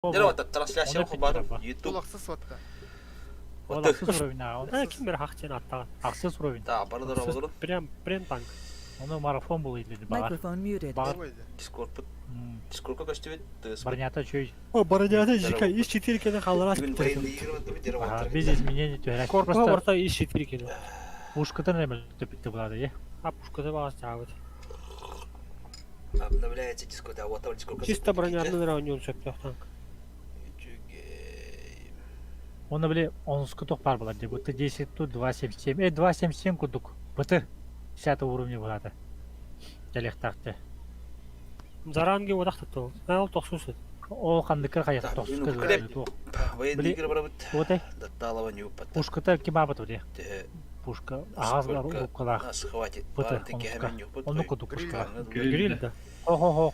내려왔다 трансляция хобадым YouTube. Толықсыз отта. Ол ақсыз уровень ағы. Ким бер хақчен аттаған. Ақсыз уровень. Да, бардыр абалыр. Прям танк. Оны марафон бұл елдері бағар. Microphone muted. Discord. Discord көштебет. Барнята чөй. О, баранята жика из 4 кені қалыра Бүгін спиттерсен. военный игры өтті дерево. Без изменений төхәрәк. Корпуға Просто орта из 4 кені. пушкадан әмел төпітті болады, е? А пушкада бағас жағыд. Обновляется Discord, а вот Discord. Чисто бронярный раунд он сөпті танк. Оны біле 10 күтік бар болады. Бұты 10 тут 2.77. 2.77 күтік. Бұты 10 уровне болады. Жәлектақты. Заранге одақ тұтты. Ол 90 Ол қандықыр қаяқ 90 күтік. Военный игры барабыт. Отай. Датталова не упад. Пушката кима бұты де. Пушка ағазлар ұққылақ. Нас хватит. Бұты. Оны күтік пушка. Гриль да. Хо-хо-хо.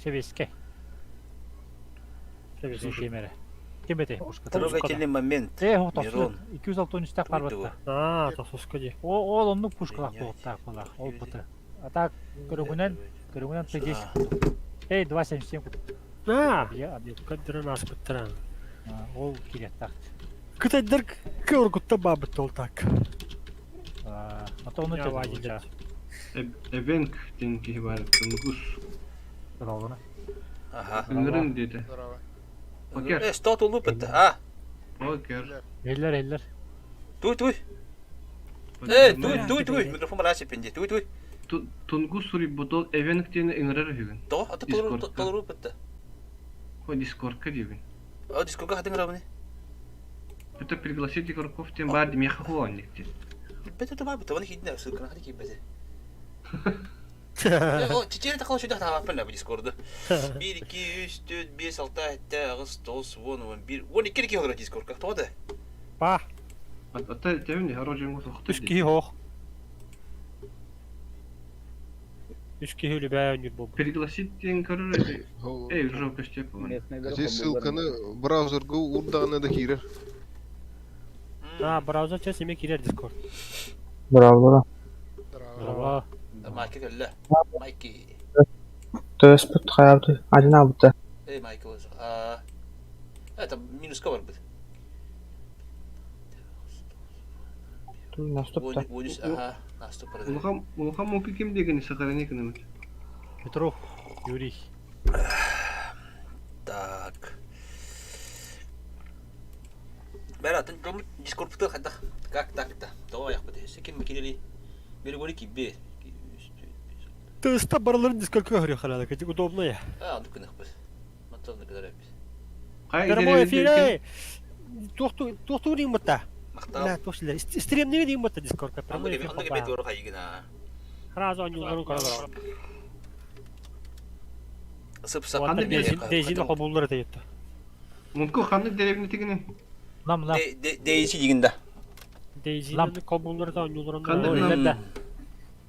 Севеске. Слушай. Кемері. Кемете пушка. Трогательный момент. Тоқсын. 263 бар бұтта. А, 90 де. Ол онның пушкалақ болыптақ болақ. Ол бұты. Атақ көрігінен Т10. 2.77 күтік. А, Объект. кадырын асып біттірін. Ол кереттақ. Кытайдырк көргітті бабыт ол так. Ата оны Я тәді Эвенк деньги бар, тунгус. болча. Ага. Ыңырың деді. Здорово. Окер. Стот улып бітті. А, Окер. Елдер. туй. Туй. Микрофон барасы пенде. Туй. Тунгус сури ботол эвенк дені ыңырыр хүгін. То, аты толырып бітті. Хо дискордка дебін. А, дискорға хатың рабыны. Это пригласить игроков тем бар демеха хуанник дед. Бәті тұма бітті, оны кейдіне ссылканы хаты кейіп бәті. Чечері тақылы шөйді тағап пәлі бұл дискорды. 1, 2, 3, 4, 5, 6, 7, 9, 10, 11, 12 олар дискордқа. Тоғады? Ба, Ата тәвінде харожен ғос оқты үш кейі хоқ. Үш кейі өлі бәйін ел болды. Пригласить ден көрір еді. Эй, жока штепа. Здесь ссылканы браузерге урдағаны да кирер. А, браузер час еме керер дискорд. Браво. Браво. Майки кәлі. Майки. Төспіт қайабды. Один абыты. Майки өзі. Это минусқа бар бұд. Наступта. 13, ага. Наступ барды. Улыға моки кем дегені сақаран екініміз. Петров, Юрий. Так. Бәрі атын дискорд бұты қадақ. Как так-то? Давай аяқ бұды. Секен мәкелері. Бері көрі кейбе. Тыста бараларын дискордқа көрі қалады. Кәтік удобно я. Анды күнік бұд. Маталны кадар әбіз. Прямой эфир, эй! Тоқту дейін бұтта. Мақтал. Ля, тоқсылар. Стримнеге дейін бұтта дискордқа. Прямой эфир Анды кебет оры қайығына. Разу анюларын қаралар. Сып-сап. Дейзині қобулар әті етті. Мұнтқы қандық деревіне тегіне. Нам. Дейсі дегенді. Дейзині қобулар әті анюларын Қандық Ой, нам. да.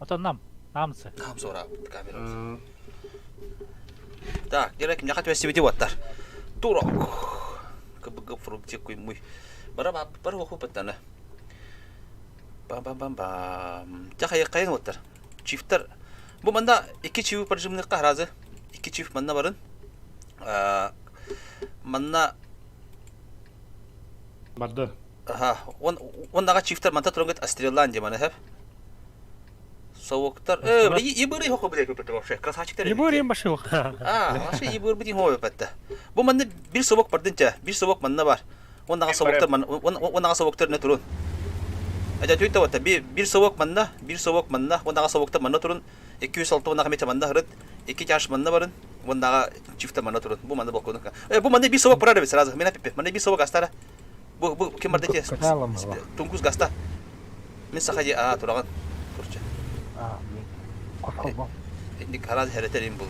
Ата намсы. Нам сора камера. Так, дерек мне хоть вести ваттар. Турок. Кыбыгы фруктик куймуй. Бара оқу баттаны. Бам. Жақай қайын ваттар. Чифтар. Бұл манда 2 чиф паржымныққа разы. 2 чиф манна барын. Манна Барды. Ага, ондағы чифтар манта тұрыңғыт Астреландия маны әп. Соуықтар. Ебірі хоқы біле көпірді вообще. Красавчиктер. Ебір ең башы оқ. Вообще ебір бітін хоғы өпәтті. Бұл манны бір соуық бардың жа. Bir соуық манна бар. Ондағы соуықтар не тұрын. Әжа түйті ватта. Bir соуық манна. Ондағы соуықтар манна тұрын. 206 ондағы мете манна ғырыт. 2 жаш манна барын. Ондағы чифтар манна тұрын. Бұл манны бұл көнік. Бұл манны bir соуық бұрар өбесі разы. Мен әпепе. Манны bir соуық астара. Бұл кем барды те? Тунгус гаста. Мен сақади тұраған. Көрші. Ник хараз херетерим бұл.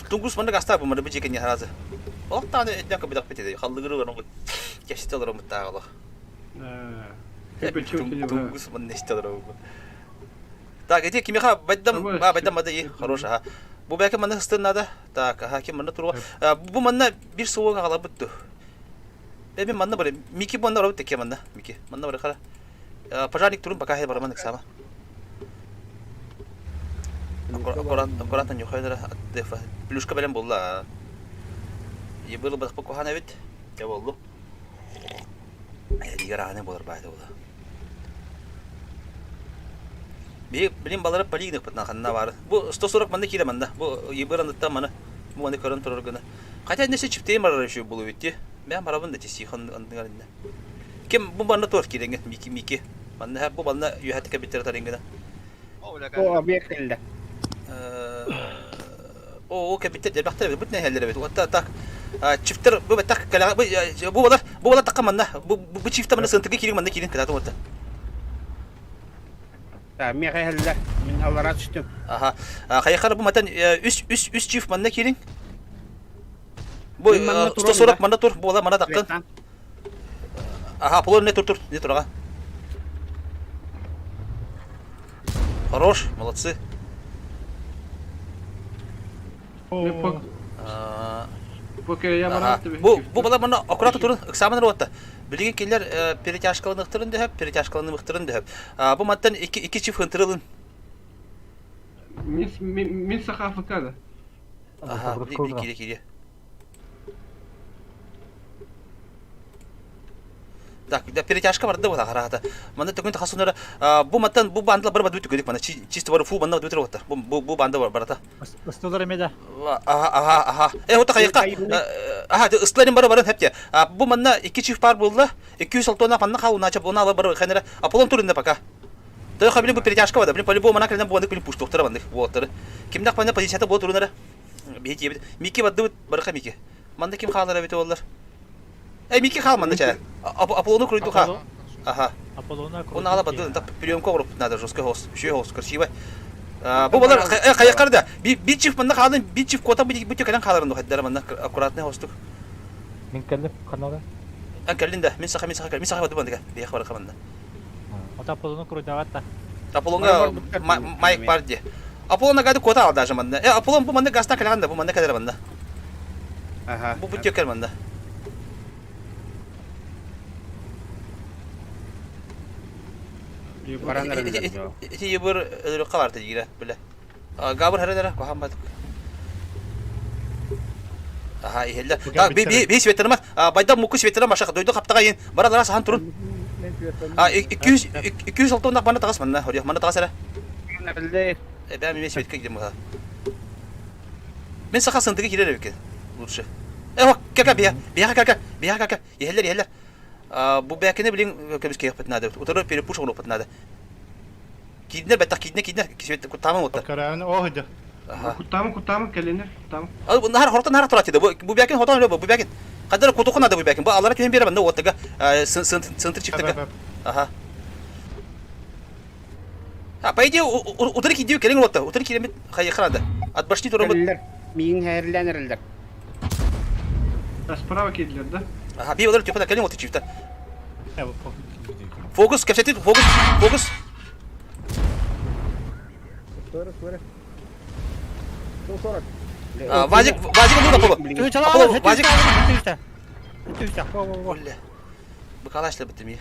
Тунгус манда гаста бұл манда бөжекенне харазы. Олықтаны әтнен көбедақ бетеді. Қалдығыры ғырын ғыл. Кешті олар ұмыттағы ғыл. Тунгус манда нешті олар ғыл. Так, әте кемеға байдам мада ей, хорош. Бұл бәкі манда хыстын нада. Так, кем манда тұруға. Бұл манда бір соуға қала бұтты. Бәбі манда бары. Мики манда бары бұтты ке манда. Мики манда бары қара. Пожарник турun bakar baramın eksama. Аккуратно нюхайдыра. Плюшка белен болла. Ебылы бадық кохана бит. Я болду. Егер ағаны болар байды ола. Білем балары полигінік бұтына қанына бары. Бұл 140 манда келе манда. Бұл ебір андыттан маны. Бұл маны көрін тұрыр күні. Қайта несе чіптейін барар үші болу өтте. Мен барабын да тесі андыңар інді. Кем бұл банда тор керенген мики. Манда бұл банда үйәтіке біттері тарынгені. O объект келді. О, кәбиттер дәрбақтар бит. Бұт не хәлдері бит. Отта так. Чифтер бұл бәттақ кәліға. Бұл балар таққа манда. Бұл чифта мында сынтығы керен манда керен кәдаты отта. Мен келді. Мен алара түстім. Аха. Қаяқары бұл матан үс чиф манда керен. Бұл 140 манда тұр. Бұл бала манда таққан. Аха, полон не тур. Не тур, аға. Хорош, молодцы. Пока я барам тебе. Бұл бала мана аккуратты тұрын, экзамен отта. Білген келер перетяжкаланықтырын дәп, перетяжкаланықтырын дәп. Бұл маттан 2 чиф хынтырылын. Мен саха АФК-да. Аха, келе. Так, да перетяжка барды вот агарата. Манда төгүн хасунара бу маттан бу бандла бір бадып түгедик мана чисто бар фу банда бадып отыр. Бу банда барата. Ыстылар емеді. Аха. Вот кайыкка. Аха, ыстыларын бары барын хепте. Бу манна 2 чиф бар булды. 200 тонна панна хауна чап она бар ханера. Аполлон турында пока. Да хабилин бу перетяжка бада. Блин, по-любому мана креден бу бандык блин пуш доктора бандык. Вот. Кимдак панна позицияда бу турунара. Бейти. Мики бады барка Мики. Манда ким халара бите олар. Мики қалманды ча. Аполлону круйду ха. Аха. Аполлона Он ала бады так приемка ұрып надо жесткий хост. Шүй хост красивый. Бұл балар қаяққарды. Bir çift мында қалын, bir çift кота бүте кәлен қаларын хәддәр мында аккуратный хостук. Мен келдім қанауға. Кәлінді. Мен саха бады бандыға. Бейх бар қамында. Ота Аполлона круйдағатта. Аполлонға майк бар де. Аполлонға гады кота алды даже мында. Аполлон бұл мында гастан кәләғанда, бұл мында кәдер мында. Бұл бүте кәл мында. Эти ебір өліққа барды егері, білі. Габыр әрелері, қоған бадық. Аха, ехелді. Бей светтеріма, байда мұқы светтеріма шақа, дойды қаптаға ең, барадара сахан тұрын. 200 алтауындақ мана тағас мана, орияқ, мана тағас әрі. Бәм еме светке кедем мұға. Мен сақа сындығы келер өйкен, лучше. Кәлка, бияға, ехелер. Бұл бәкені білең көміске еқпет нады. Отыры перепуш оғын опет нады. Кейдінер бәттақ, кейдінер. Тамын отыр. Караваны оғыды. Кутамы, кәленер, кутамы. Хорттан нара тұрат еді. Бұл бәкен хотан өлі бұл бәкен. Қадары құтуқын ады бұл бәкен. Бұл алара көйен бері бәнді оттыға сынтыр чифтігі. По идее, ұтыры кейдеу келің отты. Ұтыры келемет қайықырады. Атбашни тұрымы. Миң хәйріләнерілдер. Справа кедлер, да? Ага, бей олар тепада келің отты чифті. Фокус, кәпсетті, фокус. Вазик нужно было. Вазик. Оле. Быкалашлы бітті ме.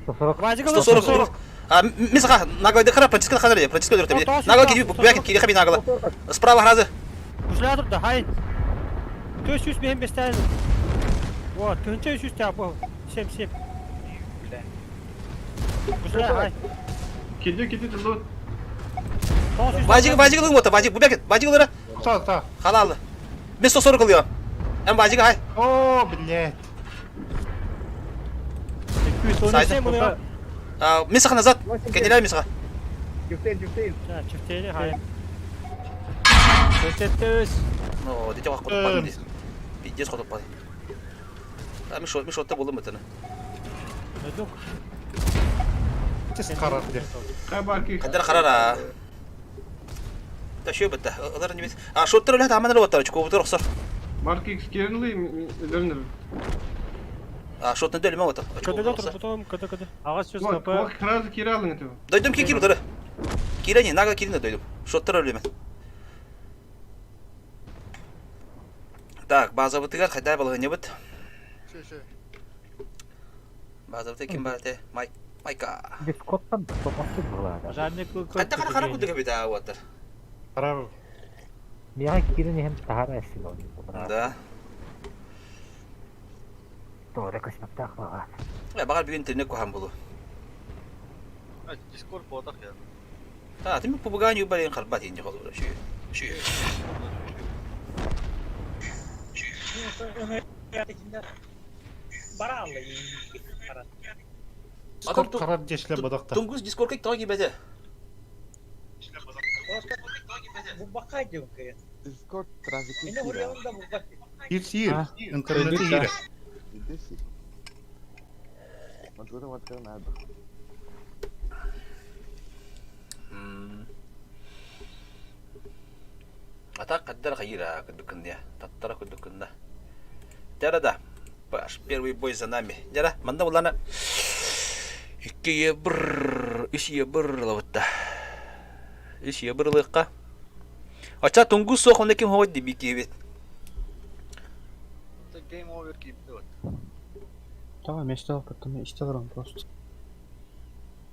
140. Мен сақа, нагайды қара, Франциско қадыр, Франциско дұртты бе. Нагал кедеу, бәкет кеде қабей нагалы. Справа ғразы. Кушля тұрды, хай. 400 бейін бестәйін. Вот, 400 тәп бұл. 7. Кушля, хай. Кеде лот. Вазик лың оты, вазик, бұл бәкет, вазик лыра. Халалы. Мен 140 қылыyorum. Әм вазик, хай. О, блядь. Мен сақа назад, кәнелер мен сақа. Чифтейді, хай. 400. Ну, дете қақ құтып бадым де. Пиздец құтып бады. Мен шотта болдым өтіні. Өдік. Тез қарар де. Қаддар қарара. Да шөй бітті. Олар не бет. Шоттар өлі таманыр оттар, чүкі өтір ұқсар. Марки экскернлы, лернер. Шоттын өлімен отыр. Көді тұр, бұтым, көді. Ағас сөз Вот, қапы. хразы киралың это. Дойдым ки киру дұры. Кирені, нага кирені дойдым. Шоттар өлімен. Так, база бұтыға қайдай балығы не бұт? База бұты кем бар әте? Майк. Майка. Дискоттан топосты болады. Пожарник Қайта қара күдігі беді ауатыр. Қарар. Миға кирин hem тахара эсил. Да. Торе космоктах бага. Бағар бүгін интернет көһам болу. Дискорд бодақ я. Тими побуганию барин қарбат енді қалу. Шүй. Скоп қарар дешле бодақта. Тунгус дискорд кек тағы бәді. Discord трафик. Сир. Интернеті ері. Ата қаддар қайыра күдікінде. Таттара күдікінде. Дәрада. Баш, первый бой за нами. Дәра, манда боланы. 2-1, 3-1 лавытта. 3-1 лыққа. Ача тунгус соқында кем ховат деп бекебет. Это гейм овер кейпті вот. Tamam işte o потом Instagram просто.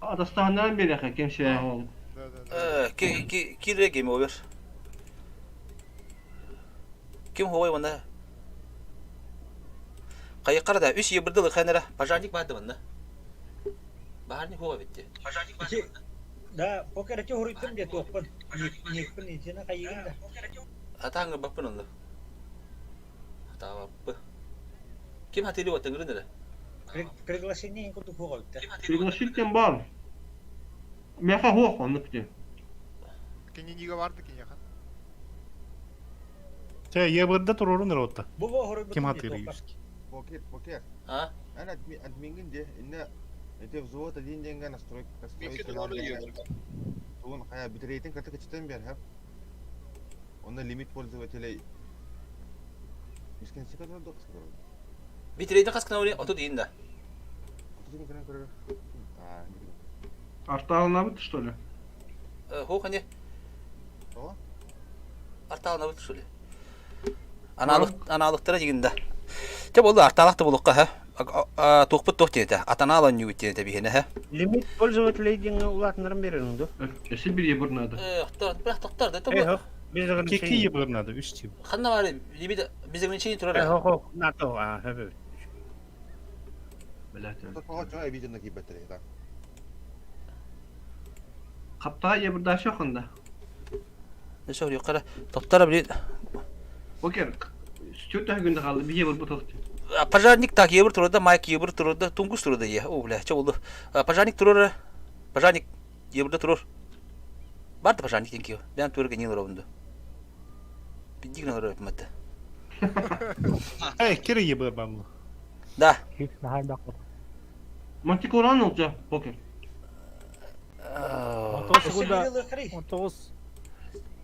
Адастағаннан бері ақа кемше ол. Кире гейм овер. Кем ховай ванда? Қайыққара да 3-1 лыққанара. Пожарник барды ванда. Баарник хова бетте. Пожарник барды ванда. Да, покер эти хуруйтым де тоқпын. Некпін итені қайығын да. Атаңы баппын онды. Ата баппы. Кем хатели оттың үрінді? Приглашение күтіп хоға бітті. Приглашитель бар. Меха хоқ оны күтем. Кенениге барды кенехан. Те ебірді тұрурын ұротта. Бұл хуруйтым Кем хатері юз. Покер. А? Ана админгин де инна это взвод один деньга настройка. Он хая битрейтинг как читаем бер, ха? Он лимит пользователей. Мискен секунд док скоро. Битрейді қасқына өлі оты дейін да. Артағына бұты, что ли? Хоқ әне? О? Артағына бұты, что ли? Аналықтыра деген да. Те болды артағақты болуққа, ха? Тоқпыт тоқ дейін, атана алан үйіт дейін бейіне, ха? Лимит пользователей деген улатынырын берің, да? Әсіл бір ебір нады. Бірақ тоқтар да, тоқ. Кекі ебірнады, үш тип. Қанна бары, бізігін чейін тұрар. Хоқ, нато, хөбі. Қаптаға ебір дашы оқында. Нәсі өлі қара, тоқтара білейді. Покер, сөйті күнді қалды, бір ебір бұт оқты. Пожарник так ебір тұрады, майк ебір тұрады, тунгус тұрады е. О, бля, че болды? Пожарник тұрыр, пожарник ебірді тұрыр. Барды пожарник ден кеу, бән төрге нел ұрауынды. Биддігін ұрау өпімәтті. Кері ебір бамлы. Да. Hiç nahar bakma. Мантик оран олжа, покер. 19 секунда. 19.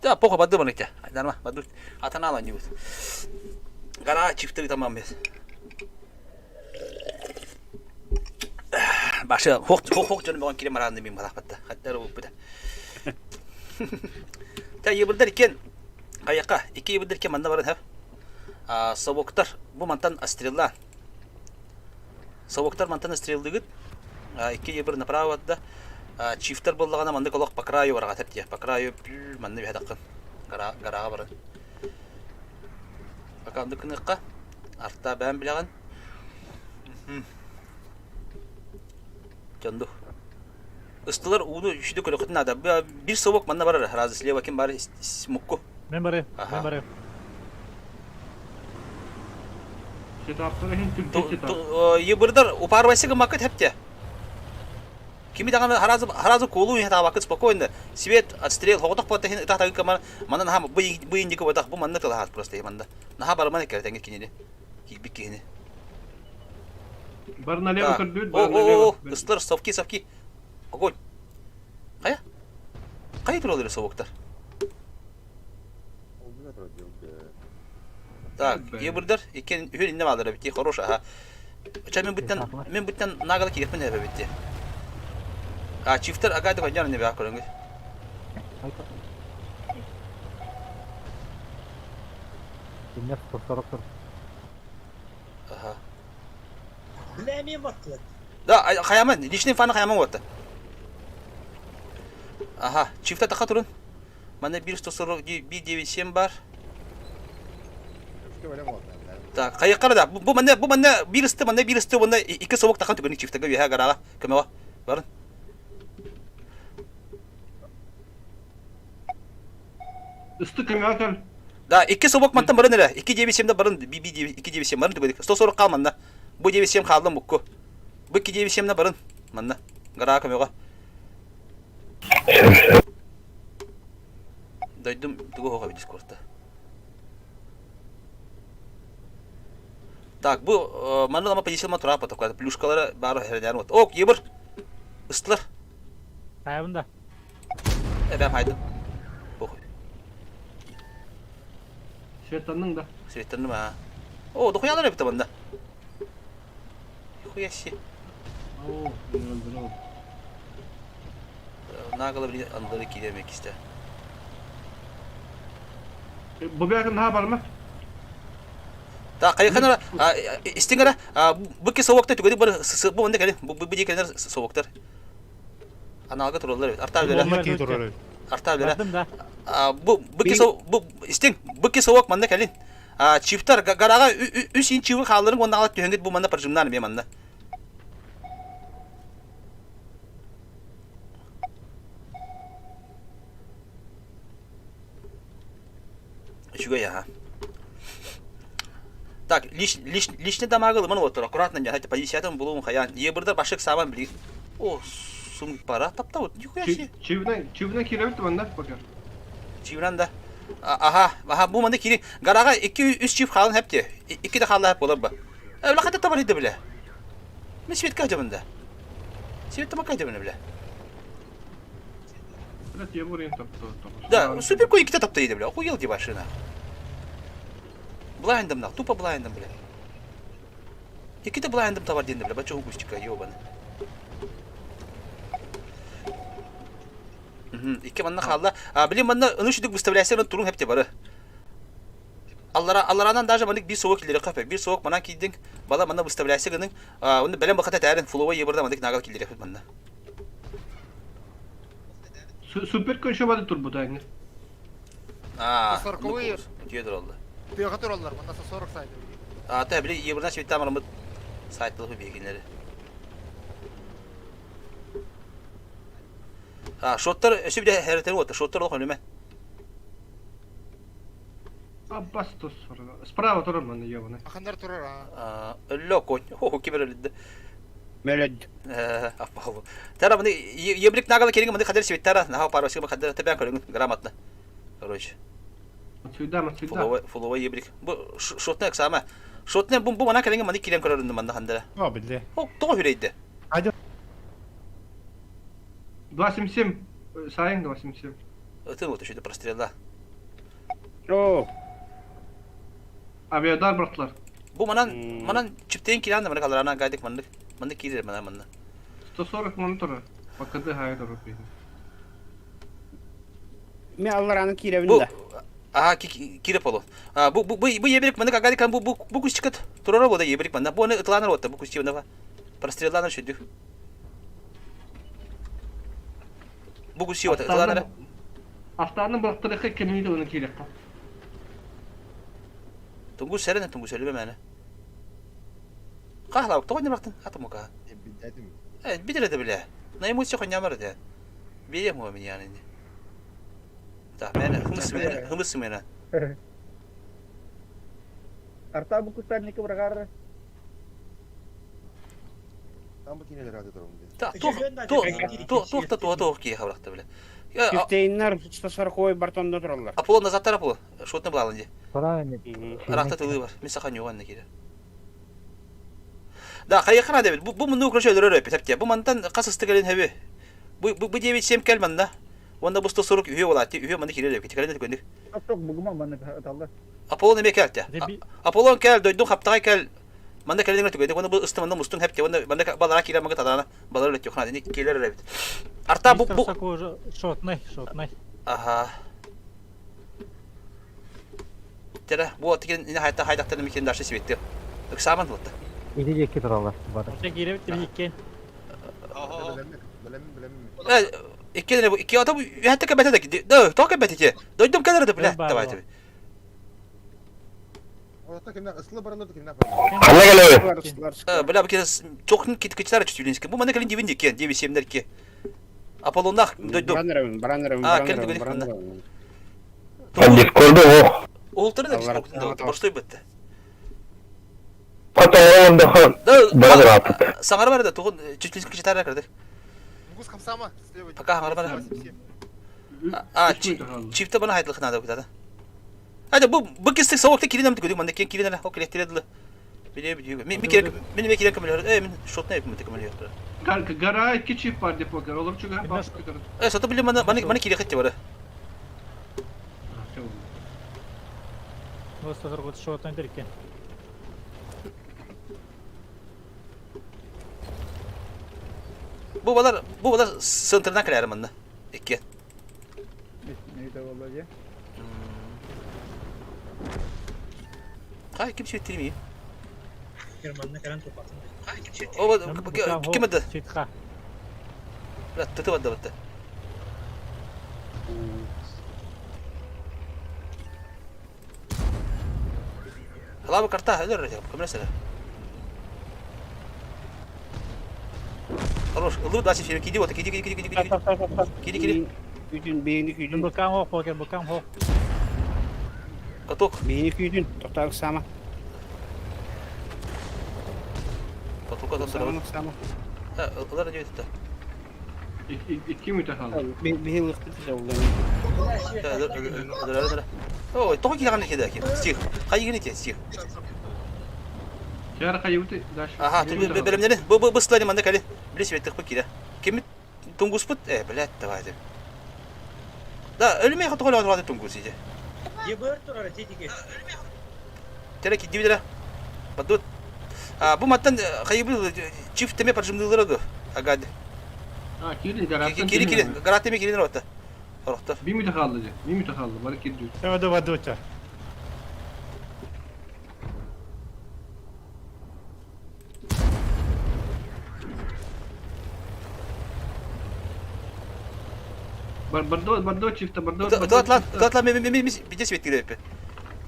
Да, пока бады баны те. Айдарма, бады. Атана алан ебір. Гара чифтері тамам бес. Башы, хоқ жөні болған керем аранды мен қалақ бәтті. Қаттары болып бұда. Та ебірдер екен, қаяққа, екі ебірдер екен манда барын, ха? Совоктар, бұл мантан астрелла. Совоктар мантан астрелдігіт, екі ебір направо да. Чифтер болдағана манда қолақ по краю варға тәпте. По краю манны бі хадаққын. Гараға барын. Бақанды күніққа, артта бән біліған. Жанду. Истылар уну үшүдө көрөкөтүн ада. Бир совок манна барар. Разы слева ким бар смукку. Мен барем. Сөйті артығы хен түлді сет Ебірдар упарвайсыга макет хепте. Кими даган харазы колу хета вакыт спокойно. Свет отстрел ходок потта хен тахта кама манна хам быйындык бодак бу манна тылахат просто манда. Наха барман керетен кинеде. Кибик кине. Бар налево кірдуд, бар налево. Истылар совки. Огонь. Қая? Қай тұралыр совоктар? Так, ебірдер, екен үйін инне малдыр бітті, хорош, аха. Уча мен бұттан нағалы керекпен әбі бітті. Чифтер агайды қойняр не бі ақырыңғы. Dinle tutarıktır. Aha. Bilemiyorum atlet. Да, хаяман, личный фаны хаяман болот. Аха, чифта тақа турун. Мана 1.147 бар. Üçte öyle mi oldu? Так, қайыққара да. Бұл мана бирісті, онда 2 собок таққан түгінің чифтаға веха гараға. Көмеға. Барын. Üstü kemiğe kal. Да, 2 собок мантан барын әлі. 2.97-де барын, 2.97 барын түгінің. 140 қал манна. Бұл 97 қалдым бұққы. Бұл 2.97-де барын. Манна. Гараға көмеға. Дойдым түгі хоға бі дискордта. Так, бұл манна лама позициялма тұра апа тоқады. Плюшкалары бары әрдәрін от. Оқ, ебір. Үстілер. Қайабында. Бәм хайдым. Бұқы. Şeytanın da. Светтерні ма. О, дұқыялар әбіті банда. Хуя си. Oo, öldürüyor. Nağılı bir anları kilemek iste. Bu bir yakın daha var mı? Ta kayıkhanara istingara bu ki soğukta tükedi bu onda gelin. Bu bir dikenler soğuktar. Analga turullar evet. Artar böyle. Olma ki durur. Artar böyle. Бардым да. Bu ki soğuk bu isting bu ki soğuk manda gelin. Çiftler garaga 3 inç çivi kalların ondan alıp tühengit bu manda parçımdan bir manda. Şuga ya. Так, личный дамагы мына вот аккуратно не хотя позициядан булуун хаян. Ебирде башык сабан били. О, сум пара тапта вот. Нихуя себе. Çividen kirebitti bende bakar. Çivran da. Aha bu manda kiri. Garaga 2-3 çift kalın hepti. 2 de kaldı hep olur bu. Öyle kadar tabar idi bile. Ne svet kacabında. Svet tamak kacabında bile. Evet ya buraya taptı. Да, супер кой 2 de tapta idi bile. Охуел ди başına. Blind'ım da, tupа blind'ım bile. 2 de blind'ım tabar dendi bile. Бачо густика ёбаны. İki manna kaldı. Bileyim manna ınışıdık müstevliyasının turun hep de barı. Allah'ından daha zamanlık bir soğuk ileri kapı. Bir soğuk manan kiydin. Bala manna müstevliyasının. Onu belen bakata tayarın. Fulova yeberda mandık nagal kileri yapıp manna. Süper konuşamadı tur bu da aynı. Sorkovı diyordur oldu. Пехотер олар, мында 40 сайт. Tabi bile yeberdan şimdi tamamı saytlığı bilginleri. Şotlar şu bir de haritleri oldu. Şotlar oldu önüme. Abbas toz sonra. Sprava turun bende ya bana. Ахандар турар, а. Ölü koy. Kiber öldü. Meled. Appalı. Tara bunu yebrik nagalı kelin mı kader şivit tara. Naha parası mı kader tabian kalın gramatla. Короче. Suyda. Fulova yebrik. Bu şotne eksama. Şotne bu bana kelin mı kilen kararındı manda handara. Ha bildi. O doğru hüreydi. 277. Sayın 277. Ötün oldu şöyle прострелла. Oo. Aviadar bıraktılar. Bu manan çipteyin kilan da bana kalır ana gaydik mandık. Mandık kilir bana mandık. 140 monitörü. Bakıdı hayat orası. Me Allah'ın Bu kirevinde. kirep olu. Bu yebrik mandık gaydik kan bu kuş çıkıt. Turara bu da yebrik mandık. Bu ne ıtlanır oldu bu kuş çıkıt. Прострелlanır şöyle. Bu kuş çıkıt ıtlanır. Haftanın bıraktığı kimliği de onun kirek. Tunggu seren tunggu söyleme mene. Kahla bak toyunu bıraktın. Atım o kah. Bildim. Evet bir de bile. Ne emosi konyamar da. Bileyim o yani. Da mene hımıs mene. Arta bu kustan ne kadar? Tam bu kineler hadi durun diye. Ta to ki havraktı bile. Çifteyinler 140 bartonda dururlar. Apollo nazar tarafı. Şotne bulalınca. Sonra Arakta tılığı var. Misakan yok anne kire. Da kayıkana debil. Bu mundu ukra şöyle öyle yapıyor tabii. Bu mandan kasıstı gelin hevi. Bu diye bir şey mi gelmende? Onda bu stosoruk üye olaydı. Üye mandı kire yapıyor. Kalende tükendik. Çok bugün bana kaldı. Apollo ne geldi? Apollo gel doydum haptaya gel. Manda kalende tükendik. Onda bu ıstımandan mustun hep diye. Onda manda balara kire magat adana. Balara öyle yok. Hadi kiler öyle. Arta bu Шотный. Aha. Tera bu otikin yine hayatta mükemmel dersi sivetti. Eksaman oldu. иди туралар. Бара. Sen girip de bir İki adam hatta kabete de. Da, to kabete ki. Doydum kadar da bile. Ben Tamam. bağlı. Orada kimden ıslı barılırdı kimden Бля, бакет çok китара чуть-чуть. Bu bana kalın dibin diken, dibi semler ki. Apollon'da doydum. Дискорду о. Oltara da Allah biz Allah. başlıyor bitti. Потом Бразер Da, атты. sağır var da toğun чуть-чуть китара kırdık. Мунгус Камсама. Слева. Пока hangar var. 3 Çifte bana hayırlı kına da bu da. Hadi bu kestik soğukta kiliden mi koyduk? Bana kiliden la, o kilitleri de. Biliyor. Benim ekile kamera. Min shot ne yapayım kamera yok. Gara 2 çift var depolar. Olur çünkü hep basıp yukarı. Satı biliyorum bana kile kaçtı var. Осы тұрғыт шоттан деркен. Bu balar sınırına kadar bana. İki. Neydi vallahi? Hay kimse bitirmiyor. Германның кәрін топатын. O kim adı? Çetқа. La tuttu var da. Hala bu karta öyle öyle kamera sana. Хорош, лу дальше фильм, киди вот, киди. Киди. Küydün, beyni küydün. Бұлқан хоқ болген, бұлқан хоқ. Каток. Beyni küydün. Toktağın sama. Каток. Sama. Ha, onlar ne diyor? 2 mütehallı. Bir yıllık bir şey oldu. О, только киди ганы киди. Стих. Хайгы не те, стих. Kâra kayıbıtı. Ага, тут белемнери. Bu слайд манда кали. Биле себе тык киди. Кем тунгус пут? Блядь, давай. Да, ölmeye katı kola atladı tungus iyice. Ебір тұрар, тетеге. Tere ki dibidere. Badut. Bu mattan kaybı çifteme parçamdılar agadi. Ha kirin garatın. Kiri. Garateme kirin orta. Orta. Bir mütehallıcı. Bir mütehallı. Bana kiri. Өді вадута. Бардо çifte. Bardо. Atlan bir de svet girip.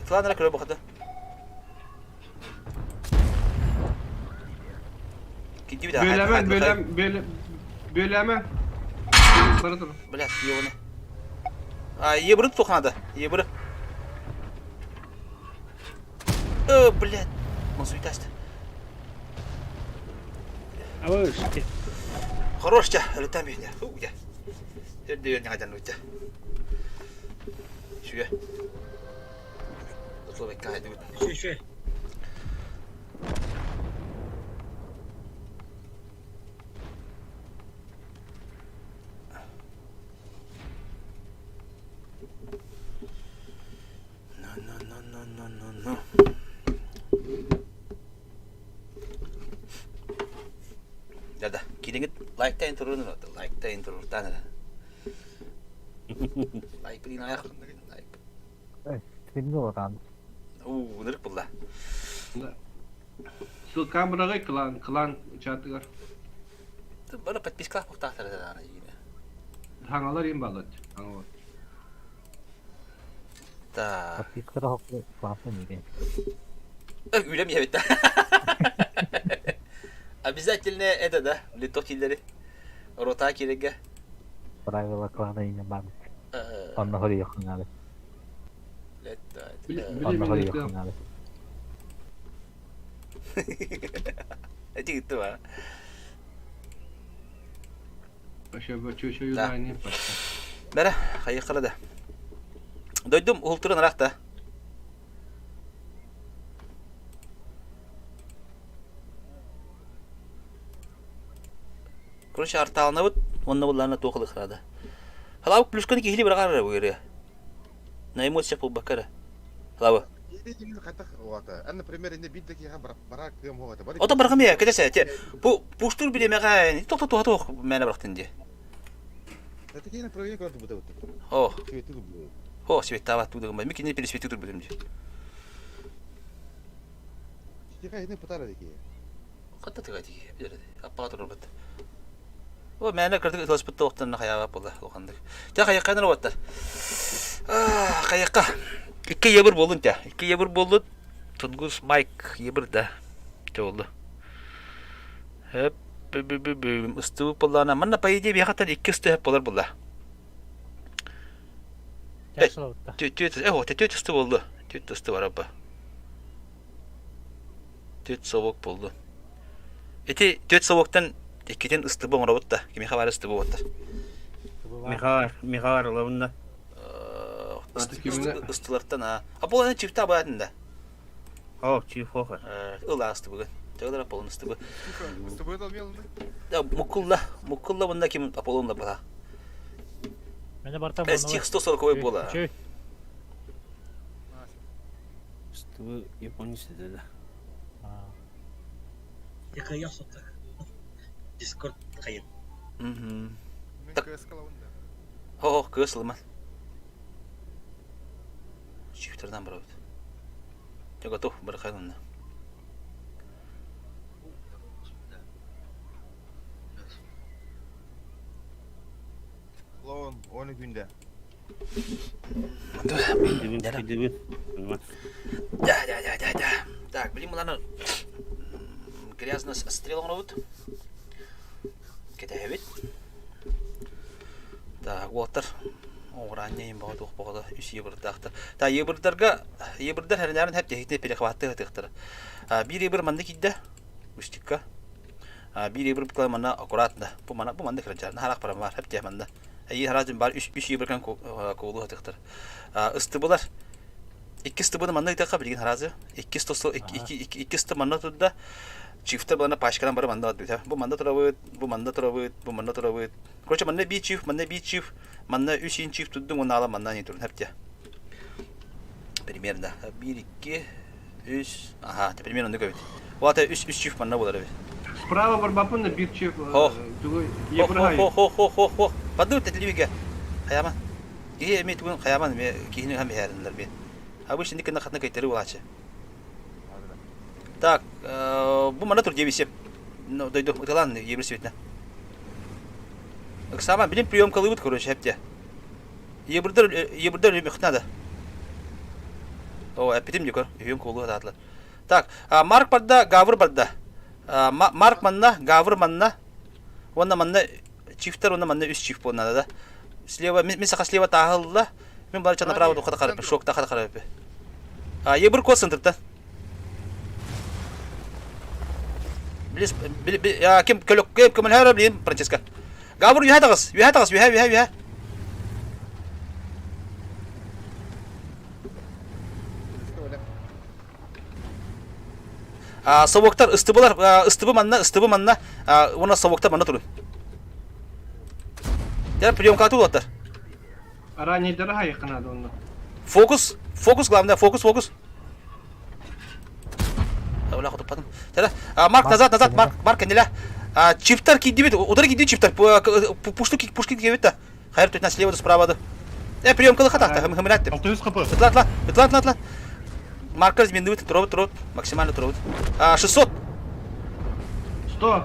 Atlan ara kırıyor bakada. Gitti bir daha. Bölemen. Para dur. Блядь, ёбаный. Ебры только надо. Ебры. Блядь. Мазуйтаст. Авыш. Хорош тебя, летам меня. Я. Даю не гадан уйти. Şuraya. Слово кайду. Şu. No. Dada, kidding it. Like the intro, no. Like the intro, tana. Like pretty nice. Like. Filmi olan. Nırık bulla. Sil kamerayı klan çatıgar. Bana подписка muhtaçlar da yine. Hangalar yem bağladı. Hangalar. Da. Подпискада хоқлы классы неге. Ülem evet. Обязательно это да, литокилleri. Рота киреге. Правила клана ине бар. Онны хори якын алы. Онны хори якын алы. Эти gitu var. Başa yüzayını başka. Bera, hayıkılı da. Doydum, ulturun arakta. Короче, арталына вот, онна булларына тоқылы қырады. Халауық плюшканы кейлі бір қарары бұл ере. На эмоция бұл бақары. Халауы. Ота барғым е, кәдесі, бұл пұштыр білеме ғайын, тоқ мәні бірақтын де. О, свет тават тудығым бай, мекенен пелі светі тұр білім де. Қатта тұға деге, білерді, аппаға тұрыр бұд. О, мәне кырдык ылыспытты оқтанына қаяға болды, оқандық. Та қаяққа ныр оттар. Қаяққа. Икке ебір болын, та. Икке ебір болын. Тунгус Майк ебір да. Та олды. Хеп, ыстығы боллана. Манна по идее бияқаттан икке ысты хеп болар болла. Жақсылау отта. Төт ысты болды. Төт ысты бар апа. Төт собок болды. Эти төт собоктан иккетен ысты боңра отта. Кеме хабар ысты болуптар. Михар лавында. Ыстыларттан, а бұл әне чифта абаятында. О, чифоха. Ыла ысты бүгін. Жағдар Аполлон ысты бұл. С тобой долбел, Да, мукулла бұнда кем Аполлонда бұла. Мене бартам Стих 140 бола. Чөй. Стывы японец dedi. Yakaya sokak. Discord kayıp. Мен КС калауында. О, кысылман. Чифтердан бір өт. Те готов, бір қайдыңда. Клоун 10 günde. Дебют. Да. Так, блин, муланы грязно стрелом робот. Кетебит. Так, уотыр. Оғыран ең бағыт оқпағыда үш ебірдақтыр. Та ебірдерді әрінәрін әп техетіне перехватты ғытықтыр. Бір ебір манды кейді, үштікка. Бір ебір бұқылай манна аккуратында. Бұл манды кірінчарына харақ парам бар, әп тех манды. Әйін харазын бар үш ебірген қолы ғытықтыр. Үсті болар. Iki stıbını manna gittiğe bilgin harazı. İki stıbı manna tuttu. Çifte bana başkadan bari manda atıyor. Bu manda turabıt. Korça manna bir çift, manna üç çift tuttu. Onu alan manna ne turun hep diye. Primerinde. 1, 2, 3. Aha, примерно ne koydu. O ata üç çift manna bular abi. Справа барбапында бир чек. Другой ебрай. Ho. Паду tetliğe. Kayama. İyi emet bugün kayama ne kihini hem herinde bir. Обычно никогда на кайтеры улачи. Так, bu mana tur девисеп. Ну, дойду. Это ладно, ебір светна. Сама білем приемкалы бұд, короче, әпте. Ебірдер үлмек надо. О, әпетім де көр. Приемка олуға датылар. Так, Марк барда, Гавр барда. Марк манна, Гавр манна. Онна манна чифтер, онна манна үс чифт болна да. Слева, мен сақа слева тағылла. Мен бары чана право дұқыда қарапы, шокта қада қарапы. Ебір код сынтырда. Білес, кем көлік әрі білейін, Франческа. Гавр, юхай тағыз. Совоктар, ыстыбы манна, ona совоктар манна тұрын. Дәр приемка ату олаттар. Ранее дорога ехать надо он. Фокус, главное, фокус. Оля ходит потом. Тогда Марк назад, Марк неля. Чифтар кидивит, удары кидивит чифтар. Пушки кидивит-то. Хайр тут на слева, справа. Прием калы хата, хамилят. Бетлат. Марк разменивает, тровит, максимально тровит. 600. 100.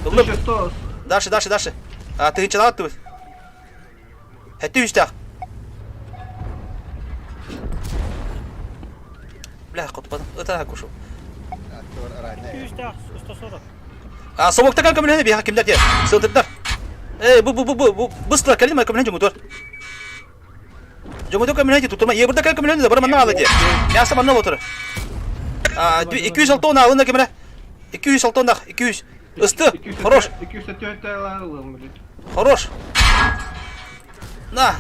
1100. Дальше. Ты начинал ты. Хәтті үштәқ. Бля, қотпадым. Өтәға көшу. Üç 140. Собоқта кәл көмілені бейға кемдер де. Сылдырдар. Бұстылар кәлі ма көмілен жоңғыдыр. Жоңғыдыр көмілен де тұтырма. Ебірді кәл көмілені де бұры манна алы де. Мясы манна отыр. 206 тонна алында кемілі. 206 тонна. 200.Ысты. Хорош. 204 алалым. Хорош. На.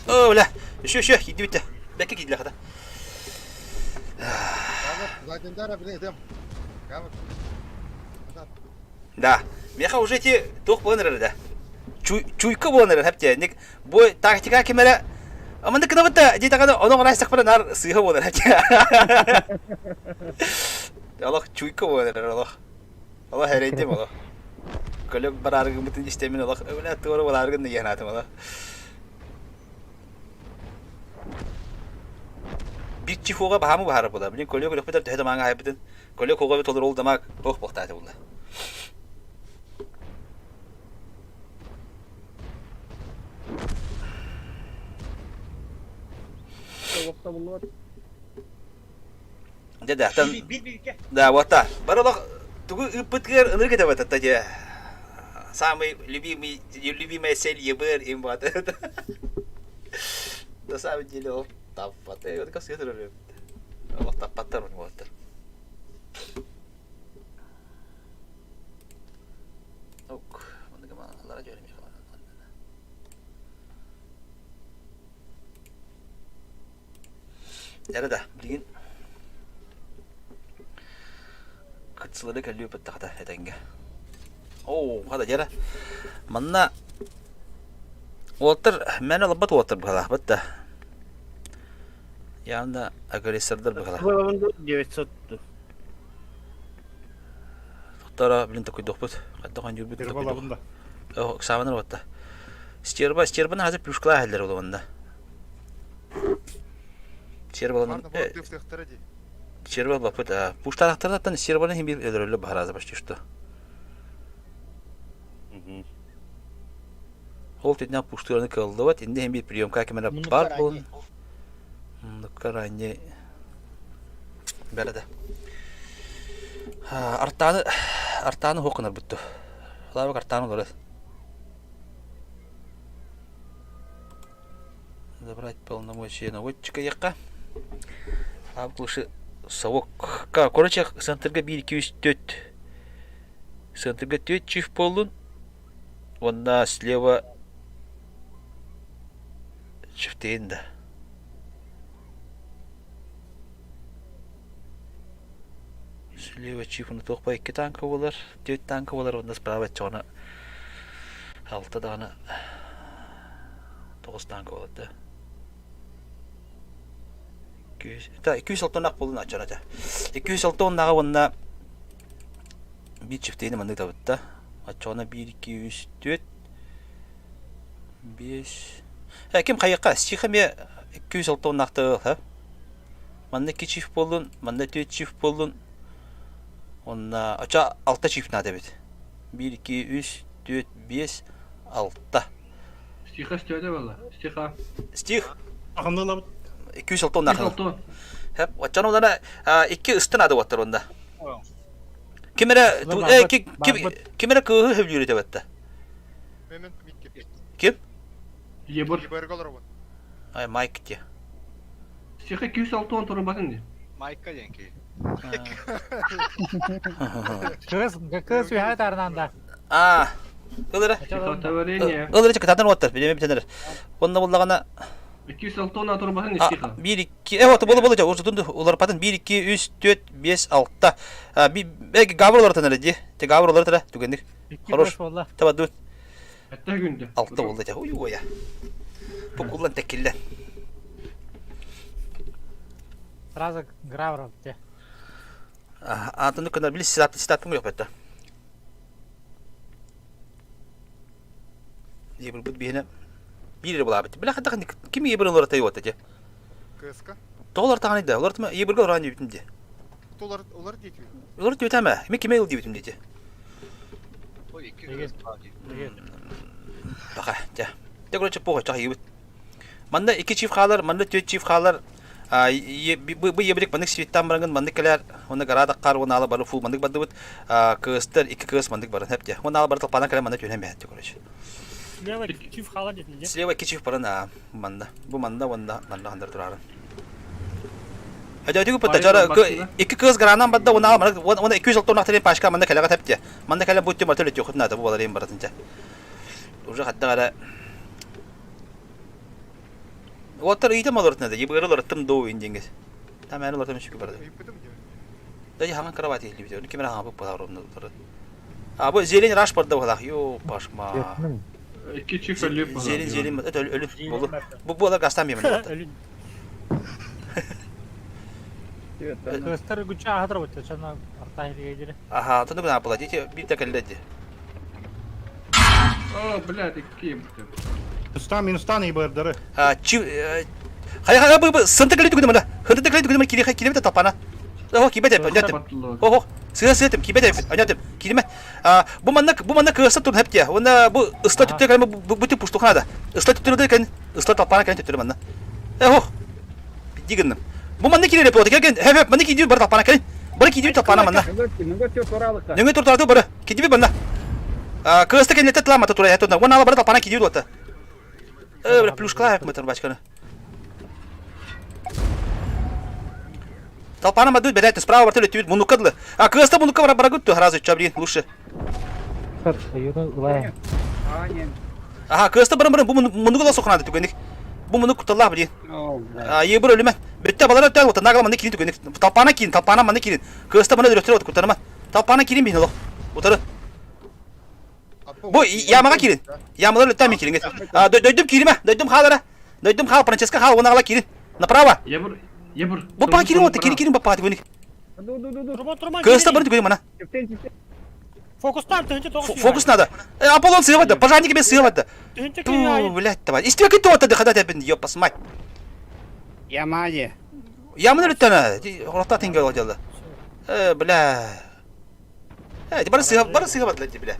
О, бля. Еще, иди битте. Бәкке киді ләқада. Задендара, блин, идем. Гавр. Да. Меха уже те тоқ болын әрі да. Чуйка болын әрі әпте. Бой тактика кемәрі. Аманды кіна бұтта. Дей тағады оның ғанайсақ бірі нар сыйға болын әпте. Аллах чуйка болын әрі Аллах. Аллах әрейдем Аллах. Көлік бар арғы мұтын істемін Аллах. Өлі тұғыры бол арғын деген атым Аллах. Bir çifoğa bahamı bahar burada. Bilin kolye kolye kadar tehde manga haybetin. Kolye koğa bir tolur oldu damak. Oh bohtaydı bunda. Soğukta bulunur. Деда, там... Bir gel. Да, вот так. Баралах, тугу ыппыткер ыныр кетіп атат, таде. Самый любимая цель ебер им вот это. На самом деле, он таппат. Вот как съездил уже. Вот таппаттар у него вот. Ок, он гама, лара жөре ми калан. Ярада, билген. Кытсылары кәллүү пыттақта этенге. Оу, хада жара. Манна Уолтер, мен албат Уолтер быхала, бытта. Явно агрессордар быхала. Бұлағында 900. Тоқтара, білін такой доқпыт. Қаттаған жүрбіт. Перевалабында. Ксаваныр бытта. Стербаны хазыр плюшкала әлдер олы бында. Стербалының... Ладно, вот ты в тех стороне. Стербал бапыт. Пуштарақтардан стербалының хем бір өдірілі бағаразы башты что. Ол тетінен пуштыраны кылды бат. Енді хем бір приемка кемені бар болын. Мұныққа ранне... Бәрі Артаны хоқынар бұтты. Лавак артаны олар. Забрать полномочия наводчика яққа. Лавак лучше совок. Короче, центрға 1-2-3. Центрға 4 чиф болын. Онда слева чифтейін да. Слева чифуны тоқпай 2 танка болар, 4 танка болар, онда справа чоғына 6 дағына 9 танка болар да. 206 ақ болын ачана да. 206 ондағы онда бір чифтейіні маңдық да бұтта. Ачана 1-2-3-4 5 Кем қайыққа? Стиха ме 206 оннақты маңда 2 чиф болын, маңда 4 чиф болын. Онна ача 6 чифт надо бит. 1-2-3-4-5 6. Стиха стёде вала. Стиха. Стих Ағымдан 206 оннақы. 206. Хеп, ачан онда 2 ыстын ады ваттыр онда. Кемера кемера кығы хөп жүрете батта. Мемен митке. Кем? Ебір. Ебер колорова. Ай, Майк те. Стиха 206 он тұрын басын де. Майка деньги. Кыз уяхат арнанда. Ылыра. Стихотворение. Ылыра чекы татан ваттыр, білеме бітенер. Онда болдағана 206 он тұрын басын де стиха. 1-2 вот болу уже тут олар патын 1-2-3-4-5-6. Гаврлар таныр де. Те гаврлар тара түгендік. Хорош. Таба дөт. Әтті күнді. 6 болды же. Ой оя. Покулан текиллен. Сразу гравров те. Антону канал билис статым yok bette. Ебір бұд бейіне бейірі бола бетті. Білі қаттаған кім ебірін олар тайы өтті де? КСК. Тоғылар тағаны еді. Олар тұма ебіргі оран дебітім де. Олар дейті. Олар дебет әмі. Мен кеме ел дебітім де. Бақа, де. Де көрінше поға чақ ебіт. Манда 2 чиф қалар, манда 4 чиф қалар. Бұл ебірік мандық светтан барыңын мандық кәлер. Оны ғарадақ қар, оны алы бары фул мандық барды бұд. Кыстыр, 2 кыс мандық барын әп де. Оны алы бары тылпана кәлер мандық өне мәді көрінше. Слева чиф қала детінде. Слева 2 чиф барын манда. Бұл манда онда нарлағандар тұрарын. Әдеуді көпітті жары 2 кыз ғаранан барды оны алы бары. Оны 206 орнақтарен пашқа манда кәлеға тәп де. Манда кәлер бұд тем артылы өте құтын ады. Бұл балар ең баратынша. Уже қатты ғара Уолтер үйдем олар тынады. Ебір олар тым доу индеңгіз. Там әні олар тым шүкі барды. Дай хаңын қарабат елі бейді. Оны кемер хаңын бұқ бағар орында тұрды. Бұл зелен раш барды бұқалақ. Йо, башма. 2 чиф өліп бұға. Зелен өліп болу. Бұл олар гастан беймін. Кыстар күнчі ағыдыр өтті. Чана арта елге едері. Аха, тұнды күн апыла. Дейте бір тәкілдеді. О, блядь, 2 ебірді. Минустан ебірдірі. Хай бұл сынты кілі түгіді мұнда. Хынты кілі түгіді мұнда келемеді тапана. О, кибет әп, өнеттім. О, сығым, кибет әп, өнеттім. Келеме. Бұл манда кығысы тұрын әпте. Онда бұл ұсла түптер кәлемі бұты пұштуқанады. Ұсла түптер өді кән, ұсла тапана кән түптер манда. О, Дигеннем. Бу манны кире репорт келген. Хеп манны киди бар талпана келин. Бар киди талпана манна. Нөңгө туртарды бары. Киди манна. Кыста кенлете тламата тура ятона. Вон ала бар талпана киди дота. Бля плюшка мытыр бачканы. Талпана мадут берет справа бартылы түйт мунукадлы. Кыста мунука бар барагут разы чабрин лучше. Кыста барын бу мунугала сокнады түгенdik. Бу мунук тулла бри. Ебір өлімен. Бөтті балар өтті алғыты, нағылы маны кирин түгенік. Талпана маны кирин. Кыста маны өліктері өтті күртарыма. Талпана кирин бейін олық. Отары. Бу ямаға кирин. Ямалар өтті әмен кирин. Дөйдім кириме, дөйдім қалара. Дөйдім қал, Франческа қал, онағала кирин. Направо. Ебір. Бу па кирин отты, кирин ба па түгенік. Тұрман, Кыста барын түгенік мана. Фокустан, түнте тоғыз. Фокус надо. Аполлон сығывады, пожарники бен сығывады. Түнте Ту, күйі блядь, давай. Истеме кітті отады, қада тәпін, ёпас мать. Ямаде. Ямын өттіні, ғұрақта теңге олға жалды. Бля. Бары сығывады, бля.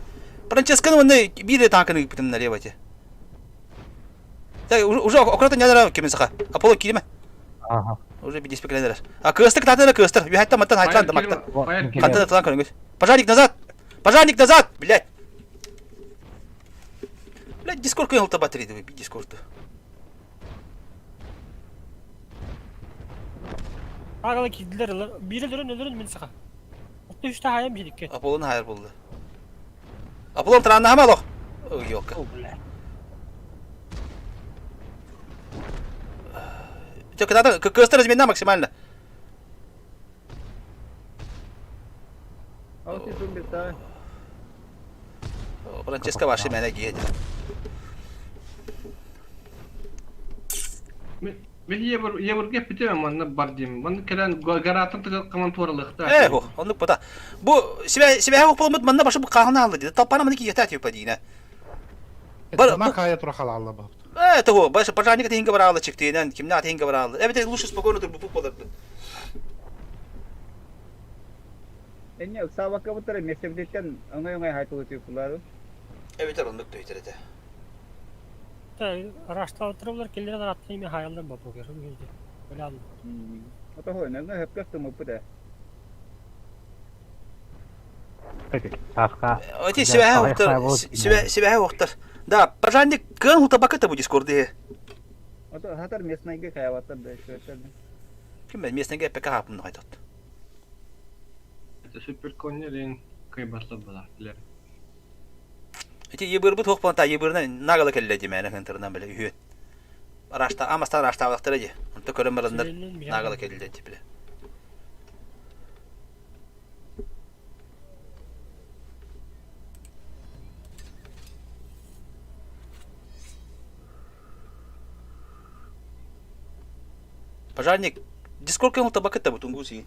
Франческаны онда бире танканы бітім налевайте. Уже аккуратно не надо кемен саха. Аполлон кириме. Ага. Уже бидес пекленер. Кыстыр татыны кыстыр. Юхайтта маттан хайтланды макта. Кантын атылан көріңіз. Пожарник назад. Пожарник назад, блядь. Блядь, дискорд көңілті батырейді вы, дискордты. Ағалы кеділер, бірілерін өлірін мен сақа. Отты үшті хайам жедікке. Аполлон хайыр болды. Аполлон тұранны хама лоқ. Yok. Только надо, кысты размена максимально. Франческа ваши мәне гейді. Мен ебір кеп бітемем манна бар деймін. Манна келен гаратын тығыл қаман туаралықта. Онлық бұта. Бұ, себе хақ болмыд манна башы бұ қағына алды деді. Талпана маны кейті әтеу дейіне. Сама кая турахала алла бап. Это го, башы пожарника тейінгі бар алды чектейінен, кемна тейінгі бар алды. Әбеті лучше спокойно тұр бұпық болырды. Эне сабакка бутары мектептен оңай айтылып өтүплөр. Әбеті ұрындық төйтер еді. Раштау тұрулар келдерін аттын еме хайалдан бап өгер. Öyle aldım. Ото хой, не хеп кастым ыпыда. Peki, Safka. Öte себе уқтар. Да, пожарник кын табакы табу дискорде. Ото хатар местныйга каяваттар да шөтөрдү. Ким мен местныйга пек хапымны айтат. Это супер коннерин кай башлап бала. Эти ебыр бут хок панта ебырна нагала келле демәне хынтырдан беле үйөт. Арашта амастан арашта вактыры ди. Онта көрөмөрөндөр нагала келле ди биле. Пожарник, дискорд кем табакыта бутун гуси.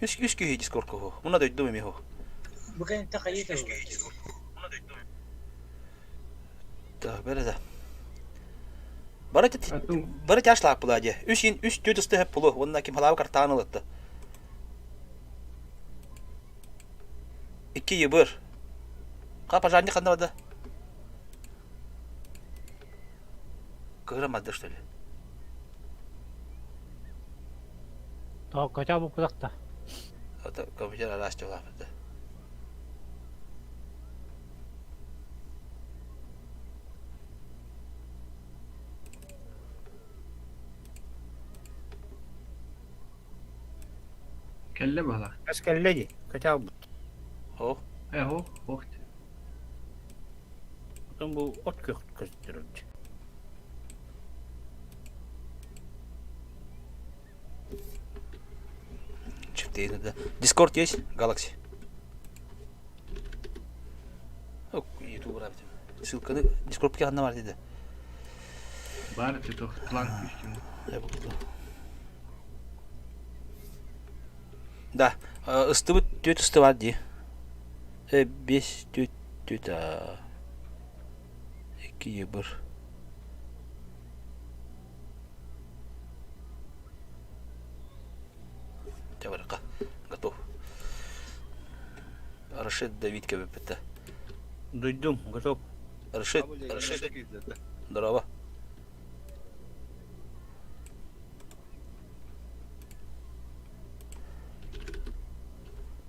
Üç köyü Discord kohu. Buna da ödüm mi ho? Bugün takayı da Da böyle de. Bari yaşlak buladı. Üç tütüstü hep pulu. Onunla kim halav kartanı olattı. 2 yıbır. Ка пожарник қандай вода? Кырмады что ли? То хотя бы куда-то. Это компьютер растет лапы. Kelle bala. Kas kellegi. Хотя бы. О. Ho, hoht. Потом bu ot gösterdi. Чифтейно, да. Discord есть? Galaxy. О, YouTube рабит. Ссылка на Discord пке одна var dedi. Бар ты то план пишем. Да. Ыстыбы төт ысты var di. 5 төт 2 yıbır. Товарка. Готов. Рашид Давид КВПТ. Дойдем, готов. Решит. Здорово.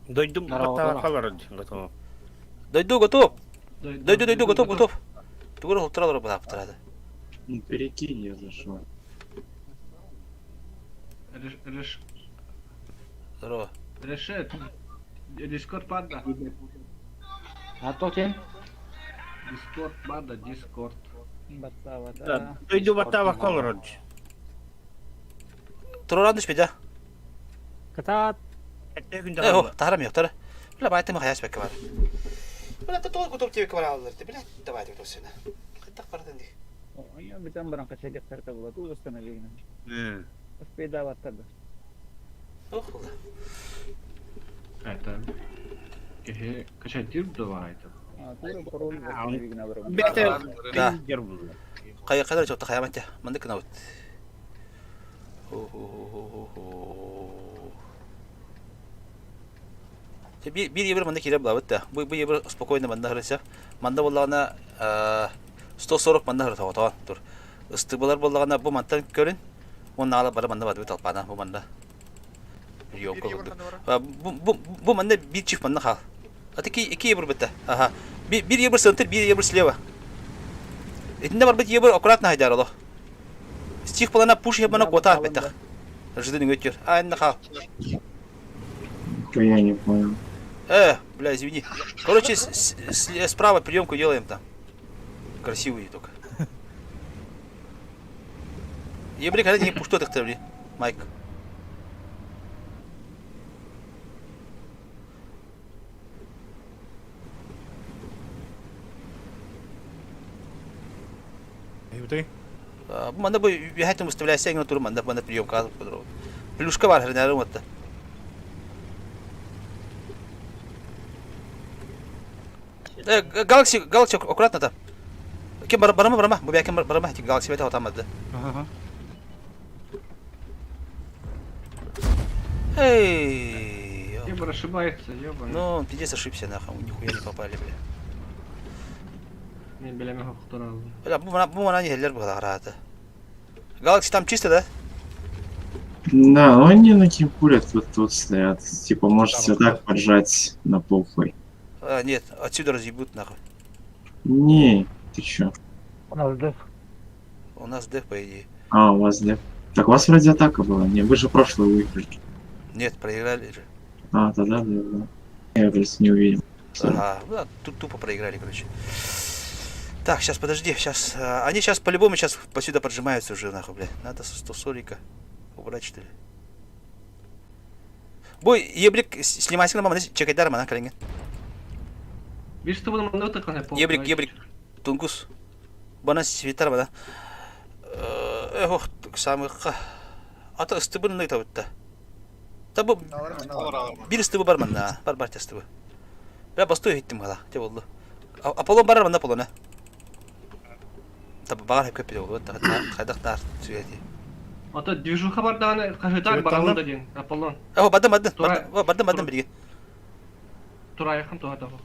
Дойдем, Здорово, баттава здорово. қаларыд, готов. Дойду, готов. Дойду, готов. Тугур ултыралар бутап турады. Ну перекинь, я зашел. Здорово. Решет. Дискорд падда. А то кен? Дискорд падда, Дискорд. Баттава, Да, дойду баттава қаларыд. Турарандыш беда. Катат. Әтте күнде О, қалды. тарам yok, тара. Бля, байтым хаяс бек бар. Бля, ты тоже готов тебе квар алды. Бля, давай ты сюда. Каттак бардын ди. Я битен баран качадек тарта була, ту установлена. Hı. Спейда ваттарды. Ох. Это. Качать дир давай это. А, турым пароль установлена баран. Бәті Да. пендер болды. Кайда чопта хаяматта. Мындык наут. Bir yebir manda kirep lawat da. Bu yebir spokойно manda hırsa. Manda bollagana 140 manda hırsa otan tur. Istibalar bollagana bu mantan körün. Onu ala bara manda badu talpana bu manda. Yok bu manda bir çift manda hal. Ataki iki yebir bitti. Aha. Bir yebir center, bir yebir слева. Этінде бар бит ебір аккуратно хайдар оло. Стих плана пуш ебана кота бетах. Ждын өтер. Айна хал. Я не понял. Бля, извини. Короче, справа приемку делаем там. Красивую только. Ебри, когда не пуш так ты, Майк. Юты? Манда бы вихайтом выставляя сигнал туру, манда приемка. Плюшка бар, хренарым вот. Галакси, аккуратно там. Кем барама, бубя кем барама, эти галакси это вот там отда. Ага. Эй. Ебр ошибается, ебр. Ну, он пиздец ошибся, нахуй, нихуя не попали, бля. Мен белеме хохтурал. Бля, bu bana yeller bu kadar rahat. Галакси там чисто, да? Да, но они на кипурят вот тут стоят. Типа, можете так поджать на похуй. Нет, отсюда разъебут нахуй. Не, ты чё? У нас деф. У нас деф, по идее. А, у вас да? Так у вас вроде атака была. Не, вы же прошлую выиграли. Нет, проиграли же. А, тогда да. Я просто не увидел. Ага, да, тут тупо проиграли, короче. Так, сейчас подожди, сейчас. Они сейчас по-любому сейчас посюда поджимаются уже, нахуй, блядь. Надо 140 убрать, что ли. Бой, еблик, снимайся на маму, чекай дарма, на колени. Bir sıvı manda takana pol. Еблик, тунгус. Бана светар бада. Ох, самых. Ата ыстыбын ный табытта. Табы bir ыстыбы бар мында, бар тестыбы. Бля, бастой иттим гала, те болду. Аполлон бар мында Аполлон, Табы багар хеп көппе болду, кайдактар сүйети. Ата движуха бар дагы кашыдар барамда ден. Аполлон. Бардым бирге. Тура якын туга табы.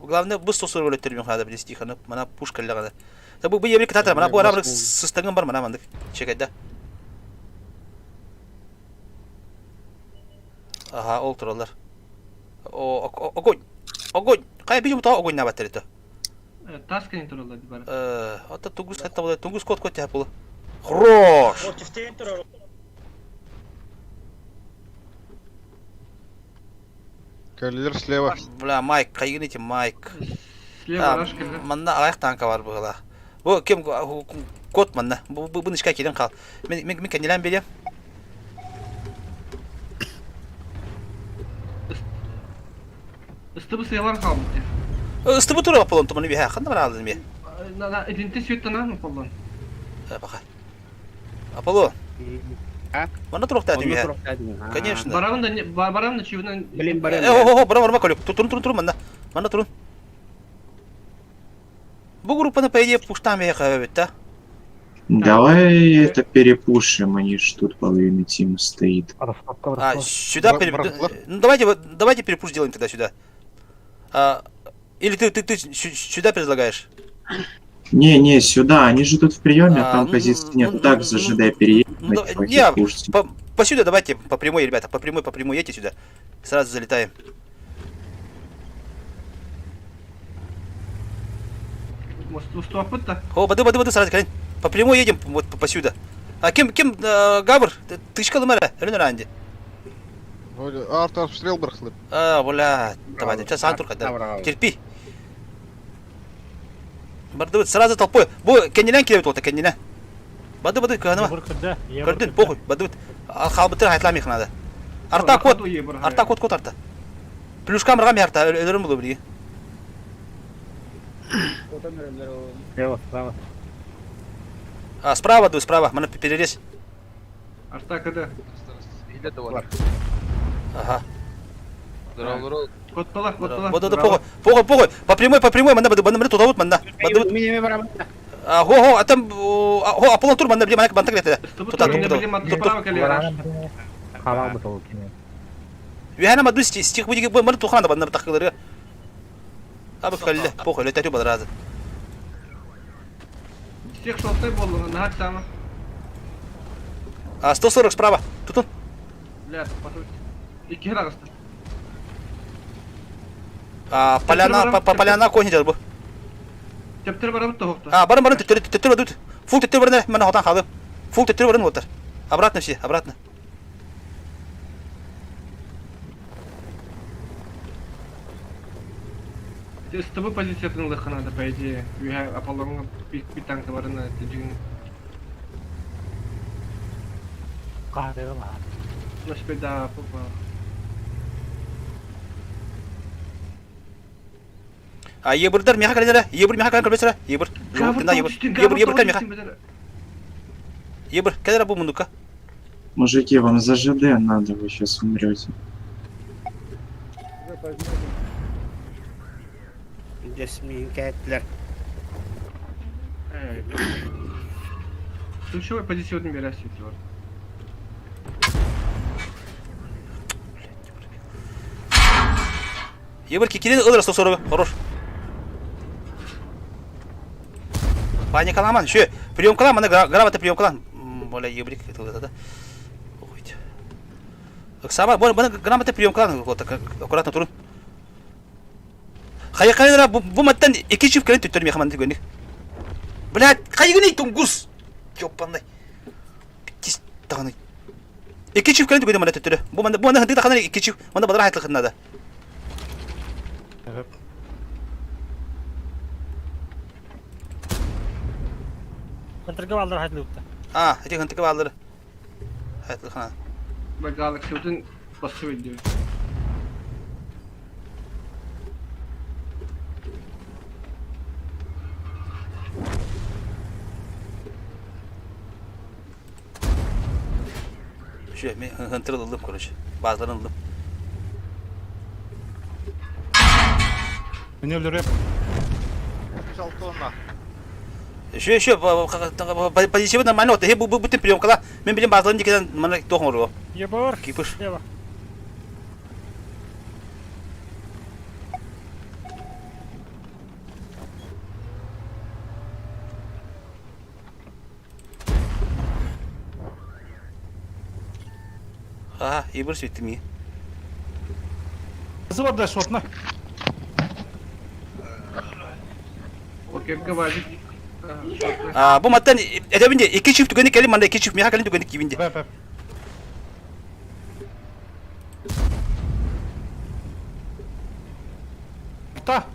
Главное, бу сосор өлөттөр мен када бир стиханы, мана пушка лагада. Табы бу еблик татар, мана бу арабы сыстыгын бар мана мандык. Чекайда. Ага, ол туралар. Огонь. Кай бижим та огонь набаттыр это. Таскани туралар бар. Ата тугус хатта болот, тугус код тяп болот. Хорош. Противтен турар. Калилер слева. Бля, Майк, кайгыните Майк. Слева раш келди. Манда аяк танка бар бугала. Бу кем код манда. Бу нишка киден кал. Мен кенелен берем. Истыбы сыйлар калды. Ыстыбы тура Аполлон туманы бия, кандай бар алдын бия. На иденте светтана Аполлон. Бака. Аполлон. А? Мана турукта бия. Конечно. Барамда чивнан. Блин, Барам колюк. Турун манда. Мана турун. Бу группаны по идее пуштам бия кабет, да? Давай это перепушим, они ж тут половина тима стоит. Сюда ну давайте перепуш делаем тогда сюда. Или ты сюда предлагаешь? Не, сюда, они же тут в приеме, а там ну, позиции нет. ну, Так ну, за ЖД переедем. Ну, не, по сюда давайте, по прямой, ребята, по прямой едьте сюда. Сразу залетаем. Уступы-то. О, бады, сразу, Калин. По прямой едем, вот по сюда. А кем, Гавр? Ты шкал мэра, или ранди? Арт обстрел брахлып. Бля, давай, сейчас антурка, да. Терпи. Барды, сразу толпой. Бу, кеннелен келет вот, кеннелен. Бады, канама. Көрдүн, похуй, бады. Халбытыр хайтлам ихнада. Арта код арта. Плюс камерага мерта, өлөрүм болу били. Слева, справа. Справа, справа, мана перерез. Арта когда? Ага. Код пала. Бады, похуй. По прямой, мана бады тутабут, мана. Бады. Минеме барам. Го, а там, Аполлон тур мана били, мана бантак лете. Халал бутылы кеме. Вихана маду стих будиги, мана тухана бана такылыры. Абы калле, похуй, лететю бадразы. Стих шостой болду, нахак сама. 140 справа, тутун. Бля, потом. Iki рагысты. Поляна кони жазбы. Тептер барабыт тоқта. Барын, теттер бадут. Фул теттер барын, мана хотан қалып. Фул теттер барын отыр. Обратно все, обратно. С тобой позиция тыңлык надо, по идее. Аполлонга бит-танк барына тежин. Қадығы ма? Лошпеда, попа. Ебырдар меха каледера, ебыр меха кален калбесера, ебыр. Ебыр кал меха. Ебыр, калера бу мундука. Мужики, вам за ЖД надо, вы сейчас умрете. Resmi hikayetler. Ключевой позиционный мираж сетевой. Ебыр кикилен ылыр 140, хорош. Паникаламан, ше, приемкалан, мана грамота приемкалан. Боля ебрик, это да. Охуйте. Сама, бана грамота приемкалан, вот так аккуратно турун. Хайкалера бу маттан 2 чифт кален төттөр мехаман дегенник. Блядь, кайгыны тунгус. Ёппандай. Тис таганы. 2 чифт кален дегенде мана төттөрө. Бу мана хынды таганы 2 чифт, мана бадара хайтлыгында да. Интерге балдар хайтлы өтті. Эти хынтыгы балдыры. Хайтлыгына. Багалык шутын басып өйдү. Ше, мен хынтыры ылдым, короче. Базларын ылдым. Мне өлөрөп. Ше, позиция нормально, вот, бу бүтүн приемкала. Мен билем базларын дикеден мана тохморго. Ебор. Кипыш. Еба. Ебір сөйттім е. Қызы бар да шотына. Окей, говорит. Бұл маттан әдебінде 2 чифт түгенде келем, манда 2 чифт меха кәлін түгенде кибінде. Бәп. Та.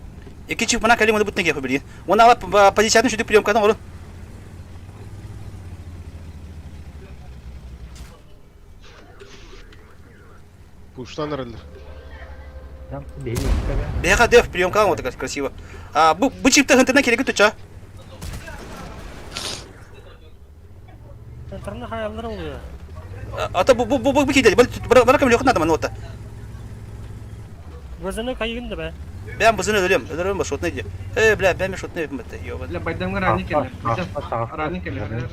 2 чифт мана кәлем, оны бұттен кепі білген. Оны алап позициятын шүдік приемкадан орын. Пуштан релдер. Беха деф приемкадан вот красиво. Бұл чифті хынтынан керегі тұтша. Интерне хаялдыр oluyor. Ата бұл кейдеді. Бара кәмелі оқын надаман ота. Gözüne kayığındı be. Ben bızını ölüyorum bak şot neydi? Bля, ben mi şot ne yapayım yo. Бля, байдамга рани келер. Рани келер.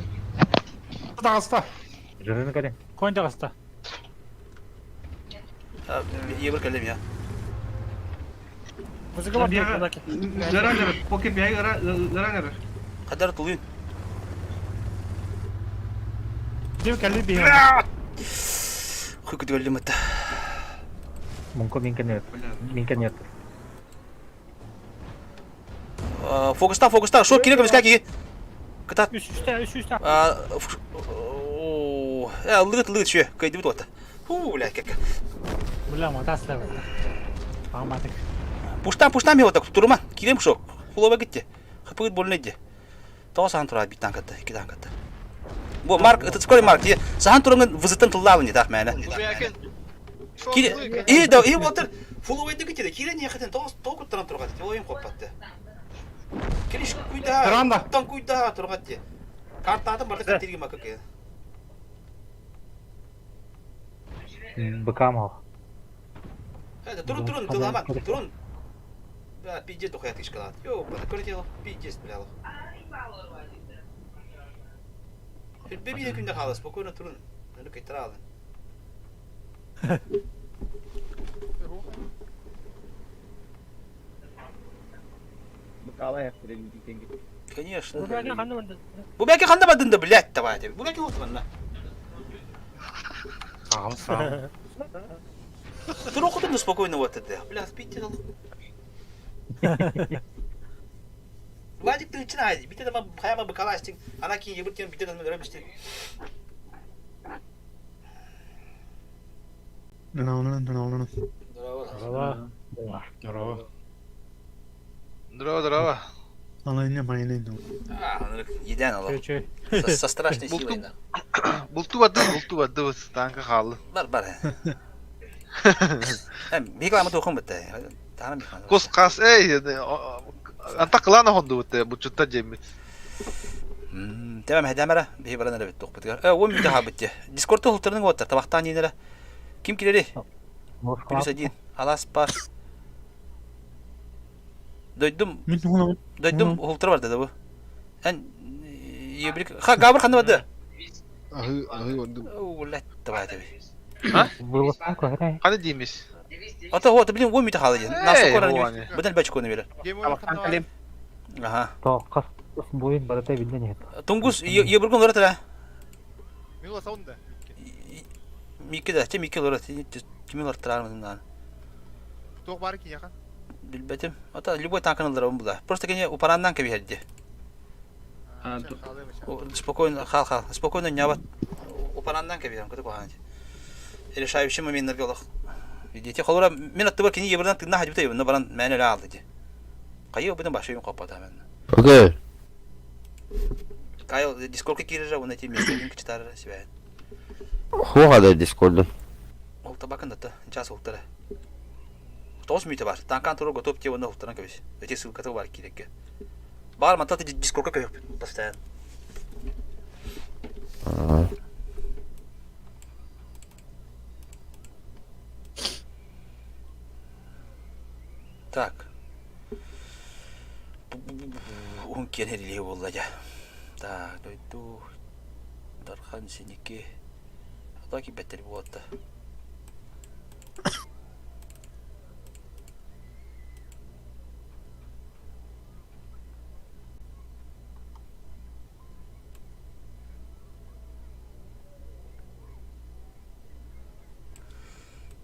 Дағыста. Жырыны кәде. Koyunda kasta. Ебір кәлем я. Музыка бар Бияга лаки. ыран поке бияга ыран. Кадар тулуин. Дим калли бия. Хуй кудгалли мата. Mungko minken нет. Фокуста. Шо керек емес какие? Ката. Үш-үштә. Лыгыт шо. Кайдыбыт ота. Блядь, как. Бля, мотаслар. Алматык. Пуштам я вот так турман. Кирем шо. Фулова гитте. Хапыгыт болнеде. Тоо сахан турат бит танкатта, 2 танкатта. Бу марк, это скорый марк. Сахан туранган вызытын тыллавын так мәне. Кире, да, вот фулова гитте. Кире не хатен тоо куттаран тургат. Ойым коппатты. Кириш куйда. Тан куйда тургат. Картадан барды каттерге макак. Быкамов. Это турун тыламат. Турун. Да, пиздец тухая тышкалат. Ё, полетел. Пиздец, блядь. Беби күндө кала, спокойно турун. Аны кайтара алын. Конечно. Бу бәке кандай бадында, блядь, давай. Бу бәке отманна. Сам. Турун кудун спокойно вот это. Блядь, пиздец. Вадик ты начинай. Бите там хаяма бакаластик. Она кин ебутен бите там робистик. Здорово. Еден алла. Со страшной силой. Булту вады станка халы. Бар. Миклама тухым бите. Тана миклама. Кос кас анта кылана хонду бу чутта жеми. تمام هدامرة به برنا لبيت توق بتقال وين متحابتة ديسكورد هولترنج وتر تبختاني نلا كم كده ليه بيلوس جين خلاص باس دويدم هولتر ورد ده أن يبريك قابر خدنا بده ولا تبعه تبي Hadi diymiş. أنت هو تبين وين متحابتة ناس كوراني بدل بتشكونه بيلا aha To kas buin berarti bintanya itu. tunggus iya berkon lora tara Milo saunda. Miki da te Miki lora kimi lora tara mı Tok var ki yakan. Bilbetim. Ata любой танкан лора буда. Просто кене упарандан кеби хадди. Спокойно не вот упарандан кеби там куда ханди. Решающий момент на белых. Видите, холора мен оттыбар кене ебердан тыгна хадди бутay, но баран мәне ла алды ди. Кайо бутын башыйым коппата мен. Окей. Кайо дискордка кирежа, он эти местин кичтар себя. Хуга да дискорд. Ол табакын да час ултара. Тос мүйте бар. Танкан туру готов те оны ултаран кебис. Эти ссылкаты бар кирекке. Бар мантаты дискордка кеп постоянно. Так. Он кенерли боллажа. Так, дойду. Дархан синеке. Атаки беттер болотта.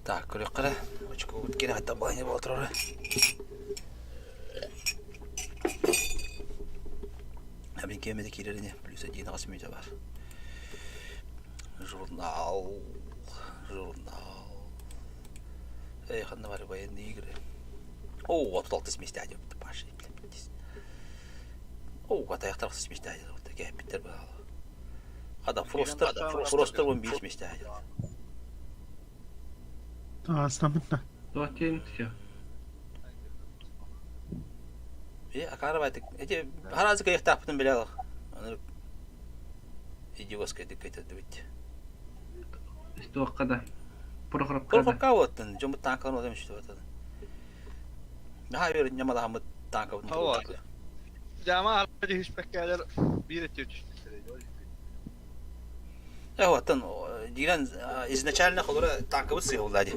Так, көрөккара. Очко өткені хаттан балайны болтырары. Әбін кемеді келеріне плюс 1 қасымүйді бар. Журнал. Эй, қанна бар военные игры. О, отылалты сместяде. Паши, блядь. О, атаяқтар қысы сместяде. Кәпіттер бар. Адам Фростер 15 сместяде. Дотен все. Акарабайтык. Эти харазы каяқтақ бұтын біле алақ. Идиоска декайта дебит. Что когда? Прохорка вот, жомут танкалар одам что вот. Daha bir nyamada hamı tanka bunu. Hava. Jama hadi hiç pekkalar bir etiyor işte. Ya вот он дигран изначально холора танка вот сыграл лади.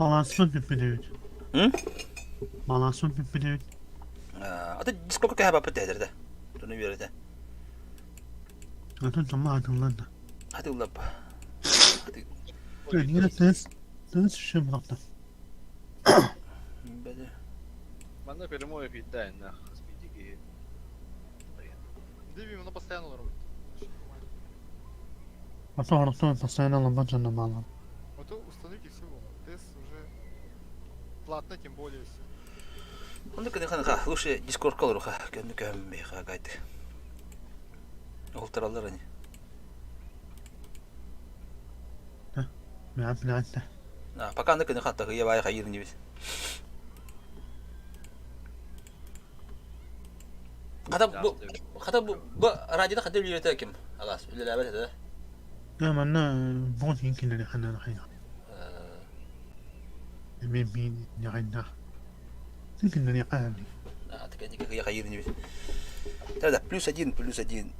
Балансмын пиппедевит. Балансмын пиппедевит. Ата дискорд кә бапы тәдердә. Туны бердә. Атын тамма атылланда. Хәтә улап. Нигә тез шем рапта. Бәдә. Манна прямое питание, нахуй, спидики. Да, именно постоянно норм. Ата орто постоянно ламбаджана мала. Вот установите всего. Тест уже платно, тем более. Онда кene ханга лучше дискорд калыруха. Көнне көмме хагайт. Ултыралар ани. Мен платта. Пока аны кene хатта я бай хайыр нибез. Хата бу радиода хата билете ким? Агас, үлеләбәт дә. Я манна бот يمكن اللي خلنا نحيا. مين نعينا. يمكن اللي قال. Такая никакая хайыр нибез. Да, +1, +1.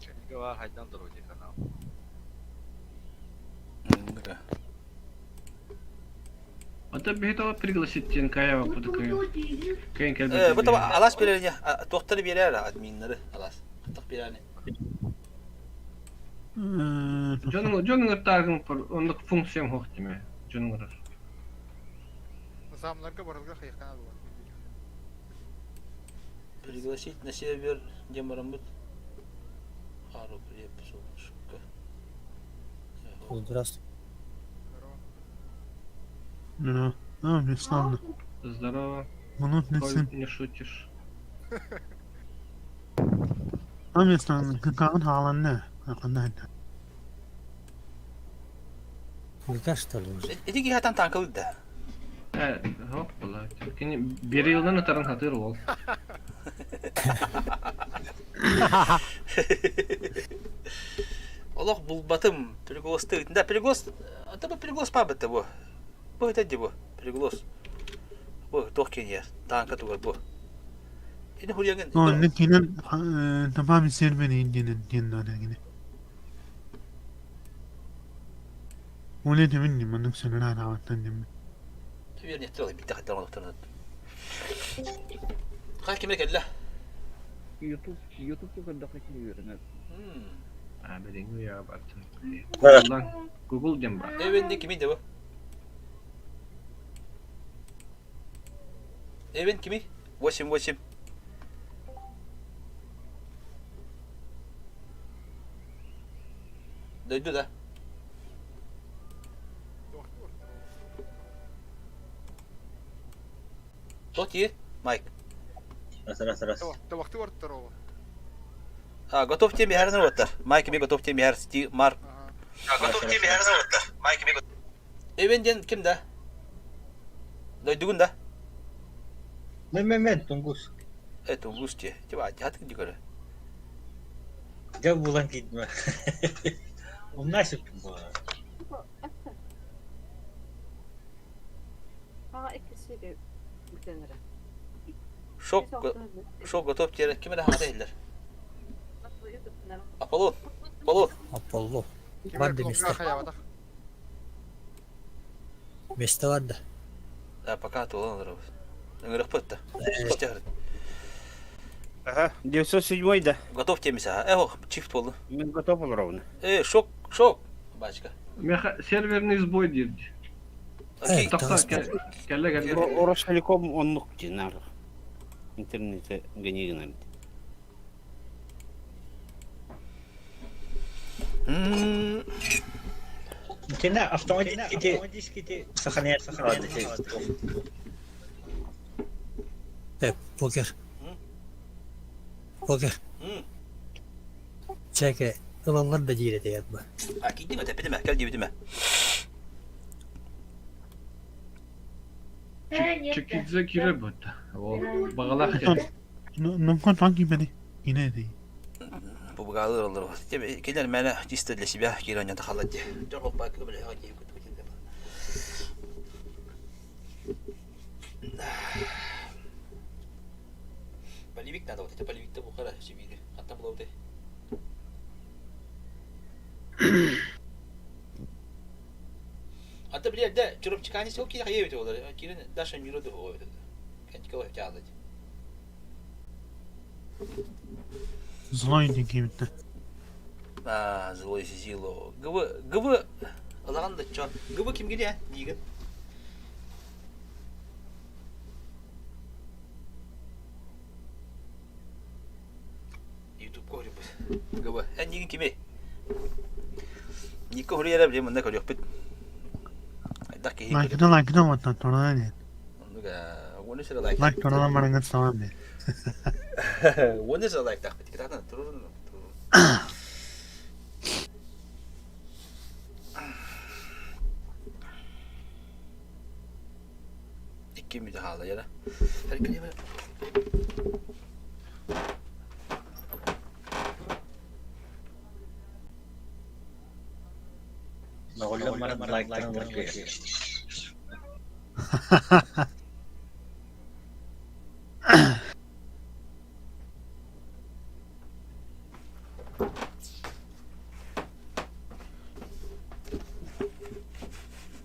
Ченникова хайдан дороги канал. Да. Ата бехтава пригласить тен каява путакай. Кайын келбе. Bu tabi alas belirli. Doktor berer adminleri alas. Tık berani. Жонун ыртагын ондук функциям хок деме. Жонун ырар. Замларга барылга хайкана булат. Пригласить на сервер Демарамут. Хару препсушка. Здравствуй. Ну, не славно. Здорово. Минут не Коль сын. не шутишь. Не славно. Какан халанне. Какан Никак что ли уже? Эдиги хатан танкылды да. Хоп була. Кини бир жылдан атарын хатыр бол. Олох булбатым пригласты. Да, приглас. Это бы приглас пабыты бу. Бу это ди бу. Приглас. Бу тохкенья. Танка тугар бу. Ini huriyangin. Никинен тамам сервери индинен диннен. وليت مني ما نفسي انا عاوتني. تبير نحترق بيتا حتى ما نختار. خاك كملك الله. YouTube tuh kan Bedin ya bat. Google dem ba. Evinde kimin de bu? Evin kimi? Васим. Дойду, да? Тот есть, Майк? Раз. Это вахты вард второго. Готов теме herzen otar. Майк mi готов теме herzen Марк. Готов теме herzen otar. Майк mi готов. Evinden kimde? Duyduğun da? Мен, тунгус. Тунгус те. Тиба, hadi gidiyor. Gel bulan gitme. O nasıl bu? İkisi de mükemmel. Şok готов теме. Kime de hadi eller. Apollo. Apollo. Var demişler. Место vardı. Да, пока то он ров. Ngırık pıttı. Ага, 907 да. Готов темесе. Чифт болду. Мен готов был ровно. Шок. Бачка. Меха серверный сбой дирди. Келе. Оростелеком онлук динар. Интернете генеринар. Кена автоматически сохраняется. Покер. Çeke. Ulanlar da değil ya bu. Akidi mi tepede mi? Gel gibi mi? Çekilse kire bu. O bağlak ya. نمكن عنكي بدي ينادي. Bu bağlı olur. Tabii kenar mena cistedle sibah kiranya takhalladı. Çok baklı böyle hadi kutu kutu. Поливик надо, вот это поливик-то бухара себе. А там было вот Ата билерде жүрүп чыккан ise o ki hayır öte olur. Kirin daşın yürüdü o öte. Kendi kalıyor çağladı. Злой дегеймді. Злой Зило. Гыбы алағанда чо. Гыбы ким келе? Нигін. YouTube көріп. Гыбы. Нигін кеме? Никі көрі білем, мұнда көрі өкпет. Айдақ кейі көрі. Лайкыдан ваттан тордан ед. Оны сірі лайк. Лайк тордан барыңыз салам ед. Оны сірі лайк тақпет. Кетақтан тұрыр. İki müdahale yara. Herkese böyle. نقول مرة لايك تنور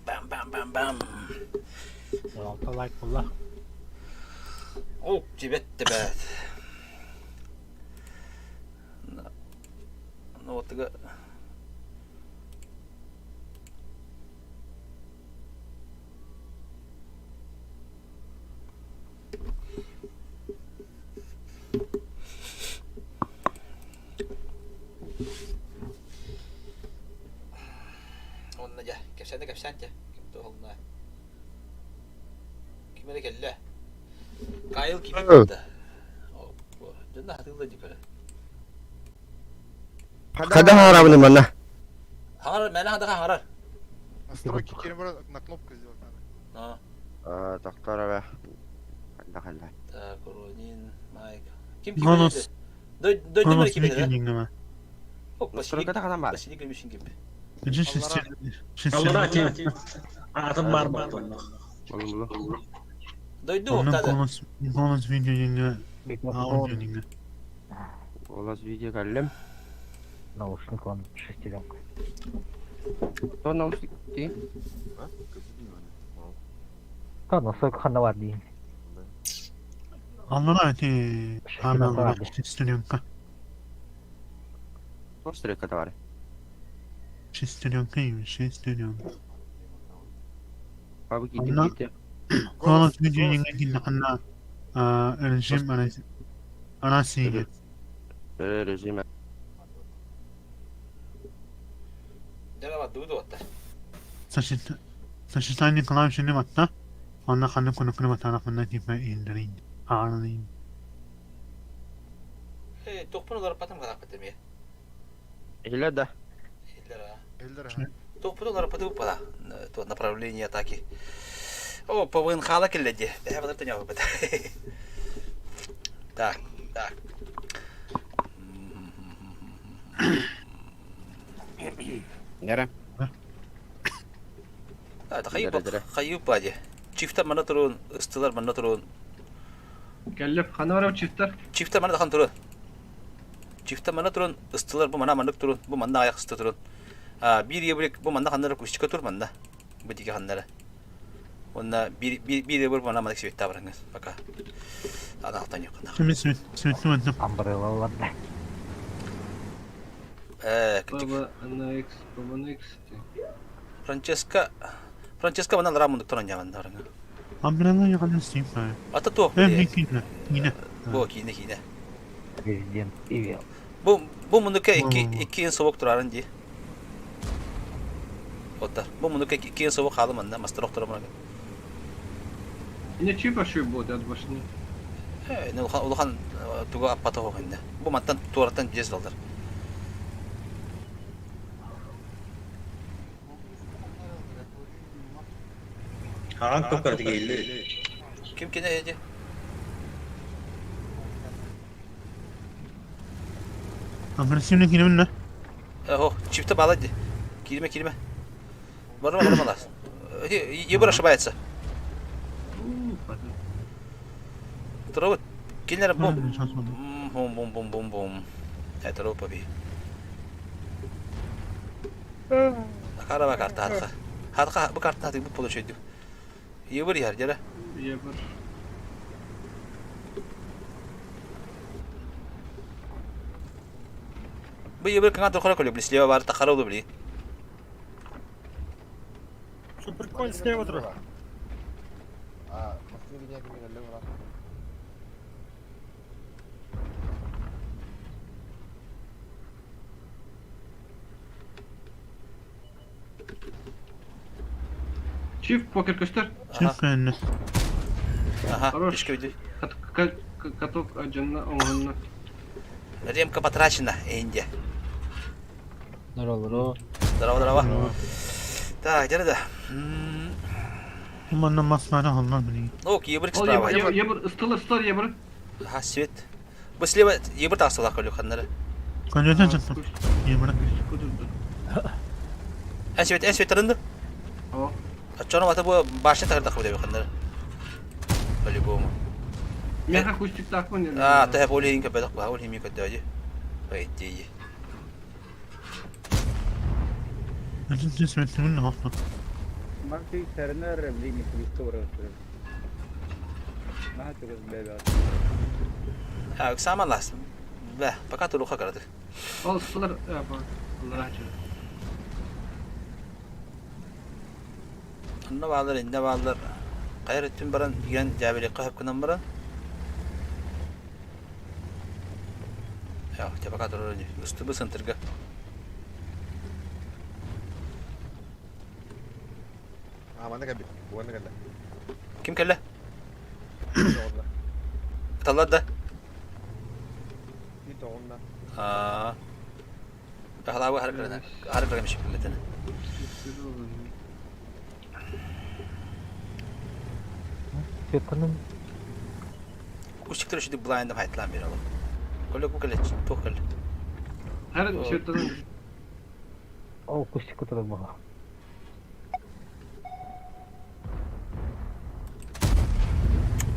Bam bam bam bam. 16 лайк булла. Oh, cibette be. Ne oldu ga? Onunla gel. Kapsan da kapsan ya. Kim tohumla. Kimere geldi? Kayıl gibi oldu. Canına hatırladı yukarı. Kada harabını bana. Harar, mene hada harar. Настройки Кермера на кнопку сделать надо. Доктора be. Kalla. Так, Ронин, Майк. Kim Gonus. dedi? Döndü mü kim dedi? Викингіме. Hop, Настройка да kadar var. Basilik ölmüşün gibi. Жүз الله أتي أتمر بطن Döndü Onun ortada. konus video yenge. Audio yenge. Голос видео каллем. Наушник он шестеренка. То наушник ти. Да, настройка ханна ди. Аллара ти амел шестеренка. То стрека var. Шестеренкaymış, şesтеренка. Abi gidip Allah. gitti. Konus video yenge gildi kanna. Rejim ana sige. Rejime. Dela duydu hatta. Saçıtayını kalan şimdi hatta. Onunla kanı konukunu tarafından tipe indirin. Ağırlayın. Tokpun olarak patım kadar patım ya. Ile de. Эльдера. Токпун olarak patım пала. То направление атаки. О, по военхала келледи. Я вот это не опыт. Так, так. Нера. Hayıp hadi. Çifte mana turun, ıstılar mana turun. Kellep kanavara çiftler. Çifte mana da turun. Çifte mana turun, ıstılar bu mana manlık turun. Bu mana ayak ıstı turun. Bir yebrik bu mana kanlara kuşçuka tur mana. Bu dike kanlara. Onda bir yebrik mana mana kişi bitti barangız. Baka. Ada alttan yok. Şimdi sütü öldüm. Umbrella var ne? Baba NX, baba NX. Francesca mana ramunduk turun yaman barangız. Umbrella yakaladı Steve. Ata tuh. Yine. Bu yine. Resident Evil. Bu munduka iki yıl soğuk durarın diye. Otta. Bu munduka iki yıl soğuk halı manda master doktora bana. Yine çift aşıyor bu da başını. Ne uluhan tuga apata hoğunda. Bu mantan tuaratan cez daldır. Hangi tokar geldi? Kim ki ne yedi? Agresiflik yine ne? Oh, çifte bağladı. Girme. Varma las. Ебра ошибается. Травы. Кинер бум. Бум. Это ропа би. Karaba kartı harika. Harika bu kartın hatı bu polo şeydi. Yebir yer jara. Ебір. Bu yebir kana tor kola bili sleva var takara oldu bili. Суперкоин слева отыр. А, машина меня кемелеле бара. Чиф, покер көстер. Çık önüne. Aha. Хорош. Пешка иди. Каток аджанна оңғанна. Ремка потрачена, Индия. Здорово. Здорово. Так, жара да. Bana masmara onlar bile. Ну, yebir Ол справа. ебір, ыстылар ебір. Ага, свет. Bu слева yebir тасыла колю ханнары. Kanyodan çıktım. İyi bırak. En свет тарынды. О, Ачона вата bu башын тагырда кылып деп ханнары. По-любому. мен акустик такмын енді. А, ты более инка бедак ба, более мика дади. Пойди. Özür dilerim ne oldu? Marti Turner beli Christopher. Nah terus bela. Ha, sama las. Be, пока ты руха карады. Ол ыстылар, бар. Аллар ачы. Anna bağlar, inne bağlar. Gayrettin baran, gen jabili qahab kunan baran. Ya, te пока durur. Üstü bu sentırga. А, mana кәбі. Буаны кәлді. Kim kelle? Tallar da. Ит оғында. Aa. Bahla bu harkarına. Harkarına bir şey bilmedin. Çöpünün Uşuktır şu blind'ım haytlan bir oğlum. Kolle bu kelle, toh kelle. Her şertten o kuşu kuturma.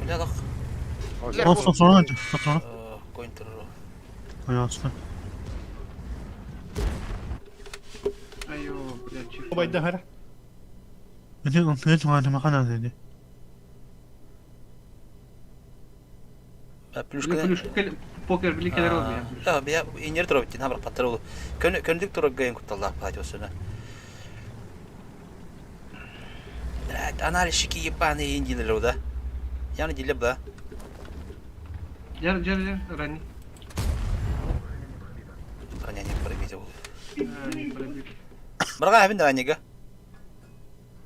Öyle bak. Olsun sonra hadi. Sonra. Koyun terör. Hayatı. Ayo, блядь, чиф. Bayda hara. Bir de konfiyat vardı makana dedi. Плюшка. Покер били келер oldu ya. Ya, bir inyer tarafı için hamar patlar oldu. Köndük tarafı gayın kurtallar paylaşıyorsun. Evet, analiz şiki yipani inciler o da. Yani dille bu. Jar ранний. Ранение пробить oldu. Не пробил. Бұрға әбін де ранеге.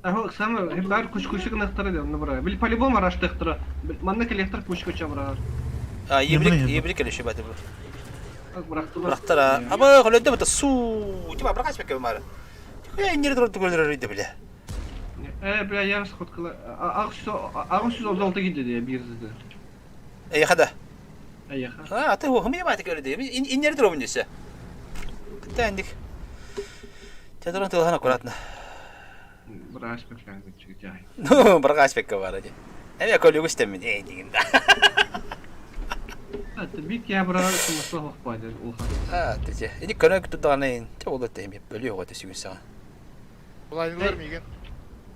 Ага, самое, бар куш-кушик нахтара дел, набра. Били по-любому раш тахтара. Манна коллектор куш-куча бра. Ебрик әлі шебәті бұл. Брахтылар. Брақтара. Аба, қолөдді бұты су. Тима, бұрға әспек кәбі мары. Нері тұрды көлдер өрейді біле. Бля, я расходкала. Ағын сөз олды келді де, бирзді. Қада? Аяха. Аты оқым ебәті көрді. Инері тұру бұндесі. Күтті әндік. Тәдірін тылғана көратына. Бра аспектлян geçecek cahil. Ну, бұрға әспек кәбі бар. Әме көлі өстемін. Деген. Бик я бра смысл хватит улхан. Тәте. Енді көне күтті дағанайын. Те ол өтті емеп бөлі оғы өті сүйін саған. Бұлайнылар меген?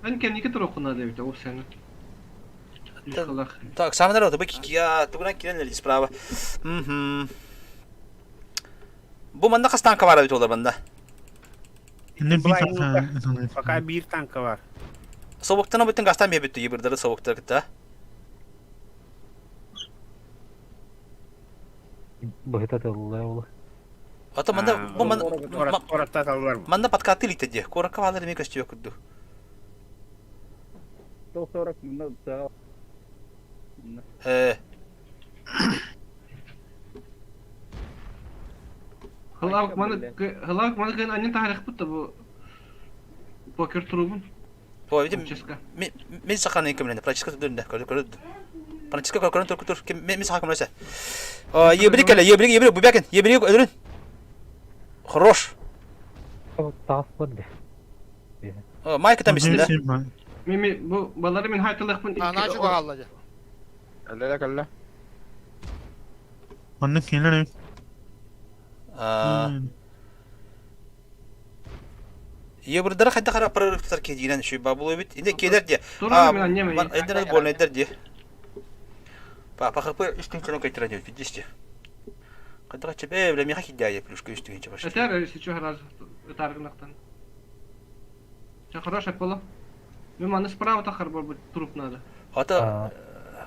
Ben kendi iki tur okuna da bir o seni. Так, сам народ, быки, я тугна киренлер справа. Bu manda kaç tanka var abi oldu banda? Ne bir tane. Fakat bir tanka var. Soğuktan bütün gastan bir bitti yibirleri soğukta gitti. Bahita da Ata manda bu Orada kalırlar mı? manda patkatı likte diye. Korak kavaları mı kaçtı yoktu. Sonra bunda da Halak mana kan annen tarih bitti bu poker turubun. O bir mi sakanın kimlerinde? Praçiska dönde. Koru. Praçiska koru tur. Kim mi sakın neyse. Yebrik bu bakın. Yebrik öldürün. Хорош. Taf bende. Mike tamışsın da. Mimi bu baları min haytalık bin. Anacı bağladı. Kalla. Bana kenara. Ебірдері қайда қара прорывтар кедейінен үші бабылы бит. Енді келер де. Тура мен аннеме. Әндері болын әдер де. Пақырпы үстін сөнен қайтыра деді, бидесте. Қайда қачып, білемеға кедейі плюшка үстігенше башы. Этер, если что, раз таргнахтан. Все хорошо, поло. Вы маны справа тахар быть труп надо. Ата,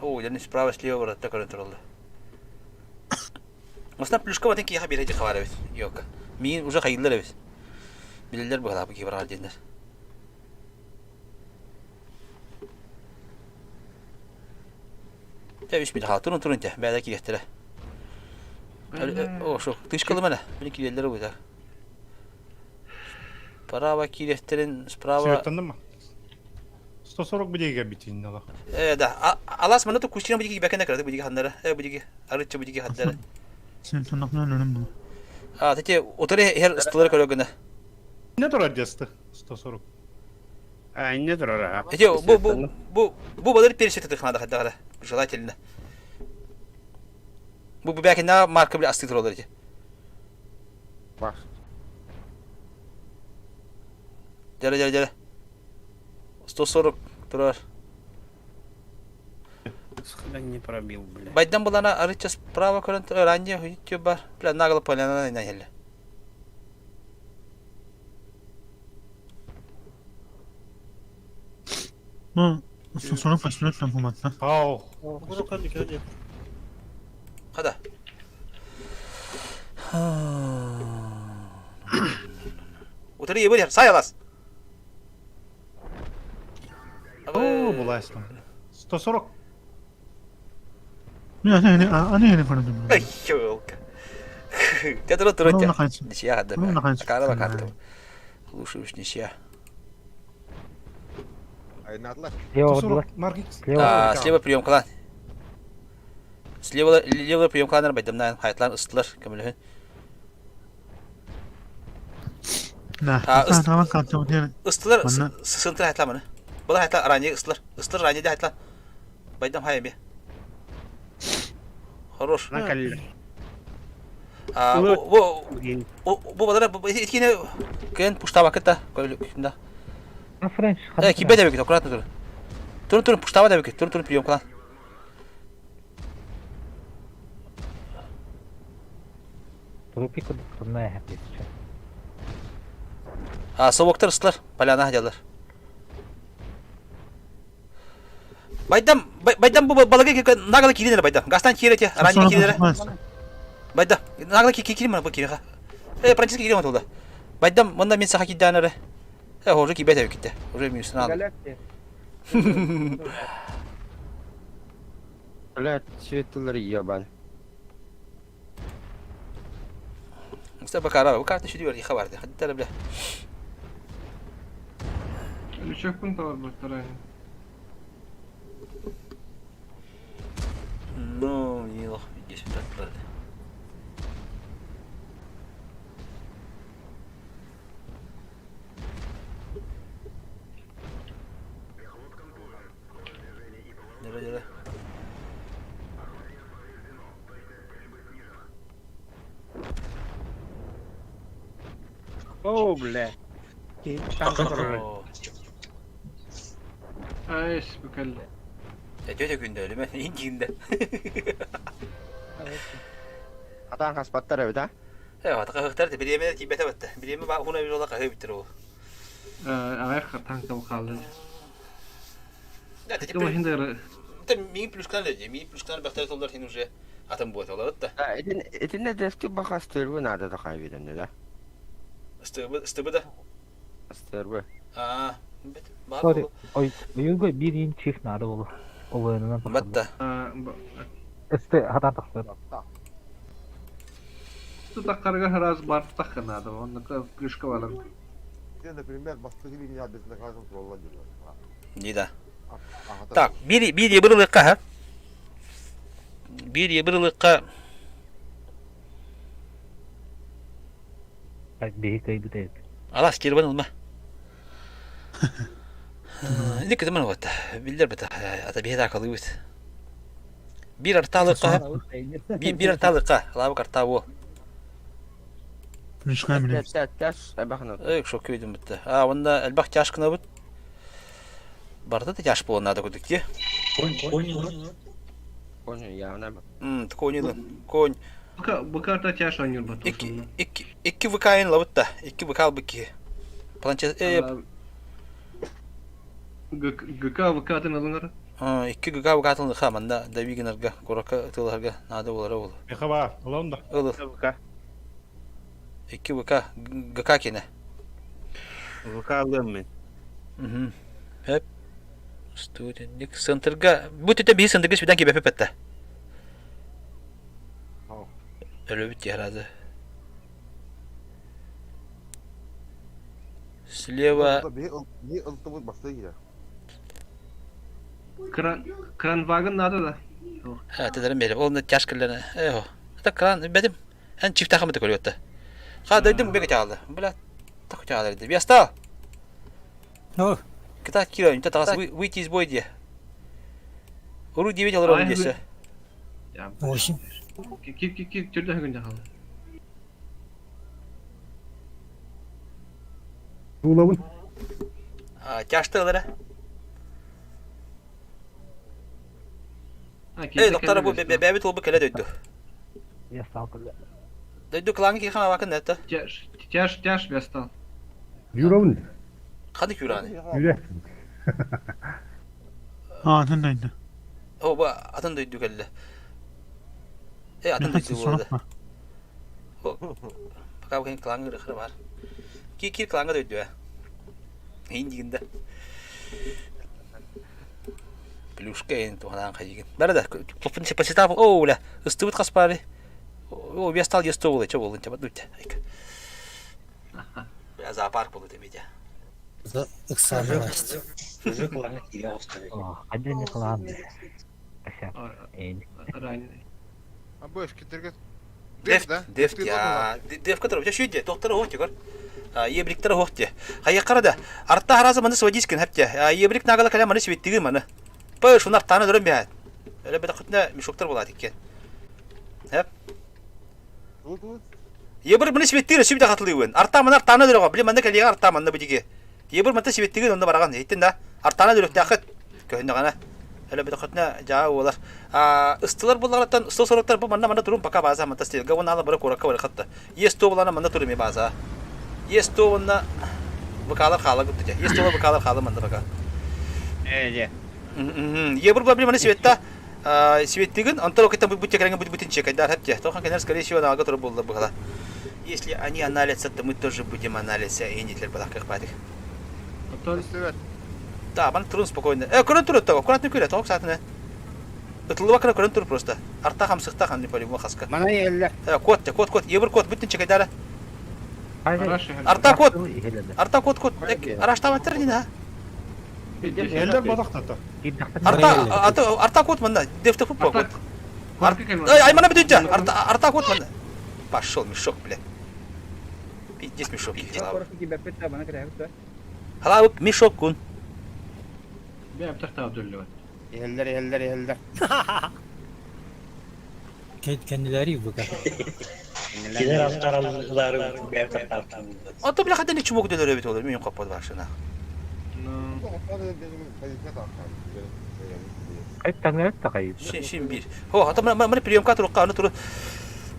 яны справа слева варат такой туралды. Осна плюшка ватын кияха береди хабар бит. Yok. Мен уже хайылдар бит. Билелер бугала бу кибар алдендер. Тәвиш бит хатун турын те, бәдә кирәктәре. О, шо, тышкылы менә. Бу килеләр буйда. Справа кирәктерин, справа. Сүйөттөндүн мü? 140 бідеге битейін дала. Да, алас мына то кустина бу бәкәнә кирәде, бу ханнары. Бу арычы бу ханнары. Sen tırnaklarla ölüm bu. Тете, отыры her столар көрөгөнө. Не тұрар десті? 140. Не тұрар. Тете, бу балар пересетті ханада хадагара. Желательно. Бу бәкәнә марка белән асты туралар ди. Баш. Дәре. 140 турар. Не пробил, бля. Байдан булана арыча справа көрән ранде хүйт бар. Бля нагылы поляна нәһеле. Bu sonra fasulye transformasyonu. Ау. Када? Утыры ебер, сай алас. О, булайсың. 140. Ne ne konuşuyorum. Ай, ёлка. Ты турат. Bunu kaçın. Ничья хадда. Bunu kaçın. Карава карту. Лучше уж ничья. Айнатлар. Слева, Маркикс. Слева прием клан. Левый прием кландар байдымнан хайтлан ыстылар көмөлөһүн. Ne? Tamam kartı diye. Ыстылар сысынтыр хайтлан мына. Булар хайтлан ранее ыстылар. Ыстылар ранее де хайтлан. Байдам хайбе. Хорош. Накалли. Бу бадара иткене кен пуштава кета. Да. Френч. Кибе дебек, аккуратно тур. Тур пуштава дебек, тур прием клан. Трупику не хапис. Собоктар ыстылар, поляна хадялар. Байдам бу балага нагала киренер байдам. Гастан кирете, ранее киренер. Байдам, нагала кирен бу киреха. Франциск кирен отулда. Байдам, монда мен саха кидданары. Уже кибе дебек китте. Уже минус надо. Блядь, светлый ебан. Мустафа Карава, bu kartı şuraya var, vardı. Hadi tele bile. Лючок пункта var bu tarafı. Ну, yok, geçip taktılar. Nere. О, бля. Айс бükəlli. Tete günde ölüme, indiğinde. Atan kaspatlar evet ha? Evet, kahıktar da bir yemeğe kibete battı. Bir yemeğe bak, huna bir yola kahı bitir o. Ayak tankam kaldı. Да, ты Думаю, теперь... хиндер. Это ми плюс канал, ми плюс канал бахтар толдар хин уже атом будет, олар да. Etin ne deski baka stırvı nerede de kaybeden ne de? Стыбы да. Stırvı. Бит. Sorry. Oyunga bir in çift nadı olur. O oyununa bakalım. Batta. Hata taktı. Тут такарга раз бар такка надо. Он клюшка валан. Sen например, баскыгы линия безне кажем тролла делать. Не да. Так, bir yıbrılıkka ha. Bir yıbrılıkka. Bir kaydı değil. Alas kirban olma. Ne kadar mı oldu? Bildir beta. Ata bir heda kalıyor. Bir artalıkka. Bir artalıkka. Lava karta bu. مش كامل تاس أبخنا Ey şok köydüm bitti. Ha onda elbak yaşkına bit. Barda da yaş bu onlarda gördük ki. كون يا نعم Konuydu. Kon. Bu karta tyaş oynuyor batu. İki vıkayın la bitti. İki vıkal biki. Plançe GK vıkatın alınır. iki gıga vıkatın ha manda da bir günlerge koraka tığlarga nada olara ol. Меха бар, ұлан да. Ilır. İki vıka gıka kene. Выкалываем. Hep studentlik centerga bu tete bir centerga birden gibi pepette. Öyle bitti herhalde. Слева Не ылтыбы басты ya. Kranwagen nada da. ha tederim beri. Onu yaşkırlarına. Eho. Da kran bedim. En çift takımı da koyuyordu. Ha dedim bir çaldı. Bula tak çaldı dedi. Yasta. Oh. Kita kilo ini tak which is boy dia. Uru diye alır öncesi. Ya. Olsun. Ki çölde günde kaldı. Tuğlavın. Yaştıları. Doktora bu bebi tolbu kele döydü. Döydü kılanı ki kana bakın nette. Tyaş bestal. Юровын. Kadı kürani. Yüre. اه تنين O bu atın döydü kelle. Atın döydü bu arada. Bakal bakayım kılanı rıkırı var. Ki kılanı döydü ya. Hindikinde. Плюшка энэ тухайн хаяг. Барада топын чипаситав оула. Ыстывыт хаспари. О вестал естовулы чё болын чабат дуть. Я зоопарк болу демейди. Один не клан. Обоих китерге. Дефт я. Дефт который чё үйде доктор оқ көр. Ебриктер оқ те. Хаяк карада. Артта харазы маны сводискин хепте. Ебрик нагала калам маны светтиги маны. Böyle şunlar tane durum ya. Öyle bir dakika müşoklar buladı ki. Hep. Yebir bunu sibettiği şimdi katılıyor. Artamanlar tane duruyor. Bilim bende keliye artamanlar bu digi. Yebir mata sibettiği onda baragan. Hittin de artana duruyor takıt. Köyünde kana. Öyle bir dakika cevaplar. Istılar bunlardan ıstı soruklar bu manda durum paka bazı mata stil. Gavun ala bırak koraka var katta. Yesto bulana manda durum bazı. Yesto bunda bu kadar halı gitti. Yesto bu kadar halı manda baka. Evet. Ебір проблема на света. Светтигін, антар оқиттан бұтте кәріңі бұтын чекайдар хәпте. Тоқан кәнер, скорее всего, нага тұры болды бұғала. Если они анализят, то мы тоже будем анализ, и нетлер балақ қақпадық. Да, бана тұрын спокойно. Көрін тұры өттіға, құратны көрі, тоқ сатыны. Үтілі бақына көрін тұры просто. Арта қамсықта қанды полигон қасқа. Мана елі. Код, ебір код, бұттын чекайдары. Арта код. Араштаваттыр не да? Елден бадақтата. Арта код мында, дефті футбол код. Аймана бітінчі, арта код мында. Пошел мешок, бля. Пиздец мешок. Халавык мешок кун. Bir yaptıkta ödüllü var. Yeller. Kendileri bu kadar. Gider aktaralları berkat tartın. Ata bile kadar ne çubuk döner evet olur. Mühim kapalı var şuna. Kayıttan da kayıt. Şimdi bir. Ho, hatta bana priyom katır o kanı turu.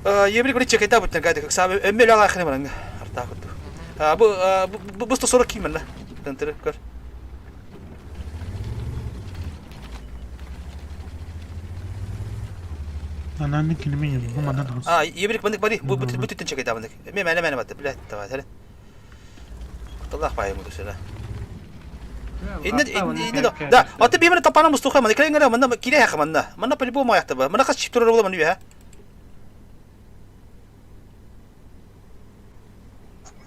Yebrik bir çekeyta bu tane gayet kısa. Emmeli ala akhine bana. Arta kutu. Bu soru kim lan? Tantırı kır. انا عندي كلمه هم انا درس Yebrik bandık bari bu tütün çekeyta bandık. Mene battı. Bile tamam hele. Allah payı mı düşüre? İnne da. Hatta bir bana tapana mustafa mı? Dikleyin gara manda kile yak manda. Manda pali bu mu ayakta ba? Manda kaç çift tur ola manda ya?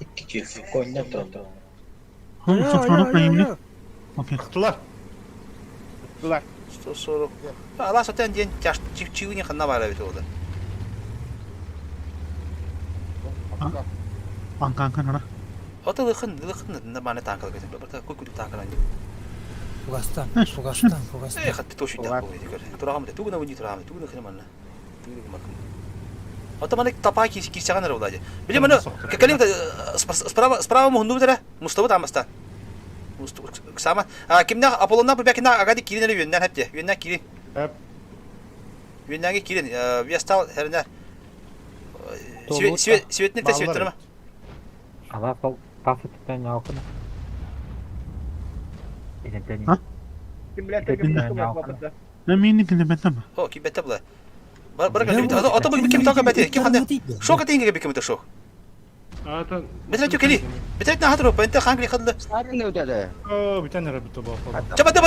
İki çift koyunda durdu. هم سبحان الله يمني اوكي Kıtılar. Soru. Allah zaten diyen çiftçiğin yanına var evet orada. Angkan ana Hatta lıkın ne bana tankal getirdi. Burada kuy tankal andi. Fugastan. Hatta toşu da bu dedi. Turağım da tuğuna bunyi turağım. Tuğuna kene manna. Tuğuna bakın. Отаманы тапа кисяган влади. Били мана калим справа мунду тера мустава тамаста. Мустава сама. Кимна Аполлонна бекина агади киринер юннан хепте. Юннан кирин. Hep. Юннанги кирин. Вестал хернер. Светник светтерма. Ала пафет тен яакын. Идентен. Ha? Eminim ki de ben tamam. О, кибетте бла. Барга ата бу ким така бете. Ким ханде? Шока тинге беким те шок. А это... Бетре тюкели. Бетре на хатро, бенте хангли хадла. Sari ne udah. Oo, bir tane rabbit topu falan. Чабады.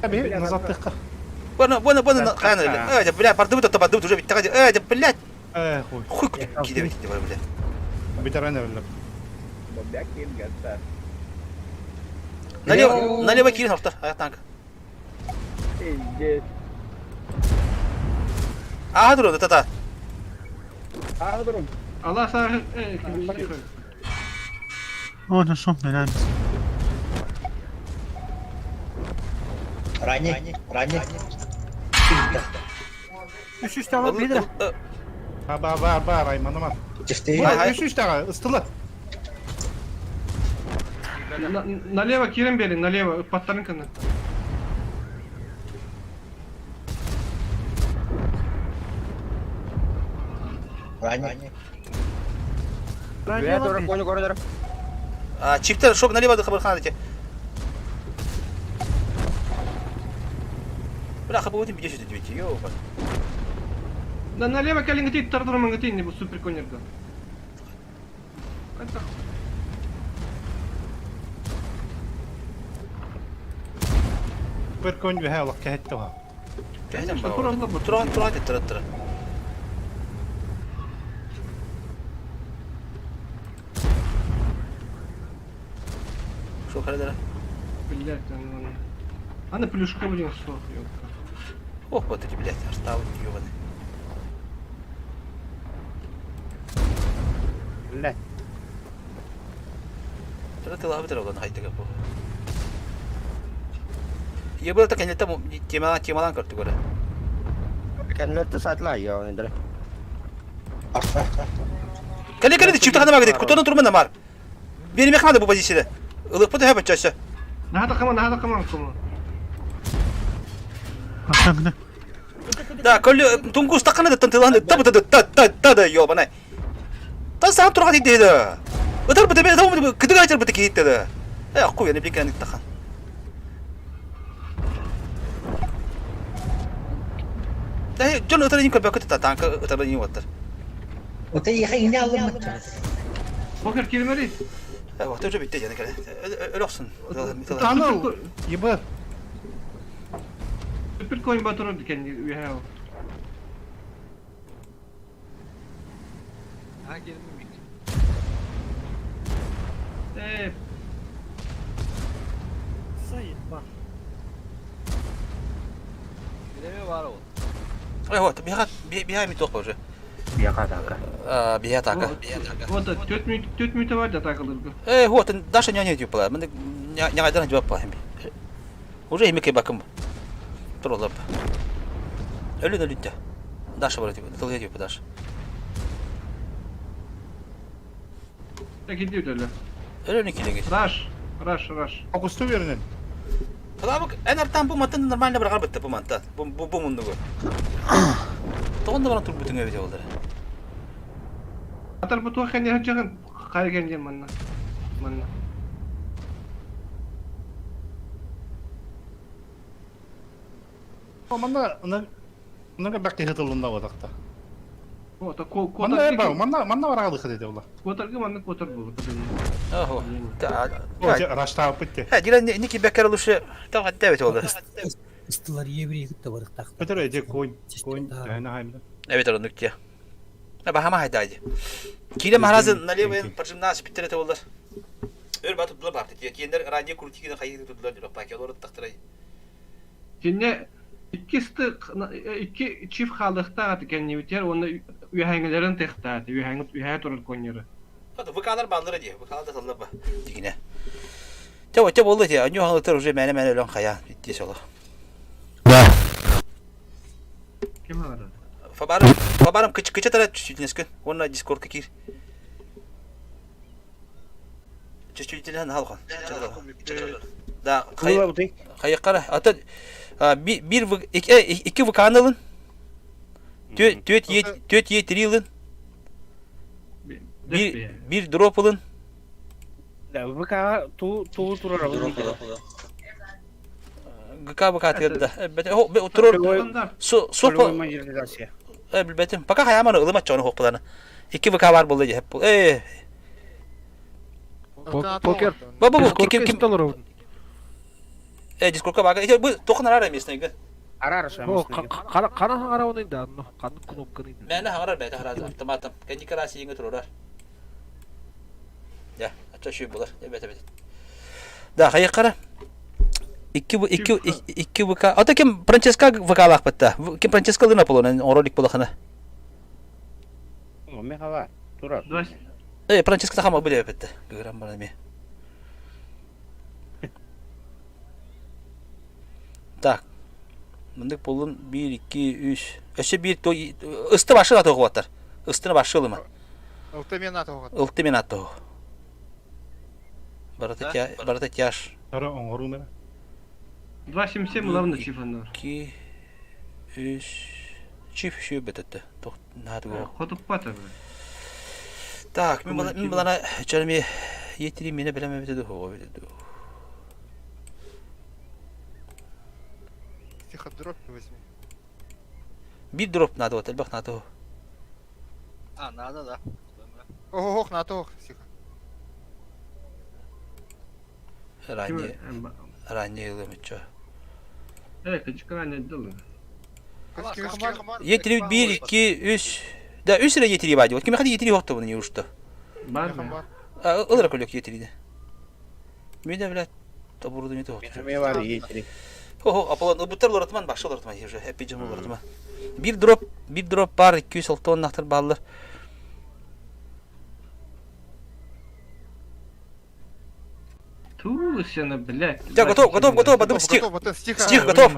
Tabii, nazat tıkka. Бона хана. Бля, пардубу уже ведь так. Блядь. Хуй. Хуй киде ведь, бля. Bir tane öyle. Налево кирин артар, аяктан. Дуру, та. Allah sana... O da son dönem. Ранее. Üç tane bir lira. Var Ayman'ım var. Чисты. Üç tane ıstılı. Налево Кирин бери, налево, под танками. Ранее. Lihat orang kono koridor. Чиптер шок налево до хабархана дете. Бля, хабудин бедешь эти девять, ёба. Да налево калингати, тардура мангати, не был супер конерга. Bir koyun ve hayalak kehetti var. Тура, тра. Шо харадара? Блять, она плюшка, блин, что? Ох, вот эти, блядь, арставы ёбаные. Блядь. Ты лавы удан хайты капу. Я был так не там темалан карту горе. Kan lihat saat lah ya, ini. Кали чипта хана магадит, кутону турман намар. Benim yakmadı bu bazisiyle. Ilık bu da hep açacağız. Nada kaman. Aşağıda. Да, коли тунгус такана да тантылан та ёбаный. Та сам турга дейді. Өтөр бите бе там кидиг айтыр бите кейтті да. Аққу яны бекенік тақан. Да, жон өтөр инко бекет та танка өтөр ин ватыр. Ота яхайны алып. Покер кирмери. Вақт уже битте яны келе. Өлөксүн. Tanıl. Yıbır. Супер коин батуру дикен üye o. Вот, бегай ми тоқпа уже. Бия така. Вот 4 минут var da takılırdı. Вот, Даша не дип пала. Мен не айдан дип па. Уже имеке бакым. Туролап. Өлүдө. Даша бар дип, тылга дип Даша. Так gidiyor öyle. Өлүнү келеге. Rush. Okustu birinin. Бак, энертан бу мантан нормально бір гарбытты бу мантан. Бу мундугу. Тоғында бана тур бүтүнгө бете болду. Atar bu tuğ kendi hacıgın kaygen manna. Ona bakki hıtılında vadakta. O da Manna var ağlı hıdı devla. kotargı manna kotar bu. Ахо. Raşta bitti. Дилен ники бекер лучше там отдавить oldu. Истылар еврей күтті барықтақ. Ötür öyle koyun. Yani haymda. Evet оно нукте. Бахама хайдайды. Кире маразы налево поджимнас питтерете болдар. Өр батып булар бапты. Кендер радио крутигине хайды tutdular diyor. Paket olarak taktırayı. Şimdi iki çift kaldıkta atı kendi biter onda üyehengelerin tektaatı. Üyehenge turul konyarı. Hadi bu kadar bandırı diyor. Bu kadar da sallı bu. Digine. Te oldu diyor. Anyo halıtır уже мәне өлөн кая. Bitти соло. Kim var? Fabarım kıçı tara çüçülneskün. Onunla Discord'a gir. Çüçülneskün halkan. Da hayır kara. Ata iki vıkan alın. Töt yetiri alın. Bir drop alın. Gıka tırda. Oturur. Sopa. Bilbetim. Baka hayamana ılım atça onu hokpalarını. İki vıka var buldu hep bul. Poker. Bu kim Discord'a bak. Bu dokun arar emesine gel. Kana ara onu da no. Kan knopkanı. Ben de harar be harar. Tamam. Kendi karası yenge turar. Ya, açça şu bular. Evet. Da hayır kara. İki vıka. Ata kim Francesca vıka lakpatta. Kim Francesca lına polon orolik bulakana. Francesca takama bile yapıttı. Gören bana mi? Tak. Mındık polun 1 2 3. Eşe bir to ıstı başı da toğuatlar. Istını başı olma. Ultimen atto. Barata yaş. Tara ongoru mera. 277 мулавны чифандар. 2 3 çift şu betette. Tok nadı go. Хотуп пата. Так, мен бана çarmi yetireyim yine bilemem dedi o dedi. Тихо, дроп возьми. Bir drop nadı otel bak nadı o. Надо, да. Ого, на то, тихо. Ranye yılımıçça. Evet, küçük anne dolu. Yetireyim 1 2 3. Da 3 lira yetireyim hadi. Kim hadi yetireyim hokta bunu yurtta. Var mı? Olarak öyle yetireydi. Müde bile taburdu müde hokta. Ne var yetireyim. Ho Apollon bu tarla öğretmen başka öğretmen yürü. Hep cümle öğretmen. Bir drop var 206 anahtar bağlar. Ту, сена, блядь. Да, готов, потом стих. Стих готов.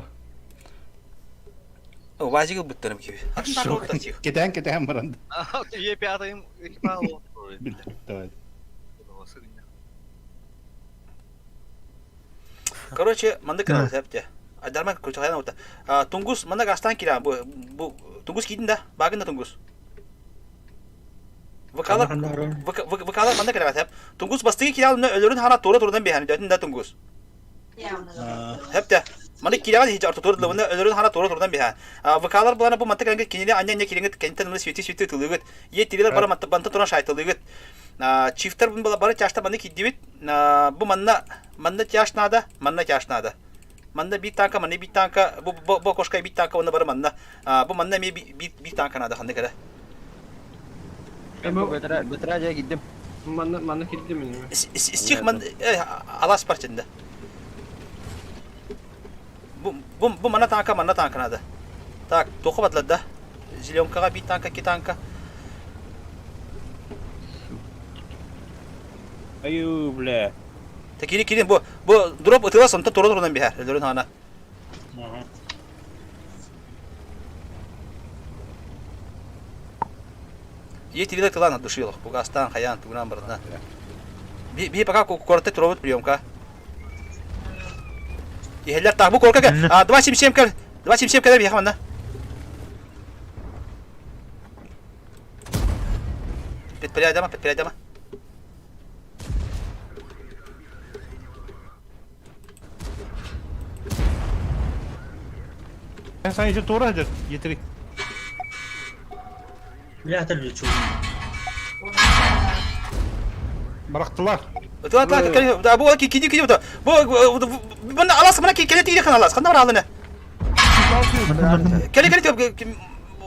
О, вазигыл бүттенім кеби. Кетен баранды. Е5-ым Давай. Короче, мандык канал сәпте. Айдарман короче хайна ота. Тунгус мандык астан кира. Bu Tungus gidin de. Bakın da Tungus. Vakalar manda kira hep. Tungus bastığı kira ölürün hana torudan behani dedin de Tungus. Hep de manda kira hiç artı torudla ölürün hana torudan behani. Vakalar bulana bu mantık hangi kinili anne kiringe kentten sütü tılıgıt. Yetiriler para mantı turan şaytılıgıt. Çiftler bunu bara çaşta manda kidivit. Bu manda çaşnada. Manda bir tanka manda bir tanka bu koşkay bir tanka onda bara manda. Bu manda mi bir tanka nada hande kara. Betraja gittim. Bana kilitli mi? Стих alas parçında. Bu mana tanka nada. Tak, toku batladı. Zilyonkaga bir tanka iki tanka. Ayu bla. Tekiri bu drop atıla sonunda torudan bir her. Ölürün hana. Yetiri tılana dışıyılıq. Bu qastan xayan tuğunan barına. Bir baka korte turobut priyomka. Yeheller tak bu korka gel. 277 kadar bir yakamanda. Petperi adama. Ben sana işte doğru hadi yetireyim. Bıraktılar. Tak. Bu gidiyor. Bu bana alas bana keleti gidiyor kan alas. Kan var halına. Keleti.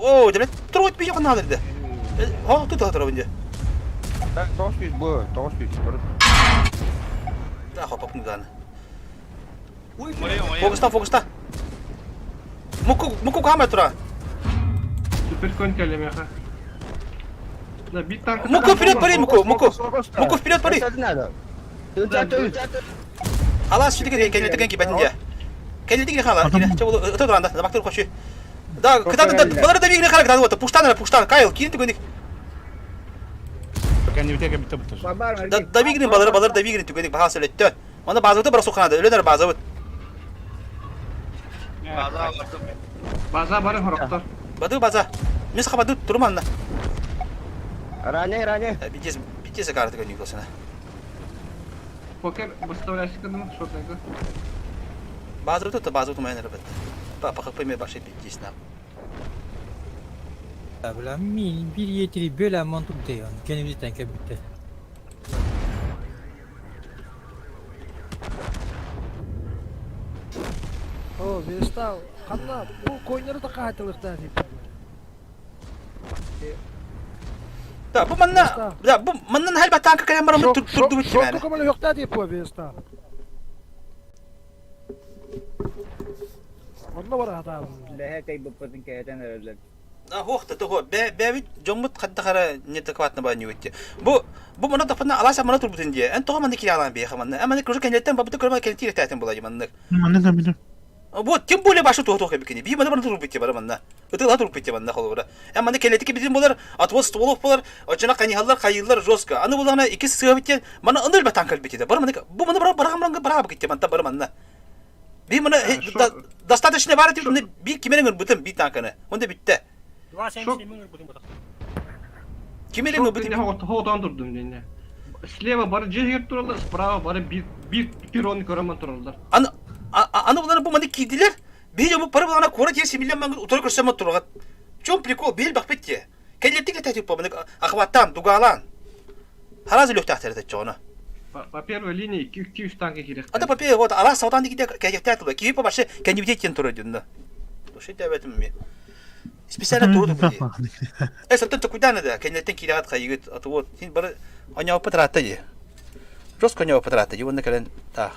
O demek turut bir yok kan halinde. Ha tut tarafınca. Toşpil bu, toşpil. Da hop ngan. Fokustan. Muku kamera tura. Süper konkelem ya. Да, бить танк. Муку вперед пари, Муку вперед пари. Алас şimdi keleti genki bence. Keleti gire hala. Çabuk öte duranda. Baktır koşu. Да, когда балар да бигне харак да вот пуштан Кайл кин түгенек. Пока не утека бите бутуш. Да бигне балар да бигне түгенек бахасы леттен. Мана базыты бір суханады, өлөнөр базыбыт. База бары хорактар. Бады база. Мен сахабады турманна. Ранее. Битесе карты гөнүк досына. Покер выставляйся кадым, что такое? Базыбыт майнер бит. Папа как пойме баши битесна. Абла мин bir yetiri böyle mantık diyor. Kendimizden bitti. О, Вестал, қанна, бұл койнерді қайтылықта деп. Да, бу манна хәл батан калем барам турду бит Шоқты көмілі жоқта деп по Вестал. Онда бар адам. Ләһә кай буппатын кәйтен әрәләр. Да, хохта то бәбит жоммут хаттахара нетакватна ба нюетте. Бу мана тапна аласа мана турбутын дие. Эн тога манда киялан бе хаманна. Амана күрә кәнлеттән бабыты көрмә кәнти рәтәтен була яманны. Манна камилер. Вот тем более башы то бикени. Би мана турбут бите бар манна. Өтө турбут бите манна холора. Амана кәлетики битен булар, атвос толоп булар, очына каниһаллар, кайыллар жостка. Аны булгана ике сыгы бите. Мана ындыр батан кәл бите. Бар мана бу мана барамранга барабы китте манта бар манна. Би мана достаточно бар дип би кименен бутын би танканы. Онда битте. Кимелин Шок дегенде хоотан турдум дегенде. Слева бары жер туралдар, справа бары bir перрон көрөмөн туралдар. Аны булар бу маны кидилер. Беже бу пара булана кора тер семилен маңгы утыр көрсөмө тургат. Чом прикол бел бакпетте. Келеттик этетип бу маны ахваттан дугалан. Харазы лөктәхтәрдә чона. По первой линии 200 танки керек. Ата по первой вот ара саудан дигидә кәҗәктә киви по башы кәнибитен туры динде. Тошы дәбәтем мен. Специально турды бу. Саттан тукудан да кәннәтен кирәгат кайгыт аты вот син бары аня патрата ди. Жестко аня патрата ди онда кален та.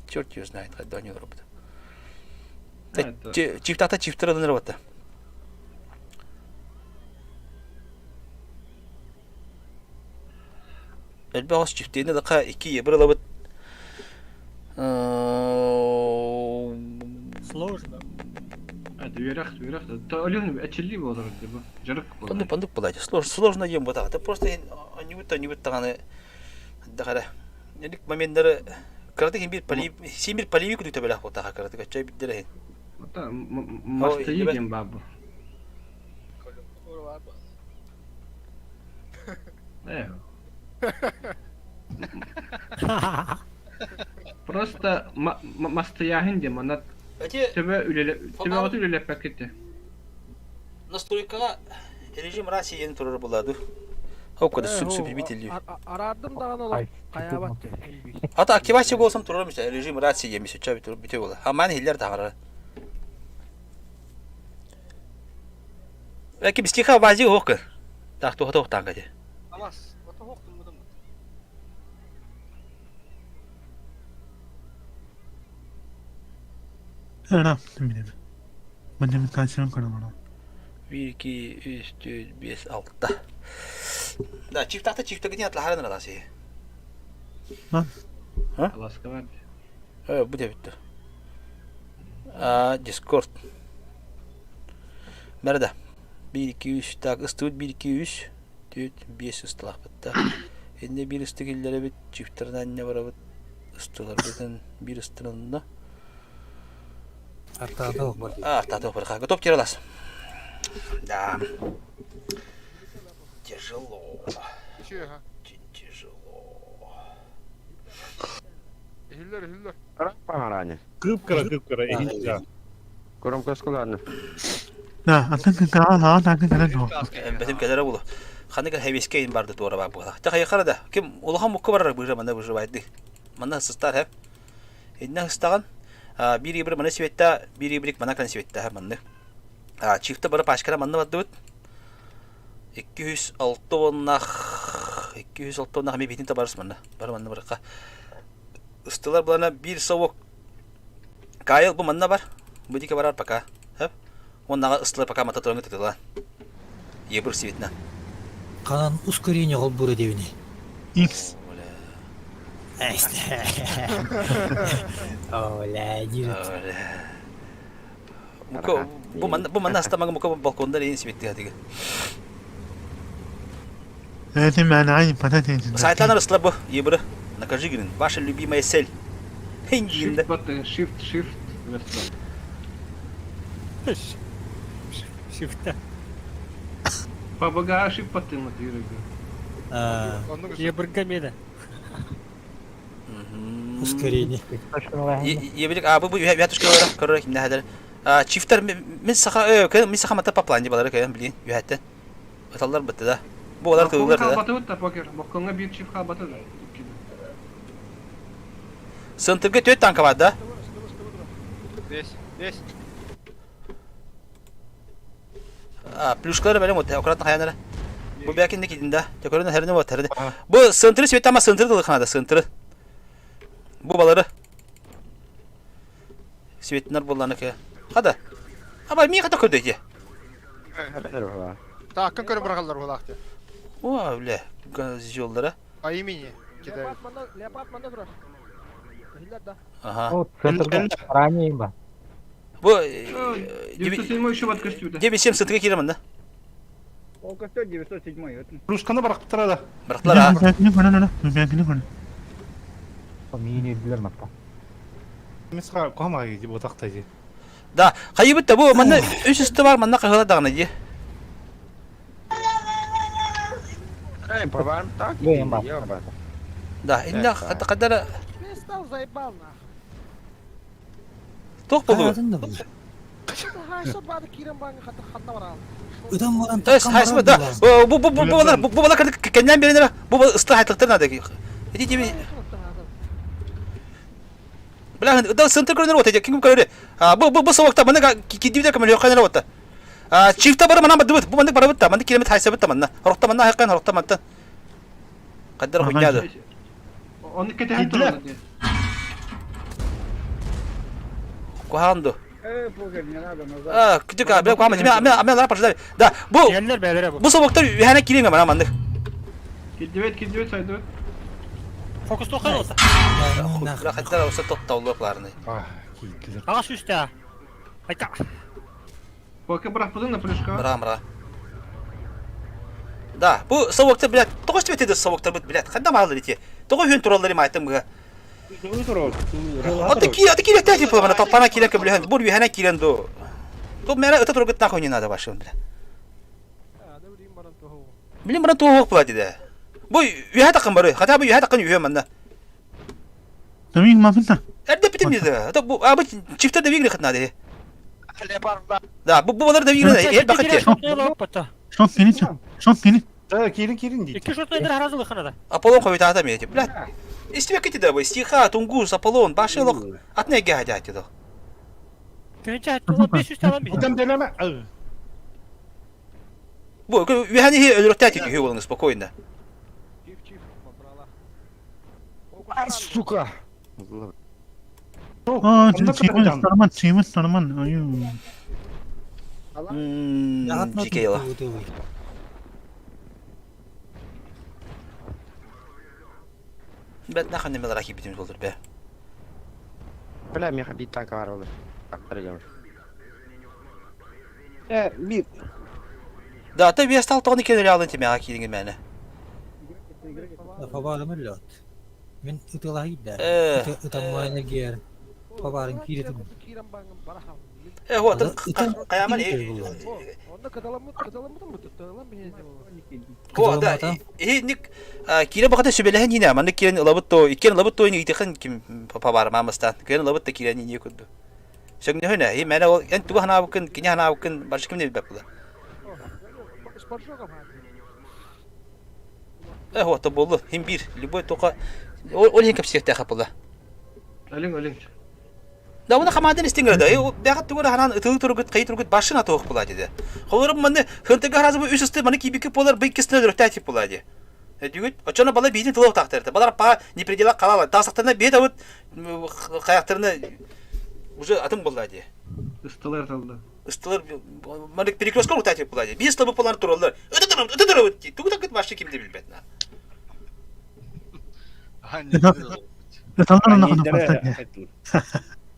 Черт её знает, когда они робот. Чифтата чифтырын робота. Элбагыс чифтене дака 2 бир лабыт. Сложно. Дверях. То олён очели болар дип. Жарык болар. Пандук булады. Сложно ем вот это. Просто они вот таганы дагара. Элик моменттары кырды бир поливик дүйтө белак вот тага кырды качай биддер. Ата масты еген бабы. Просто мастояхын де мана тебе отүлелеп пакетте. Настройкага режим Россияны турар булады. Хоккада субсидиятелью. Арадым даган олар каябат. Ата активация болсам турар мисля режим Россия мисля чаби турар бите бола. Хаман хиллер тагара. Лаки бистиха бази хокка. Так то таңгаде. Амас, ото хоктун мудам. Ана, минем. Манна кайсырын карамана. 1, 2, 3, 4, 5, 6. Да, чифтага не атлахарын радаси. Аласка бар. Буде битте. Discord. Мерда. 1, 2, 3, так, ыстыт 1, 2, 3, 4, 5 ыстылақ бітті. Енді бір ыстығылдері бит, чифтерін не бара бит, ыстылар бітін, бір ыстылында. Артадық бар. Артадық бар. Готов тиралас. Да. Тяжело. Очень тяжело. Хиллер. Ранее. Кыпкара ehilja. Коромка складно. Да, атын каа тагын кана жок. Бетим кедере булу. Ханыкын хевискейин барды туара бар була. Та хайкарада. Ким улахан мукка барар быжа манда быжа байды. Манда сыстар хеп. Инна хыстаган. Бири бир мана светта, бири бирик мана кан светта хеп манда. Чифте бара пашкара манда барды бит. 206 оннах ми битин табарыс манда. Бар манда барка. Ыстылар булана bir совок. Кайл бу манда бар. Будике барар пока. Хеп. Оннага ыстылар пока мата тураңы тетела. Ебир светна. Канан ускорение кол буры дебини. X. Оля, дирет. Bu manna hasta muka balkonda neyin sibitti hadi. Это меня не потратить. Сайтана расслабо, ебра. Накажи грин. Ваша любимая цель. Хендинда. Shift button, shift vertical. Шифта. Побага shift button мат yürüyor. Я Баргамеда. Ускорение. Ебрик, bu yatışka olarak karar kimde hader. Çiftler min saha mata paplandı baları kayan bilin yuhatta. Atallar bitti da. Bu kadar tığlar da. Kalbatı da poker. Bakkonga bir çift kalbatı da. Sıntıgı tüet tanka var da. Здесь. Plüşkları böyle mutlu. Okuratın hayanlara. Bu belki ne gidin de. Tekorun her ne var terdi. Bu sıntığı svet ama sıntığı da kanada sıntığı. Bu baları. Svetler bollanık ya. Hadi. Ama mi kadar kötü ki? Так, как они брахалдар валахте? O öyle. Gaz yollara. По имени кидают. Леопард манда тұрар. Hilal da. Aha. О, центрда ранее ба. Bu 907 еще в откостюде. 97 sıntığı kiramın da. Ол костюм 907 өтін. Плюшканы бырақып тұрады. Bıraktılar ha. Мини билер мата. Месқа қамаға кейде бұтақтайды. Da. Kaybıt da bu manna üç üstü var manna kahıla dağına diye. Эй, поварим так? Блин, ба. Ёбать. Da. İlla kadar Перестал, заебал нахуй. tok bulu. Hayşat bağda kiren bağın hatta var al. Ödem varan Evet, haysma da. Bu balar kendinden birine bu ıslah ettikleri nerede ki? Edi gibi. Bilen da sıntık görünür otacak. Kim görür? Bu soğukta bana gidiyor da kamera yok kanara otta. Çifte bara bana bıdı bu bana bara bıdı. Bana kilometre haysa bıdı bana. Rokta bana hakan rokta bana. Kadar huyyadı. Onu kete hatırladı diye. Kuhandu. Poker ne abi? Küçük abi kuhamacı. Ben lara parçalar. Da bu Yerler beylere bu. bu soğukta yani kilenge bana mandık. Kiddivet saydı. Fokus tokan olsa. La kadar olsa tot tavluklarını. Кейтілер. Ağaç üstte ha. Hayta. Poker bırakmadın da plüşka. Bıra. Da bu soğukta bilet. Tokuş tübeti de soğukta bit bilet. Kadar mağlı diye. Tokuş hün turalları mağıttım bu. Adı kilen tehcip bana topana kilen kabul bu yuhana kilen do. To mera öte turgut tak oynayın ada başım bile. Bilim bana tohuk buladı da. Bu yuha takım barı. Hatta bu yuha takım yuha manna. Tamam mı fınta? Erde bitim dedi. Da bu abi çifte de vigri katna de. Da bu balar da vigri de. El bakıt ya. Şok beni. Да, келін дейді. İki şortla indir harazılık kanada. Apollon koydu ata mı dedi. Bilet. İstivek gitti de bu. Stiha, Tungus, Apollon, başılık. Atne gahadi atı da. Kırınca hattı o 500 talan bir. Адам делеме? Bu yuhani öldürükte atı yuha olun spokojno. Ай, сука! Aa, çiğmiş sarman. Ayy. Çikeyla. Ben ne kadar merak rakibimiz olur be. Бля, мне бить танка var olur. Attıracağım. Bir. Da tabii bir stal tonu kenara alın ki merak edin beni. Fabarım lot. Men itulah ida. Utamanya gear. Fabarım kiretim. Kiren bağın baraham. Ho kayaman Onda kadalamı mı tuttu lan bir Ho da nik kire bakata sübelehen yine ama nik kiren labut to iken labut to ni itikan kim pabar mamastan kiren labut da kiren ni kudu. Sen ne hene mena o en tu hana bakın kinya hana bakın barış kim ne bakla. Ho da bolu hem bir liboy toka o hin kapsiyete kapla. Ölüm. Da bunu kamadan istingra da. Dagat tuğra hanan ıtı turgut kayıt turgut başına toğuk buladı da. Xolorum manne hıntı garazı bu üstü mani kibiki polar bekisine dörtati buladı. Diyor, açana bala bizi tılov taktırdı. Balar pa ne predela kalala. Tasaqtana bir davut kayaklarına уже atım buladı. Istılar taldı. Istılar mani perikroskop tati buladı. Biz tabu polar turallar. Ötürüm. Tuğutak başka kimde bilmedin. Yataldan ona kadar pasta.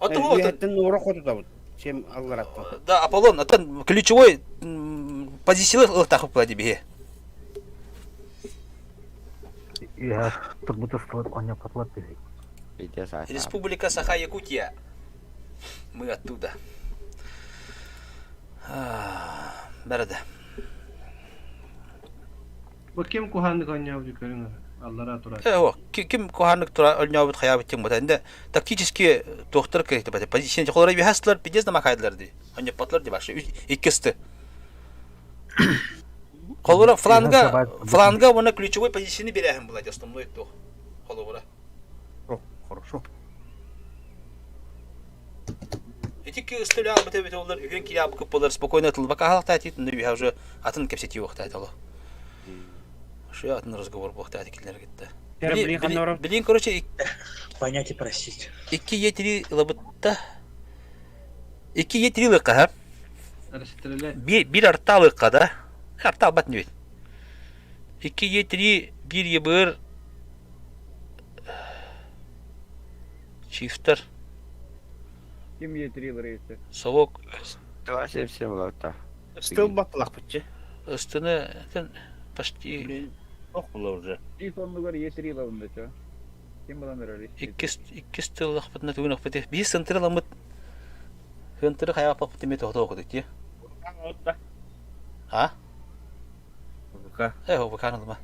Atı o. Nuru kodu da bu. чем алгаратта. Да, Аполлон, аттан ключевой позициялы ылтақып болады бе. Я турбуты стылып коня патлап берейик. Республика Саха-Якутия. Мы оттуда. Бәрді. Бу ким куханны коня бу көрүңөр. Аллара тура. Ким куханнык тура өлнөбүт хаябыт тем бата. Энде тактически доктор керек бата. Позиция жолора бихаслар бидез на макайдылар ди. Аны патлар ди башы. Иккисти. Колора фланга вона ключевой позицияны берәһем була основной то. Колора. Хорошо. Эти стыля бите бите олар үйен килябы көп болар спокойно тыл бака халыкта айтып, но я уже атын кепсети вакыт айталы. Шы атын разговор вакыт айтылар кетти. Билин короче Понятие простить. 2-3 лабытта 2-3 лыкка. Bir arta lыкка да. Арта бат не. 2-3 bir ебыр чифтер. Ким етрилер ете? Совок 277 лавта. Стыл батлак бутче. Üstüne почти Ох була уже. И соннугар етрилер унда чо. Ким балан берер? 2 стыллык бутна түгүнөк бите. Bir сынтыр ламыт. Хынтыр хая папты мете окудук ти. А? О, баканылма.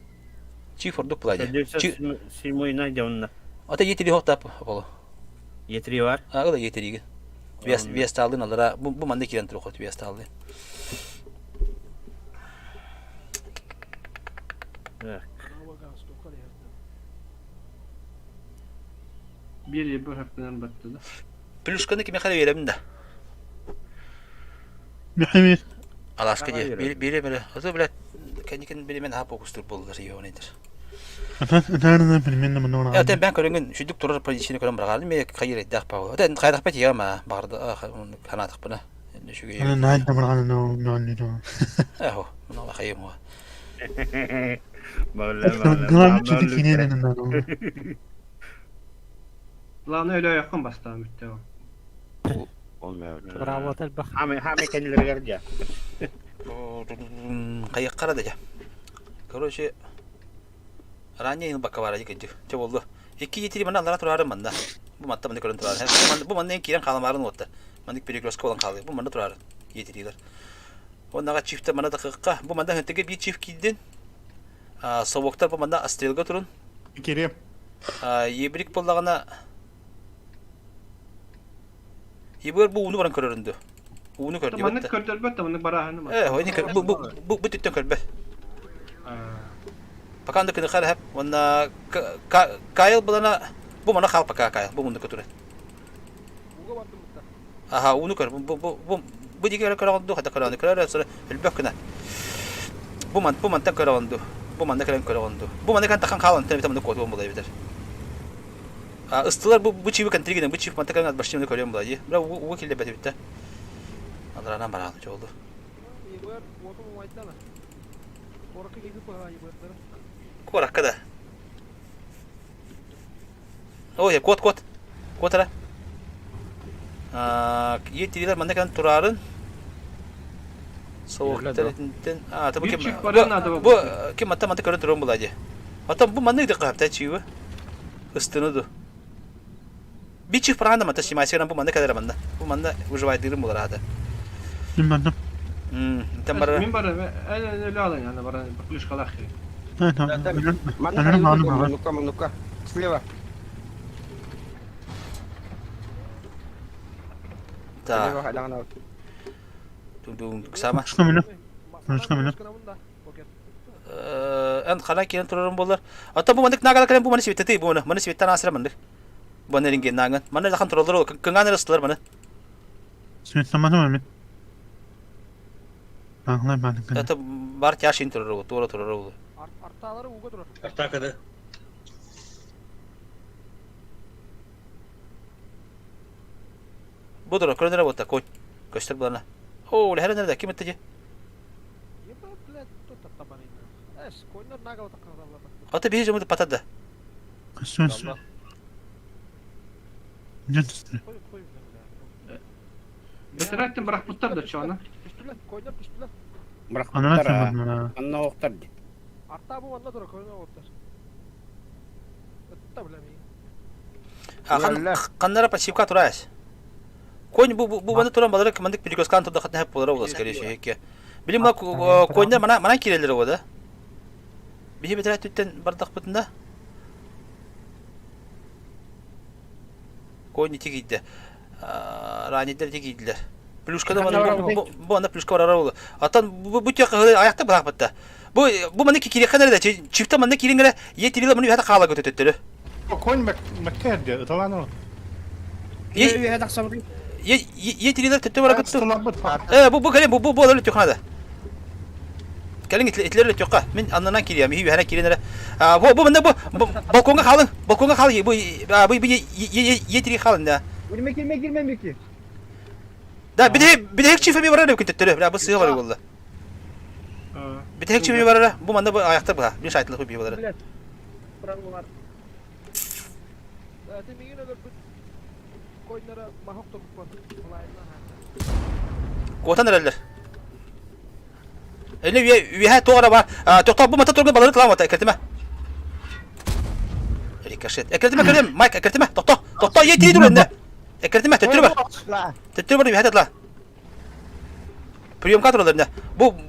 Чифордук булади. Седьмой найдённа. Ата етери хоктап боло. Етри бар. А, да етериге. Вес алдын алара. Бу манда кирен турук хот вес алды. Bir ебір хаптанан батты да. Плюшканы киме хара беремин да. Мехмед. Аласка де. Бере. Ото блядь, каникин беремен хап окустур болдыр йонедер. Атарына примерно мынау. Ата ben көрөнгөн шүдүк турар позицияны көрөм барганы мен кайыр эдак па. Ата кайдак па тияма барды канатык буна. Шуга. Аны найда барганы ноо. Ахо, мына кайым. Lan öyle yakın bastı mütte o. Olmuyor. Bravo отель бах. Хаме кенилер герже. Кайык карады жа. Короче, ранее бака бара дикенди. Че болду? 2-7 мына алара турары мында. Бу матта мында көрүн турары. Бу мында кирен каламарын отта. Мында перегрузка болан калды. Бу мында турары. 7-лер. Онага чифте мында дакыкка. Бу мында хентеге бир чифт кидден. Собоктар бу мында астрелга турун. Керем. Ебрик боллагана Ибер бу уну баран көрөрүндү. Уну көрдү. Маны көрдөрбөт да муну бараһаны ма. Ойни бу түттөн көрбө. Пока анда кыны кара хап. Онна Кайл булана бу мана хал пока Кайл. Бу мунда көтөрө. Уга баттым мытта. Аха, уну көр. Бу диге көрөгөндү, хата көрөгөндү. Көрөр сора элбөккүнө. Бу манда көрөгөндү. Бу манда көрөгөндү. Бу манда кан такан калын тем мында көтөн болой битер. Ыстылар бу чиви контригенен бу чиви мантакан атбашчымды көрөм булади. Бира у келде бете битте. Андрана барады жолду. Ебер, отум айтдана. Коракы кеби койга ебердер. Коракада. Ой, кот. Котара. Етилер мандакан турарын. Соуктарытын. Табы кем. Бу кем мата көрөн турун булади. Ата бу маны да капта чиви. Ыстыныды. Бичи пранда мата симасиган бу манда кадара манда. Бу манда выживает дырым булар ада. Мында. Тамбара. Мен бар, öyle alın yani bara bakılış kalak. Ну-ка. Слева. Да. Слева hadang. Тудун сама. Что меня? Ан хана кирен турарын болар. Ата бу мандык нагала калем бу маны сибетти бу маны сибеттен асыра мандык. Бу неринген наган. Маны жакын туралар кыңган растылар маны. Светломаны мен. Аңлай бадым. Ата бар тяшин турары, турары. Арталары уга турар. Артакады. Бу турар көрөнөр работа кой. Көстөр булана. О, лехер нерде ким эттеже? Ебе, блядь, тут табаны. Койнор нагала таккандар. Ата бие жемуд патады. Сөз. Нет. Бетерәттен бирок буттар да чана. Düştüler, koyunlar düştüler. Anana sen bana. Anna oktar. Artta bu anda dura koyunlar otlar. Ötte bilemeyim. Қандара пассивка турайс. Конь бу мында туран балары командик перекоскан турда хатна хеп болар ол скорее всего еке. Билим ма коньдар мана кирелер о да. Бихи бетерәт түттен бардак бутында. Конь тигидде. Ранидер тигидлер. Плюшкада бу анда плюшка барара болду. Аттан бу тяка аякта бак бутта. Бу мында кире кадар да чифта мында кирингере етирилер муну хата кала көтөттөрү. Koyun mekkerde ıtalanır. Етирилер төттө бара көттү. Бу калем бу алар төкнада. Кален итлер төкка. Мен аннан кирем. Хи хана киренер. Бу мында бу балконга калың. Балконга кал. Бу етири калың да. Girme Meki. Да, bir de çift mi var ne kötüttürü. Ya bu sığ var valla. Bir de çift mi var bu manda bu ayakta bu. Bir şahitlik bir var. Zaten bir gün öyle koyunlara mahok da bu. Kotan nereler? Eli ha toğra var. Tokta bu mata torga baları tamam mata ekretime. Eli kaşet. Ekretime kerim. Mike ekretime. Tokta yetiri durun ne? Ekretime tötürü var. Tötürü var yuhatet la. Priyom kadrolarında.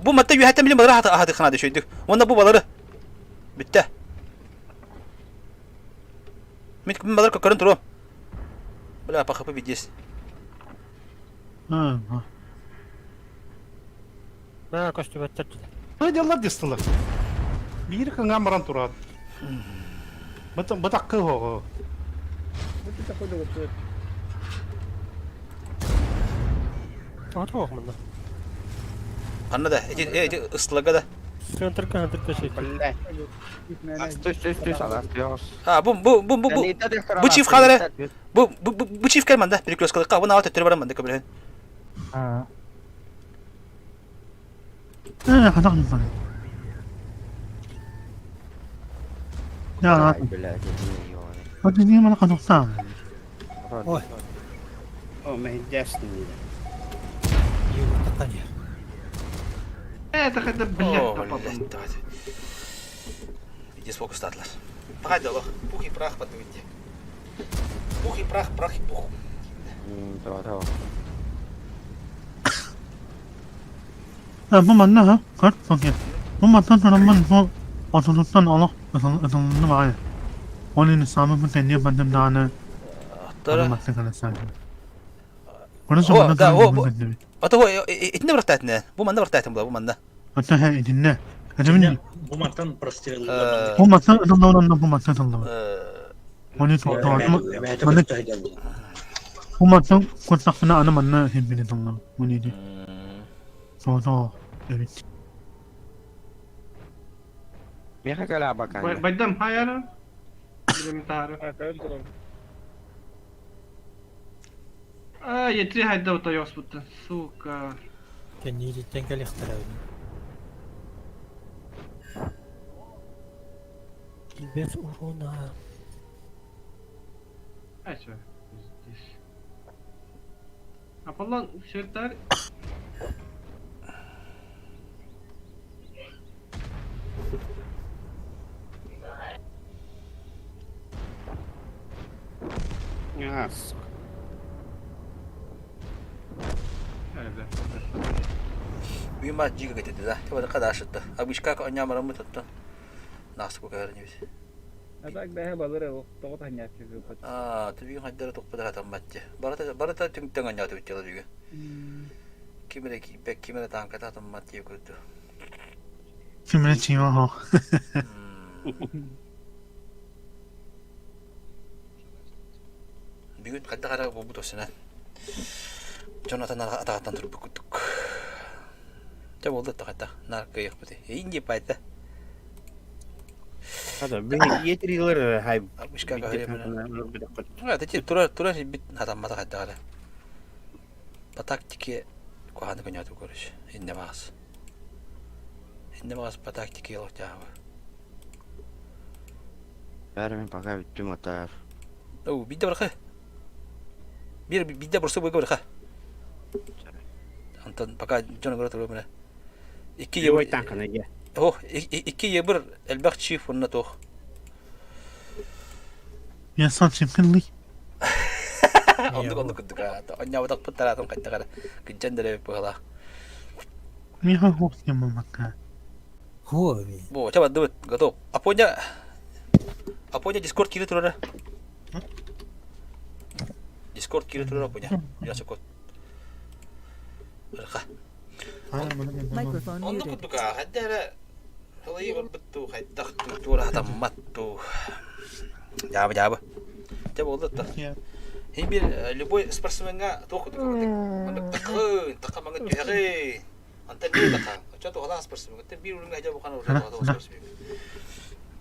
Bu matta yuhatet bilim baları hadi kana düşürdük. Onda bu baları. Bitti. Mit baları kokarın turu. Bela apa kapı bidis. Ben koştu better. Hadi Allah distiler. Bir kengam baran turat. Batak ke ho. Atma bakmında. Anna da ıslaga da. Center şey. Üst alar. Bu çift kadar. Bu çift gelmedi. Bir klos kalık. Bu navat tötürü baran kabul. Ha. Kadang bana. Ya lan. Hadi niye bana kadang sam? Ой. Oh, men Justin. Yumurtakan ya. Это хотя блядь. Видишь, фокус статлар. Погоди, лох. Пух и прах подвиньте. Пух и прах и пух. Tamam. Bu mana ha? Kart fakir. Bu matan tanaman bu otonotan Allah otonotan var. Onun samı bu kendi bandım dağına. Tara. Matan kana sanki. Konusu bana da o. Ata o itne bıraktatne. Bu manda bıraktatım bu manda. Hatta he idinle. Adamın Bu matan прострелил. bu matan adamdan bu matan tanıdım. Onu çok bana bu matan kontakına ana manna hepini tanıdım. Bu neydi? So evet. Meka kalaba kan. Baydam hayal. Bilim tarif. Yetri hayda ota yos butta. Suka. Kendini tengkel ikhtarayın. Без урона. Ayça. Apollo şirketler Yes. öyle. Bir maç jiga getirdi da. Tabii kadar aşıttı. Abişka oynamaları mı tuttu? Nasıl bu kadar neyse. Atak daha balıra o. Tokat hanya çiziyor. Tabii haddara topladar adam maçı. Barata tüm tüm nyatı bitti diyor. Kimere tankata adam maçı kurdu. Kimine çiğma ha. Bir gün kadar kadar bu tosuna. Jonathan atakan turup kutuk. Coba oldu takata. Narka yok bu de. İnce payda. Hadi ben yetirilir hay. Abişka kahve. Ha, tecil tura bit adam mata kadar kadar. Patak tiki kuhanı konyatu koruş. İnne bağız. İnne bağız patak tiki yok cahva. Verme pakai bitti motor. Oh, bir de bırakı. Bir de burası bu bırakı. Антон пока жона көрө туру мене. 2 Ой ебір. танкана ге. О, 2 ебір элбак чиф онна тох. Я сам чемпионлый. Онды күдүк. Оннябыдак путтаратым кайттагара. Кыжжандырып быгала. Миха хокс ямамака. Хуови. Бо, чаба дыбыт, готов. Апоня Discord кире турара. Discord кире турара апоня. Ясы код. Бырка. Онды күдүк. Хаддара Халай бытту хайдак тура тамматту. Жабы. Чаба болду та. Химбир любой спортсменга тоху. Такамаңа жагы. Антон не така. Чато халаа спортсмен. Тэ бир үлүнгө жабы кана спортсмен.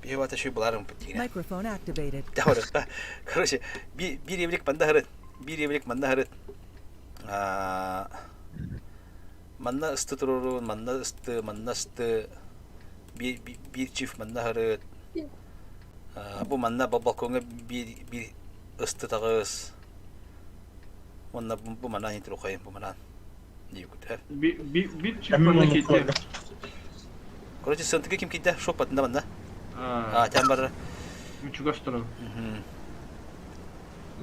Бивата шүй буларым путигне. Microphone activated. Даварка. Короче, бир еврик манда харыт. Манна ысты турурун, манна ысты. Bir çift manna harıt. Bu manna balkonga bir ıstı tağız. Manna bu manna yintiro koyayım bu manna. Niye kutu? Bir çift manna gitti. Короче, сынтыгы kim gitti? Şok patında manna. Там бар. Üçü gösterim.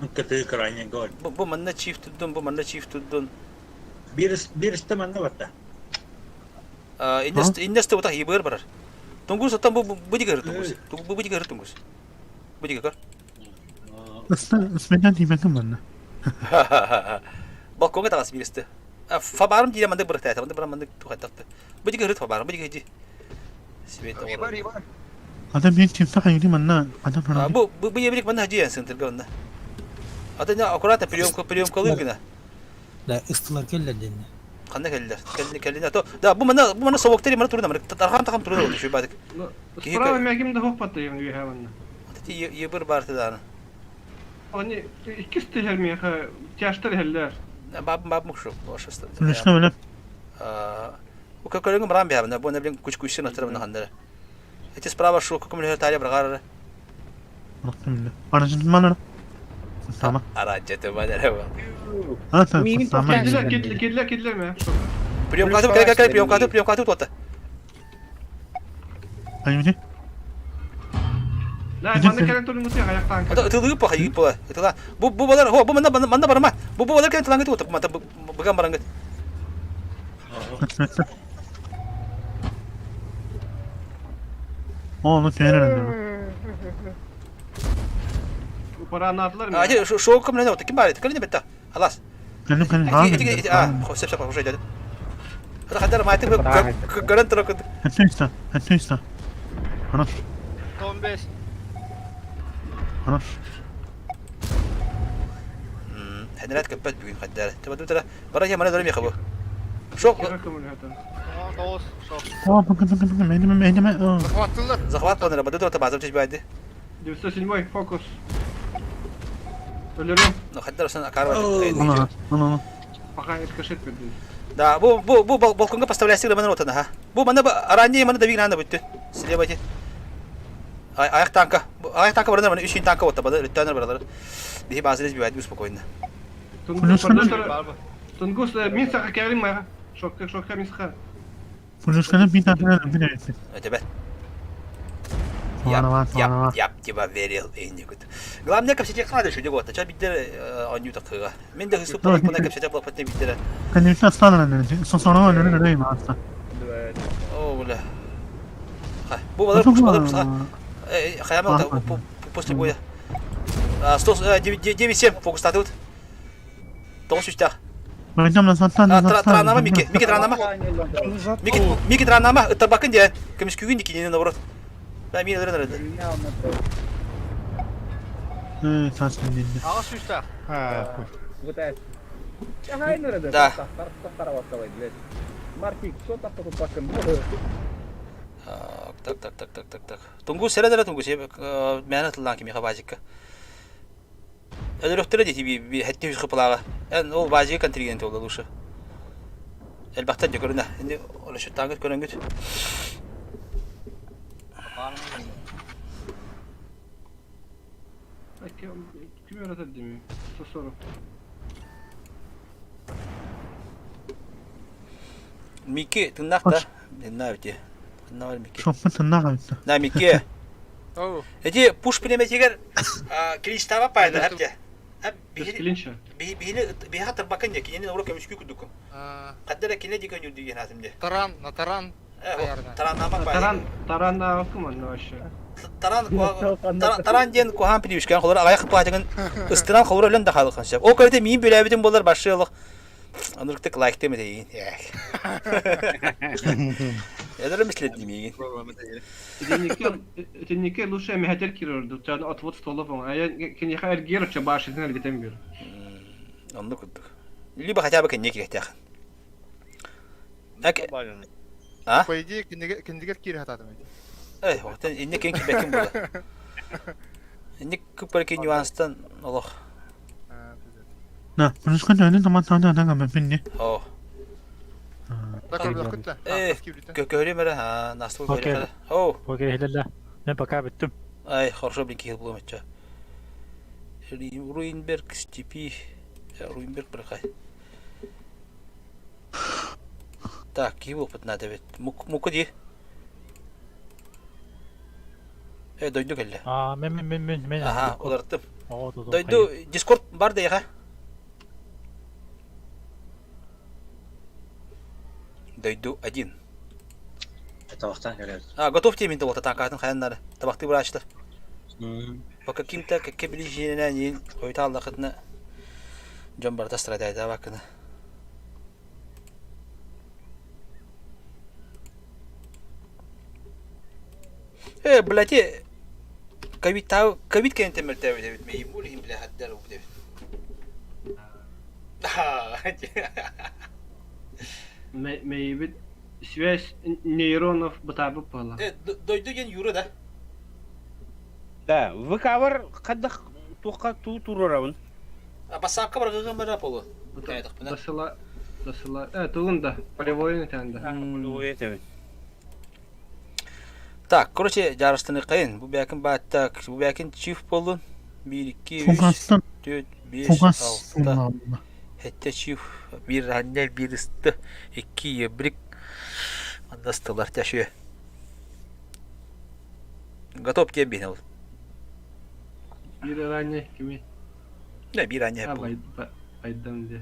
Mıkkatı krayne gol. Bu manna çift tuddun. Bir iste manna batta. İndeste bu da hibır barar. Tungus tam bu diga tungus. Bu diga tungus. Bu diga kar. Ismeden diyemedim ben de. Balkonga tağız bir iste. Fabarım diye mandık bıraktı. Mandık bırak mandık tuhattaktı. Bu diga fabarım, bu diga heci. Sibet olur. Adam bir çift hayırlı manna. Adam falan. Bu yebrik manna heci yansın tırga onda. Ada ne akurata priyom kalıyor güne. La ıstılar kelle dinle. Kanne geldiler. Kendine to. Da bu mana soğukta mana turuna mana. Tarham turuna oldu şu badık. Sprava mekimde hoppattı yani bir hayvanla. Ati yebir bartı da. Hani ikisi de helmiye ha yaşlar heller. Bab mukşu. Boşasta. Konuşma öyle. Bu kakarın maram bir hayvan. Bu ne bileyim kuş hatırımda handere. Eti sprava şu kukumlu her tarihe bırakar. Baktım bile. Aracın manna. Tamam. Aracı manna. Ha tamam. Kediler mi? Priyom katı tuatta. Hayırlı. La bana karakterin nasıl ayaktan Ata ıtılığı pa hayıp pa. Itıla. Bu balar bu manna barama. Bu balar kan tulangi tuatta. Mata bagam barangat. Onu seyrederim. Bu para anlattılar mı? Acı şu kamera ne oldu? Kim bari? Kalın betta. Halas. Kendim Sep hoş geldin. Hadi kadar mati garan tarafı. Hatta. Ana. 15. Ana. Hadirat kapet bugün kadar. Tabii dur. Baraya mana dönüm ya bu. Şok. Doğuz. Bakın. Benim. Захват bana bana dur bazı bir şeydi. 97 fokus. Ölürüm. No kadar sana akar var. Ana. Пока эткашет берди. Да, bu balkonga поставляйся mana otana ha. Bu mana aranje mana da bir nanda bitti. Слева эти. Ayak tanka. Ayak tanka var mana 3 tanka otta bana lütfen beraber. Bir bazı bir şeydi uspokojno. Тунгус минсаха келим ма. Шокка минсаха. Konuşkanın bir tane bir neyse. Evet. Var. Yap gibi veril indi gut. Главное kapsayacak kadar şu diyor. Tabii bir de anyu takıga. Men de hızlı buna kapsayacak bu patne bitir. Kendim aslanlar ne? Sonra ne diyeyim aslında. Oğla. Bu balar kuş. Hayal da после боя. 97 fokus tatut. Doğru işte. Hocam Tranama Miki tranama. Miki tranama ıttar bakın diye. Kımış kügün dikini navrot. Ben mine nerede? Saçma değil. Ağız suçta. Ha. Da. Tak. Tunggu serada tunggu sih. Mana telang kimi kabajik. Ölürüktüre de bir hatta yüz kıpılağa. Yani o bazı kontrigent oldu luşu. Elbette görünür. Şimdi öyle şu tanıt görün güç. Kim öğretir değil mi? Soru. Микки, ты нахта? На бите. На Микки. Шоппен тыннага битте. На Микки. Оу. Эти пуш пулеметигер клинчтава пайда хапте. Клинча. Бихи хатыр бакын я кинени урок эмишки күдүкүм. Каддера кине диген юрду ген хатымде. Таран, на таран. Таран намак пайда. Таран да кым аны вообще. Таран ден кохан привишкен холор агай кыпа деген ыстыран холор өлөн да халыкын шеп. О көрөтө мин бөлөбүтүн болор башылык. Анырыктык лайк деме дейин. Эдер миследи мигин. Теннике лучше мехатер кирорду. Чан отвод столов. А я кини хайр герча башын элгетем бир. Анны кудук. Либо хотя бы кенне кирехтях. А? По идее, киндигер кири хатадым. Вот инне кен кибекин була. Инне күпөрки нюанстан Аллах. На, мунускан жайны таматтааны атага мепинни. О. Көкөрү мере, настыл көкөрү. О. Окей, хелелла. Мен пока биттим. Ай, хорошо блин кил булам ача. Руинберг степи. Руинберг брахай. Так, кибу надо ведь. Мукуди. Дойду келе. Мен. Ага, олардым. Дойду, Discord бар дейха. Дойду один. Табактан келет. Готов тебе минта вот атакатын хаяннары. Табакты бұрашты. По каким-то ближайшим нин ойталлахытны жон барда страдайда бакына. Блядь, ковид кенте мертвый Дэвид, мы ему лим бля хаддар у Дэвид. Мейбит связь нейронов бытабы пала. Дойду ген юры да? Да, выкавар кадах тука турурабын. Басакка баргыгы мара полу. Дасыла. Тугунда, полевой нетенде. Полевой нетенде. Так, короче, жарыстыны кайын. Бу бәкин баттак, бу бәкин чиф болун. 1 2 3 4 5 6. Хетте чиф. Bir anne bir ıstı. 2 ебрик. Анда стылар тәшүе. Готов тебе бинел. Bir anne kimi? Ne bir anne bu. Aydan diye.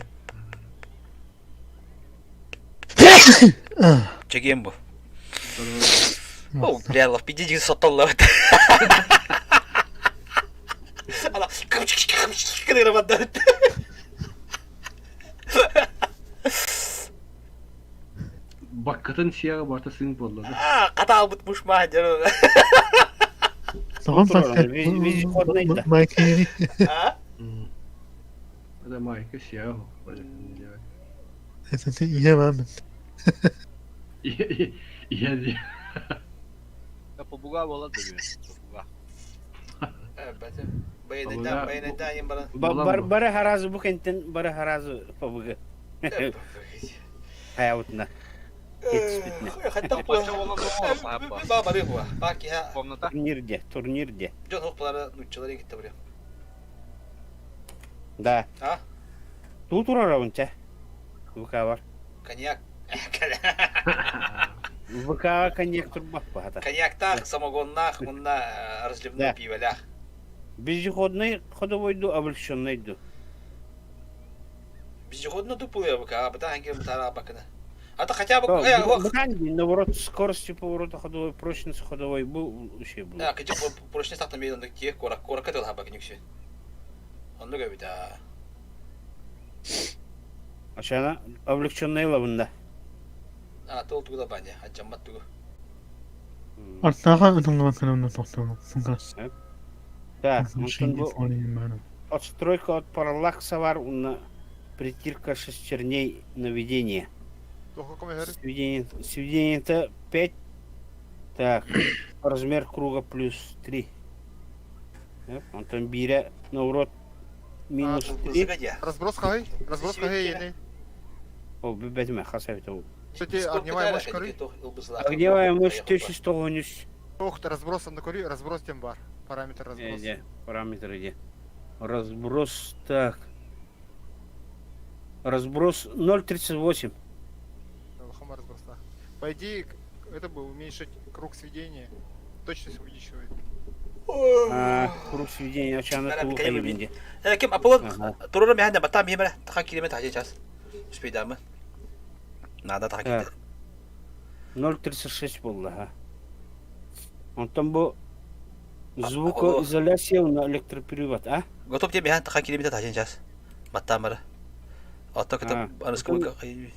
Çekeyim bu. О, бля, в 50 сотолла. Она кырып атат. Баккатын сияга барта сын болду. Катал бутмуш ма жана. Согон сатты. Майки. Да майки сияга. Это я вам. Iya. Побуга болады деген. Побуга. Bayınından yem baran. Бары харазы бу кенттен бары харазы побуга. Хаявытна. Жетиспитне. Бабары буа. Баки ха. Турнирде. Жон хопалары нуччалары кетти буря. Да. А? Ту турарабынча. Выкавар. Коньяк. ВК коньяк турбак бахата. Коньяктах, самогоннах, мунна разливной пивалях. Бездиходный ходовойду, облегченныйду. Бездиходный дуплый ВК, а потом они мутара бакана. А то хотя бы... Наоборот, скоростью поворота ходовой, прочность ходовой был вообще был. А, каче прочность так там едем на тех корак катал хабак никсе. Он говорит, а... А что она облегченная лавында? А, тол тугда баня, а джаммат тугу. Артага ыдылган каналына токтогон. Сунгас. Да, отстройка от параллакса var, притирка шестерней наведения. Сведение-то 5. Так, размер круга плюс 3. Он там биря на урод минус 3. Разброс хай ени. О, бебетме, хасавитову. Кстати, огневая мощь коры. Огневая мощь 1100. Ох, ты разброс на кори, разброс тем бар. Параметр разброс. Параметры где? Разброс, так. Разброс 0.38. По идее, это бы уменьшить круг сведения. Точность увеличивает. Круг сведения, очана тулу хайбинде. Кем Аполлон турурам яханда батам бимера таха километр хажин час. Спидамы. Надо таха километр. 0.36 болды, ха. Онтан бу звукоизоляция на электропривод, а? Готов тебе яхан таха километр хажин час. Батамара. Ото ката анскуга хай.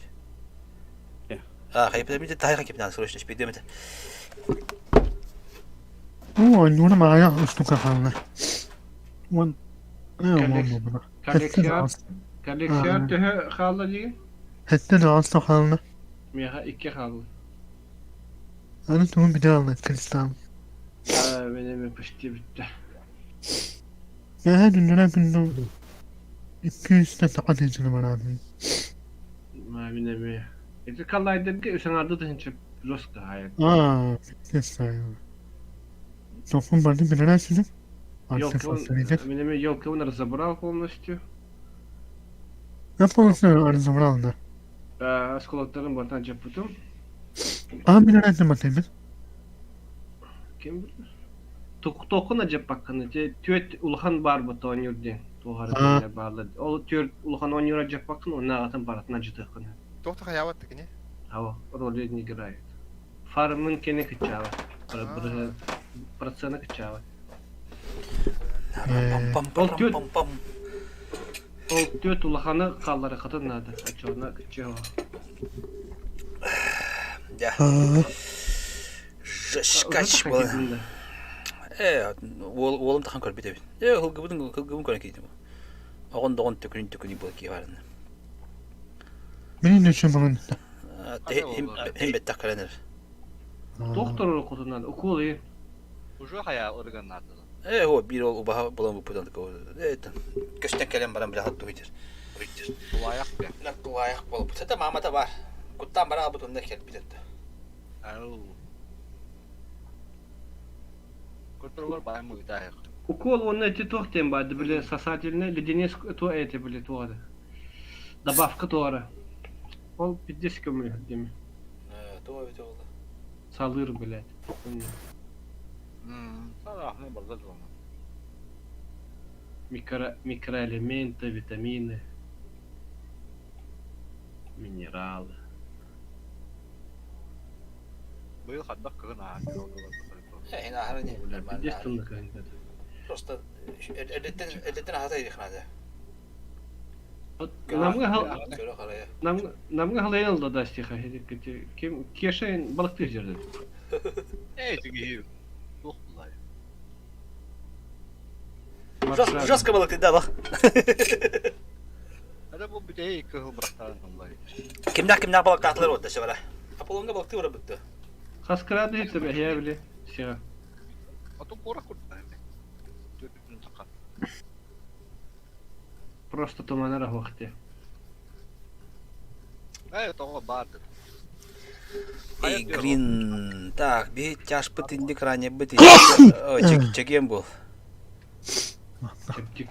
Хай педамите таха кипнан срочно спидамите. Нуна معايا اشتكى حالنا وان Коллекция тühe халла диген. حتى لو عصر حالنا Меха 2 халла. انا تقول بدالنا كريستال Benim почти bitti. يا هذا انه كنت 200 تقعد المنابر Ma mineme. Eti kallaydı ki sanardı da hinçe roska hayat. كريستال توفون بعدين بالراسل Mineme елка он разобрал полностью. Я полностью разобрал, да. Осколоктарын бартан жапытым. بالراسل ما تبي Kim bilir? Tokuna japakını. Tüet ulhan bar bu tonyorden. Toğarı bağlı. O tüet ulhan onyora japakını ona atan paratına jıtıkını. Тоқты хаяваттык не? Ава, роли не играет. Фармын кене кычава. Процент кычава. Ол тüet ulhanı kalları katın nadı. Açorna kычава. Да. Жашкач бол. Олым тахан көрбөт эбит. Хылгыбын көрө кейди. Огондогон төкүнү бол кийбарын. Benim de şu bugün. Hem bet taklanır. Doktor okuduğundan okul iyi. Уже хая органнады. О, bir ol baha bulan bu pudan ko. Evet. Köşten kalem baran biraz hattu bitir. Bitir. Лаяк бе. Nak layak bol. Seda mamata var. Kuttan bara butun da kel bitir. Ау. Kontrol бар мой дайх. Укол он эти тохтем бады были сосательные леденец то эти были тоже. Добавка тоже. Ол 50 көмür деме. То бит oldu. Салыр, блядь. Сарахны барда жона. Микроэлементы, витамины, минералы. Быйыл хаддак кыгына. Hina harani. 50 тонна kanka. Просто эдеттен хата идихнада. Намга халайын алды да стиха. Кем кешен балыкты жерде. Эй, тиги. Дух булай. Жестко балыкты да бак. Ада бу битей кыл брактан булай. Кимнак балыкты атлар отта шабара. Аполлонга балыкты ура битти. Хаскарады хитте бе я биле. Сига. Ату пора куртта. Төтүн такат. Просто туманара вакыты. Това барды. Грин. Так, bir тяж пытынды кране быты. Чекем был. Чек.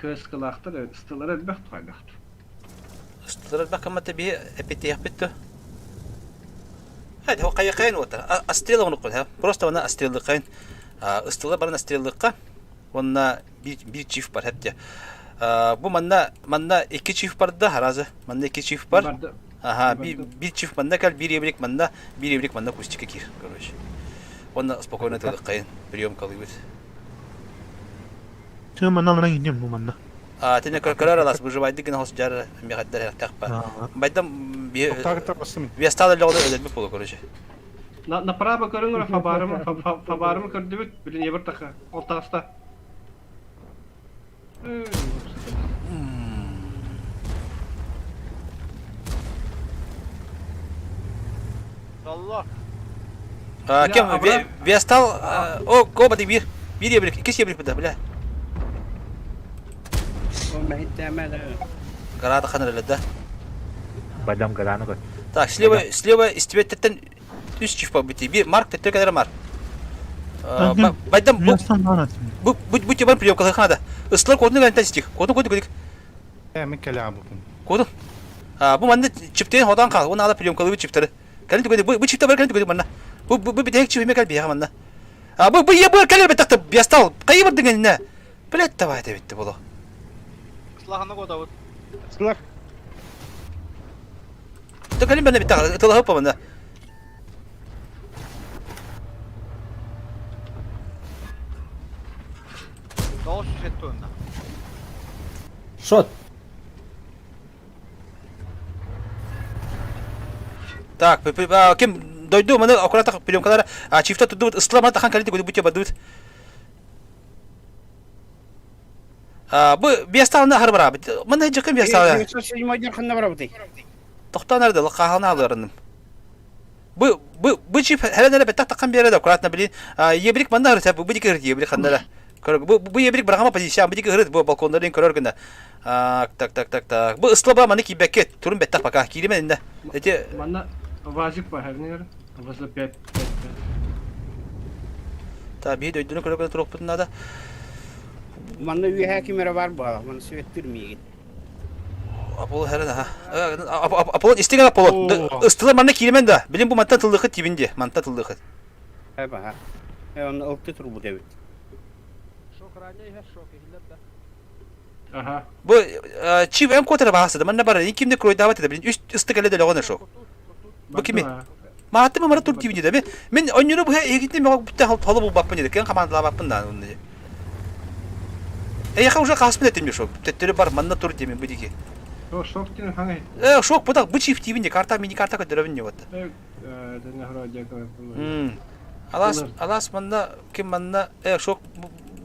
Көз кылактыр, стылар элбек тайгакт. Стылар бакамата би эпитех битти. هذا هو قيقين وتر أستيل ونقولها просто وانا أستيل قين استيل برنا أستيل قا وانا bir çift var hep de bu manna iki çift var da haraza manna iki çift var aha bir çift manna kal bir evlilik manna кустик кир короче وانا спокойно это قين прием калыбит Ты манал районем bu manna. Тene карара лас выживать дигна хосджар мегаддар тахпа байдам вестал лёда эдби полу короче Направо көрүңөр фабарым көрдүбүт билин ебир така ортаста. Allah. Кем вестал о коба дибир bir ебрик iki ебрик буда бля Града ханры да. Бадам грану кой. Так, слева из тебя теттен 3 чифт побити. Bir mark tette kadar mar. Байдам будь бар прием калхана да. Ыслар кодны ганта стих. Кодны. Мен келе абукун. Кодны. Bu manna çifteyin hodan kal. Onu alıp piyom kalıbı çiftleri. Kalın tükedi bu çifte var kalın tükedi manna. Bu bir tek çiftime kal biya manna. Bu ya bu kalır betakta biyastal. Kayı bir dingen ne? Bilet de vayda bitti bulu. Слахана года вот. Слах. Da kalın bende bitti. Itala hoppa manna. Doğuş jetti onda. Шот. Так, кем дойду, мы аккуратно перейдем, когда чифта тут ислама тахан калите гуди бутя бадут. Bu biyastal ne harbara? Mana hiç yakın biyastal. 97 xanna barabdi. Toxta nerede? Kahana alırdım. Bu çift hele nerede betak takan bir yere de akkuratna bilin. Yebrik banda hırıt bu dikir yebrik xandala. Bu yebrik bırakama pozisyon bu dikir hırıt bu balkonların körör günde. Tak. Bu ıslaba manı ki beket turun betak baka kilimen de. Ete Bana vazip var her nere. Vazla 5. tabii döydüğünü körör turupun nada. Manna üye hakimere var bu. Manna süvettirmeyin. Apollo herhalde ha. Apollo istigan Apollo. Istılar manna kilimen de. Bilin bu mantan tıldığı tibindi. Mantan tıldığı. Ha ba. Onu altta tur bu devet. Aha. Bu çift en kotra bahsede. Manna bara kimde kroy davet edebilin. Üst istikale de lağına şok. Bu kimin? Mahatte mi mara tur tibindi de mi? Men oyunu bu gittim mi bitti halı bu bakmın dedik. Kamandalar bakmın da onu. Ya uca kasmet ettim şok. Tetleri bar manna tur tibindi bu diki. Şok değil hangi? Şok bu da bu çift tibindi. Karta mini karta kadar yok. Evet. Ne haraca Alas manna kim manna şok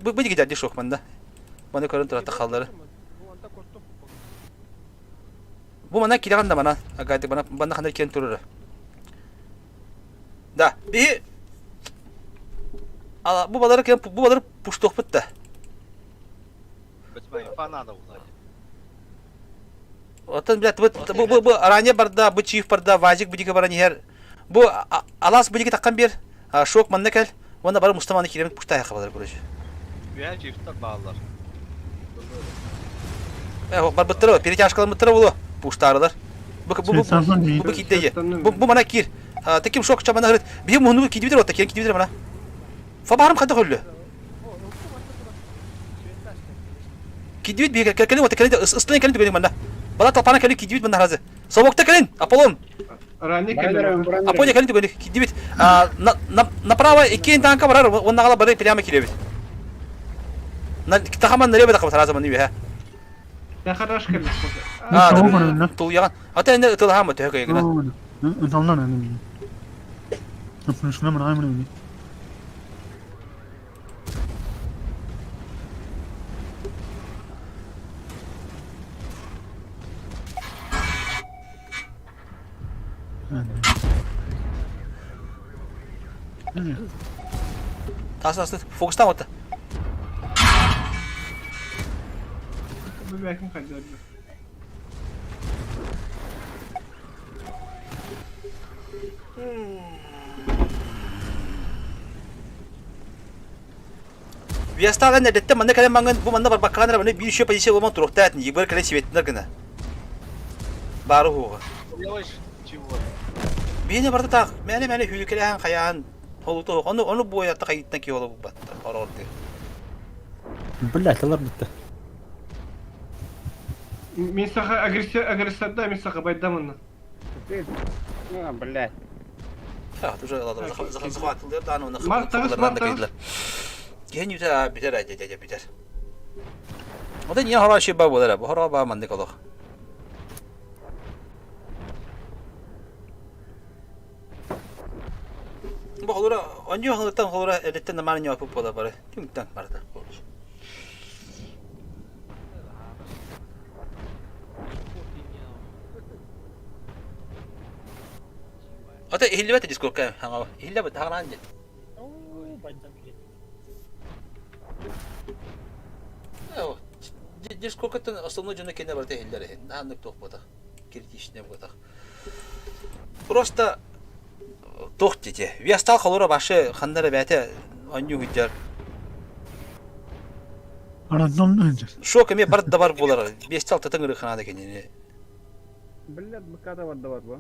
bu diki dedi şok manna. Bana karın tarafta kalları. Bu mana kilagan da mana. Agadi bana kanal ken turur. Da bir bu baları puştok bitti. Bitmeyin. Fana da uzay. Otan bilet bu aranya barda bu çift barda vajik bidiki barani her. Bu alas bidiki takkan bir şok manna kel. Onda bara Mustamanı kilemek puşta ayakkabıları kuracı. Üye çiftler bağlar. Bar bittira piriki aşkalı bittira bulu puştarılar. Bu kitleyi. Bu mana kir. Tekim şok çamana hırt. Bir muhnu kididir o tekin kididir mana. Fabarım kadar hullu. Kidivit bir kelkenin o tekin ıslan kelin tükelim mana. Bala tapana kelin kidivit mana razı. Sobokta kelin Apollon. Aranya kelin. Apollo kelin tükelim kidivit. Направо iki tanka var. Onda kala barı priyama kilevit. Tahaman nereye bedaka razı manı ha. Ne kadar kelin. Tul yagan. Hatta ne tul hamı tühe kayıgına. Tamam lan. Yapın şuna mı aymanı mı? Tas fokustan orta. Bu belki kadar. Viyasta ne dette manna kalen mangan bu manna bar bakkanlar bana bir şey payışı olma turukta etni yibar kale sivetler gına. Baru hu. Yavaş. Çivo. Beni barda tak. Mene hülükele han kayan. Holutu onu bu hayatta kayıttan ki olu bu battı. Orordu. بالله تلر bitti. Min saha agresiyonda min saha baydamanna. بالله. Ya tuşa aladım. Zıkatılıyor da onu Martağız. Gen yüze biter. O da niye hara şey bağlar bu hara bağ mandık olur. Bu olur önce halıktan olur edetten de marın yapıp ola bare. Tümten vardı. Ata ihlibat diskor kan hanga ihlibat hangan anje. Oh, дискоркатын основной жана кене барда элдер эхен. Наннык тохпота. Критичне бота. Просто тохтете. Виастал халора башы хандара бәте аню хүҗҗәр. Арадан önce. Шо кеме бар да бар булар. Бестал татың рыханада кенене. Блядь, быката ваддават ба.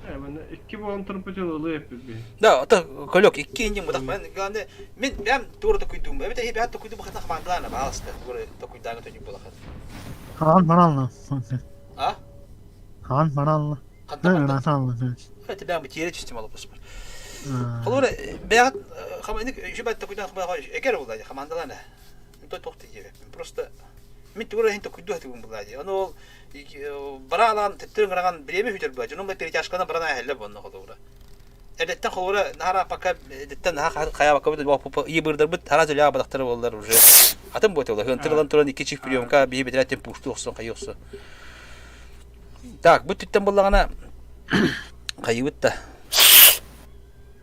Ben iki bu antropoloji oluyor hep bir. Да, ата колек икки мудак мен ганде мен турда куйдум. Эбите хи бат куйдум хата хамандана бааста. Тура токуйдана тони булахат. Kaan manallı. А? Kaan manallı. Ne rasallı. Это бям битире чистим алып басмар. Холора бягат хаманик жибат токуйдан хама эгер булай хамандалана. То токты жебе. Просто мен тура хин токуйду хатым булай. Аны баралан теттирган биреме хүтер баа. Жонум да перетяшкана барана хелле бонно холора. Эдеттен холора нара пока эдеттен хая пока бит ибырдар бит харазы ля бадактар болдар уже. Атым бот олар. Хынтырлан туран 2 чифт приемка бие бедраттен пушту оксон кайыксы. Так, бу титтен боллагана кайыбытта.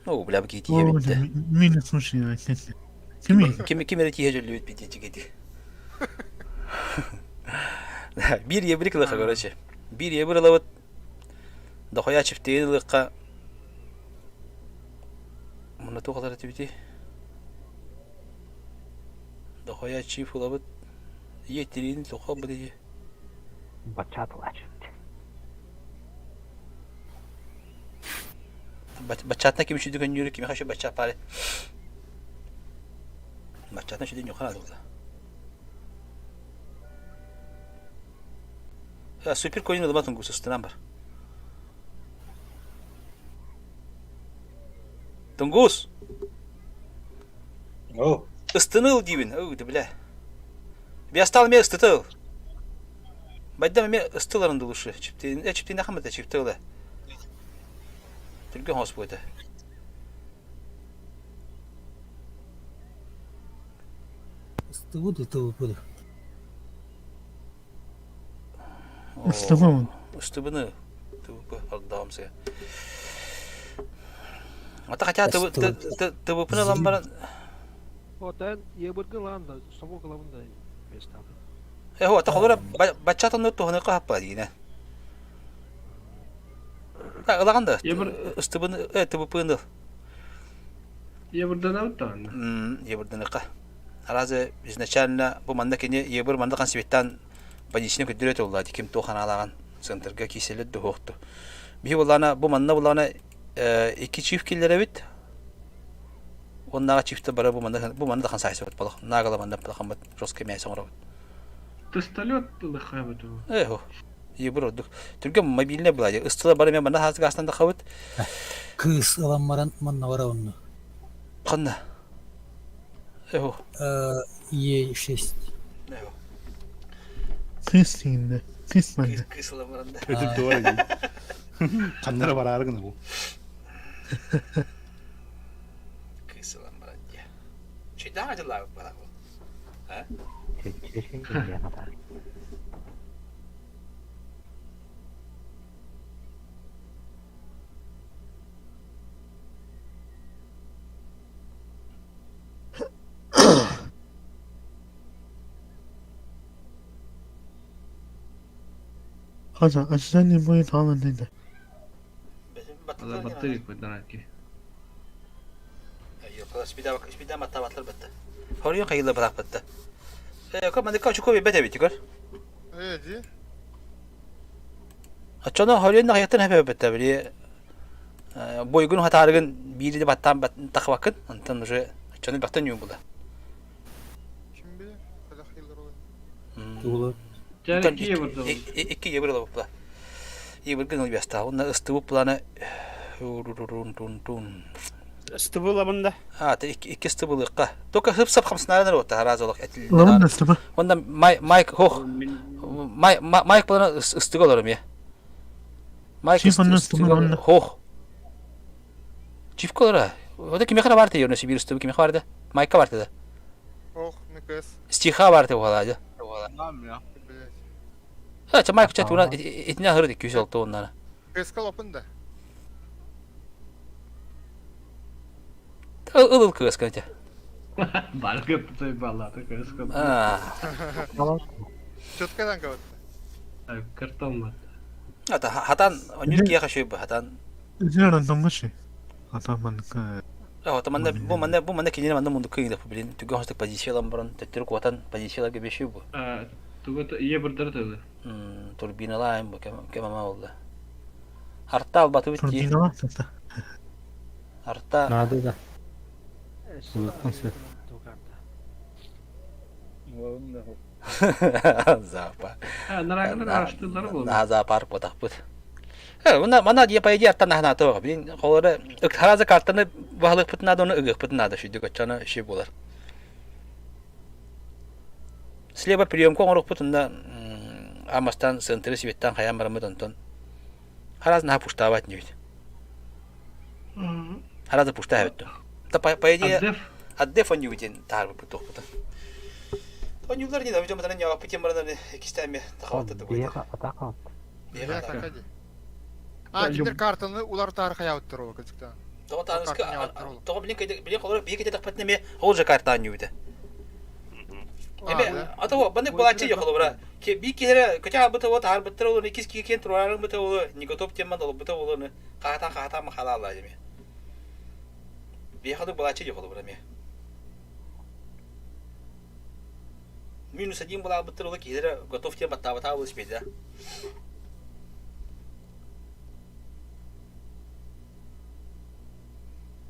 Ну, бля бки тие битте. Мини суши айтты. Ким тие жөлүп бит жигеди. Бир ебрик лыха короче. Бир ебр лават да хоя чифтен лыха. Мына тоқалар тибити. Да хоя чиф лават етерин тоқа бди. Бачатлач. Бачатна ким шүдү гөнүрү ким хашы бача паре. Бачатна шүдү нюхана дулда. Я супер коин да батун гусустан бар. Тунгус. О. Ыстыныл дивин. О, да бля. Биастал ме ыстытыл. Байдам ме ыстыларын дулушы. Чиптен ахмата чиптылы. Түргөн хос бойда. Ыстыбуды тыбыпыды. Ыстыбын. Ыстыбыны. Тыбыпы алдавамсы. Ата хотя тыбыпыны ламбаран. Отан ебыргы ланда, собок лавында бестал. Хо, ата холора бачатан нөттө хоны капа дийне. Так, лаганда. Ыстыбыны, тыбыпыны. Ебырдан аутан. Ебырдан ка. Аразы изначально бу манда кене ебыр манда кан сибеттан бадисине көдүрөт олду. Ким тоханалаган центрга киселет дохту. Би булана бу манда булана iki çift killere bit. Onlara çifte bara bu manda kan sayısı bit balık. Nagala manda balık bit. Roske mey sonra bit. Testaliot lıkhabıtı. Eho. İyi buraduk. Türkiye mobiline bulacak. Istıla bara manda hazır gastan da kavut. Kız alanmaran manna var onu. Kanna. Eho. E6. Eho. Kıstığında. Kısmadı. Kız alanmaranda. Ödül doğru gibi. Kanlara var argın bu. Kız alanmaranda. Şey daha acılar bana bu. Ha? Çeşin geliyor kadar. Haza açsan boyu tamam dedi. Allah batteri koydular ki. Yok, spida matta batlar batta. Horiyon kayılla bırak batta. Yok, manda kaçı koy bete bitti gör. Öyle. Açana horiyon hayatın hep batta biri. Boygun hatarın biri de battan takvakın. Antan уже açanı baktan yum bula. Kim bilir? Kadak yıllar oldu. Tuğulu. Yani iki yebir la bula. Yebir gönül basta. Onlar ıstıvı plana. Ыстыбы лабында. İki ıstıvı lıkka. Toka hıpsap hamsınlarına rota harazoluk. Lan da ıstıvı. Ondan Mike hoh. Mike plana ıstıvı olurum ya. Mike ıstıvı hoh. Çift kolora. O da kime kadar vardı ya nasıl bir ıstıvı kime vardı? Mike'a vardı da. Oh, ne kız. Stiha vardı o halde. Tamam ya. Ha, Mike chat ona etine hırdı 200 oldu onlara. Kız kalapın da. Ilıl kız kanka. Balgı tutuyor vallahi kız kaldı. Çötkadan kavat. Karton var. Hatan onur ki yaşıyor bu hatan. Ziyaran tanışı. Hata manka. Ya bu manda kendine manda mundu kıyın da bilin. Tüge hostak pozisyon lambaran tettir kuatan pozisyon gibi şey bu. Tuğut iyi bir dert oldu. Турбиналайым бу кемама oldu. Арта албаты битти. Турбина сата. Арта. Надо да. Улытмасы. Запа. Нараганы araştırdılar bu. Зоопарк ботакпыт. Мана дия по идее арта нахна то. Блин, холора хараза картаны баглык пытна да оны ыгык пытна да шүйдүк очана ши болар. Слева приемка оңорук пытында Амастан центры светтан хаян барамы тонтон. Хараз на пуштавать не ведь. Хараз пуштавать то. Да по идее отдеф он не виден тарбы путок путан. Он юлар не да, видимо, там не аппетит мардан кистами тахават это будет. Атака. Кимдер картаны улар тарыха яуттыру кызыкта. Тоғы білен қолыр бейік етеді қпатынеме ол же карта не өйді. Эме, атау, баны балачы yok olur. Bir kere kötü habıta o tar bıtır olur, ikiz kiken turarın bıtı olur, nikotop temman dolu bıtı olur, kahatan mı halal deme. Bir hadı balachı yok olur eme. Minus один была быtır olur ki готов тем бата olur спеда.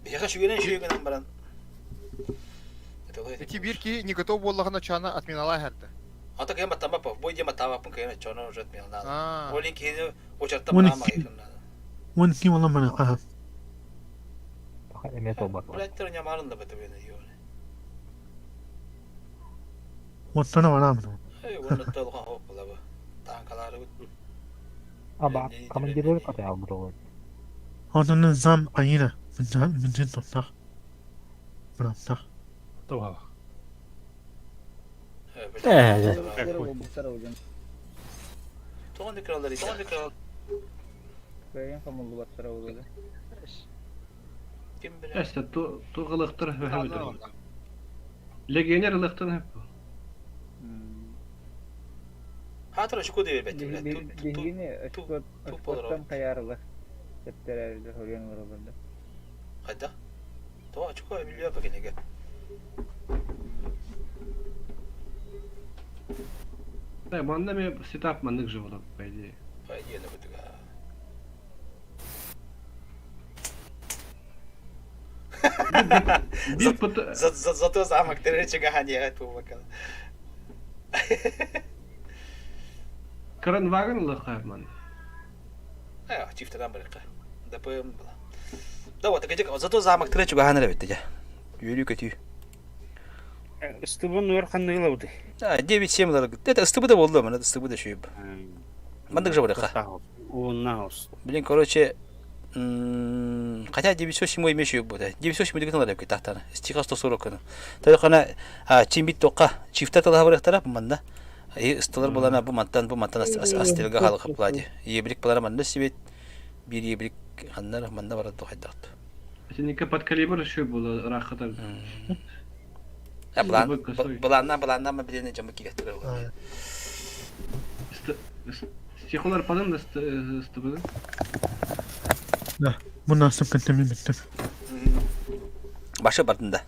Bir şu günden baran. Эти бирки не готов боллағына чана отменалай хәрді. А так я матама по бой дема тава пун кайна чона уже отменал. Олин кейне очарта Вон мама ки- айкын. Вон ки вала мана каха. Эме тобак. Блядтер нямарын да бете бені йоне. Вот тана вала мана. Эй, вон толга хоп була. Танкалары бит. Аба, командирleri kataya aldı. Onun zam ayına. Bizden tutsak. Bıraksak. Tuha. Тоған экралары, тоған экрал. Beyin famullu batara oldu. Kim bilir? İşte tu gılıktır hep. Legioner gılıktır hep. Hatıra şu kodu elbette. Dihini aşkottan kayarlı. Settererdi horyan oralarda. Hayda. Toğa şu kodu biliyor bakın ege. Да, банда ми сетап маннык же было, по идее. По идее, да бытыга. Зато замок ты речи гаганя тувакал. Кранваген лыхай ман. Чифтадан барыка. Да поем была. Да вот, так зато замок ты речи гаганя ребята я. Юрий Катю. Стыбын уерханны лауды. 9-7 лар. Это стыбы да болду, мана стыбы да шүйіп. Мандык же барыка. Унаус. Блин, короче, хотя 907 имеешь ее будет. 908 дегенал ребят тахтана. Стиха 140 кана. Только она чимбит тока. Чифта тала барык тарап манда. И столар булана бу мантан астелга халык плади. Ебрик палара манда сибет. Bir ебрик ханнар манда барат тохайдат. Сеника под калибр еще было рахатар. Буланна мы билене жамы килеттер. Стихолар падын да стыбы. Да, bu nasıl kıntemi bitti. Başı bardında.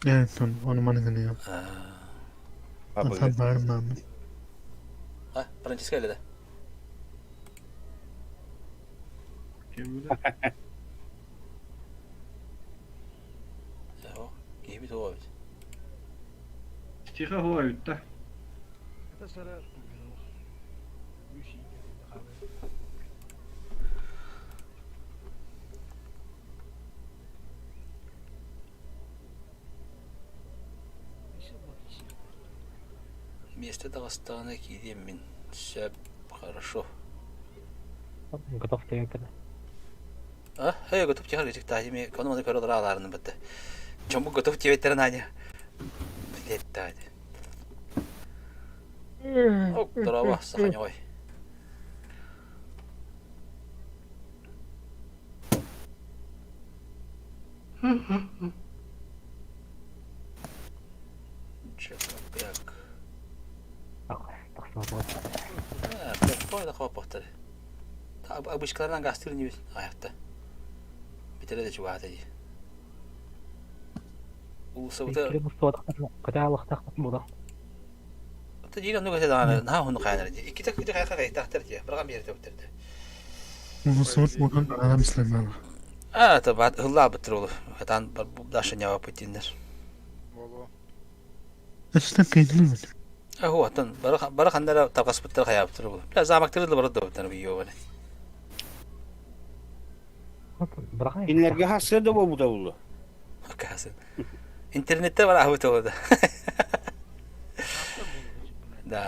Evet, onu bana geliyor. Atan bağırım ben. Ha, Francisco öyle de. Ya, iyi bir tuğla. Стиха хуавит, да? Это сара. Вместо Дагестана кидем мин. Все хорошо. Готов tekrar. А, я готов тихо лететь, тахими, кому надо король раларны бите. Чому готов тебе тернания? Блять, тади. О, здорово, саханёй. Чекапяк. Қой да қоп бақтыр. Обычкалардан гастыр не бес аяқта. Бітіреді чуғаты де. Улысы бұты... Кірі мұстуады қатарлық тақтық бұда. Ata jiran nu gata dana na hunu qaynar diye. İki tak bir kayka tahtar diye. Bırakın bir yerde bitirdi. Muhsut bakın adam istemem. Tabi hılla bitir olur. Hatan daşın cevap ettiğinler. Valla. İşte kendini bitir. هو هتن برا خندنا تبقى سبتر خياب تربو لا زعمك ترد برد بتن بيوبني İnlerge hasret de bu da bulu. كاسن انترنت ولا هو تو ده ده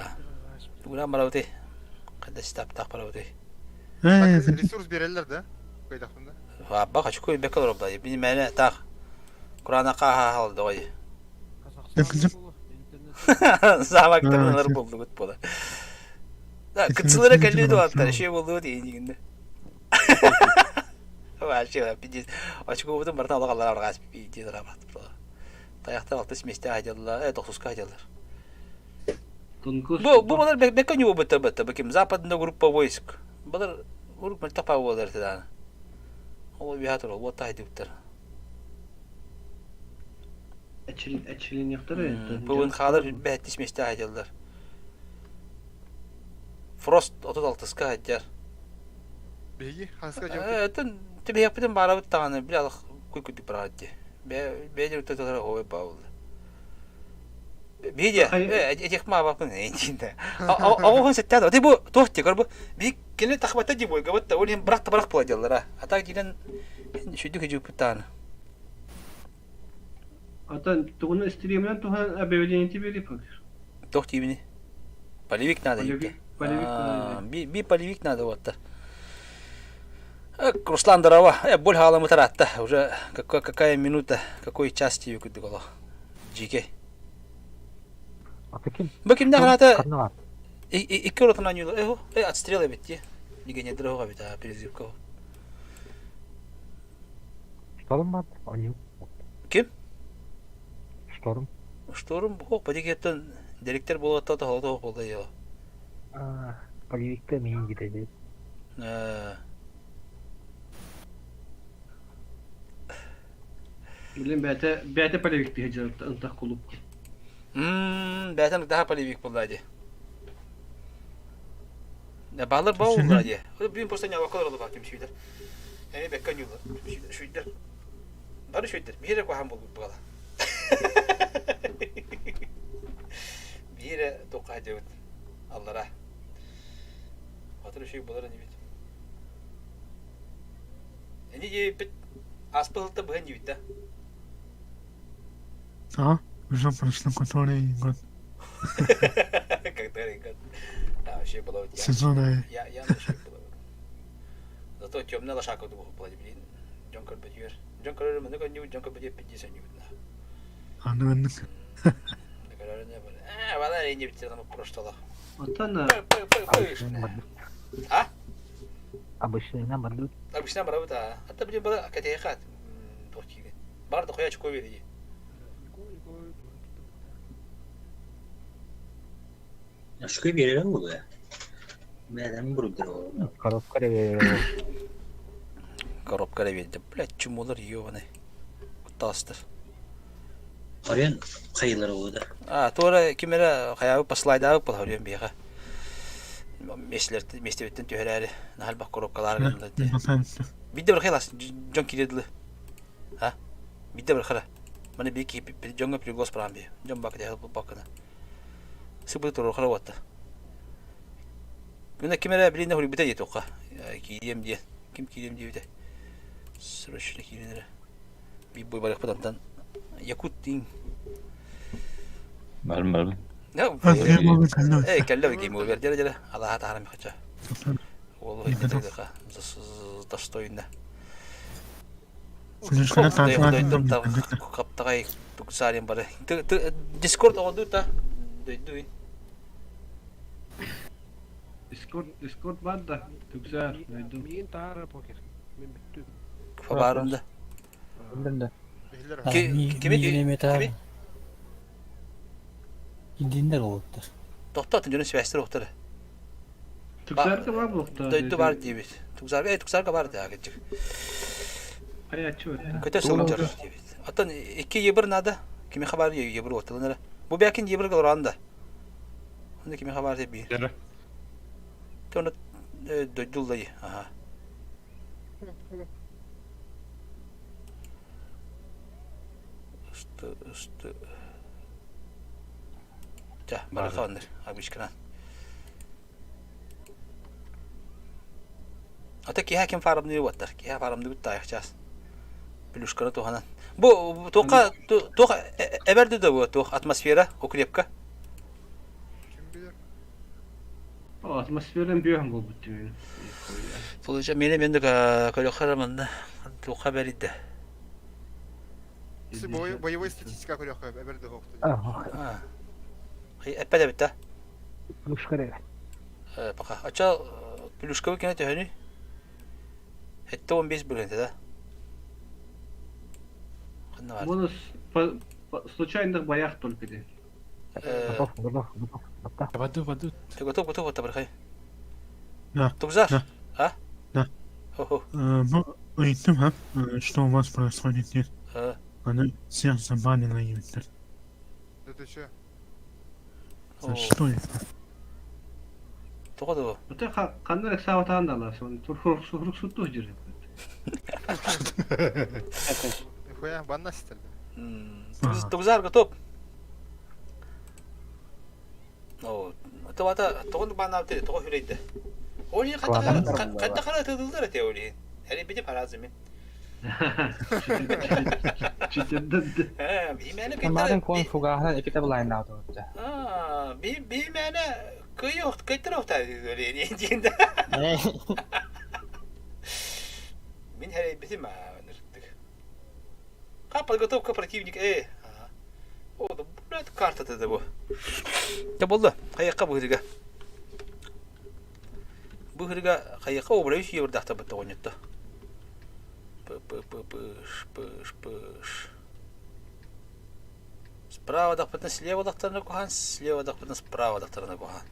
ولا مراوتي قد استبتق مراوتي Resurs verirler de. Koydu aklımda. بقى شكوي بكل ربا يبني مانا تاخ قرآن قاها هال دوي زعمك ترد برد بقول بولا لا كتسلنا كلي دو أكتر شيء بقوله دي إنجيل واشياء بيجي واشكو بدون مرتنا الله الله رغاس بيجي درا بعض طيحت وقت اسمه استعجل الله تخصص كاجلر bu بدر بكنيو بتر بكيم زابد ندو جروب ويسك بدر جروب ملتقى ودر تدانا هو بيهاتر هو تايد بتر Açılın yaktırıyor. بون خالر بهت اسمه استعجلر فروست أتوتال كاجر Bilgi. Haska cevap. تبي يبدأ بعرف تانا بلا كوي كنت برادي بيجي تطلع هو باول بيجي أجيك ما بعرف من أين جنده أو هون ستة تبو توهتي قرب بيك كنا تخبط تجيبه قبل تقولين برق بوجل را أتاك جينا شو دوك يجيب تانا Hatta tuğunu stream'den tuğan abevliyenti bir yapar. توهتي بني باليفيك نادا يبدأ بي باليفيك نادا وقتها Руслан Дарова, боль хала мутарата, уже какая минута, какой части вы куда голо. Джике. Баким награда. И курот на нього. Отстріли бить. Ніге не дорога бить, а перезивков. Шторм бат, они. Ким? Шторм. Шторм, подигеттен директор болот та холдо болду я. Полевикте мен гидеди. Bilin bete palevik diyeceğim ıntah kulüp. Beten daha palevik bulladı. Ne bağlar bağ oldu diye. Bir posta ne vakar oldu bakayım şeyler. Yani bekkan yolu. Şeyler. Bari şeyler. Bir yere koyam buldu bu kadar. Bir yere dokaydı. Allah'a. Hatırlı şey bular ne bit. Yani bir asfaltta bu hangi bitti? А? Уже прошло который год. Который год. А, вообще было у тебя. Сезона. Я вообще было. Зато темная лошадка была, блин. Джонкер бьет. Джонкер много не Джонкер бьет 50 не видно. А ну ну. Договоры не было. Вала не бьет там прошлого. Вот она. А? Обычный набор. Обычный набор, да. А ты блин была какая-то хат. Тохтиги. Бар дохуя очко види. Şu bir yere mi oluyor? Ben burada o. Коробка ревет. Блядь, чумулар ёбаный. Тастер. Орен кайылары oluyor. Тора кимера хаябы послайда алып болор бияга. Местебеттен төһөрәре. Нахал бак коробкалар гында. Бидде бер хайлас жон киредли. Ha? Бидде бер хара. Мана бики жонга приглас прамби. Жон бак да бакына. Сыбы туру хара ватта. Гүнә кимера билине хули бите тока. Кием ди. Ким кием ди бите. Срочно киенер. Би бой барак потамдан. Якут дин. Malum. كلمه جيمو بيرجع رجله الله تعالى مخجة والله إنت تدقى تصطوينا قبطة تكسارين بره ديسكورد أودو تا دوين Discord var da güzel. Min tarih poker. Min bitti. فبارم ده Kimi? Gidinler oldu. Doktor tünjünün süvestir doktor. Tüksar ka var bu doktor. Döydü var diye biz. Tüksar ka var diye geçecek. Hayatçı var. Kötü soruncar diye biz. Atan iki yibir nada. Kimi haber yibir ortalığına. Bu belki yibir kalır anda. Onda kimi haber de bir. Yere. Onu dödüllayı. Aha. Üstü. Ja, bara kalındır. Abi işkran. Ata ki hakim faramını yuvatlar. Ki faramını bitti ayakçağız. Plюшканы туханан. Bu toka eberde de bu tok atmosfera okrepka. O atmosferden bir hem bu bütün. Sonuçta men de köle karamanda toka beride. Боевой статистика көрөк эберде хокты. Хай эппеде битте. Плюшкаре. Пока. Ача плюшка кене төхөни. Хетте 15 бөлөнтө да. Bunu случайно боях только де. Воду. Ты готов, Табрахай? Да. Тубзар? Да. А? Да. Ого. Рейтинг, что у вас происходит? Нет. Она всех забанила Юнтер. Да ты чё? За что это? Тоғады Bu da kandan sağatan da la son. Turhuruk sütü hücre. Нихуя, банна стелли. Тубзар готов. О, это вата, тоғын банавты, тоғы хүрейді. Оли қанта қара тыдылдар әте оли. Әлі беді паразы мен. Kemarin kon fugaha kita belain dah tu. Bilmene kıyı kıytır oktaydı öyle ne diyeyim de. Min her bizim anırdık. Kapal готов к противник. O da bu kartı da bu. Ya buldu. Kayıka bu hırga. Bu hırga kayıka o burayı şey orada tabii oynattı. Пыш. Справа дақпытын слева дақтарына қоған, слева дақпытын справа дақтарына қоған.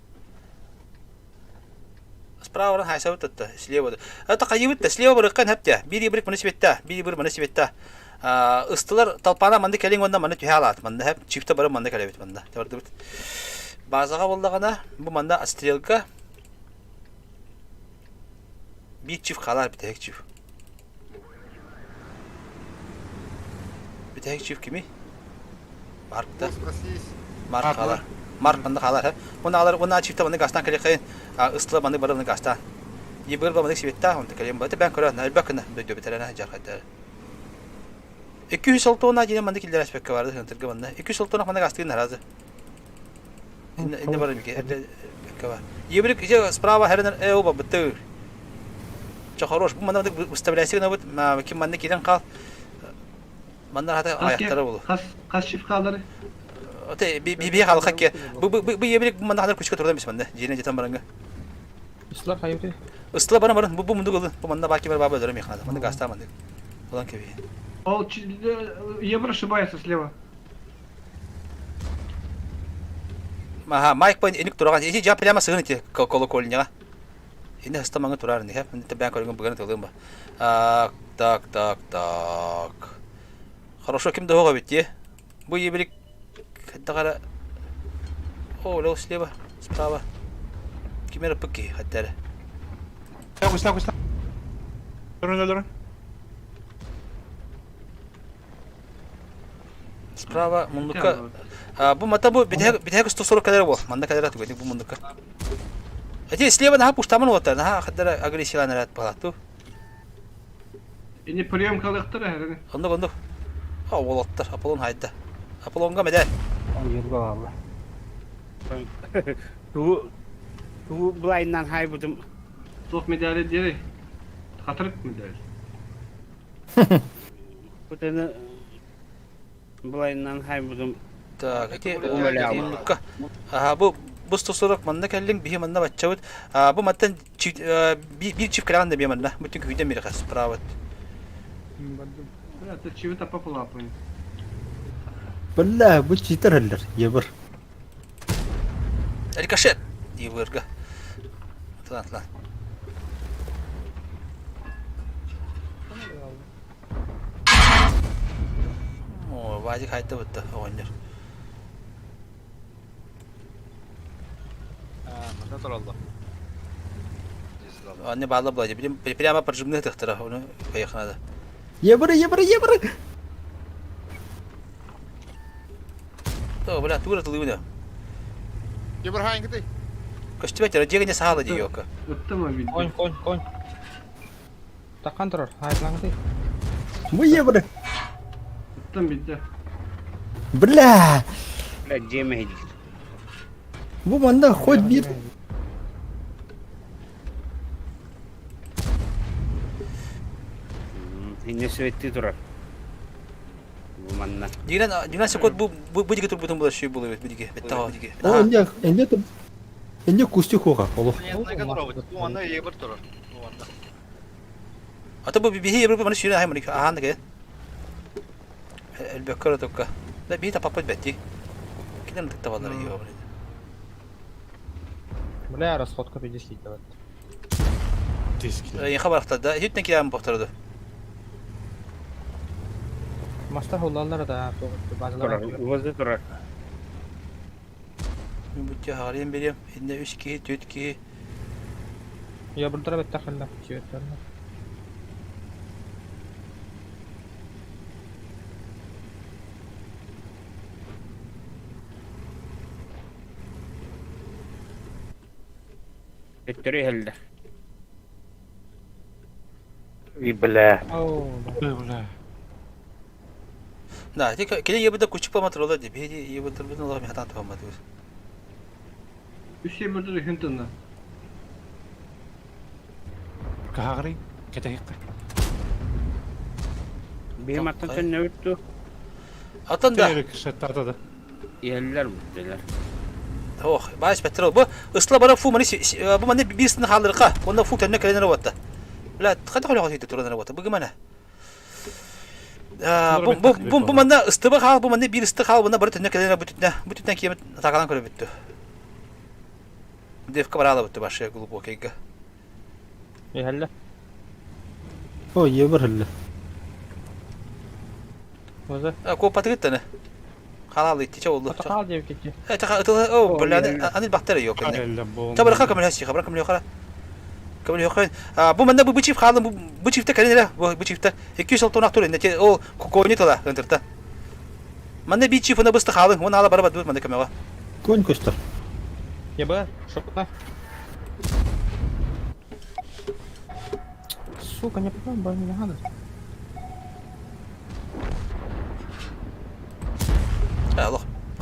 Справадан хайса өтті, слева. Это қайыбытты, слева бұрыққан әпті. Бири-бірік мұны себетті. Ыстылар талпана манды кәлең онда маны түйе алады. Манды әп, чифті бары манды кәлебет манда. Базаға болдағана, бұл манда отстрелка. Bir çift kalar, bir tek çift. Bir tek çift kimi? Mark'ta. Mark kalar. Mark bende kalar hep. Onlar çifte bende gastan kale kayın. Islı bende bana gastan. Yibir bana çifte onu kalem bende ben karar. Ne bakın böyle biterene jarhada. 200 soltona yine bende killer aspekt vardı hıntırgı bende. 200 soltona bende gastın herhalde. İnne var mı ki? Var. Yibir sprava herden o bitti. Çok hoş. Bu bende stabilizasyon ne bu? Kim bende kiden kal. Bende hatta ayakları olur. Kaç çift kalır? Ote bir halka ki bu yebirik bunda kadar küçük oturdu bende. Jine jetan baranga. Islar hayır. Isla bana bu mundu goldu. Bu bunda baki var baba öldürüm yakında. Bunda gastamadı. Ulan kevi. О, Ебра ошибается слева. Ага, майк пойн эник тураган. Эти жап прямо сыгын эти колокольняга. Энд хастамаңа турар не хап. Энд бән көргөн бүгөн төлөм ба. Так. Хорошо ким дого бит. Bu yebirik hatta о, лево слева, справа. Кимера пыки hatta. Куста. Дөрөн. Справа мундука. Bu mata bu bir tek 140 kadar bu. Manda kadar atıyor bu mundука. Эти слева на пуштаман отар. На хадара агрессивно рад палату. İni прием kalıktır herhalde. Ондо. Олаттар. Аполлон хайда. Аполлонга медаль. Yılga valla. Bu blinden hay budum. Sok medalya deri. Hatırlık medalya. Bu tane blinden hay budum. Так, эти мундука. Bu 140 manda kellin bir manda batçavut. Bu mattan bir çift kıran da bir manda. Bütün köyden biri kas. Bravo. Это чего-то поплапаем. بالله وش يترهلر يبر Рикошет. Yıvırga. Atlan. O vacik hayta bitti oyunlar. Натур алда. Анне баала блади. Прямо поджимные тахтара. Оны поехали. Ебры! То, бля, тура тылывына. Ебрахайн кыты. Костюмете радиогане сахала диёка. Конь. Таққан тұрар, айтлаңды. Вы ебры! Там битті. Бля! Бля, жеме едік. Bu manda хоть bir. Инне сөйтті тұрар. Бұл манна. Дигнан секунд bu диге тур бутун була шүй булы бит диге. Беттава диге. О, энде кусти хога. Олох. Bu anda yebir durur. Bu anda. Ata bu bihi yebir bana şuyuna hayman ki ahanda ge. Elbekara tokka. Da bihi ta papat betti. Kidan tıkta vallahi yiyor. Бля, расходка 50 давай. Я хабар да хитне килам бохтарды. Мастер холлалар да базалар. Өзі тұрар. Бүтче харин берем. Инде 3 ки, 4 ки. Я бір тұрап әттақылда. Сөйеттерді. Ettiri helde. Бля. Да, тик келе ебеде күчүп паматыр ола деп. Ебеде бизин Аллах мехатан тапамады. 3 ебірді хентінді. Кагри, кетекка. Benim attan ne öttü? Atanda. Terek şattata da. Yerler bütteler. Oh, baş petrol. Bu ısla bara fu mani bu mani birisini halırqa. Onda fu tenne kelene rovatta. La, qada qala qati turana rovatta. Bu gimana? Bu manda ıstıbı hal bu mani bir ıstık hal bunda bara tenne kelene bütüne kiyemet taqalan körü bitti. Defka barala bitti başa glubokayga. Yerler. O yebir helle. Oza. Ko patritene. Halal itti oldu. Takal diye gitti. O böyle anil bakteri yok. Tabii rakam kamera şey kamera yok hala. Kamera yok. Bu manda bu çift halın bu çifte kalene bu çifte 200 ton aktör ne o koyunu tola enterta. Manda bir çift ona bastı halın onu hala beraber dur manda kamera. Конь костер. Еба, шопотна. Сука, не попал, бы не надо.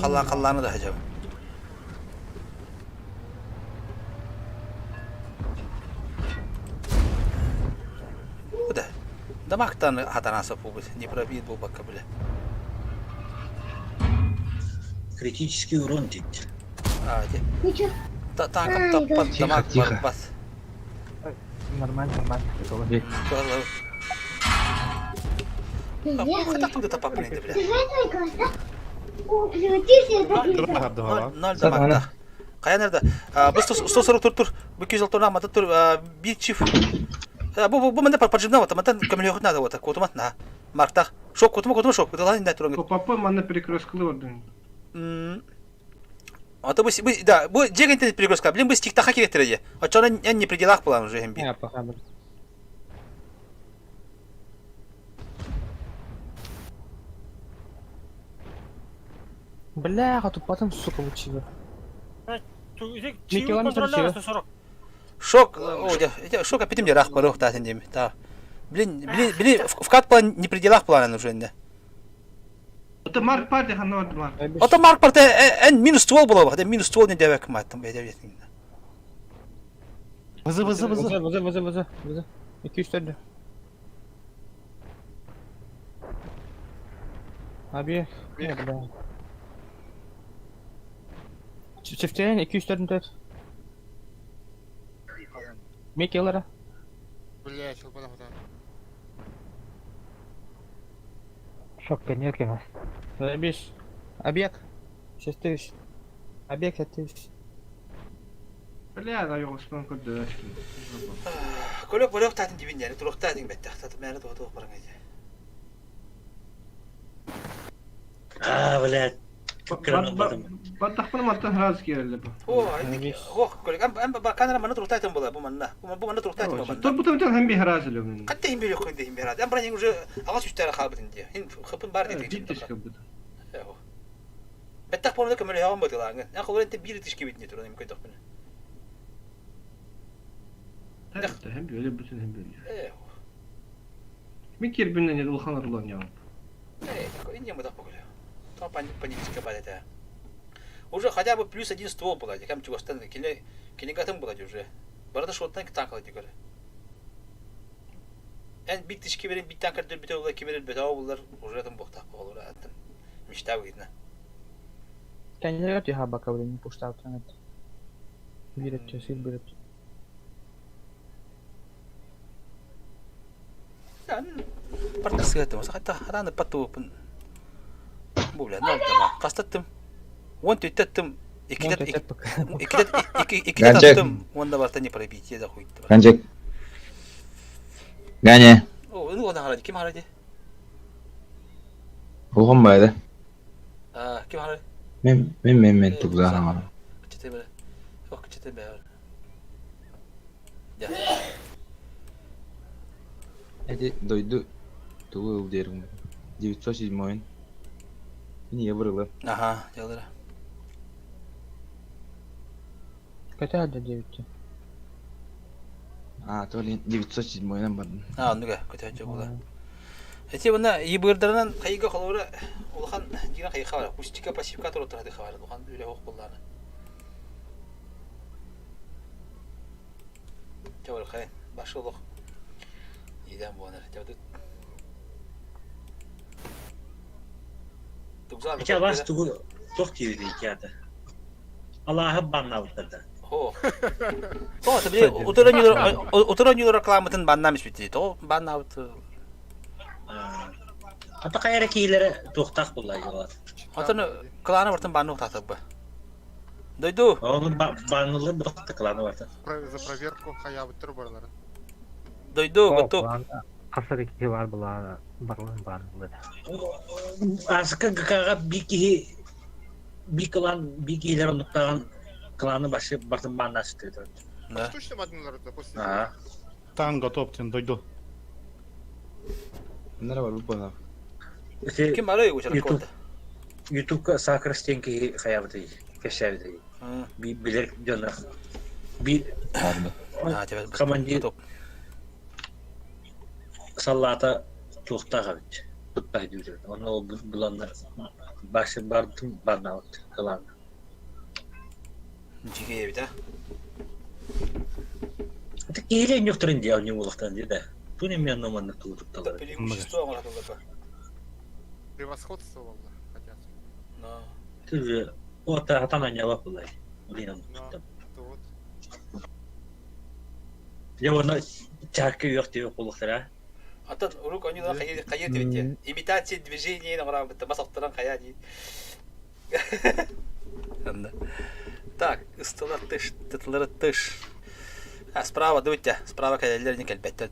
Allah. Kallanı da hacam. Bu da. Damaktan hatanası bu. Не пробит bu bak bile. Критический урон тикти. Ничего. Танком дамаг бас. Нормально. Когда тут это попрыгнет, бля? О, превратился. Ноль дамагда. Кая nerede? Bu 140 tur. Bu 200 tur namada tur bir çift. Bu mende поджимна вот, манда камелёк надо вот, котумат на. Маркта. Шок, котума шок. Это ладно, туран. Попапы манна перекрескали орден. Ата bu да, bu жег интернет перегрузка. Блин, bu стиктаха керектерди. Ачана не при делах план уже им. Я похабр. Бля, а тут потом, сука, учили. Шок, шок опять мне рах порог та тендем. Да. Блин, вкат план не при делах плана уже не. Это Марк Парти ханор Марк. Это Марк Парти en минус ствол было, это минус ствол не девек мат там беде. Вызы. 2-3 törde. Abi, ne bля. Çiftleyen 2-4. Мекелера. Бля, чё потом это? Шок пенек емес. Забишь. Объект. 6000. Объект 6000. Бля, да yok спан код дашки. Колек болек татын дибиндер, турукта дин бетте. Татын мәре тоқ барың айда. Блядь. Баттахпын мартан раз кереле бу. О, ох, коллег, ам баканара мана туртайтын була бу манна. Бу манна туртайтын бу манна. Тор бутан hem bir раз эле мен. Катта хим бирек койду хим бират. Ам бранин уже агас үстәре халбытын ди. Хин хыпын бар дип. Диттиш кабыт. Беттак порны көмөлө яган бутылаңы. Я колоренте бир тишке битне туран имкой токпын. Тәхтә hem böyle bütün hem böyle. Мен кербинен ел улхан орлан ягып. Инде мы так погуляли. То паническая балета. Уже хотя бы плюс один ствол была, кем чего станет, кинегатым была уже. Барада шоттан танкала дигер. En bit tişki verin bit tankar dür bite ola kimerir bete avullar уже там бог так olur аттым. Мечта видно. Kendileri atıyor ha bakabilirim poşta altına. Bir atıyor, sil bir atıyor. Партасы это, hatta рано потопын. Bu bile ne oldu lan? Kastattım. 10 tüttüm. 2 attım. Onda varsa ne пробить, я захуй. Ганчик. Ганя. О, ну ладно, харади. Kim харади? Улган байда. Kim харади? Мен тугда. Кичете бе. Ох, кичете бе. Ya. Эти дойду. Тугу удерим. 907. Niye vurulur? Aha, yalara. Kötü halde diyor ki. То ли 907 бар. Онуга көтөчө була. Эти бuna ибырдарынан кайга колора улхан дигән кайга бар. Акустика пассивка туры турады хабар. Улхан үле ок булланы. Тәвәл хәй, башылык. Идән буанар. Тәвәд. İçe bas tuğu çok tiydi hikayede. Allah'a banlavdırdı. Ho. То, tabii oturan yolu reklamatın banlamış bitti. To banlavdı. Hatta kayara kiyilere tuğtak bulaydılar. Hatta klanı vartın banlı tahtı bu. Duydu. Onun banlılı bir klanı vardı. За проверку хаябыттыр барларын. Duydu, готов. Kasar iki var bular, barın barın. Aslında kaka bir klan bir kiler unutan klanı başı batın banlaştırdı. Точно мадынларды после. Ага. Там готовьте, дойду. Нравится бана. Kim arıyor bu şarkı? YouTube'da sakır stenki hayabıdı, keşfedi. Bir bilir canı. Bir kamandı. Sallata tuğta kabit. Tutay diyor. Onu o bulanlar başı bardım bana kılan. Cigeye bir de. Это киеле не в тренде, а не в улахтанде, да. Ту не меня номер тут талар. Преимущество она тут. Превосходство волна хотят. Но. Ты же вот атана не лапылай. Блин. Вот. Я вот на чарке ёхте улахтара. А тот рук они на каят ведь. Имитация движения на грамм это масштаб кая ди. Так, стола тыш, тетлер тыш. Справа дуйте, справа каялер не калбеттер.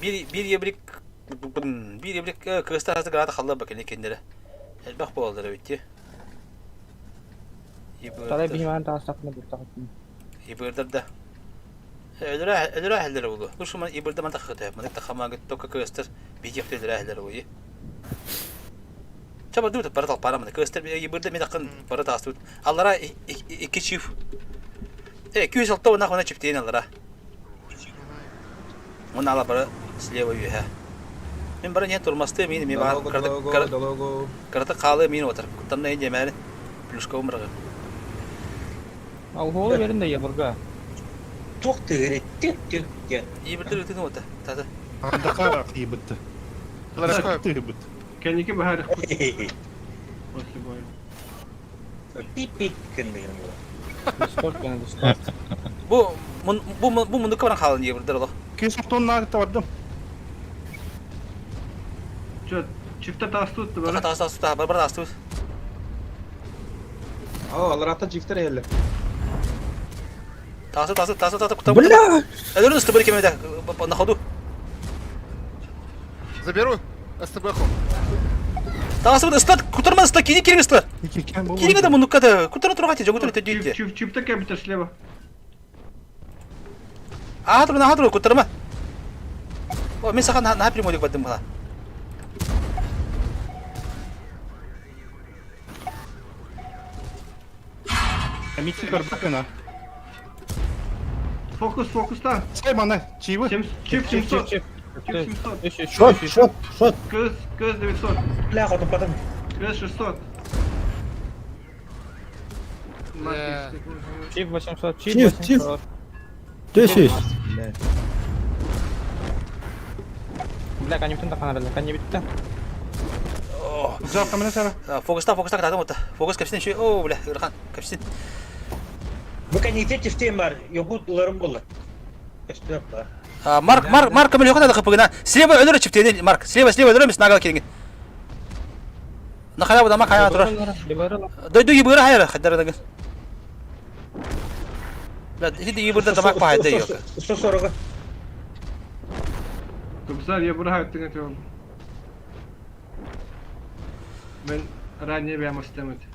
Bir yebrik kıstası grada xalla bakın kendere. Elbaq boldur bitti. Tabii bilmem daha saklı bir takım. Yebirdir de. Öldüre halleri oldu. Bu şu man yebirde man taxıdı. Man taxama gittik kıstır. Bicik öldüre halleri oyu. Çaba dur para tal para man kıstır yebirde mi takın para tastut. Allara iki çift. 200 алтау нахуй на чиптейн алара. Он ала бара слева юха. Мен бара не турмасты мен бар карта калы мен отыр. Тамна инде мәле плюшка умыргы. Ал голы берин де ябырга. Çok tüyre tek. İyi bir türlü oта. Тата. Анда карак ебітті. Ебіт. Kendiki bahar. Pip kendine. Discord bana Discord. Bu mundu kalan halın yebirdir ola. Kesopton narıta vardım. Çifte tastut da böyle. Tastut da bara tastut. Alrata çifter elle. Tastut куда? Бля! Öldürün üstü bölümü de на ходу. Заберу СТБ-ху. Тағасы бұд ыстат, күтірман ыстат, кейде керек ыстат. Керек адам мұныққады, күтірі тұрғаты, жоғы түрі төдейді. Чүпті кәбітір слева. Ахадыру, күтірман. Мен сақан нәпілі мөлік бәдім бұла. Митинг көрбәкіна. Фокуста. Сайманы, чивы? Чип 700. Шот. Көз 900. Бля, хотым потом. Көз 600. Чип 800, Чип, чип чип. 800. 1000. Бля, канибиттен тақана, канибиттен. Ұзаққа мені сәрі. Фокуста қатадым отта. Фокус кәпсінен шөй, оу, бля, Үрхан, кәпсінен. Бұл кәнейтен чифтен бар, йогут ұларым болды. Кәштіп бар. Марк көмел yoqda қыпығына. Слева өлірі чіптені, Марк. Слева өлірі емес, нағал келінген. Нақая бұда ма қайға тұрар. Дойду ебірі хайыры, қайдары Бля, хиді ебірді тамақ пағайды йоқ. Ұста сорығы. Комиссар, ебірі хайыттың әте ол. Мен ранее бәм істемеді.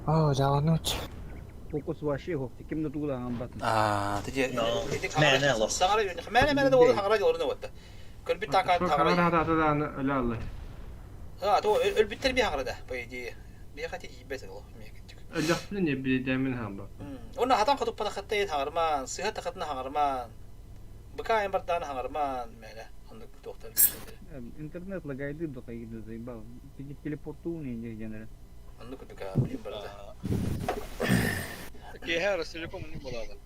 О, жалануч. Фокус вообще хопты. Кімді туғылаған батын? Тіде... Мәне алып. Сағара бүйін. Мәне де олы хағара жолырына өтті. Көлбіт тақаны хағара. Хағара өлі алды. Өлбіттер бей хағарада, по идее. Бей қате ебет ұлы. Өліқпілі не білдемін хан ба. Оны хатан қатып пада қатта ет хағарман, сыға тақатына хағарман, бұқа айын барданы хағарман, мәне. Интернет лагайды до қайды заебал. Ты телепорту не дегенер. Анны күдіка білім барды. Кейхер телеком не болады.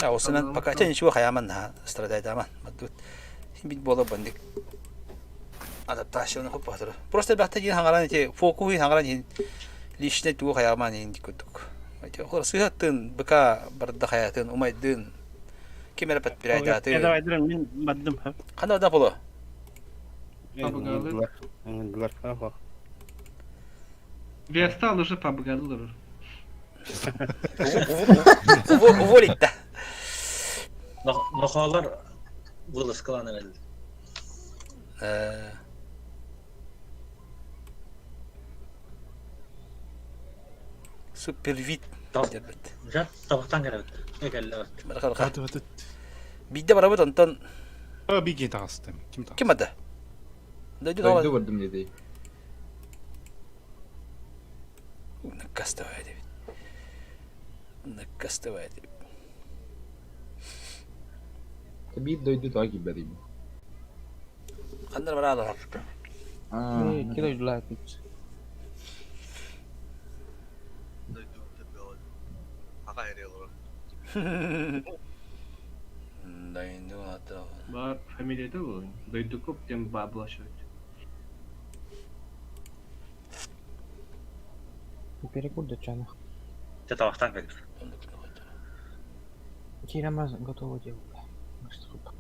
Осынан пока тен ничего хаяман страдает аман. Мадут. Бит бола бандик. Адаптацияны көп батыр. Просто бәтте дин хаңаран те фокуй хаңаран лишне ту хаяман инди күдік. Айта хор сыйаттын быка барда хаятын умайдын. Кемер подпирает аты. Я давай дрын мен баддым. Қандай да боло? Вестал уже побгадылыр. Уволить да. Нохалар выласкаланы әлді. Супервит. Жат табақтан кәрі Бидде бара бұд, онтан... Биге тағыстым. Кім ады? Дойду көрдім деді. Накастывай деп. Накастывай деп. Бит дойду таға кебе деймін. Қандар бара алар. Кило жулай пич. Аға ерелі. Дайынды ұнатты. Бар фамилияда бұл. Дойды көп тем баблашайды. Перекур до чана. Ты табақтан кәрі. Кирамаз готово делать. Так.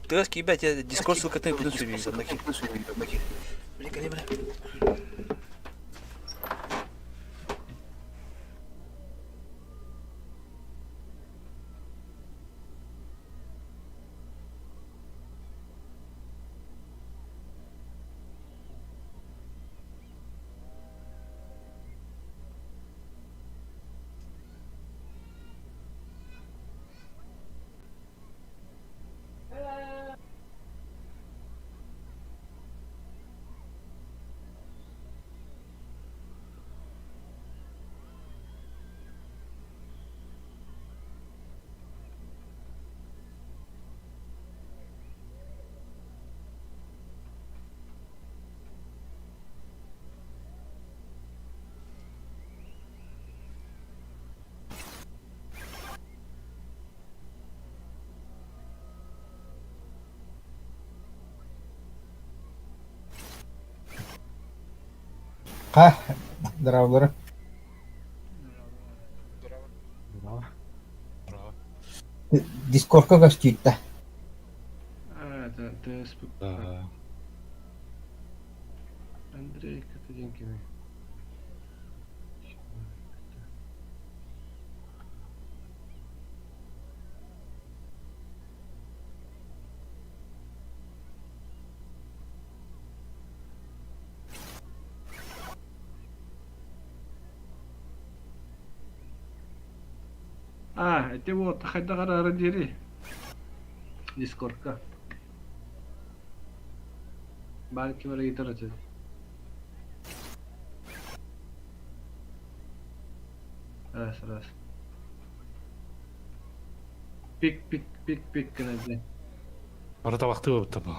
Тез кибе, я дискорд ссылка ты буду сюрить. Бля. Здравлар. Дискордқа көстүйітті. Андрей Катаринкин. Это вот, хотя гарары дери. Дискордка. Балки var yeter atıyor. Раз. Пик кінеді. Арада вақты болып табы.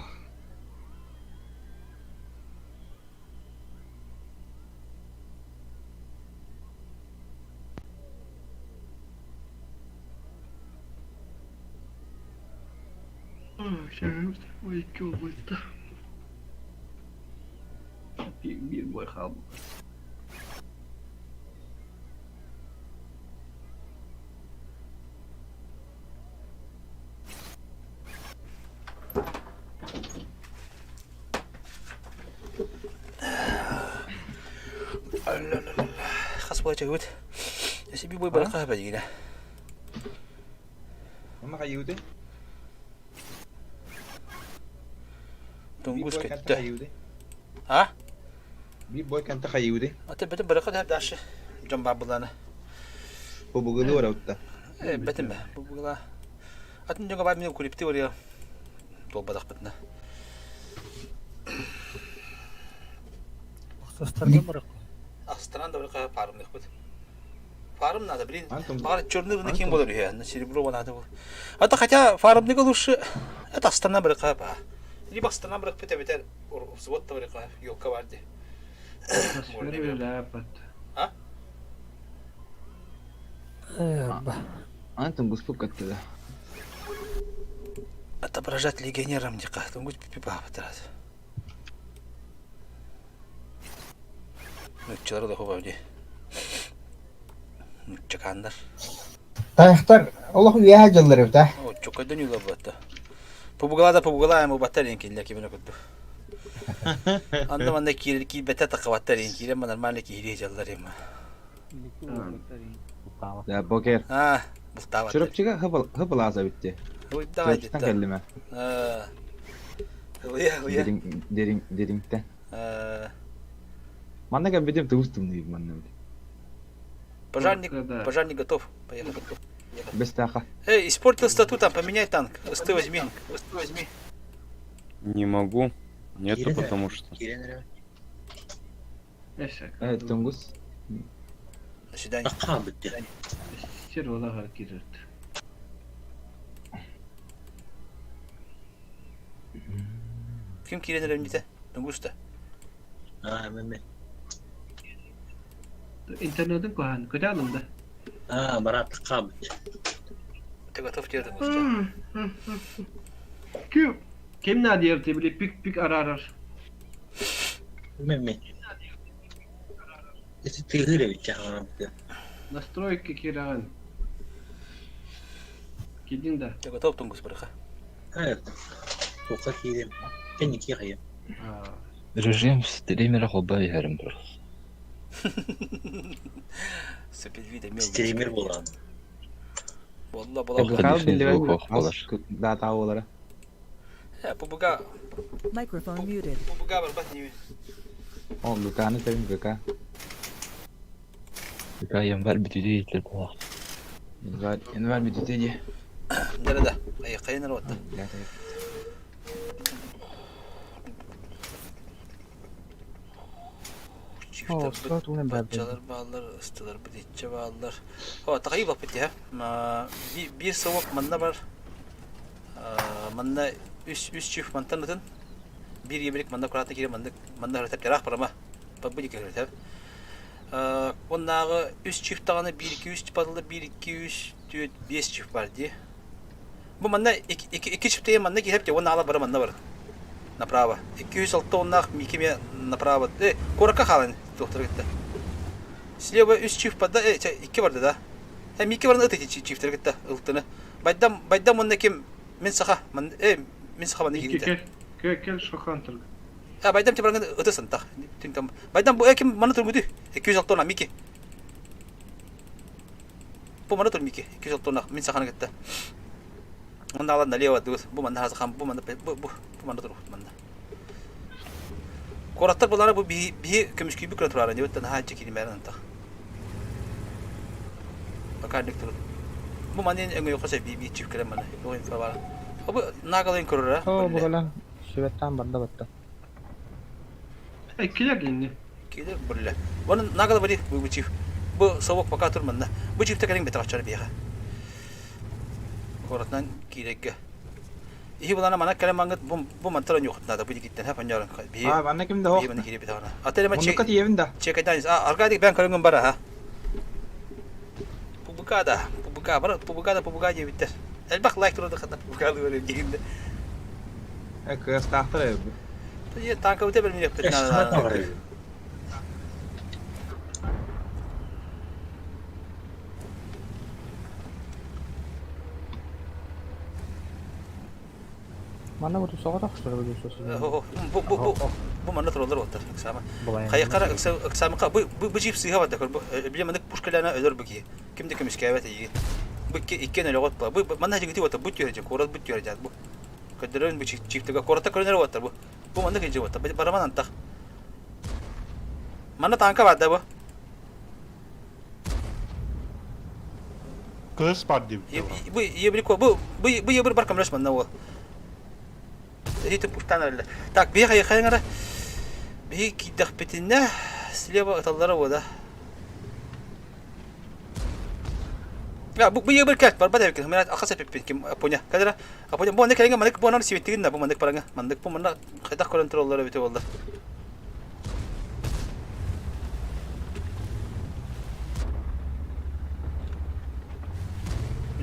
Ой, кё будет-то? Bir boy kaldı. خاص بغيت تعود سيبي بوي برقه باجينا ما غيودي تنقوس كده تخيودي ها بي بوي كان تخيودي بتم برقه ده داش جنب بعضنا بوغلو ولا وتا بتم بوغلا اتن جنب بعض من كوليبتي وريا تو بدق بتنا Стран добрый паром не хватит. Фарм надо, блин. Фарм черный на кем было я, на серебро надо было. Это хотя фарм не лучше. Это страна брика ба. Либо страна брик петер взвод брика ёлка варди. А? Антон буспук оттуда. Отображать легионерам не как, там будет пипа потрать. Nutçaları da kovavdi. Nutçakanlar. Tayaktar Allah uyuyacaklar da. O çok ödün yolu bu hatta. Pubugala ama bataryan kille ki bana kutu. Anlamanda ki beta takavataryan ki ama normalde ki hiriyacaklar ama. Ya boker. Ha, Mustafa. Çorapçıga hıbılaza bitti. O iddia etti. Kendime. Ha. Uya. Deringte. Манна как будем тустумный манна. Пожарник готов. Поехали. Без таха. Эй, испортил статут, там поменяй танк. Ты возьми. Не могу. Нету, потому что. Тунгус. До свидания. Kim kirenir önünde? Tungusta. Mehmet. İnternetin kohan, kötü alımda. Barat kabit. Ты готов тебе Tungusta? Kim ne diyor diye bile pik arar. Mehmet. Это ты Игоревич, Настройки киран. Кидин да. Ты готов Тунгус браха? Только кирем. Ты не кирем. Режим стримера хобай ярым бро. Стример булан. Валла Да, та олара. Пубуга. Microphone muted. Пубуга бар батни. О, Гуканы тем Гука. Гука январ битиди тлепо. Январ битиди. Дерда. Ай кайнар вата. Batçalar bağlar, ıstılar, bitçe bağlar. O takayı bak bitti ha. Bir soğuk manda var. Manda üst çift mantan atın. Bir yemelik manda kuratı kiri manda harita kerah parama. Bak bu dikkat et. Ondağı üst çift tağını 1-2-3 patılı 1-2-3 5 çift var diye. Bu manda iki çifteye manda ki hep de ondağı bara manda var. Направо. 206 оннах микиме направо. Корака халын доктор кетти. Слева 3 чифт барды. 2 барды да. Мике баран ыты чифтер гитта ылтыны. Байдам онна кем мен саха мен саха мен гитте. Кел шохан тыр. Байдам те баран ыты сантах. Тинтам. Байдам бу кем мана тургуду. 200 тонна Мике. Бу мана тур Мике 200 тонна мен саханы гитте. Онда алан налева дус. Бу мана хазхан бу мана тур мана. Кораттар булары бу би көмүшкүй бүкрө турары деп аттан хаҗы килмәрен антак. Bakar dik turun. Bu manin engo yokosa bibi çift kere mana. O info var. Bu nagalın kurura. Oh, bu kadar. Şivetten barda battı. Kiler inni. Kiler bulla. Onun nagal bari bu çift. Bu soğuk bakar turmanna. Bu çifte kerin betar açar biya. Koratnan kirege. İyi bulana mana kere mangat bu mantaran yok nada bu gitten hep anjarın. Abi anne kimde o? İyi bana kiri bitana. Atele ma Bunu katı evinde. Çek edaniz. Arkadaşlar ben karınım bara ha. Publikada bitti. Elbak like turda kadar publikada böyle giyindi. Kıyas tahtır ev. Ya tanka öte bir yaptı. Mana bu soğuk taşları biliyorsunuz. Bu mana turlar otur. Sama. Kayıkara aksamka bu cipsi hava da bile manık puşkalana ölür bu ki. Kimde kim iskayet iyi. Bu iki ne logot bu mana hacı otur bu türece korat bu türece bu. Kadırın bu çiftliğe korata körner otur bu. Bu mana hacı otur. Baraman antak. Mana tanka var da bu. Kız pardi. Bu yebri ko bu yebri barkamlaş mana o. Itu pustana öyle. Tak bir hayır ara. Bir kidak petine silahı atallara o da. Ya bu yebri kert var bada ki. Ben akasa pepin kim apunya. Kadar apunya bu ne kalınga mandık bu anı sivettiğin de bu mandık paranga. Mandık bu mandık kadak kontrolları bitiyor oldu.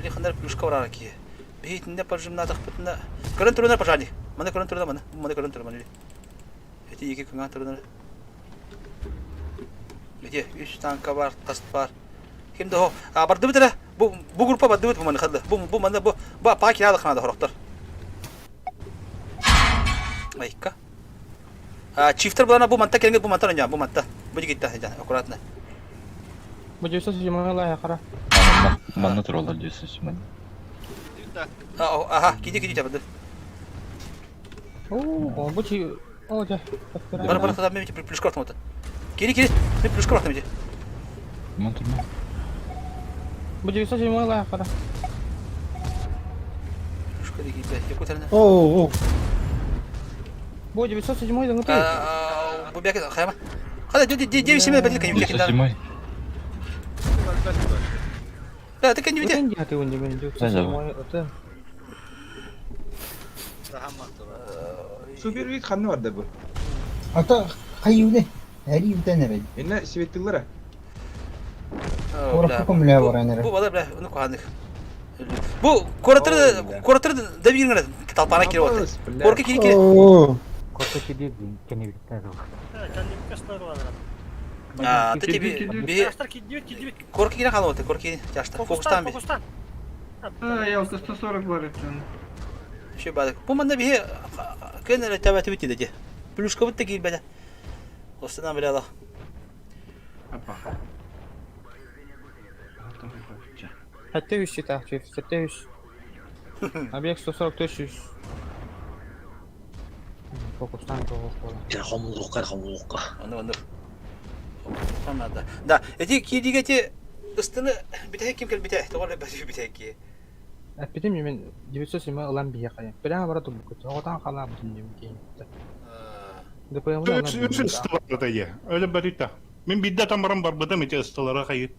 Bir kadar pluşka var ki. Bir ne parjımna takpetna. Kontrolör parjani. Mana kontrolör mana? Mana kontrolör mana? Eti iki kontrolör. Eti 3 tanka var, kast var. Kimde o? Bardı bitere. Bu grupa bardı bit bu mana khadda. Bu mana bu paki hada khana da horoktar. Ayka. Çifter bulana bu mantta kelenge bu mantta nanya bu mantta. Bu gitti hejan akuratna. Bu cüsa sijimana la yakara. Mana turlar diyorsun şimdi. Aha gidi çabadı. Oh, bu çi oh ja. Bana kadar benim plus kart mı? Geri. Ne plus kart mı? Mantur. Bu cüsa sijimana la yakara. Plus kart gibi. Yakutarına. Oh. Bu cüsa sijimana ngati. Bu bir kere khayma. Hadi cevi şimdi bedel kan yüklekin daha. Ya tekan yükle. Tekan jati unje men cüsa sijimana otu. Su bir büyük kanı vardı bu. Ata kayu ne? Her yılda ne be? Yine sivettiklere. Orası kumluya var yani. Bu bana onu koyandık. Bu koratır da bir gün talpana kiri oldu. Korku kiri. Korku kiri kendi bitti. Teti bir korku kiri kalı oldu. Korku yaşta. Fokustan bir. Ya 140 var efendim. Şu balık. Bu manda bir kenara tabatı bitti dedi. Plus kabut da gir bana. Ostan bile Allah. Hatta 3 çıta çift. Hatta 3. Abi 144 Fokustan Ya hamurluka. Onu. Anladı. Da eti kidigeti ıstını biteh kim kel biteh. Doğru biteh ki. Benim yemin cüsa sijimana olan bir yakaya. Ben bara tubup kötü. Odan kalam dinleyeyim ki. Üç ıstıları da ye. Öyle berita. Ben bidde tamaram barbadım eti ıstıları kayıt.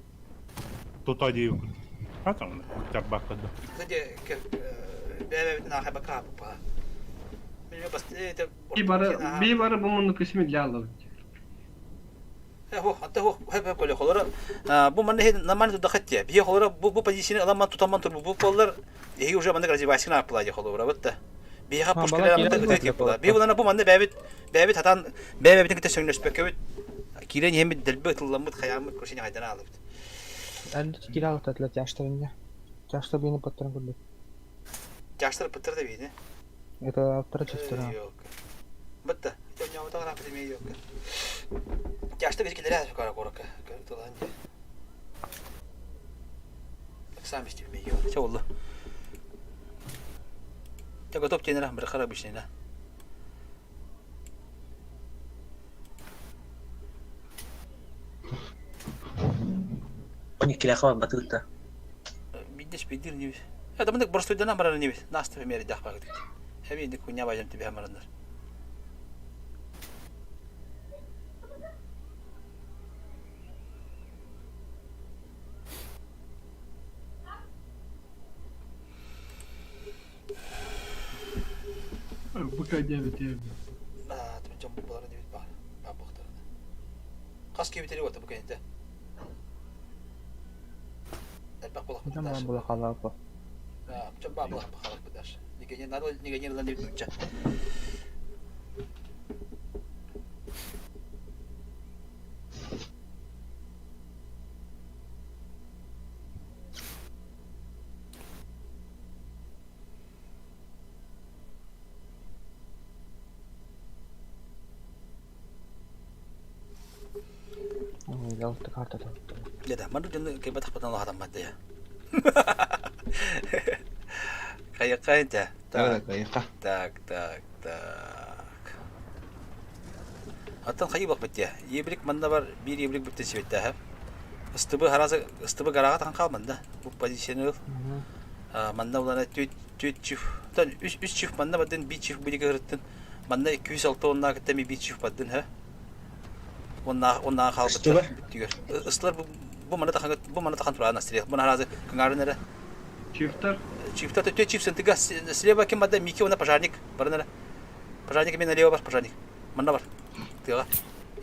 Tuta diye yok. Ha tamam. Çabak kadar. Hadi ben nahe bakar bu. Benim bas Bir bara bu mundu kısmı lallı. Hatta hep kolay kollara. Bu manne naman tudakat ya. Bir kollara bu pozisyonu alan tutamam tur bu kollar iyi уже manne grazivasyon yapılacak kollara batta. Bir hap puşkalar ödet yapılar. Bir bulana bu manne bebet hatan bebetin kite söngüspek evet. Kiren hem delbe tulamut khayamet kurşun haydan alıp. әлі кире алып татылы жашты бені. Жашты бені паттырын көрді. Жаштар пыттырды бейді. Это автора чистыра. Yok. Bitti. Dünya bu taraf bir yok. Yaşta geçkileri her yukarı korku. Dolan diye. Sen bir şey yok. Çok oldu. Ya top kenara bırakır bir şey ne? Oni kila kawan betul tak? Bidiş bidir ne? Ya da bunu burası dönem var ne? Nasıl bir meri dakika gitti. Hem indi kunya bacım tibi hemerenler. Bu kadar bitiyor. Tuncam bu kadar değil bak. Ben baktım. Kas gibi biteli var bu kente. Bak bulak. Tamam bula kalak bu. Coba bulak bakalım bu ders. Niganya lan değil bütçe. Ялты карта таптı. Ya da mana canı kayak batak patan Allah adam madde ya. Kayak aja. Evet, kayak. Tak. Atan kayak bak bitti ya. Yebrik manda var, bir yebrik bitti sebette ha. Istıbı garağa takan kalmadı. Bu pozisyonu manda ulana tüt çift. Tan üç çift manda badın bir çift birlikte hırttın. Manda 206 ondan gitti mi bir çift badın ha. Ondan kaldı diyor. Islar bu mana takan turan asli. Bu narazı kangarı nere? Çifter tüt çift sentiga sleva kim madde miki ona pajarnik var nere? Pajarnik mi nalıyor var pajarnik. Mana var. Diyor.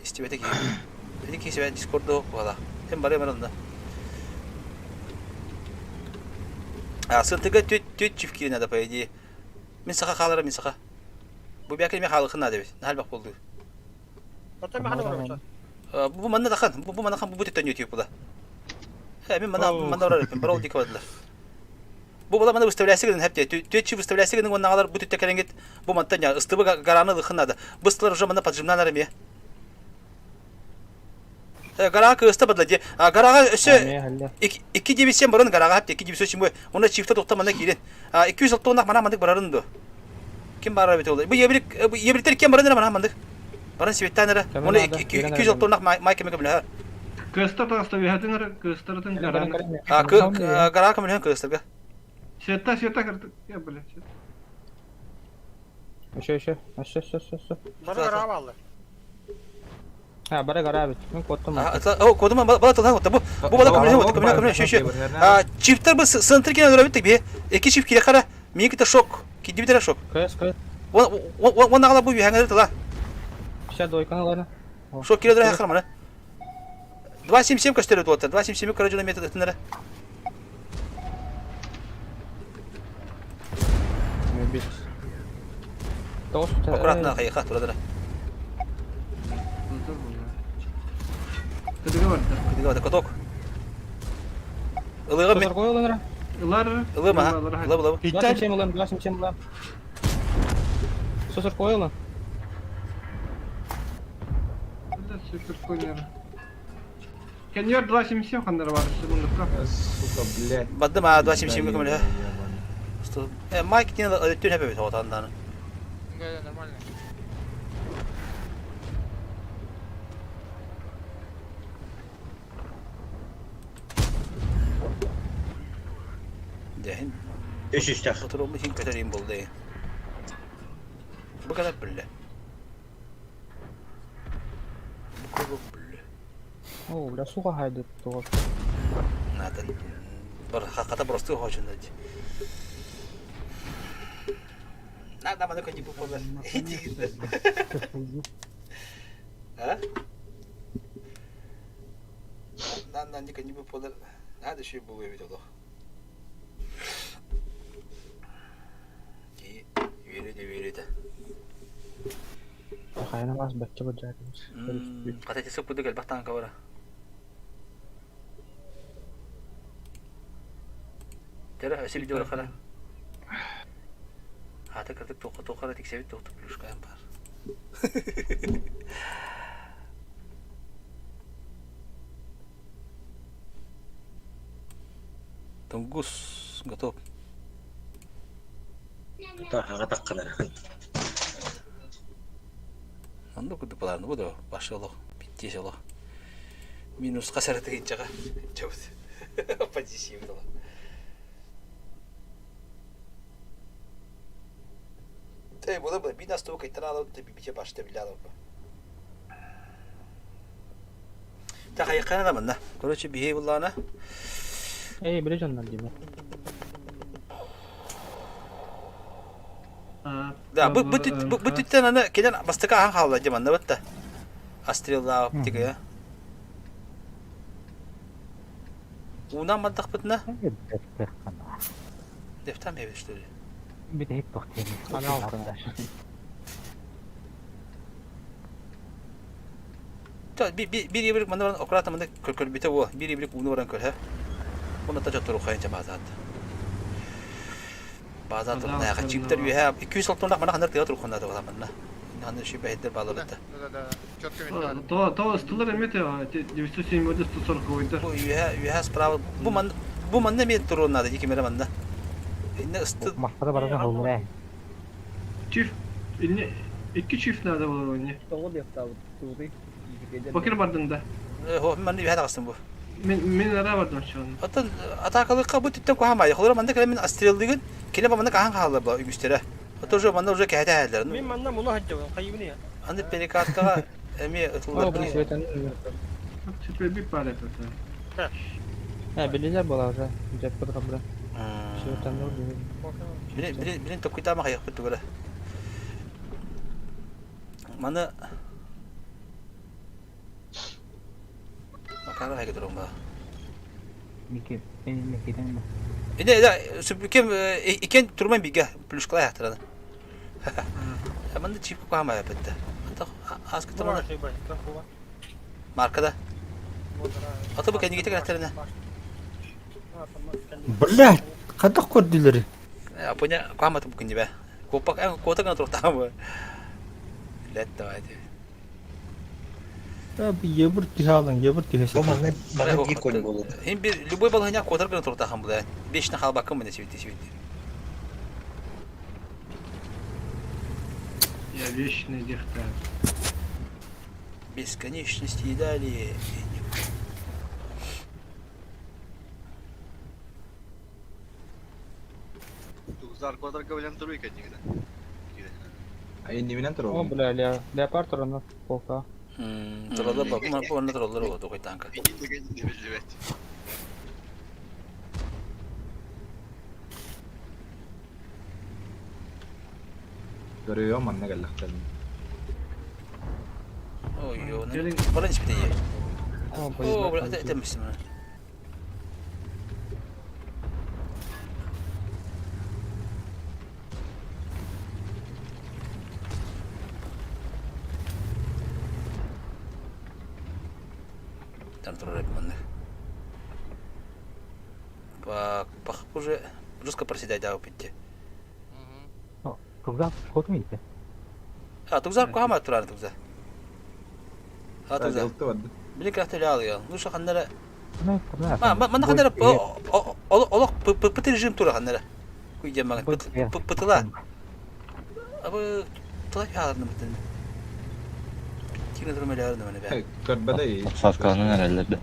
İstibete ki. Dedi ki ben Discord'da valla. Hem bari meranda. Sentiga tüt çift kirine de paydi. Min saka kalır min saka. Bu bir akıllı halıkın adı. Hal bak oldu. Bu mana takan, bu mana kan bu bututan YouTube da. Min mana var, barol dik varlar. Bu bala mana выставляйся гэнэ хапте. Төчи выставляйся гэнэ он нагалар бутут текеренгет. Bu мантан я ыстыбы гараны дыхынады. Быстылар уже mana поджимналар эме. Гарага ыстыбыда де. Гарага өсө 297 барын гарага хапте 297 бой. Оны чифте токтамана кирен. 206 онак мана мандык барарынды. Ким барар бете олай. Bu ебликтер кем бараныр мана мандык. Баран светтанера. Оны 206 онак майкеме кемле. Кыстар тагыста вехатыныр, кыстыртын гараны. Гарага кемле кыстырга. Света кырдык. Я блин. Еще. Бара гара алды. Ha, bara gara bit. Ben kodum. Kodum bala talan ottu. Bu bala kamera şu. Çiftler bu sınır kenarı bittik bir. İki çift kire kara. Miyik de şok. Kidi bir de şok. Kız. O nağla bu bir hangi talan. Сейчас дойканы ладно. Шок кило дорога храмана. 277 коштует вот. 277 короче метод это. Бит. Тост. Аккуратно кайха турадыра. Кыдыга коток. Илыга мен. Илыма. Иттен. Сосор койлы. Супер конер. Конер 277 хандыр бар, секундка. Сука, блядь. Бадды ма 277 кемеле. Что? Майк тен өттөн хепе бит отандан. Да, нормально. Дехин. Eşişler. Oturum için kötüleyim buldu. Bu kadar böyle. О, бля, сука хайдет тут. Надо. Хаката просто хочет найти. Надо mana kunci populer. А? Надо не kunci populer. Надо еще было видеть doch. Верите. Хайна вас бачча бачча. Ката тесек буду гел бахтан кавара. Tera öse video rakana. Hata kırdık tokara tiksevit toktuk pluşkayan var. Тунгус готов. Анда күдү баларны буду башылык биттешелик. Минус касар деген жага. Жабыт. Позиция була. Тэй була бу бина сток айтыралы бите башта билады. Та кайыккана да мында. Короче бие буллана. Бire canlar gibi. Да, bu tütten ana kelen bastıka han havla jamanda batta. Astrella optika ya. Una maddak bitna. Defter mi işte? Bir de hep bakayım. Arkadaş. Bir ibrik manda okrata manda kör bite bu. Bir ibrik unu varan kör ha. Bunu da çatır okuyunca bazat. Bazat ne ya çipter üye 200 tonluk mana kadar tiyatro konuda da var bana. Hani şey behter bağladı. Да, четко видно. То стылар эмет 907 140 oydu. Bu üye sprava bu manda mi turun nada iki mera manda. Ne ıstı. Mahtada barada olmuyor. Çift iki çift nerede var oyunu? Doğru yaptı abi. Bakır vardığında. Ho man üye da bu. Men ara vardım şu an. Hatta atakalıkka bu tütten kuhamay. Xolora manda kelemin astreldigin kele bamanda kahan kaldı bu üstüre. Hatta jo manda kehte halder. Min manda bunu hacca kaybını ya. Andi perikatta emi ıtıldı. Süper bir para yapıyorsun. Bileceğim bala orada. Cep kadar kabra. Şeytan ne oldu? Bilin tokita mah ya kutu gara. Mana makara hay gedorong ba. Mikir, mikirden mi? Ini da süpükem iken turman biga pluşkala yahtıran. Hemen de çift kuhama yapıttı. Hatta az kıtırma. Markada. Hatta bu kendi gitti karakterine. Блядь, когда ходили? Ya punya kuhama tuh bukan juga. Kopak kota kan terus tahu. Lihat tuh aja. Abi yebur tihalan, yebur tihasa. Hem bir любой балгыня котар kan terus tahu bu da. 5 nahal bakım mı çiviti. Я вечный дихтар. Бесконечности и далее. Tuzlar kadar gavlen duruyor kendine. Ini minan terus. Oh belah leopard turun poka. Terlalu bagus, mana pun terlalu loh tuh kita angkat. Evet. Görüyor manna gallaktan. Oh yo, falan seperti ya. Oh, berarti mesti mana? Terlalu mana? Pak уже жестко проседать да опять. Tugzak kod muydu? Ha, tugzak kuhama turar tugzak. Ha tugzak. Bili karakter alıyor. Nu şu kanlara. Mana kanlara olak pıtı rejim turar kanlara. Kuyacağım bana pıtıla. Abi tulak yalarını mıtın. Kine durma yalarını bana be. Kadbadayı. Safkanın herhalde.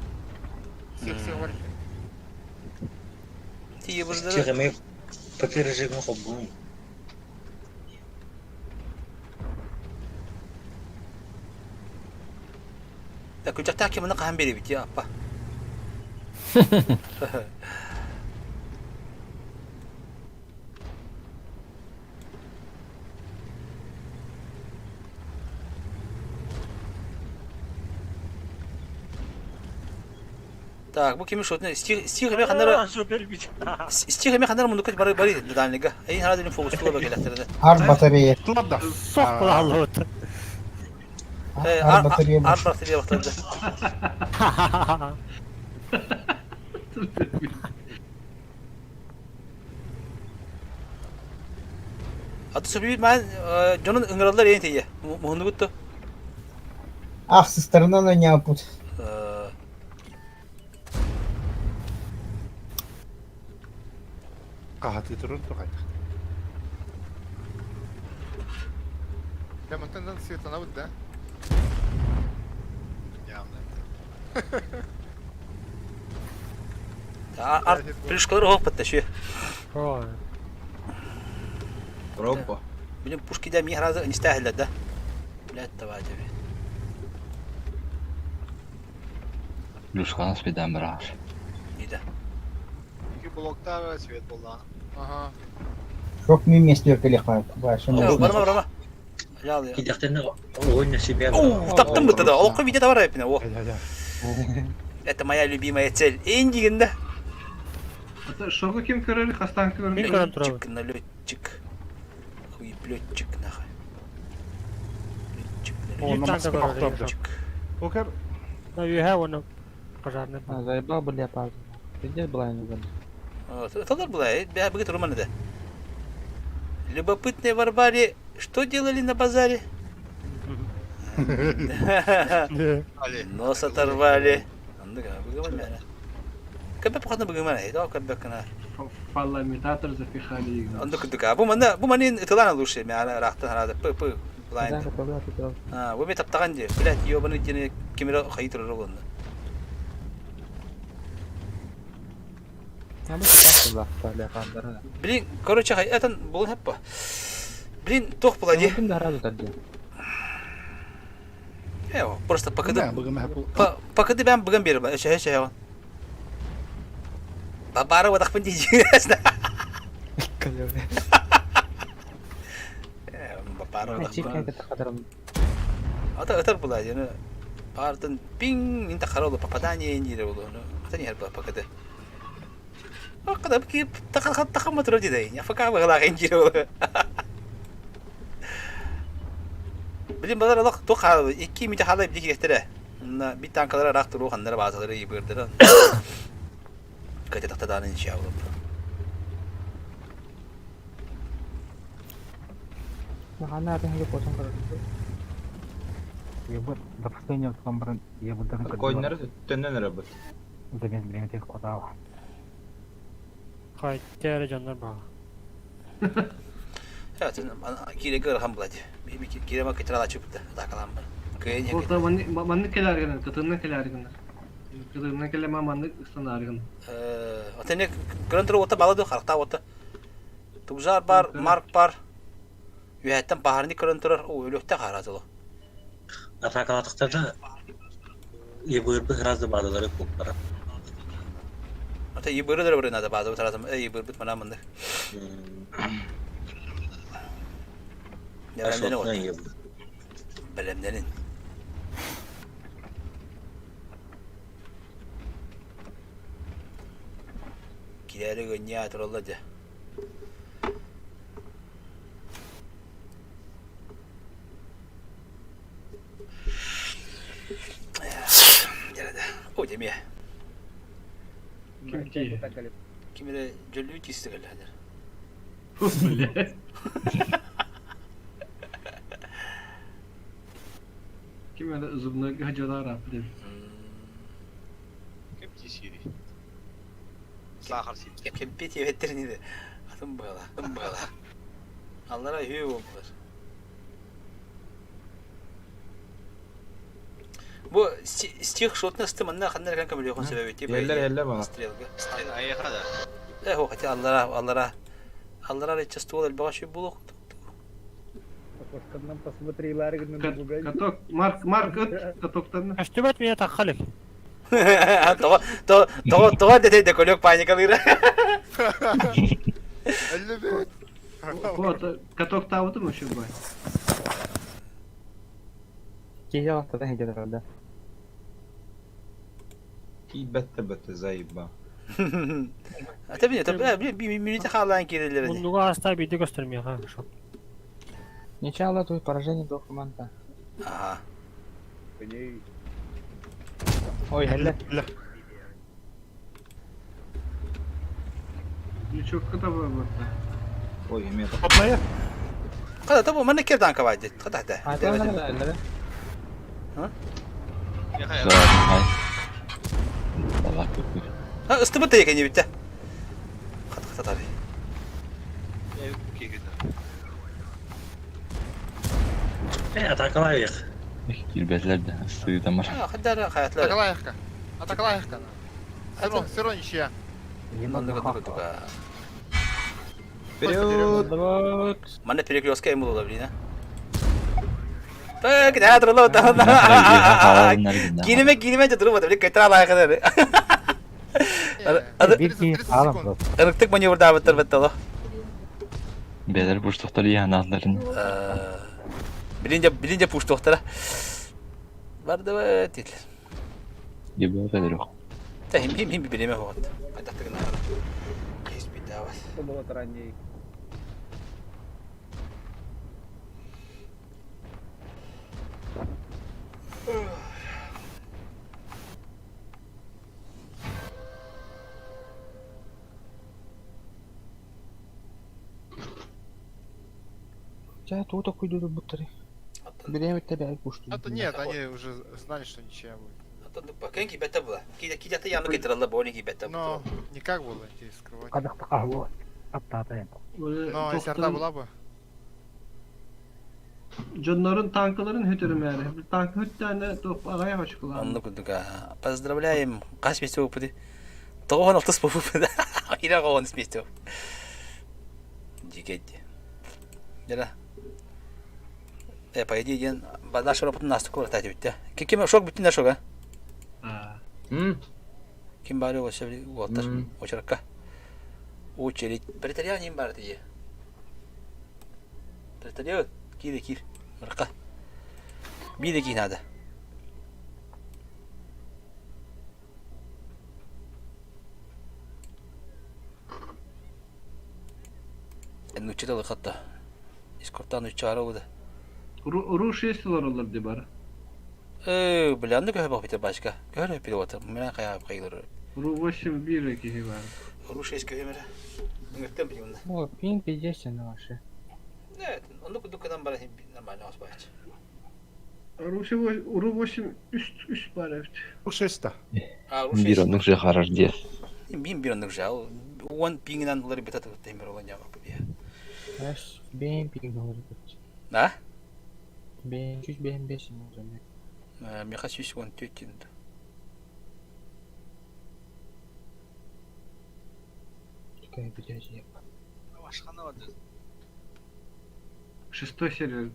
Tiye burada. Çıkmayı pıtı rejimi hobbu. Ya kucak tak mana kahan beri bit ya apa? Так, bu kimin şutunu? Stihime kanlara. Stihime kanlara munduk bari dalniga. Ay herhalde fokus tuğa bakelaktırdı. Hard batarya. Sok Allah. Ar batarya baktırdı. Adı söyleyeyim ben John'un ıngaralılar yeni teyye. Muhundu guttu. Ах, со стороны на не опут. Kahati turun tu kayda. Прям антенна светлана вот, да? Явно. Прыжкалары оқ бітті шүйе. Ой. Роппо. Білім пушкида мені разы не стахилді, да? Блядь, давай тебе. Люшкана спиден браш. Нейді. İki blokta свет был, да. Ага. Çok mühim mesleği kelihmet. Барма. Кидахтен ойна себе. Таптым бітті да. Олыққа видео бар әпіне. Это моя любимая цель. Ең дегенде. Шоғы кем көрері, қастан көрері? Мен көріп тұрады. Летчик, налетчик. Хуй, летчик, нахуй. Летчик, налетчик. Покер. Да, я воно пожарный. Заебал бы леопард. Где была не забыл? Талар была, я бы говорил, Роман, да. Любопытные варвари, что делали на базаре? Нос оторвали. Как походу бегемана, это как бекана. Парламентатор запихали. Андук дука. Бу мани тылана лучше, меня рахтан хада п блайнд. Вы мне таптаган же, блядь, ёбаный день камера хайтыр рогон. Блин, короче, это был хаппа. Блин, тох плади. Просто пока ты бям бгам берем, еще. Бабара вот так поддерживаешь. Бабара вот так. Это было, я артен пинг, не так хорошо, попадание не было, это не было пока ты. Когда бки так мы трудили, да, я пока была инжировала. Блин, базар лох тоха, iki mite halay bir geçtere. Bir tankalara raktı ruhanlara bazıları iyi birdir. Kaçta taktadan inşallah. Makanya ada yang kosong kalau itu. Ya buat dapatnya kemarin ya betul. Coinları tünden rabıt. Zaman bilen tek kota var. Kayıtları canlar bağlı. Evet, kire gör ham buladı. Bir kire mak kitrala çıktı. Dakalan mı? Köyün yakın. Orta manlık keler gelen, katırına keler gelen. Katırına kelema manlık ısınar gelen. Otene görüntülü ota bağladı, harita ota. Tuzar bar, mark bar. Üyetten baharını görüntüler, o ölükte haratılı. Atakalattıkta da yebir bir razı bağlıları kopara. Ota yebir de böyle nada bazı tarafım, yebir bit mana mandır. Belemlerin o. Belemlerin. Kileri gönyağ atırıladı. Geldi. O demiye. Kimi de cöllüğü kesti geldi. Böyle. Kim öyle uzunluğu hocalar yaptı? Kim kişiydi? Sahar sildi. Kim piti veterini de. Atın bağla, atın bağla. Allah'a hüyü oldular. Bu stih şutna stemanda kanlar kan kamil yokun sebebi. Yeller bana. Ayakada. Ho hati Allah'a речесту al başı buluk. Нам посмотри, Ларик, на другой. Каток, Марк, катоктан. Что бат меня так халик? То de колек паникалыра. Вот, каток тавды mı şu bay? Gece vakti de hediye herhalde. Bette zayıba. Tabii bir minute halan kirileri. Bunu hasta bir de göstermiyor ha şu. Начало твоих поражений до команда. Ага. Ой, helal. Çok kıta var burada. Ой, имеет. Отная. Kada tabu mana kir tanka vardı. Kada da. Ha? Allah kötü. Ha ıstıbı da yakın bitti. Kada tabi. Атакалайық. Girbeler de suyu da var. Ha kadar hayatlar. Атакалайыққа. Атакалайыққа. Все равно ничья. Вперед! Mana перекрестка ему olabilir ha. Tak dah terlalu tahu. Gini aja durmadı. Bir ketra layıkları. Irktık manevra daha betul. Beyler boşlukları yanarların. Bilince push doktora. Vardı ve değil. Gibi o kadar yok. Tahim bir bileme hoat. Ada tekna. Kes bir daha var. Я тут такой иду бутыри. Берем тебя пушту. Это нет, они уже знали, что ничья будет. Bakın ki bette bu. Ki yanına getirirler bu ki bette bu. Но не как было идти скрывать. Кадықты қағылы. Аптатайын. Но если арта была бы. Canların tankların hütürüm yani. Bir tank hütlerine top araya açık olan. Anladık ha. Поздравляем. Kaç месяцев опыты? Того алтыс по опыта. Ира он месяцев. Дикетти. Дела. По идее, наш робот нас такого летать ведь, да? Кем шок быть на шога? Кем барю вообще вот так очередка. Очередь. Притариан им бар дие. Притариан. Кир. Марка. Биде ки надо. Ну читал хата. Искортан учара уда. Ruş esiler olur diye bari. Bilen de köhebe bitir başka. Köhebe bir otur. Menen kayap kayılır. Ruvaşım bir reki var. Ruş es köhebe. Ngertem bir onda. О, пин пиздец на ваши. Evet, onu dükkandan bari normal az bahçe. Ruvaşım üst var evet. Ушеста. Bir onun жахарар diye. Bir onluk жал. Он пингнан улары бетат тембер olan cevap bu ya. Аш, бен пин говорит. Na? Бен чуть бен бесин уже. Мне хочу он тетин. Какая бедяжья. Шестой серия.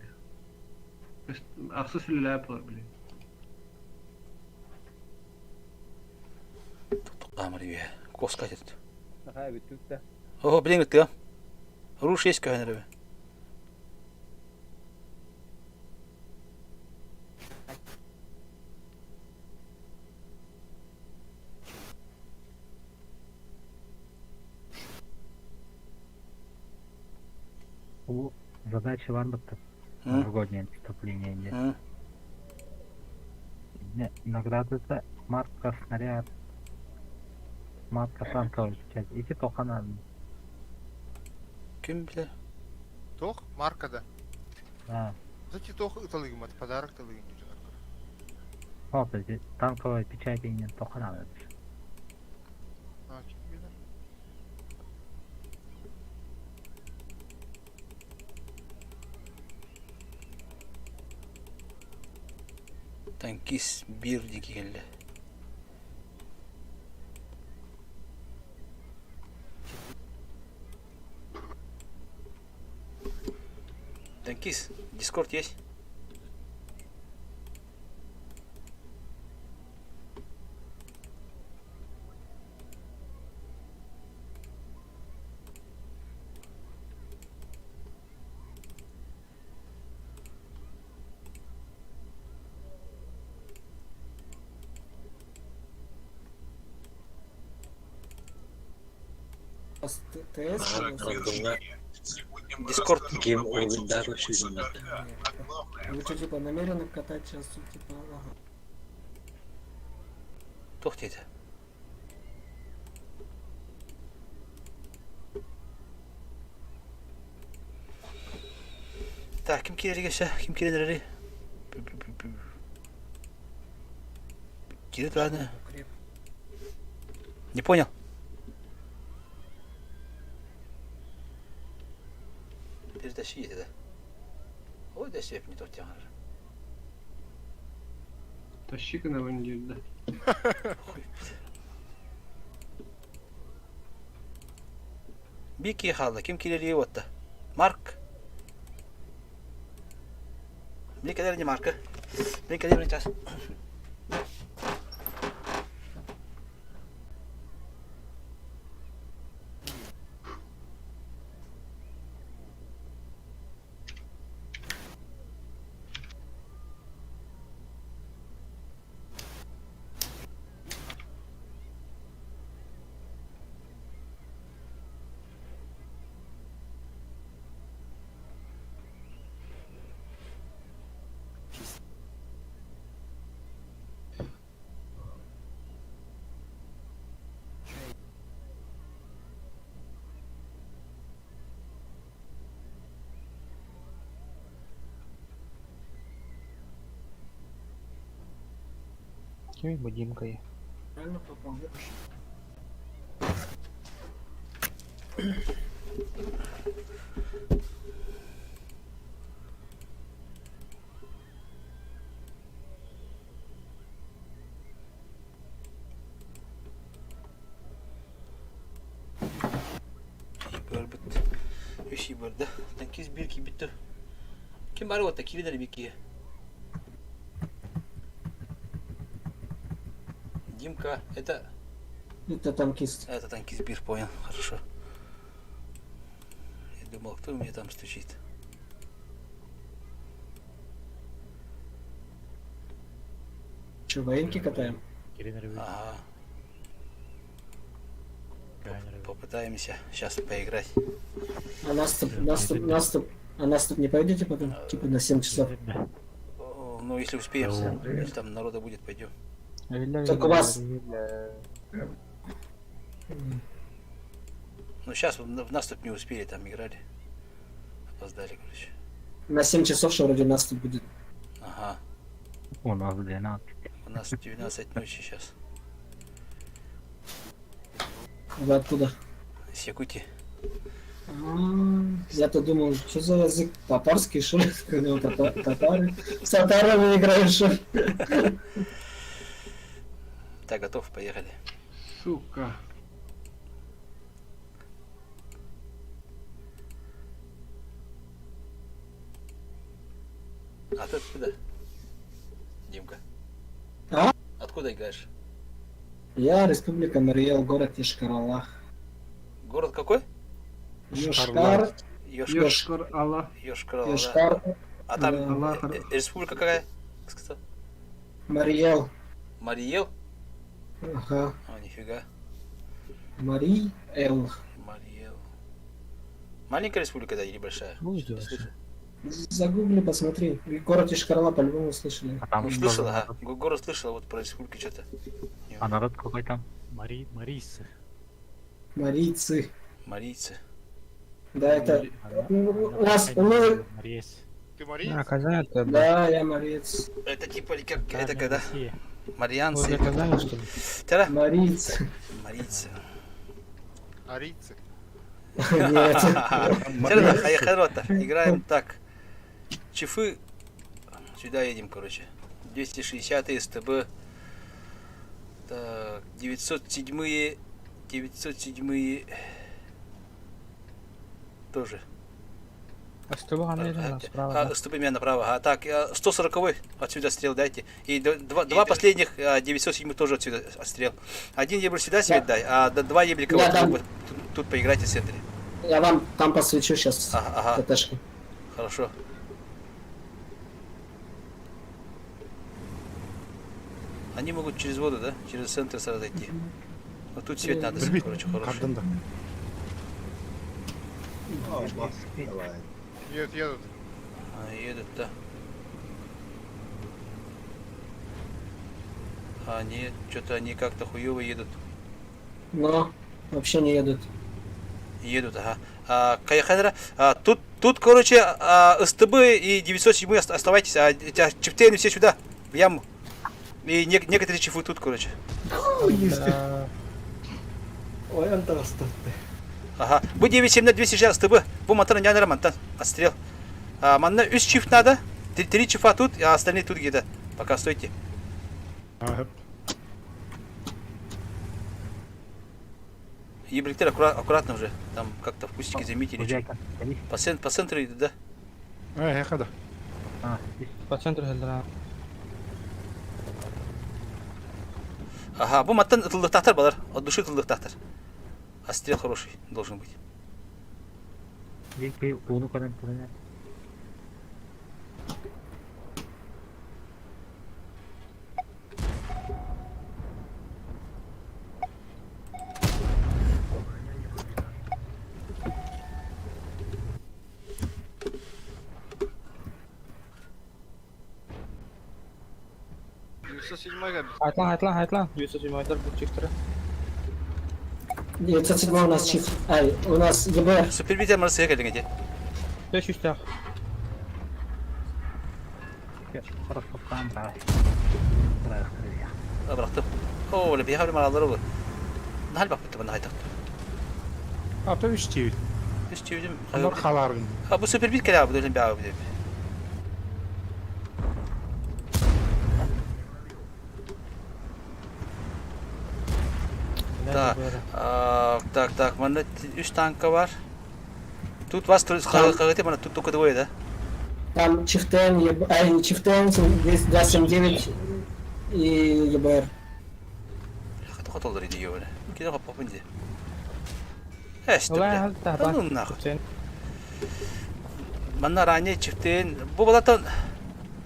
Аксус или ляпла, блин. Камер ya. Koska tet. Какая битюкта. О, блин, ты. Руш есть köhebe. У задачи варбата. Новогоднее вступление идет. Награда марка снаряд. Марка танковая часть. Эти только надо. Kim bilir? Тох? Марка да. Зачем тох ыталыгым от подарок талыгым. Вот эти танковая печать и нет только надо. Tankis bir diki geldi. Tankis, Discord есть? Дискорд. Game oyunda başlıyor. Вы что, типа, намерены катать сейчас, типа, ага. To'xtaydi. Так, ким келерге ким келерге? Кирит ладно. Не понял. Перетащи это. Ой, да сеп не тот тягар. Тащи-ка на вандюль, да. Бики халда, ким келерге отта? Марк. Блин, когда не Марка? Блин, когда не час? Кем Димка я? Правильно попал. Вещи бар, да? Такие сбирки битты. Кем бар вот такие видали бики? Димка, это... Это танкист. Это танкист бир, понял, хорошо. Я думал, кто у меня там стучит. Че, военки катаем? Ага. Попытаемся сейчас поиграть. А нас тут не пойдете потом? Типа на 7 часов? Ну, если успеем. Если там народа будет, пойдем. Так у вас... Ну, сейчас в наступ не успели, там играли. Опоздали, короче. На 7 часов, что вроде нас тут будет. Ага. У нас 12. У нас 12 ночи сейчас. Вы откуда? С Якутии. Я-то думал, что за язык? Татарский, что ли? Татары. С татарами играешь, что ли? Так, готов, поехали. Сука. А ты откуда? Димка. А? Откуда играешь? Я Республика Мариэл, город Йошкар-Олла. Город какой? Йошкар. Йошкар-Олла. Йошкар-Олла. Йошкар. А там республика какая? Сказал? Мариэл. Мариэл? Ага. О, нифига. Мариэл. Мариэл. Маленькая республика, да, или большая? Загугли, посмотри. Город Йошкар-Олла по-любому слышали. А там Слышал, ага. Город слышал, вот про республику что-то. А народ какой там? Марийцы. Марийцы. Марийцы. Да, это... У нас... Марийцы. Ты Мария? Да, я мариец. Это типа как это когда? Марианцы. Тера? Марийцы. Марийцы. Арийцы. Нет. Хайхарота. Играем так. Чифы. Сюда едем, короче. 260 СТБ. Так, 907-е. 907-е. Тоже. СТБ справа. СТБ меня направо. А так, 140-й отсюда стрел дайте. И два последних 907 тоже отсюда отстрел. Один ебель сюда свет дай, а два ебелька вот тут поиграйте в центре. Я вам там посвечу сейчас. Ага. Хорошо. Они могут через воду, да? Через центр сразу дойти. Но тут свет надо, короче, хороший. Едут. Едут, да. А нет, что-то они как-то хуёво едут. Но вообще не едут. Едут, ага. Каяхадра, тут, короче, СТБ и 907 оставайтесь, а чифтейны все сюда, в яму. И некоторые чифы тут, короче. Ой, антастатты. Ага. Бу 97 на 260 СТБ. Бу мантан нянера мантан. Отстрел. Манна 3 чифт надо. 3 чифа тут, а остальные тут где-то. Пока стойте. Ага. Ебриктер, аккуратно уже. Там как-то в кустике заметили. По центру идут, да? Я хода. По центру хелдера. Ага, бу мантан тылдыктактар балар. От души тылдыктактар. Отстрел хороший должен быть. Хайтлан. 907-дар бұл чифтері. 907 у нас чифт. Ай, у нас ЕБР. Супервизор мырсы келдің еде. 500-тақ. Бырақтым. О, оле бейхавры маралары бұл. Нахал бақ бітті бұны қайтақты. Ата 3-9. 3-9. Onlar xaların. Bu супервизор келі абы дөйлен бе абы деп. Так, манда 3 танка бар. Тут вас қағыты, мана тут только двое, да? Там чифтен, ай, чифтен, 279 и ЕБР. Қаты қаталдар еді ебілі. Кені қап қапын де. Әшті білі. Ну нахуй. Манна ранее чифтен. Бұл балатан...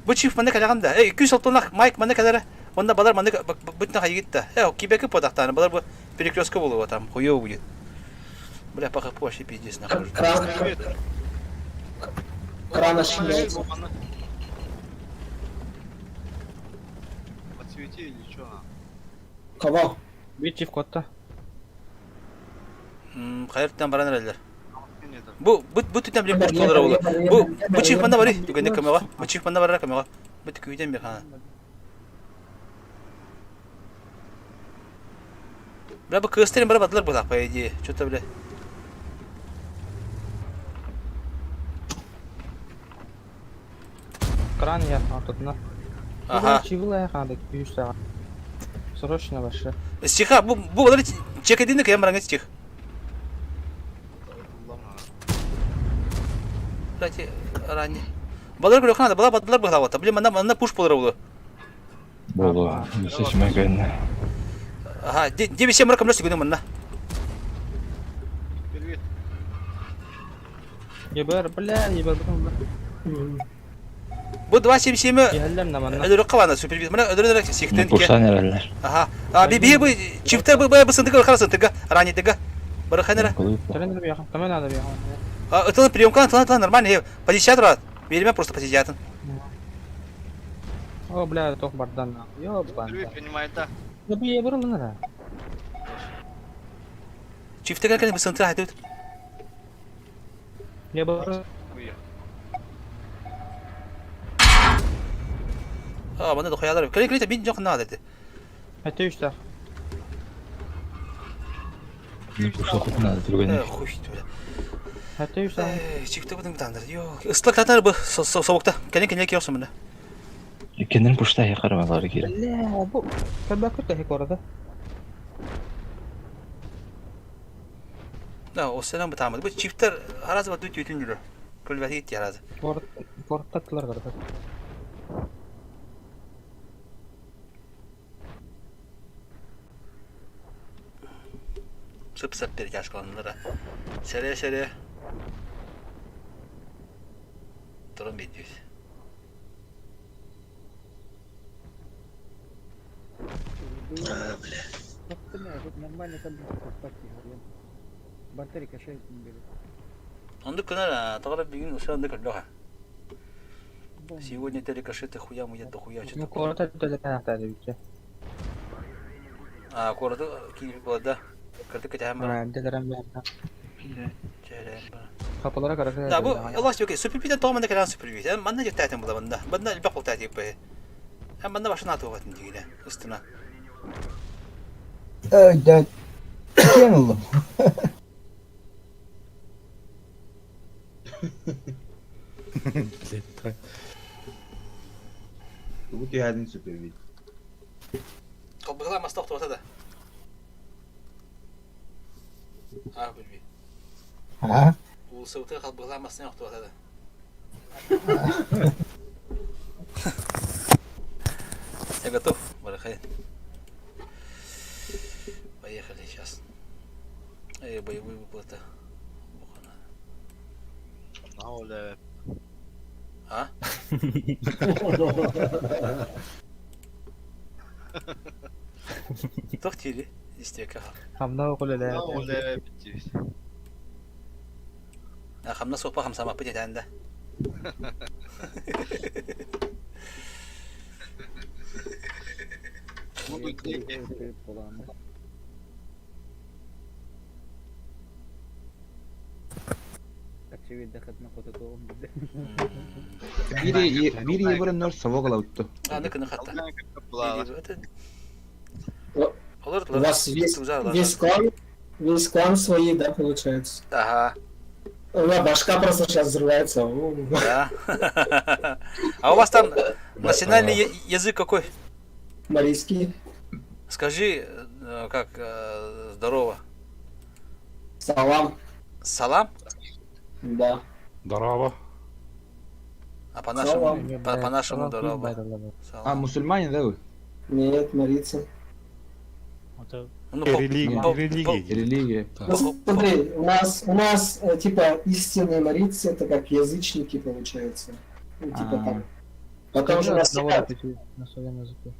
Бұл чифт манда кәліғанда. 200 тоннақ майк манда кәлері. Онда балар манда бүтіні қайы кетті. Кибекі подақтаны. Балар бұл перекрестка болуға там. Хуёвы будет. Бля, пока вообще пиздец нахожу. Кран ошибается. Подсвети или что? Кого? Битчи в котта. Хайрттан баран әрелер. Бұл түтін білем бұш толыра болу. Бұл чиф манда бары. Дүгенде көмеға. Бұл чиф манда барара көмеға. Бұл түкүйден бер қана. Бля, бұл көөстерін бары батылар бұлақ по идее. Что-то, бля. Кран я артына. Ага. Чивила я хадык 200-тақ. Срочно вообще. Стиха, бұл олар чекедінді кәйім бараңыз стих. Блядь, ранее. Балар көрі қанады, бала батылар бұғылау атта. Блин, манда пуш болыр болу. Болу, сешіме кәйіні. Ага, 9-7 мұракам lösті көдің мында. ЕБР, бля, ЕБР бұтын. Бұл 2-7 ödürü қаваны, супервизор. Мына ödürü сектен. Пушан әрелер. Ага. Бе бұл чифті бұл сындығы қара сындығы, ранедігі. Бұры қайнара. Тренер бияқым, каме надо бияқым. Ытылын приемкан, ытылын нормально. По 10 тұрады. Береме просто по 10. О, бля, тоқ бардан. Ёбан. Принимает, да. Да бұл ЕБР ұлыныр. Чифті кәлкені бұл сындығы айтып. ЕБР. Bana da koyarlar. Kale bin çok ne dedi. Hadi 3 taq. Пушақыт надо түргені. Хуй böyle. Hadi 3 taq. Çifte budun tandır. Yok. Islak tatar bu soğukta. Kene yiyorsun bunu. Kendini puşta yakarmaları gerek. Ля, bu kabakut da hek orada. Da o selam bu tamam. Bu çiftler harazı var düt yürü. Kulveti gitti harazı. Portatlar var. Sıp bir yaş kalanlara. Sere. Durun bir düz. Нормально там батарейка 6 были. Андык кына тагыра bir gün ошондой кылдыга. Сегодня ты рикошеты хуя мы это хуя что-то. Ну, коротко да тагыра битче. Коротко кирип болду. Кырдык кетем. Дедарам бияқта. Kapılara karşı. Да, bu Allah aşkına süpürpiden toğmanda kalan süpürpid. Yani manna jötätен була банда. Банда илбак болтат еп. Банда башына атып атын дигеле. Ыстына. Да. Кем oldu? Bu tihadin süpervi. Kalbıqlar mastaq to'ta da. Ha, bilbi. Ha? Bu sıvıtı kalbıqlar mastaq to'ta da. Я готов, Барахай. Поехали сейчас. Боевые выплаты. А? Тохтили, истека. Хамна окулы да. Хамна сопа хамса мапы детенде. Очевидно, хатна хототоом dedi. Biri yıvırın nör savok alavuttu. Ne kadar hatta. У вас весь клан свои, да, получается? Ага. У меня башка просто сейчас взрывается. Да. А у вас там национальный язык какой? Марийский. Скажи, как здорово. Салам. Салам? Да. Здорово. А по-нашему здорово. А, мусульмане, да вы? Нет, марийцы. Религия. Ну, смотри, у нас типа истинные марийцы, это как язычники получается. Ну, типа там. Потом же у нас на своем языке.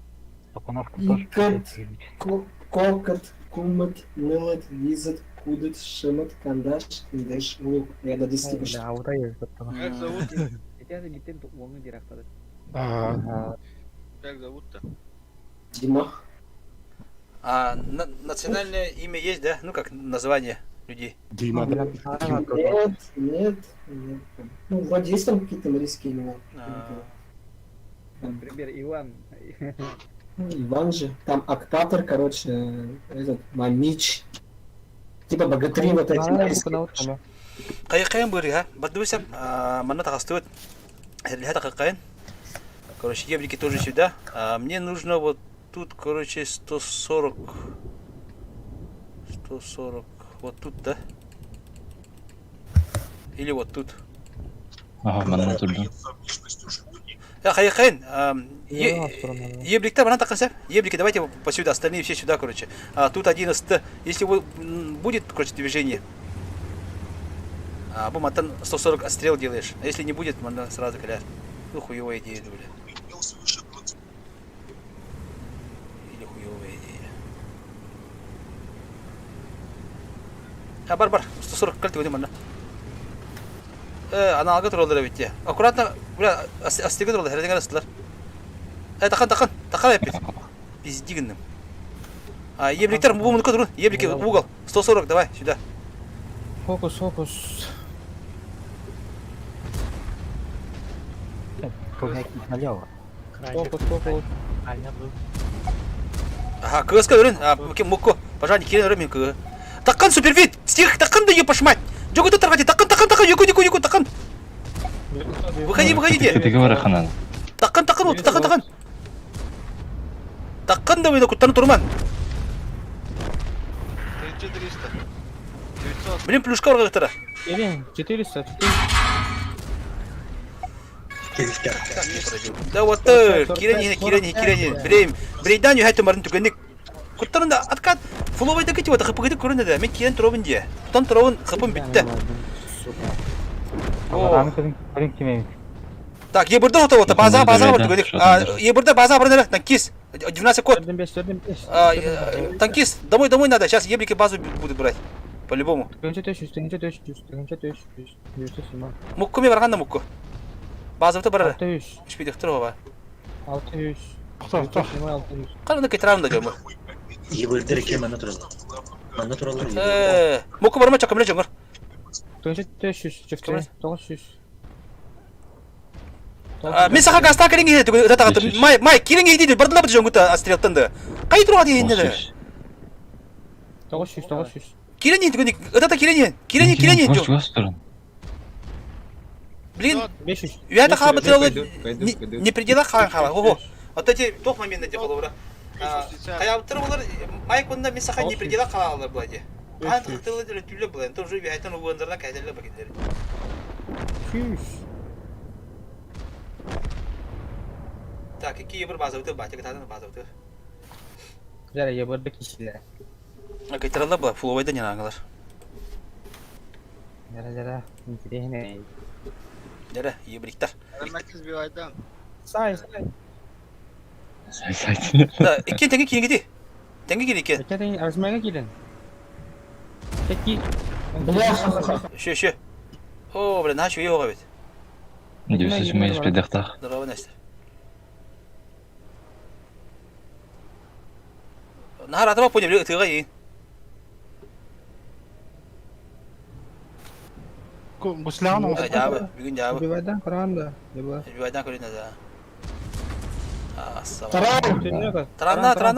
Икот, кокот, кумат, нылат, визат, кудат, шимат, кандаш, киндеш, лук. Я до 10 пишу. Да, вот есть. Как зовут? Как зовут-то? Дима. А национальное имя есть, да? Ну как название людей? Дима. Нет. Ну, вроде есть там какие-то марийские имена. Например, Иван. Иван же. Там Актатор, короче, этот, Мамич. Типа богатыри вот эти марийские. Кайыкайын бырыга. Бадыбысам, мана тағастывыт. Әрліға тақықайын. Короче, ебрики тоже сюда. Мне нужно вот тут, короче, 140. 140. Вот тут, да? Или вот тут. Ага, мана тұрды. Кайыкайын. Ебрикта мана тақынса. Ебрики, давайте по сюда. Остальные все сюда, короче. Тут 11. Если будет, короче, движение. Буматан 140 отстрел делаешь. А если не будет, можно сразу каляр. Ну, хуевая идея, бля. Или хуевая идея. Бар. 140 кальты выйдем, можно. Она алга туралдыр ведь. Аккуратно, бля, остега туралдыр. Херден арастылар. Тақан опять. Пиздигным. Ебриктер, бумын көтірін. Ебрики, в угол. 140, давай, сюда. Фокус. Фокус. Ага, кыска өрін. Кем мукко. Пожалуйста, керен өрін мен кығы. Таққан суперфит. Стих таққан да епаш мать. Жоғы да тарғати. Таққан. Еку, таққан. Выходите. Таққан болды, таққан. Таққан да өйді құттаны тұрман. 1300. 900. Блин, плюшка орға ғыттыра. 400. Да вот кирен. Брейдан юхай томарын түгенник. Құттарында атқан фуловайда кетіп ота қыпығыды көрінеді. Мен кирен тұровын де. Тұтан тұровын қыпым бітті. Так, ебірді ота ота. База бар түгенник. Ебірді база бар нәлі. Танкис. 12 код. Танкис. Домой надо. Сейчас ебрики базу будут брать. По-любому. Мукку ме барғанда мукку. Базавты барады. 300 тұрға. 600. Қалында кетірамында жөмі. Ебірдері ке мана тұралар. Мукку барма чақымына жоңыр. Төнші 400, жүфті, 900. Мен саха гаста керенге еді, жатағаты, май, керенге дейді, бардыла бұды жоң күті астрелттанды. Қай тұруға дейін деді? 900. Керенен түгенде, ұтата керенен жоқ. Блин, 500. ұяты қабы тұралы, не предела қаған қаба, ого. Отати, тоқ моментінде де қолы бұра. Қаябыттыр олар, май көнда мен саха не предела қалалар бұлайды. Қан тұқтылы дұры түлі бұлайды, тұр жүр бейайтын ұғындардан кәдерлі бәкендері. 200. Так, какие бір база өтір, батя кітадың база өтір. Жара, ебірді кешілер. Кайтералда бұла, фуловайда не аңғалар. Жара, интересный. Жара, ебіріктар. Әрмәкіз бей айдан. Сай. Да, екен тәңге кейін кеде. Тәңге келі екен. Екен тәңге арзмайға келін. Тәкки. Шө. О, блин, нашу еуға бет. 975 дақтақ. Здорово, Настя. Нахар атыма понял, ұтыға ең. Гуслянов. Жабы, бүгін жабы. Бивайдан құрағанда. Бивайдан көрейін әзі. Таран. Таран.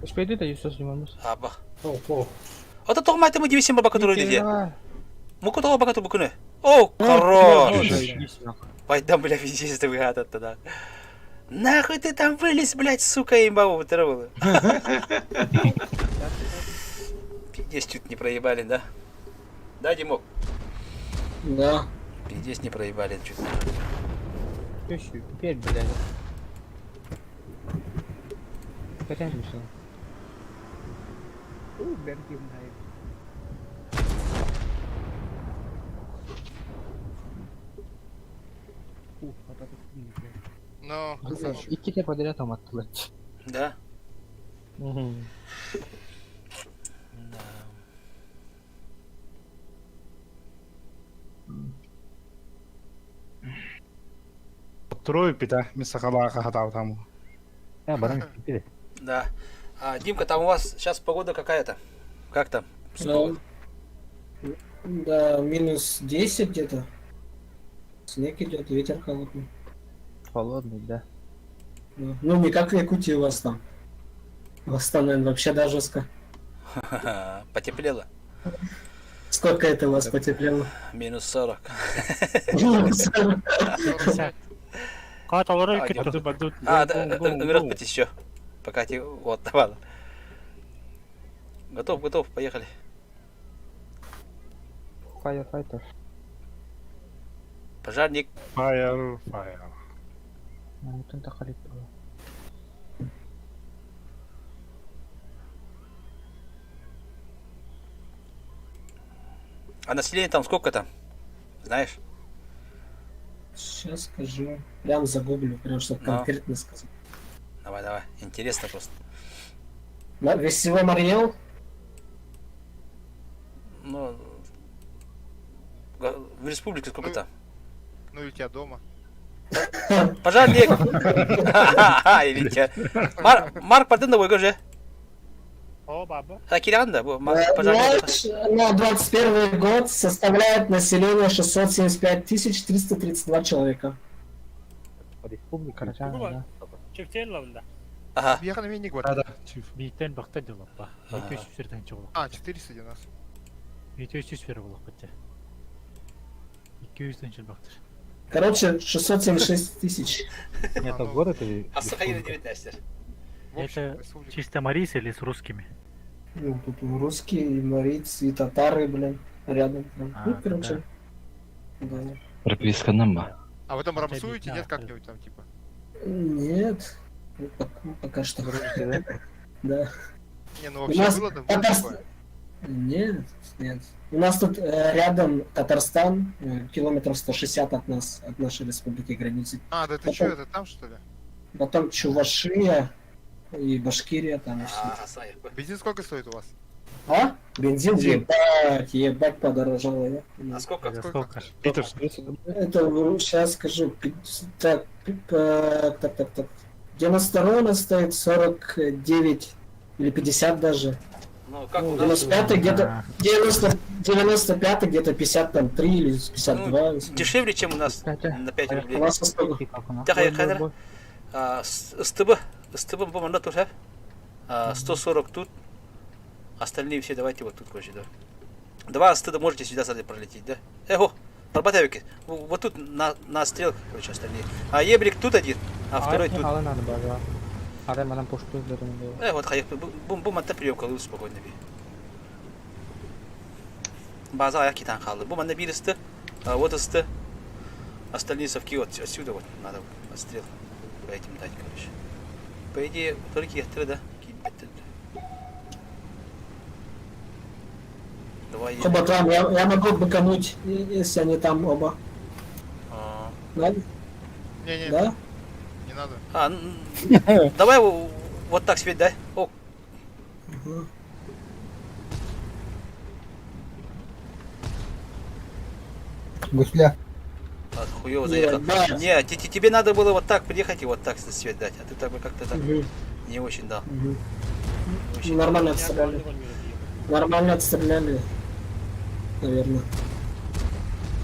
Успейді да 100 снимамыз. Аба. Ата тоғым айтымы девесен бар бақа тұру дейді. Мұқы тоға бақа тұру бұкыны. О, хорош. Пайдан, бля, везде выгадат тогда. Нахуй ты там вылез, блядь, сука, имбаву вытравила. Пиздец, чуть не проебали, да? Да, Димок? Да. Пиздец, не проебали, чуть не. Теперь, блядь. Хотя не все. Но, Икки подряд там оттуда. Да? Трое пита, мисахалаха хатау там. Баран пиде. Да. Димка, там у вас сейчас погода какая-то? Как там? Да, минус 10 где-то. Снег идет, ветер холодный. Холодный, да. Ну, не как в Якутии у вас там. У вас там, наверное, вообще да, жестко. Потеплело? Сколько это у вас потеплело? Минус 40. Қаталары кетті. Ыңырық біт еще. Пока тебе вот давала. Готов, поехали. Firefighter. Пожарник. Fire. Мамутын тақалит было. А население там сколько там? Знаешь? Сейчас скажу. Прям загуглю, прям чтобы конкретно сказать. Давай. Интересно просто. Весевой Мариэл? Ну, в республике сколько там? Ну и у тебя дома. Пожарник! Или че? Марк, пойдем на выгон же. О, баба. Кирян, да? Пожарник. На 21 год составляет население 675 332 человека. Республика, да. Чифтен лавында. Ага. Бияқаны мен не говорю? Да. Биттен бақта делап ба. 200-ден чоғылық. 490. 200 фер болып бітті. 200-ден жыл бақтыр. Короче, 676 тысяч. Это город или... А Сахалина 19. Это чисто марийцы или с русскими? Ну, тут русские, и марийцы, и татары, блин, рядом. Ну, короче. Да. Прописка нама. А вы там рамсуете, нет, как-нибудь там, типа? Нет. Пока что. Да. Не, ну вообще было такое? Нет. У нас тут рядом Татарстан, километров 160 от нас, от нашей республики границы. А, да ты что, это там что ли? Потом Чувашия и Башкирия там и все. Бензин сколько стоит у вас? А? Бензин ебать подорожало. А сколько? Это сейчас скажу. Так. 92 у нас стоит 49 или 50 даже. Ну, как Ну, у нас? 95 где-то 95 где-то 53 или 52. Ну, дешевле, чем у нас на 5 рублей. У нас со сколько? Тяхай, СТБ боманда тут, 140 тут. Остальные все давайте вот тут, короче, да. 2 стыда можете сюда сзади пролететь, да? Ого, пробатавики. Вот тут на стрелках, короче, остальные. А ебрик тут один, а второй тут. Вот хаяк, бум атта приемка лучше спокойно би. База аяк китан халды. Бум анда биристы, вот исты. Остальные совки вот отсюда вот надо отстрел по этим дать, короче. По идее, только их три, да? Давай. Оба там, я могу быкануть, если они там оба. Да? Не-не, Да? не надо. Давай вот так свет, да? О. Гусля. Хуёво заехал. Не, тебе надо было вот так приехать и вот так свет дать, а ты так бы как-то так не очень дал. Нормально отстреляли. Нормально отстреляли. Наверное.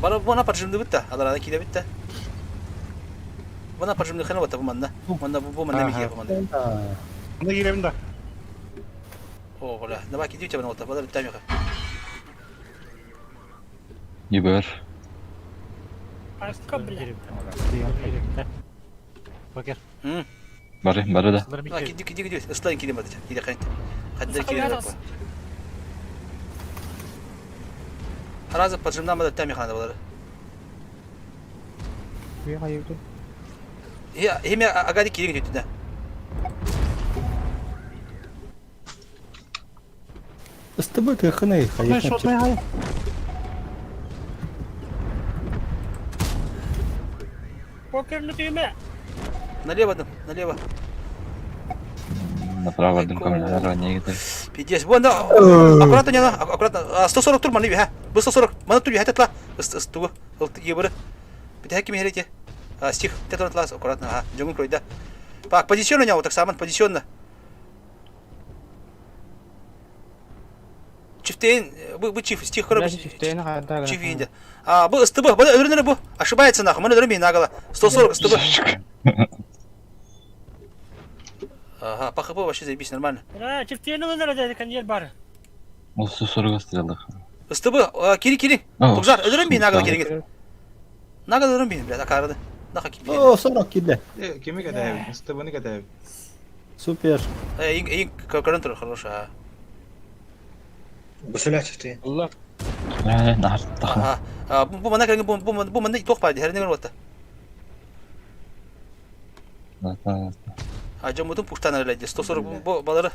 Бана поджимды битта, аларана киде битта. Бана поджимды хана вот манна. Манна буманна михе манна. На гиревнда. О, бля, давай кидите бана вот, бадар тамиха. ЕБР. Покер. Бары да. Киди, слайн киди бадача, киди хань. Хаддар киди бадача. Раза поджимна бадар тамиха надо бадар. Имя агади киди гидит, да. С тобой каханы, хаяк. Покер на тебе. Налево, налево. Направо дым камера не это. Пиздец, вон, аккуратно, не аккуратно. 140 тур мани, был 140. Мана тур хататла. Стуга, ебры. Питаки мехерите. Стих, тетон класс, аккуратно, джунгун кройда. Пак, позиционно няу, так саман, позиционно. Чифтейн, вы чиф, стих короче. Чиф инде. Был СТБ, был, ошибается нахуй, мы на нагала. 140 СТБ. Ага, ПХП вообще заебись, нормально. Чифтейн надо, кондер бар. 140 стрелах. СТБ, Кири. Тугжар, öldürün beni nagala Kiri. Nagala öldürün beni, bля, akardı. Naka Kiri. О, 40 киде. Kimi kadar? Стебани kadar? Супер. Ин карантер хорошая. Бусулячи ты. Allah. Нахар таха. Bu bana kanka bu bana tok paydı. Her ne var orada. Acamudum puştan öyle. 140 bu baları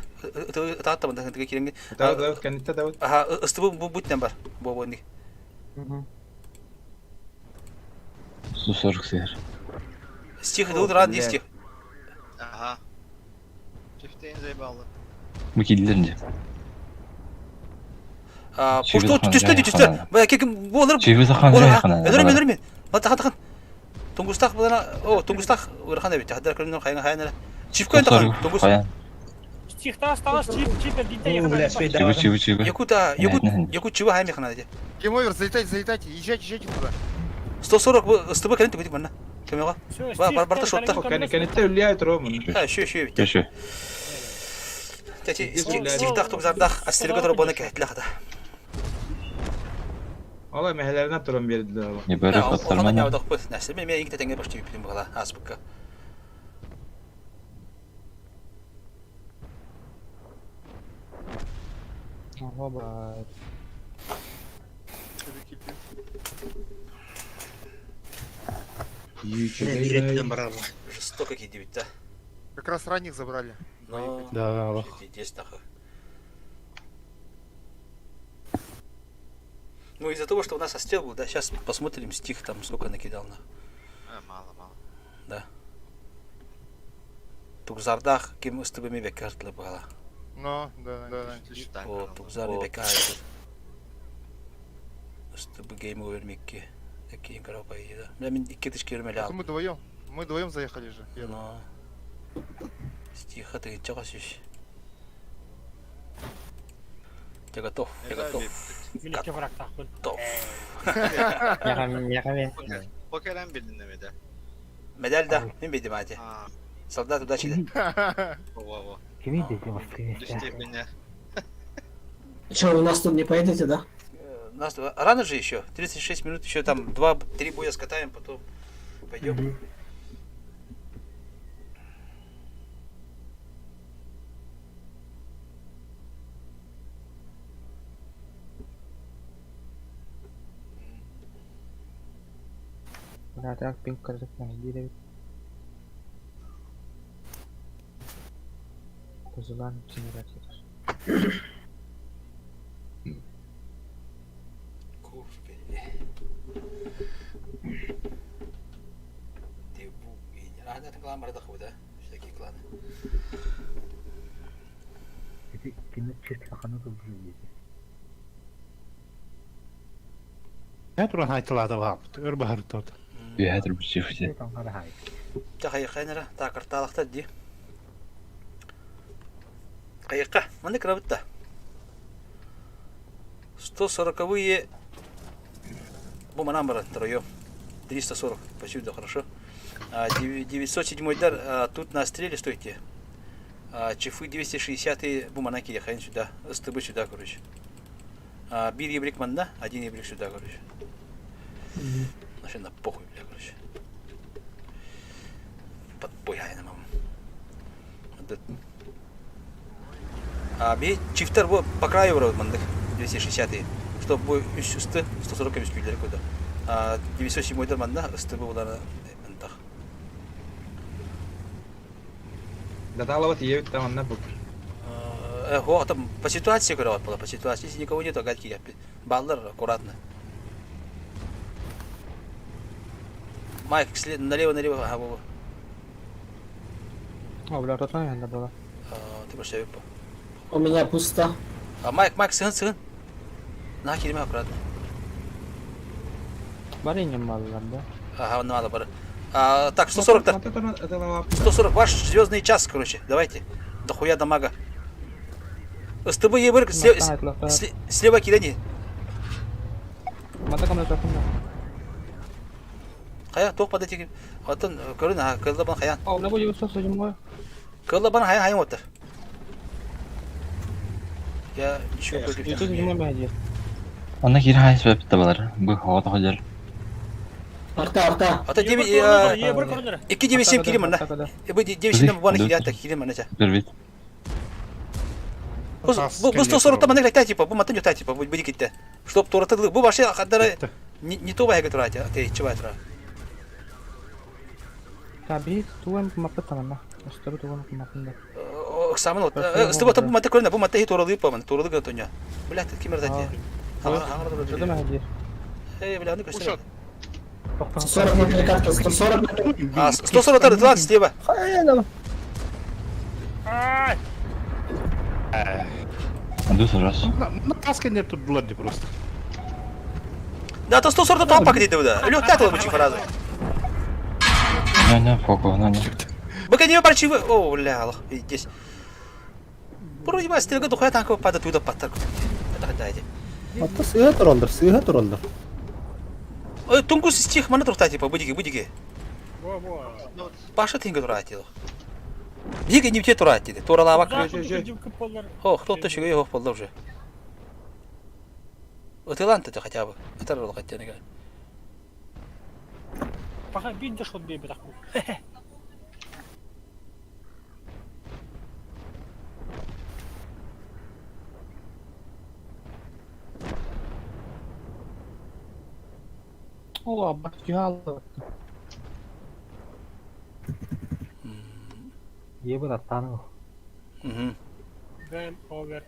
tahta bana kanka Kiri'nin. Давай, канита давай. Aha, ıstıbı bu but number. Bu ne? 140 сер. Стих идут рад стих. Ага. Чифтейн заебало. Bu killerince. Пушто түсті. Кекім болыр. Чебі сақан жайқана. Öldürün. Tahan. Tungustak bana Tungustak ırхан evet. Haddar kırmızı hayana. Çift koyun tahan. Tungus. Стихта осталось, чипер, детей. Чебі. Якут чего хайме хана dedi. Геймовер, залетайте, езжайте туда. 140 ыстыбы калент битик бана. Кемега. Барта шотта. Канита влияет Роман. Şu. Тати стихтах тугзардах астерге робона кайтлах да. Ала мәһәлләренә торам бердиләр ала. ЕБР каттарман. Я удак бит. Нәрсә мен иң тәңгә башты бипим була. Аспыкка. Жестоко киди бит, да. Как раз ранних забрали. Да, здесь нахуй. Ну из-за того, что у нас отстрел был, да, сейчас посмотрим стих там сколько накидал на. Мало. Да. Тугзардах кем с тобой бекартлы была. Ну, да, отлично. О, тугзарды бекар. С тобой гейм овермикки. Такие коробка и да. Да, мен икки тышки өрмелі Мы вдвоем заехали же. Ну. Стиха ты чего сюсь. Я готов. Я готов. Милике враг тахпын. Готов. Яғаме. Покерен bildin mi de? Медаль да. Мен бейдім әте. Солдат удачи да. Ова. Кеме десем астыне. Степеня. Что, у нас тут не поедете, да? Нас рано же еще. 36 минут. Еще там 2-3 боя скатаем, потом пойдем. Так, пинг कर सकते हैं जी रे तो जुबान चीनी रखी Ada klан бар да худа. Всякие кланы. это кино чисто хана тут будет Я туран хайтылады вапт. Өрбахыр тот. Бехатыр бүчефте. там хара хай Та хайқайнара, та карталақта ди. Хайқа, маны крабытта. 140-е буманамбара троё. 340, почти да хорошо. 907 дар тут на стреле стойте. Чифы 260 буманаки ехаем сюда. СТБ сюда, короче. Бир ебрик манда, один ебрик сюда, короче. Машина похуй, бля, короче. Подбой хай на маму. Би чифтер по краю вроде мандык 260, чтобы үш үсті 140 үш күйлері көді. 907 дар манда СТБ олары антах. Да талават еют там на бок. Там по ситуации говорят, по ситуации. Если никого нет, то гадки я. Баллар аккуратно. Майк, налево. Ага, о бля тут наверное было ты больше по. У меня пусто. Майк, сын. На килиме аккуратно. баринем мало да Ага, надо бар. Так, 140-то. 140, ваш звездный час, короче. Давайте. Дохуя дамага. СТБ ебрик, слева кидани. мата камера таком Хая, тох подойти. Атын, көрін, кыллабан хаян. о бля будет все судим мой Кыллабан хаян отыр. Я ничего это против. не мой Ана кире хай сөйпті балар. Бұл хавата ходжар. Арта. Ата 297 килим мана. Бу 97 бана килята килим мана. Bir bit. Бу 140 мана лайта типа, бу матан юта типа, бу дикитте. Чтоб торатыдык, бу башы кадары не то байга турат, те чебай тура. таби туем мапытамана остабы туем мапында Оксамын от. СТБ бу мата көрүнө, бу мата хит оралып паман, торалык атоня. Блять, кимер дати. что там где Бля, ну кошта. 140 на перекатке, 140. 140 тар 20 слева. Анду сорас. Натасканер тут блади просто. Да, то 140 там пак дейді да. Лёг тятыл бу фразу. Не, фоку, не. Бака не парчивы. О, бля, аллах, здесь. Вроде бы стрелка духая танка падает туда паттар. Это дайте. Ата сыга туралдар. Тунгус стих мана турта типа будиги. Паша тинга турати. Биги не те турати. Туралавак. О, кто-то еще его полдал уже. Вот Иланта хотя бы. Это ролл хотя не. Пока видишь вот бей братку. о бахтиал ебы аттаны Game over.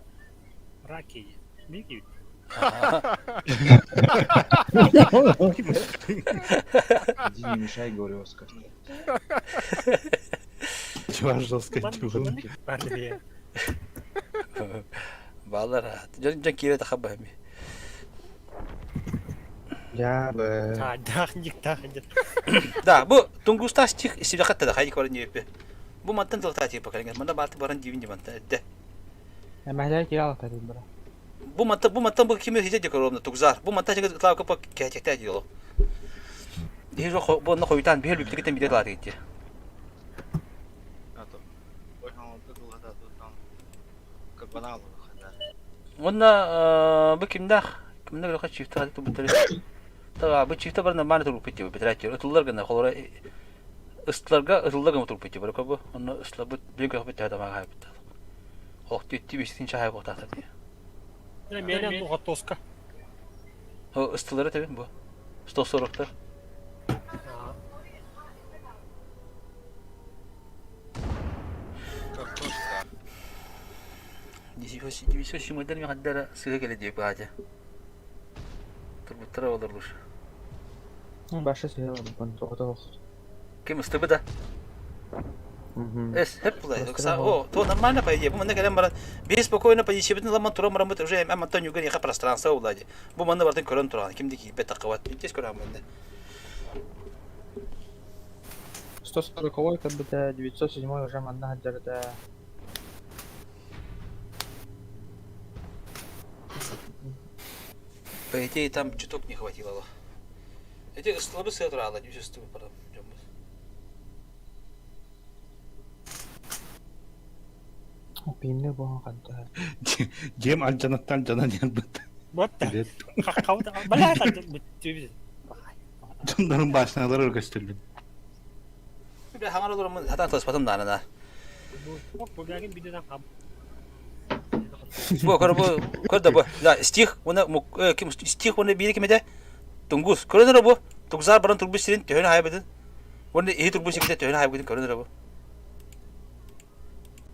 Раки. Беги. Иди не мешай, говорю, Оскар. Чего жестко тюрн. Балара. Жан кире тахабами. я бы Дахник. Да, бу тунгуста стих себе хатта да хайди корен епе. Бу мантан дылта типа калган. Манда бат баран дивин диван да. я махляй кирал тады бра bu mantan bu kimi hiç dekorumda tugzar. Bu mantan çünkü ıtlağı kapı gerçekten diyor. Diye bu onda koyutan bir birlikte bir de var diye. Onda bu kimde öyle kaç çift hadi tutulur. Tabii bu çifte barında mani tutup bitiyor. Bitirecek. Ötüller gene kolora ıstlarga mı tutup bitiyor. Bırak bu. Onu ıstlar bu büyük kapı da ama hayır bitti. Oh diye bir şey çay koydu tabii. Ne benim bu hatoska. O ıstları tabii bu. Stos soruklar. Dişi model mi haddara sıra gelecek bu hacı. Turbuttara olurmuş. Başka şey var. Ben doğru. Kim ıstıbı da? Es, hep bulay. О, то нормально по идее. Bu manda gelen bara bir spokojno pa yişebin zaman turam уже ama Антон юган яха пространство улади. Bu manda vardı körün turan. Kimdeki beta kavat bitmiş körün manda. 140-й, как бы, да, 907-й уже манда хаджар, да. По идее там чуток не хватило. Эти слабы сыграла, не чувствую потом. Пинли болған қанта. Cem alcanattan cana gelmedi. What the? Kakao da. Bala da bitti. Bunların başına gösterdim. Bir hangar olur mu? Hatta taspatam da ana. Bu gelin bir de ham. Bu kadar bu. La stih ona kim stih ona bir kimde? Tungus. Körünür bu. Tugzar baran turbu sirin töhün haybedin. Onu iyi turbu sikte töhün haybedin körünür bu.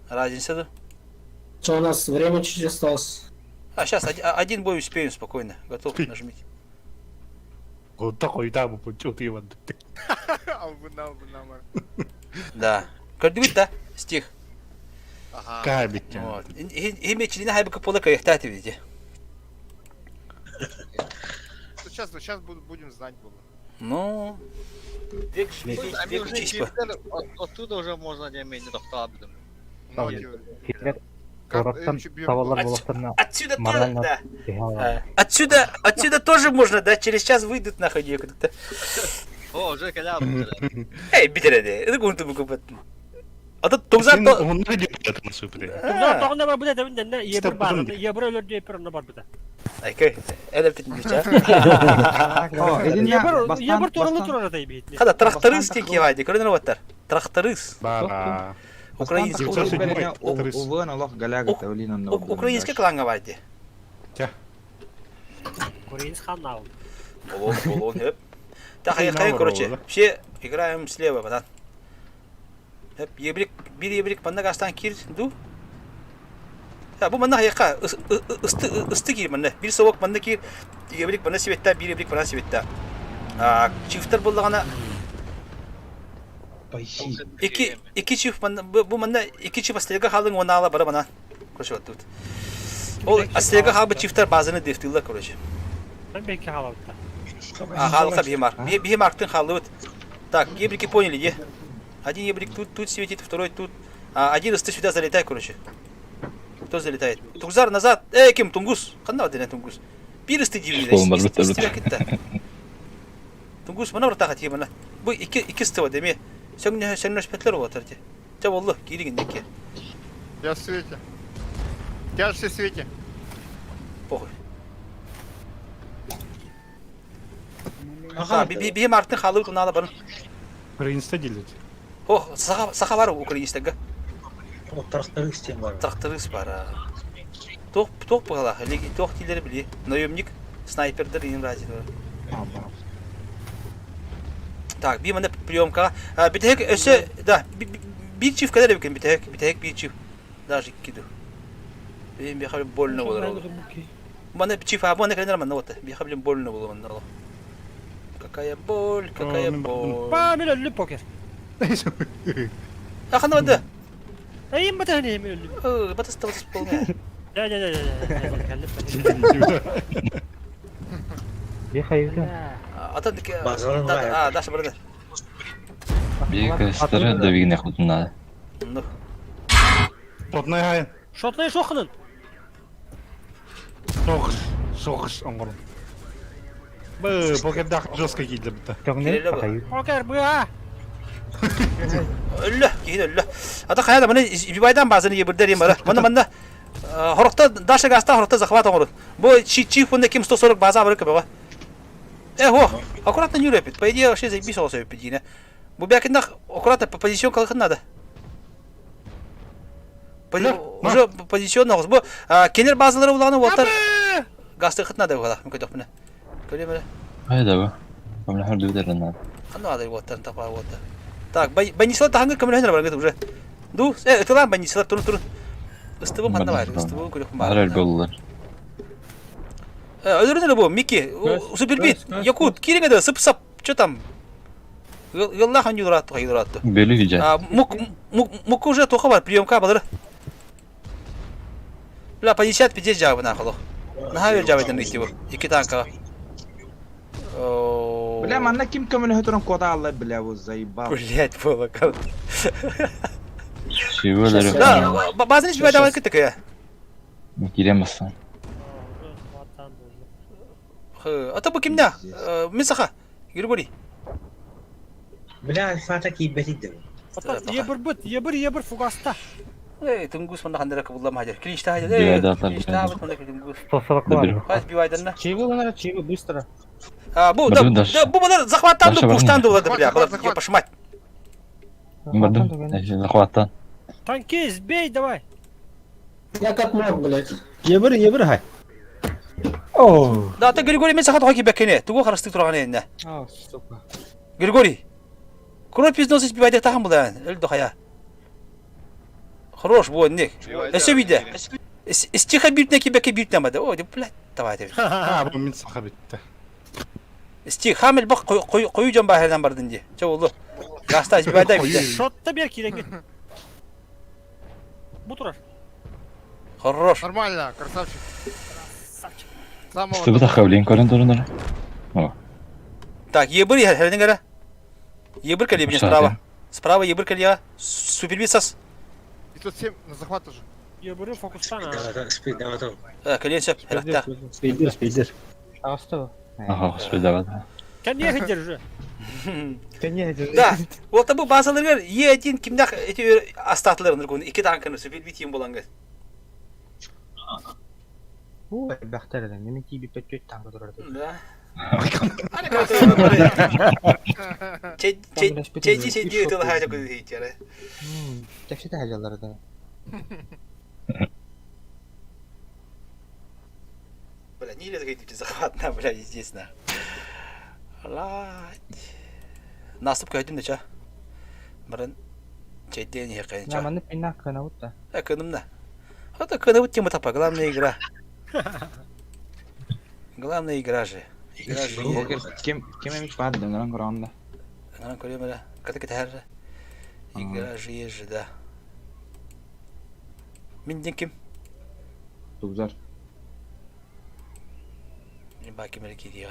Разница, да? Что у нас? Время чуть осталось. А сейчас один бой успеем спокойно. Готов, нажмите. Вот такой там, что ты его. Да. Кардивит, да? Стих. Кабик. Вот. Имя члена хайбака пола каяхтати, видите? Сейчас будем знать было. Ну... Оттуда уже можно не иметь доктора. Кирлер Торактан tavallar болақтарына Отсюда тоже, морально да. Отсюда тоже можно, да? Через час выйдут нахуй некуда-то. О, уже калябы. Эй, битереди. Это гунту букупат. А тут тugzar Onlar diyor süpre. Tugzar toğunda var bu da demin ne yebir var. Yebir ölür diye bir var bu da. Aykay. Edep tutmuş ha. Yebir torunu turana da iyi. Kada тракторист тики вайди, көрдүңөр баттар. Тракторист. Бара. Украинский. Украинский кланга вайди. Украинский канал. Болон хеп. Так, короче, все играем слева, братан. Hep bir yebrik bana kastan kir du. Ya bu bana yaka ıstı gir bana. Bir soğuk bana kir yebrik bana sivetta bir yebrik bana sivetta. Çiftler bulduğuna iki çift bana bu bana iki çift astelga halın ona ala bara bana. Koşu tut. O astelga halı çiftler bazını deftiler koşu. Ben belki halı. Halı bir marktın halı. Так, ебрики поняли, где? Один ебрик тут светит, второй тут. Один из сюда залетай, короче. Кто залетает? Тугзар назад. Ким Тунгус? Кanda var Тунгус? Birisi dibinde. İstiyor gitti. Тунгус bana bırak hadi bana. Bu iki stıva değil mi? Sen şpetler o atardı. Çab Allah geri gindeki. Я в свете. Я же в свете. Похуй. Bir marktın halı bunu ala bana. Украинста делать. Oh, saha var Ukrayna'da. O тракторист var. Тракторист var. Тоқ бала, тоқ тілері біле. Наемник, снайпердер ең разы. Так, bir manda приемка. Bir tek öse, da, bir çift kadar bakın, bir tek bir çift. Даже iki. Benim bir habim больно olur. Bana bir çift, bu ne kadar bana oldu. Bir habim больно olur bana. Какая боль, какая боль. Памир öldü poker. Akanda vardı. Ayım mı tane mi öldü? Batas tavas polne. Ya. Bir hayırlı. Atadık. Daş burada. Bir kastları da bir ne kutunda. Потная. Şotlayı şokunun. Соғыс оңғырым. Бұл кәдді жосқа келді бұта. Көңнел тахайып. Покер быа. Ölü, giyin ölü. Ata kayada bana ibibaydan bazını yebirder yemara. Bana horokta daşa gasta horokta захват оңырын. Бұл чиф бұнда кем 140 база бұры көбеға. Аккуратно не рэпит. По идее, вообще заебись олса өппедіне. Бұл бәкіндақ аккуратно по позицион қалқын надо. Уже позицион оғыз. Бұл келер базалары ұлағаны уаттар гасты қыт надо бұғада. Мүмкін доқ бұны. Көрем әлі. Hayda bu. Kamla hırdı öderin lan. Қанды адай уаттарын тапа уатты. Так, банисылар тағанғы көмілі өнер барыңыз уже. Ду, өтілан банисылар тұрын. Истыбым қанда бар, истыбым көрекпін бар. Arel bollar. Öldürün bu Miki. Супербит. Якут, киринге да сып-сап. Что там? Йолла хан юратты, юратты. Бөлü güzel. Мук уже тоқа бар, приемка балыр. Бля, по 55 жабы нахылы. Наха бер жабы ден итти bu. 2 танка. Бля, манна ким көмөлө хөтөрөн кода алла бля bu заебал. Блять, было как. Şiveleri. Да, базын иш байда бар кеттик я. Giremezsin. Ата bu kimde? Misaka. Григорий. Бля, фата кийбетик де. Ебір фугаста. Тунгус мында қандырақ бұллам хадер. Клинчта хадер. Дивайда атар. Клинчта хадер, мында тунгус. 140 var. Хаз бивайдана. Чего надо, чего быстро. Bu bunlar захваттанды, пуштанды болады, бля. Бұлар пошмать. Бардым. Захваттан. Танки, сбей давай. Я как мог, блядь. Ебір, хай. О. Да, ты Григорий мен сахат хоки бекене. Тугу харасты турганы энне. Сука. Григорий. Кровь пиздос бивайда тахам булан. Өлдө хая. Хорош bu не. Эсе биде. Стиха биртне кибеке биртнемеди. О, деп, блядь, давай деп. Бұл мен сақа бітті. Стих хамил бак кою жан бахерден бардын ди. Чо болду. Гаста бивайда биде. Шотта бер киреңет. Bu турар. Хорош. Нормально, красавчик. Самого Üstü bu da kavlayın korun durunları. Так, ебыр херден гара. Ебыр кали мне Кстати. справа. Справа ебыр кали. Супербисас. 507 на захват уже. Ебірі фокустан. Кален сөп. Херакта. Спейдер. Астı. Aha, söyledi. Кен не хедер уже. Да. Вот bu bazıları E1 kimde eti astatlarındır konu. 2 tankını süperbitiyim bulan gel. Bu bähterden. Nime ki bir pötçöt tankı durardı. Да. Çeci şey diyor da haja koydu hiç yani. Tefsite hajaları da. Бля, не лезай ты захватна, бля, естественно. Ладь. Насып көйдім де ча. Бұрын чайден еқайын ча. Наманы пинак кынавыт да. Кынымна. Это кынавыт тема тапа, главная игра. Главная игра же. Игра же. Кем эмич барды нан көргөндө. Нан көрөм эле. Ката кетер. Игра же, да. Менден ким? Тугзар. Мен бакемеле кидига.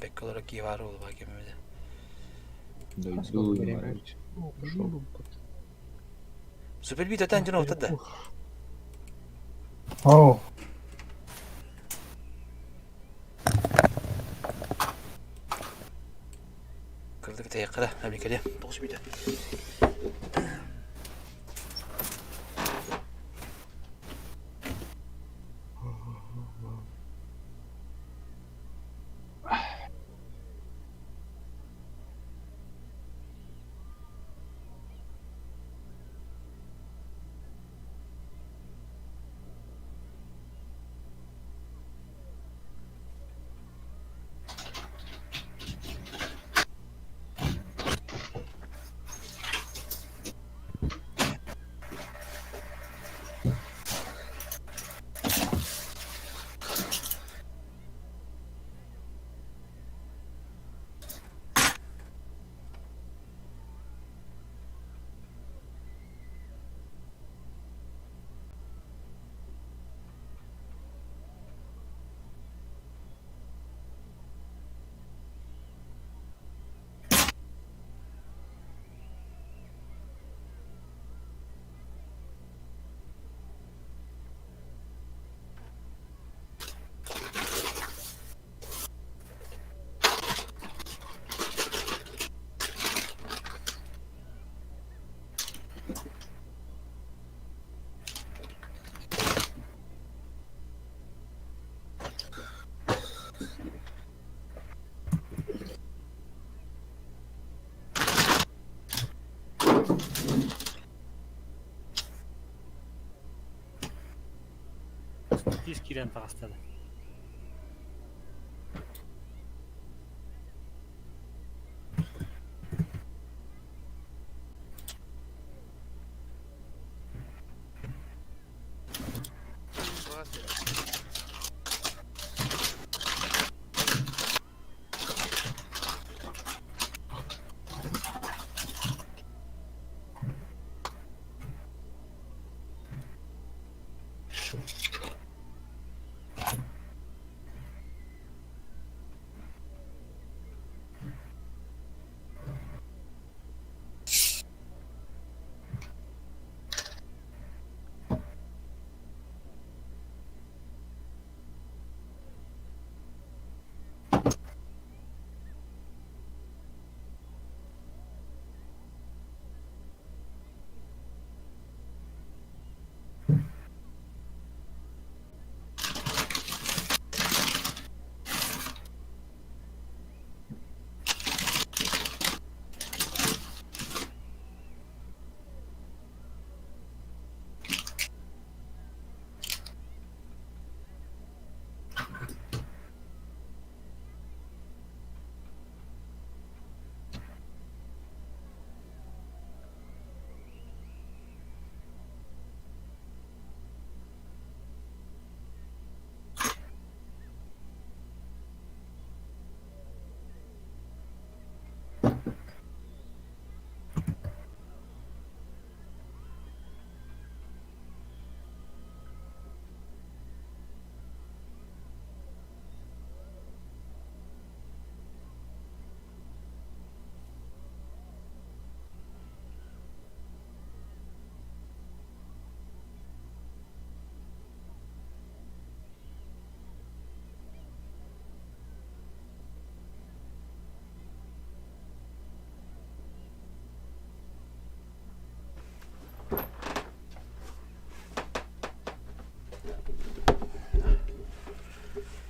Пек olarak ki var oldu bakemede. Süper bir tane canı ortada. Oh. Kırdık da yakala. Hadi gelelim. Dokuz bir de. Тиз кирен тағастады.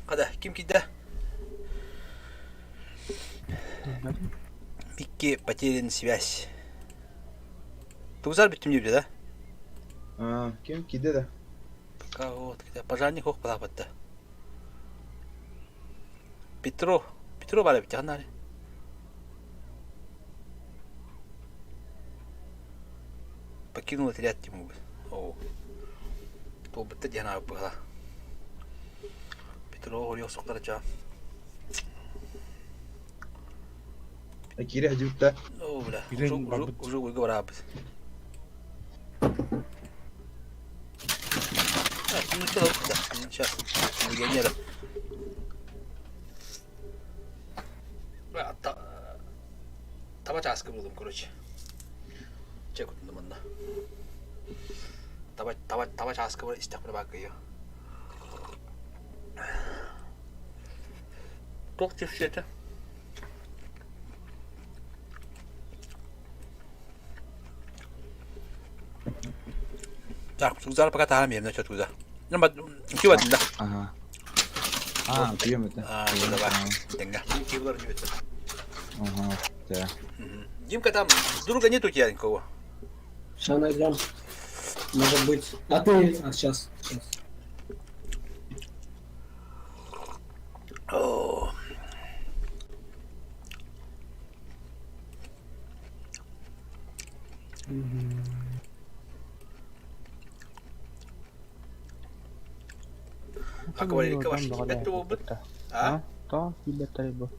Hadi kim киде? Микки потерян связь. Тугзар битим дип да? Ким киде да? Пока вот, когда пожарник ох палапатта. Петро бара бит янары. Покинул отряд Тимур. О. То битте яна бала. Петро орё соктарча. Кире хажута. О, бля. Уже говорабыз. Ну что, да, сейчас. Легионера. Табачаска будем, короче. Чек вот на табачаска вот истек прибака ее. Как тебе все это? Так, Сузар пока там я насчет туда. Ну, чего это? Ага. Пьем это. Давай. Деньга. Кивлар не это. Ага, да. Димка, там друга нету у тебя никого? Сейчас найдем. Может быть. А ты... сейчас. О. А говорили, каваш, это был а? То, тебе bu.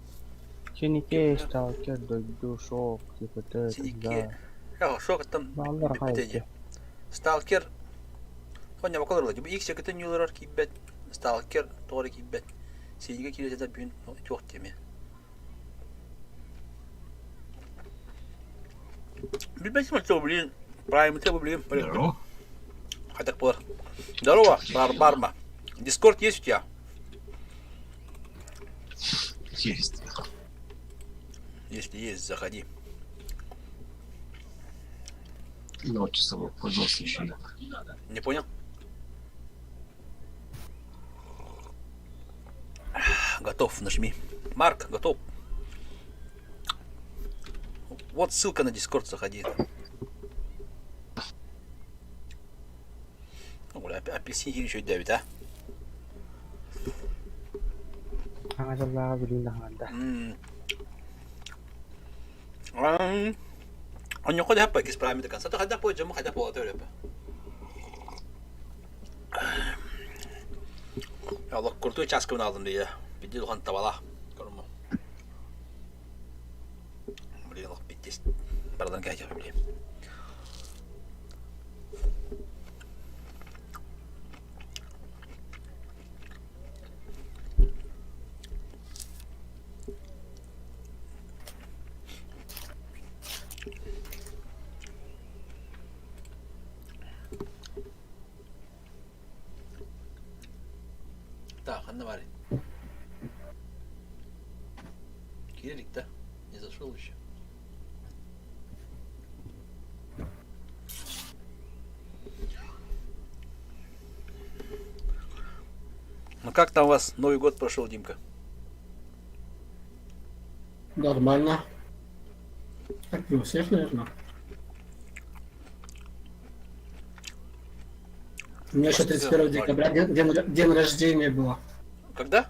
Синики сталкер до шок, типа ты. Синики. Шок там. Балдар хайти. Сталкер. Хоня бакалар ла. Икс якты нюлар кибет. Сталкер тори кибет. Синики кире да бин жок теме. Билбесим что, блин. Прайм ты, блин. Здорово. Хотя пор. Здорово, Барма. Дискорд есть у тебя? Есть. Если есть, заходи. Ну, часовой, пожалуйста, еще нет. Не понял? Готов, нажми. Марк, готов. Вот ссылка на Дискорд, заходи. Апельсин еще давит, а? Хангажаллага билинаханда. Он не ходит по исправить до конца. То хотя по джему, хотя по лотерее. Allah kurtuğu çaskımını aldım diye. Bir de lokan tavala. Korumu. Buraya lok bitti. Paradan kaç yapabilirim. Так, одна варит. Кирик-то не зашел еще. Ну как там у вас Новый год прошел, Димка? Нормально. Как и у всех, наверное. У меня еще 31 декабря день рождения было. Когда?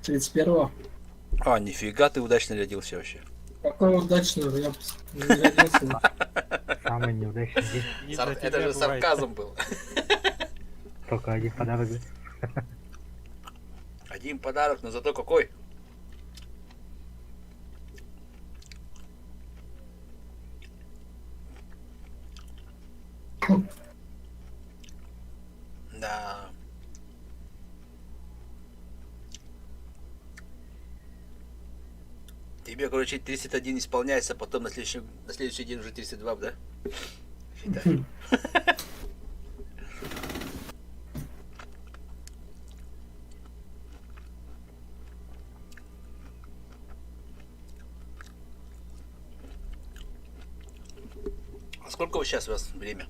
31-го. А, нифига ты удачно родился вообще. Какой удачный, я не родился. Самый неудачный день. Это же сарказм был. Только один подарок. Один подарок, но зато какой? Да. Тебе, короче, 31 исполняется, потом на следующий день уже 32, да? Считай. А сколько у сейчас у вас время?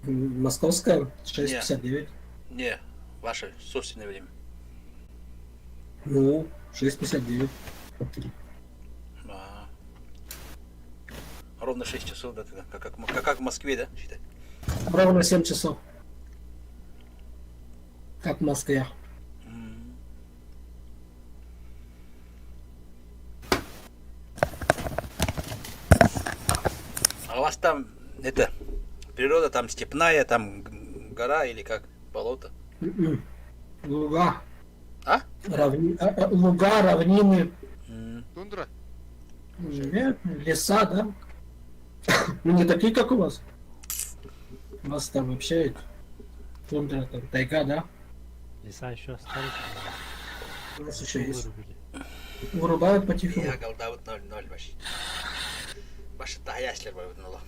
Московская 6:59. Не, ваше собственное время. Ну, 6:59. Ровно 6 часов, да, как в Москве, да, считай? Ровно 7 часов. Как в Москве. А у вас там, это, природа там степная, там гора или как, болото? Луга. А? Луга, равнины. Тундра? Нет, леса, да? Ну не такие, как у вас. У вас там вообще тундра, там тайга, да? Леса еще остались. У нас еще есть. Вырубают потихоньку. Я голда вот 0-0 вообще. Ваша таяслер вырубнула.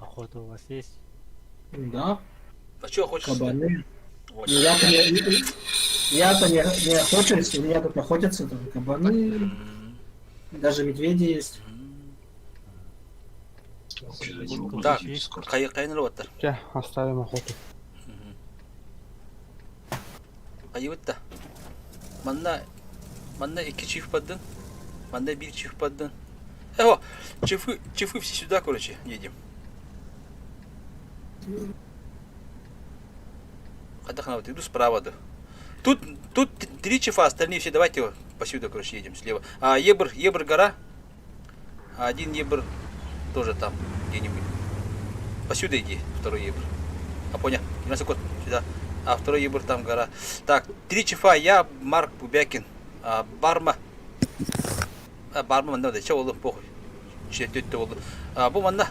Охота у вас есть? Да. А что хочешь? Кабаны. Ну, я-то не охочусь, у меня тут охотятся там кабаны. Даже медведи есть. Так, кайнер вот. Оставим охоту. Ayıbıtta. Манна 2 чиф поддан. Манна 1 чиф поддан. О, чифы все сюда, короче, едем. Отдохнуть, иду справа, да. Тут 3 чифа, остальные все давайте посюда, короче, едем слева. А Ебр гора. А один Ебр тоже там где-нибудь. Посюда иди, второй Ебр. А понял, 12 код, сюда. А второй Ебр там гора. Так, 3 чифа, я, Марк Бубякин, Барма. Барма, да, что было, похуй. Че тетя было. Буманна.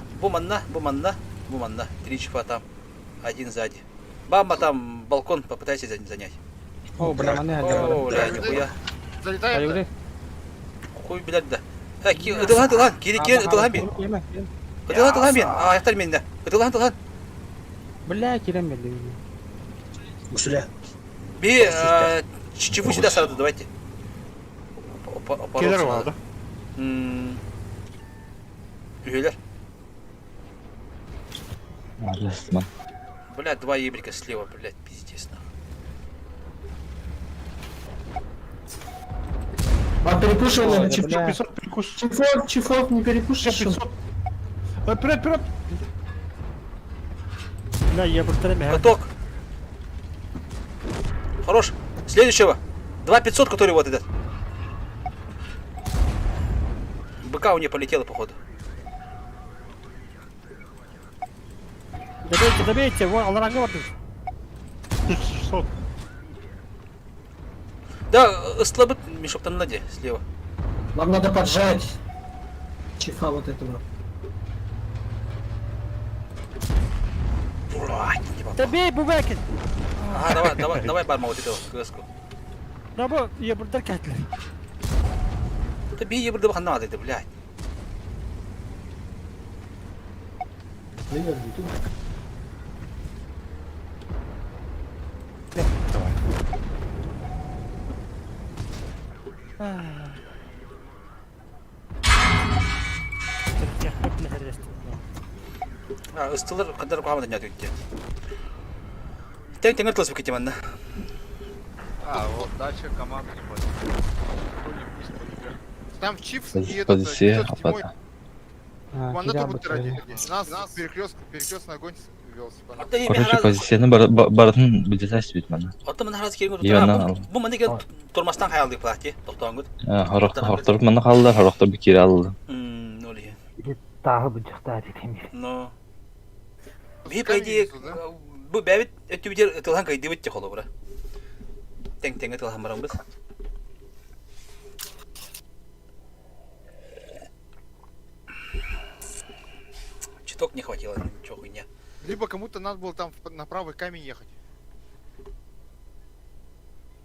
3 чифа там, один сзади. Бамба там, балкон, попытайся занять. О, бля, О, бля, нихуя. Залетает? Хуй, блядь, да. Ытылган, кири, ытылган бин. Ытылган бин. А, яқтар мен, да. Ытылган. Бля, кирем бля. Усуля. Би, чифу сюда сразу, давайте. Кедер var da. Üyeler. Ясно. Блядь, 2 ебрика слева, блядь, пиздец, нахуй. А перекушивай, наверное, Бля. чифов не перекушишь. Вперед! Бля, я просто Каток. Хорош. Следующего. 2500, который вот этот. БК у нее полетела, походу. Добейте, добейте, вон, аларанга барды. 1600. Да, слабый мешоптан наде, слева. Нам надо поджать чифа вот этого. Добей, Бубекин! Давай, барма вот этого, кэску. Набо, я буду катлер. Добей, я буду надо это, блядь. Ыстылар кадар куамадан ятып кетти. Тең тылсып кетем анда. Вот дальше команда не пойдет. Там чипс и этот... Позиция, тот Тимой. апата. Команда тут будет ради. Нас перекрестный огонь велся. Короче, позицияны барын бүдетәс бит мана. Ата мен хараз келген Иваннан ал. Бу мен деген тормастан хаялдык плати, токтоңгут. Хорохтор мана қалдар, хорохтор бикер алды. Нолие. Тағы бұл жақта әдетем. Но. Би пойди бу бәбит өтүбитер тылхан кайды бит холо бара. Тең тылхан барам без. Чуток не хватило, ничего хуйня. Либо кому-то надо было там на правый камень ехать.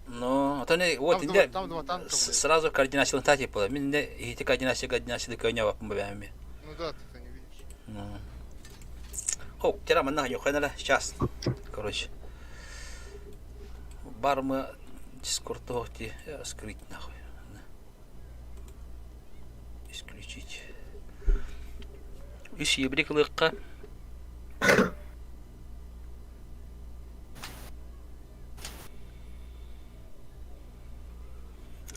Но, то не, вот, там два танка, сразу координация лентати была. Мне эти координации до коня по бабами. Ну да, ты не видишь. Ну. О, вчера мы нахуй сейчас. Короче. Барма дискордовки скрыть нахуй. Исключить. Ищи брикалыкка.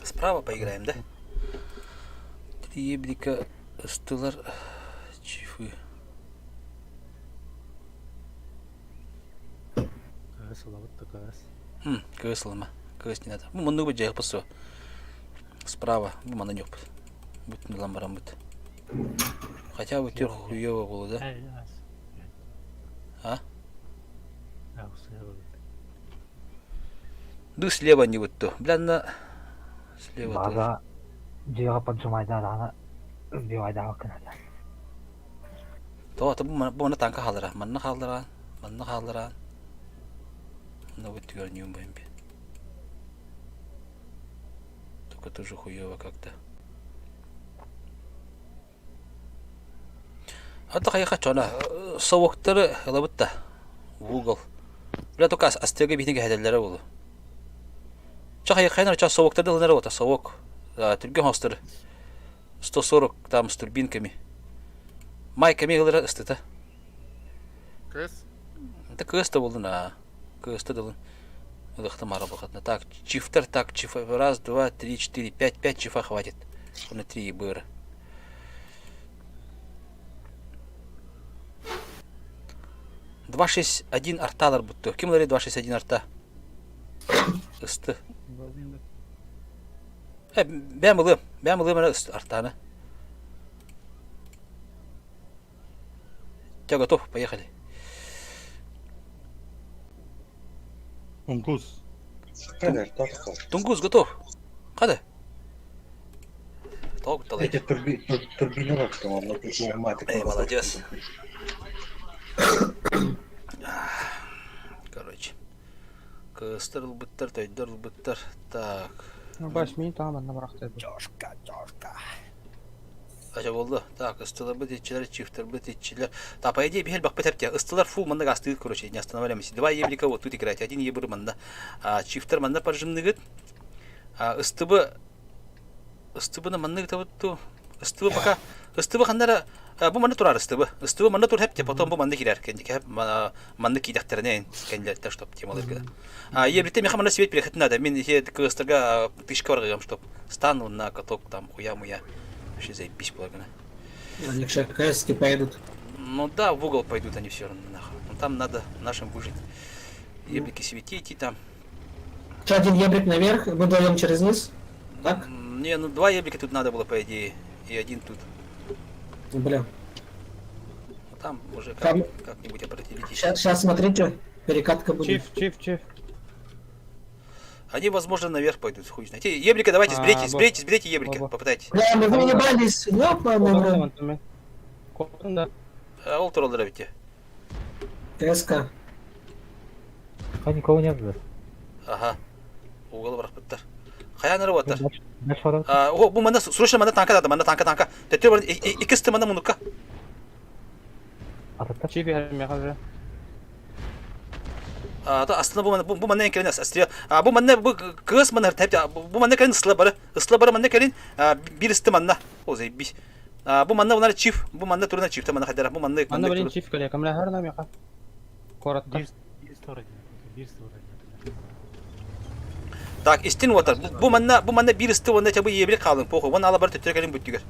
Справа поиграем, да? Три брика стылар чифы. Кэслама. Кэс не надо. Ну, мы бы посо. Справа, ну, мана нёп. Будь не ламбарам будет. Хотя бы тёр хуёво было, да? А? Да слева не вот то. Бля, на... Слева Бага жиға поджимайда ана сбивайда акына. То бу танка халдыра. Манна халдыра. Ну вот görünüyor bu embi. Только тоже хуёво как-то. Ата каяка чона совоктары лабытта. Google. Бля только астеге битинге хәдәлләре булды. Чахай хайнар ча совоктарды лынары вот совок. Түрген хостер 140 там с турбинками. Майками гылары ыстыта. КС? Это КС-то болды на. КС-то дылын. Ыдықты мара бақатына. Так, чифтер, так, чифа. Раз, два, три, четыре, пять. 5 чифа хватит. На 3 быра. $261 арталар бұтты. Кем лари 261 арта? Ысты. Бәм ылым әні артаны. Все, готов, поехали. Тунгус готов. Қады? Эти турбины, молодец. Короче. Кыстыр бұттыр, тойдыр бұттыр. Так. Баш мен тамам набарақты. Жошка. Ача болды. Так, ыстылар бітетчілер, чифтер бітетчілер. Так, по идее, бігел бақ бітәпте. Ыстылар фу мандага астыгыт, короче, не останавливаемся. 2 еврика вот тут играть. 1 евр манда. Чифтер манда поджимныгыт. Ыстыбыны мандыгыт вот ту. Ыстыбы пока. Ыстыбы хандара. Бу манда турар ыстыбы. Ыстыбы манда тур хепте. Потом бу манда кирер. Кендик манда кидахтернен. Кендилер чтоб темалар гыда. Еврите меха манда свет переход надо. Мен кыстырга тышка баргам, чтоб стану на каток там хуя-муя. Вообще заебись полагано. Они к КС-ке поедут. Ну да, в угол пойдут они все равно нахуй. Ну там надо нашим выжить. Еблики светить и там. Еще один ебрик наверх, выдаем через низ. Так? Не, ну 2 еблика тут надо было, по идее. И 1 тут. Бля. Ну, там уже Там- как-нибудь определитесь. Сейчас смотрите, перекатка будет. Чиф. Они, возможно, наверх пойдут, хуй знает. Еблика, давайте, сберите еблика, попытайтесь. Бля, мы выебались, ёпаный рот. Ол туралдыр бите. ТСК. Никого нет, да? Ага. Угол бірақ біттір. Қаян ұрып отыр? Дальше ворот. О, бұл мында, срочно мында танка дады, мында танка. Тәттер бар, ikisi мында мұныққа. Чиф ярмай қалжа. Астына бұл мында келін астрел. Бұл мында кыз мында тәпті. Бұл мында келін ысла бары. Ысла бары мында келін бір істі мында. О, зай бис. Бұл мында онары чиф. Бұл мында турына чифті мында қайдара. Бұл мында Анда білін чиф кәле, кәмілі әр нам яқа. Коратта. Bir sonra. Так, истин отыр. Бұл мында бір істі онда тәбі ебілік қалың. Похуй. Оны ала бары төттер келін бүттігер.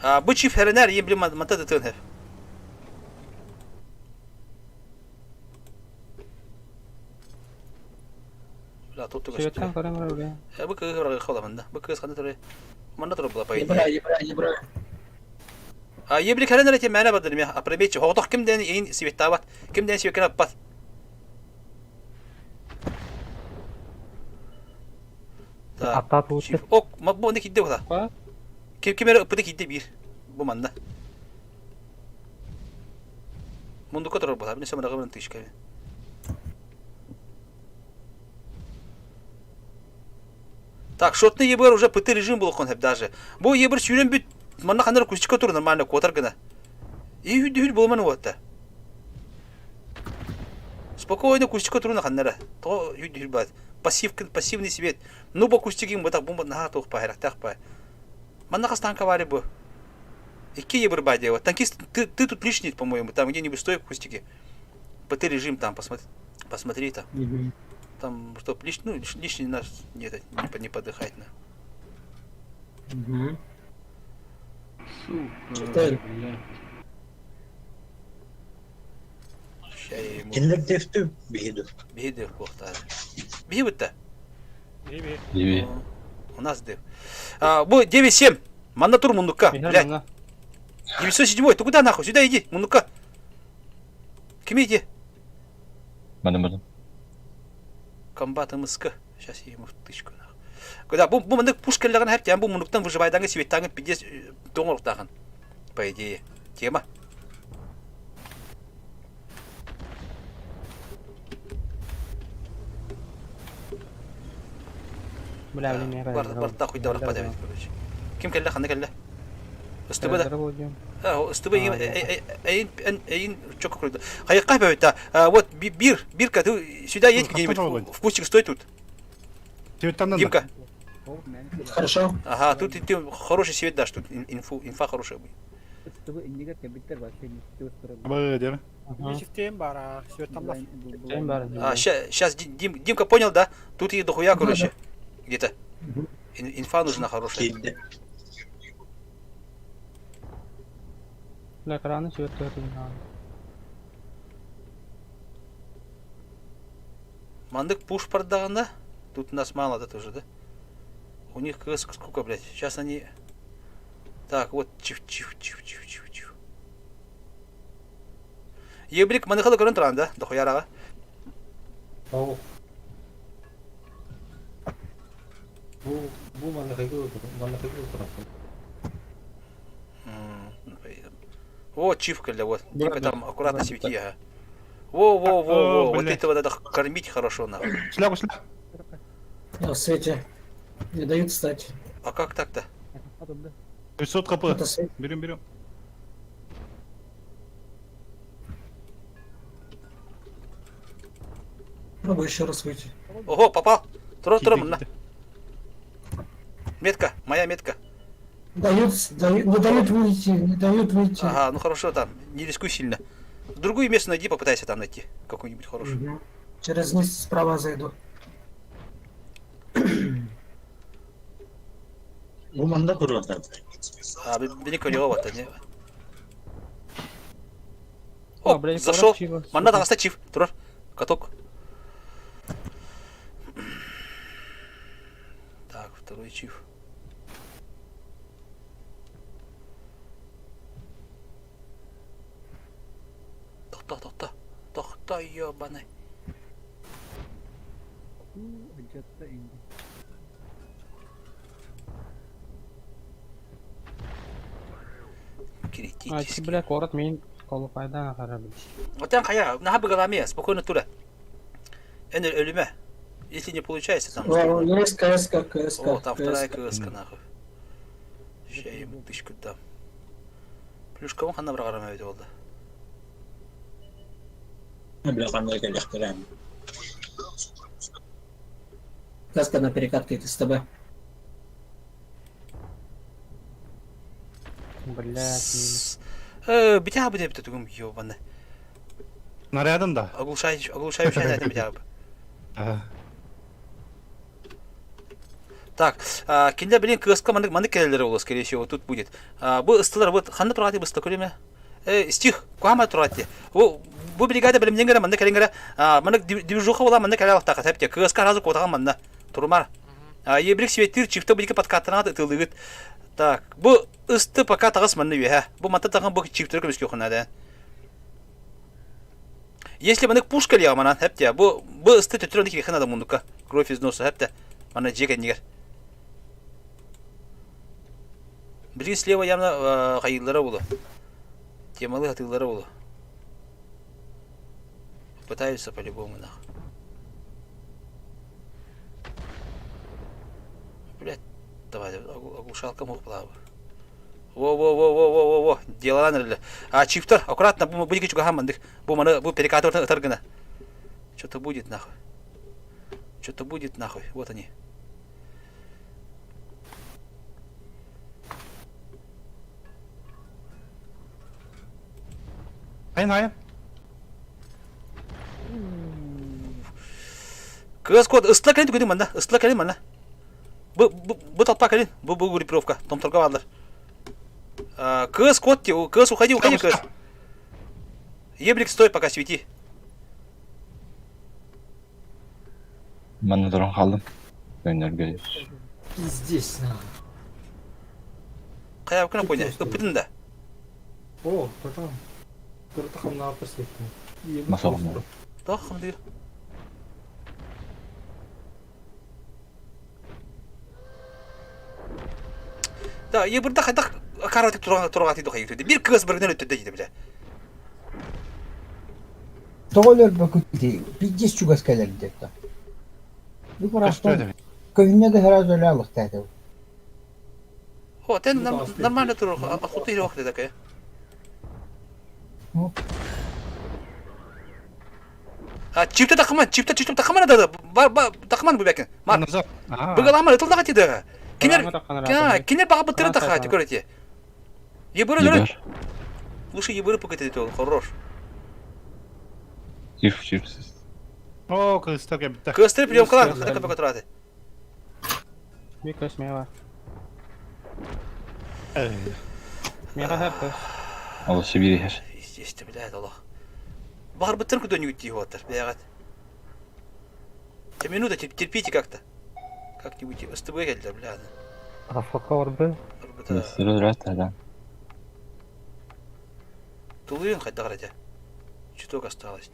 Бұл чиф әрінер ем білім мында дұтығын әп. Сүйеттен қарам ұры бе. Бұл кығы ғырағы қола мында. Бұл кығы қанды тұры. Мында тұры бұла пайды. Ебра. Ебілік әрінер әте мәні бадырым я. Опрометчі. Хоғытық кімден ең себетті абат. Кімден себеккен аппат. Атта туытты. Ок, бұл не кейді бұла. Кемері ұппыды кейді бір. Бұл манда. Мұндыққа тұрыр бұла. Біне сөмірі ғымын түйшкәлі. Так, шотный ебір уже пыты режим был концепт даже. Бұл ебір сүйрен бүт. Манда қандары күшчіка тұры нормально, котар гына. И хүд болманы отта. Спокойно күшчіка тұры қандары. То хүд бәд. Пассивный свет. Ну, бұл күштігін бұтақ бұмбы наға тоқ пайрақ, тақ пай. Манда қас танка вари бұл. Икки ебір бәд ева. Танкист, ты тут лишний, по-моему, там где-нибудь стой в кустике. Пыты режим там, посмотри там. Там, чтоб лишний наш не подыхать на. Сука. Киндер дефтü бейді. Бейді қоқтады. Бей бұтта? Бей. У нас деф. Бұл 9-7. Манда тұр мұндыққа. 907. Ты куда нахуй? Сюда иди, мұндыққа. Кім иди? Бадым. Комбат МСК. Сейчас я ему в тычку нахуй. Когда бұл мында пушкаллаған әпте, бұл мұндықтан выживайданғы светтаңы пидес доңырықтаған. По идее. Тема. Бар тахуй да барапа давид, короче. Ким келле, ханна келле? Ыстыбы да? Ыстыбы әйін чока құрыды. Қайыққа бәуетті. Вот бирка, ты сюда едь где-нибудь, в кустик стой тут. Димка. Хорошо. Ага, тут ты хороший свет дашь, тут инфа хорошая будет. Сейчас Димка понял, да? Тут и дохуя, короче. Где-то. Инфа нужна хорошая. Мандык пуш продағанда. Тут нас мало, да, тоже, да? У них сколько, блядь? Сейчас они... Так, вот, чиф. Ебрик, манықалы көрін тұран, да? Дохуяраға. Bu О, чифкали, вот. Типа там аккуратно свети, ага. Во, вот этого надо кормить хорошо, нахуй. Шляпу. В свете. Не дают встать. А как так-то? 500 хп. Берем. Пробуй еще раз выйти. Ого, попал. Тром, на. Метка, моя метка. Не дают выйти. Ага, ну хорошо там, не рискуй сильно. Другое место найди, попытайся там найти. Какую-нибудь хорошую. Через низ справа зайду. Манда құрылды. Велико не вот не. О, зашел. Манда тағаста чиф. Тұрар, каток. Второй чиф. Тохта, ёбаный. Где-то инди. Критически. Бля, город мен колупайдан қарабыз. Отан қая, наха быгаламе, спокойно тура. Энер ölüme. Если не получается, там... Есть КСК. О, там вторая КСК, нахуй. Ща ему тычку дам. Плюшка он хана бұрағарам өйді олды. Бля, қандай келектірем. КСК на перекатке это с тобой. Блядь, Битя бы бітті түгім, ёбаны. Снарядом да. Оглушающий на этом битя бы. Так, кенде білен КСК маны келелері олы, скорее всего, тут будет. Бұл ыстылар, вот, ханды тұрғаты бұл стокөлеме? Стих, куама тұрғаты. Бұл бригада білімден маны кәлеңгері, маны движуха ола маны кәлі алықтақы тәпте. КСК разы қотаған маны тұрмар. Ебірік севеттер чифті бұл екі подкаттырыңады ұтылығыт. Так, бұл ысты пока тағыз маны үйе. Бұл маты тағын бұл чифтері көмеске оқынады. Если маны пушка леға манан, әпте, бұл ысты төттірінді келген адам мұндыққа. Кровь из носа, әпте. Маны жеген негер. Бірге слева явно қайылдары болу. Темалы хатылдары болу. Пытаются по-любому нах. Блять, давай, оглушалка мог плавать. Во, делала нерлі. Чифтер, аккуратно, бұл бүдеге чуға хаммандық. Бұл перекатор таргына. Что-то будет нахуй. Что-то будет нахуй. Вот они. Hayır. КС код ыстла келин түгедім манда. Ыстла келин манда. Бұл толпа келин. Бұл группировка. Том торговалдар. КС код те. КС уходи КС. Еблик стой пока свети. Мен тұрған қалдым. Өнерге. Здесь на. Қая өкіна қойды. Үппітін да. О, потом. Тұртықым на перспективу. Масалым. Тахым дейір. Да, ебірді қайдақ қаратып тұрға тейді қай өтеді. Bir КС бірінен өтеді дейді біле. Тоғылыр бүкіті, 50 чугас кәлер деді. Бұл қарастан көйінеді ғараз өлі алық тәді. О, тен нормально тұрыр, құты елі оқ деді. Чипті тақыман адады. Тақыман бұл бәкін. Мар, бұғыл аман ұтылдаға теді. Кенер баға бұттырын тақа текөрете. Ебірі жүрі. Лучше ебірі пөкетеді ол, хорош. Чифсіз. О, кыстыр кәбітті. Кыстыр прием қылан, қыдықы пөкет тұрады. Бекөс меға. Меға әппіс. Ол Сибири хәш. Естесті, біләді Allah. Бағар бұттырын күден үйтті отыр, бәғат. Минута, терпите как-то. Как-нибудь СТБ келдер, біләді. Рафақа орды. Сыры рәт әдәм. Тулыын қайда қарады. Чуток осталось.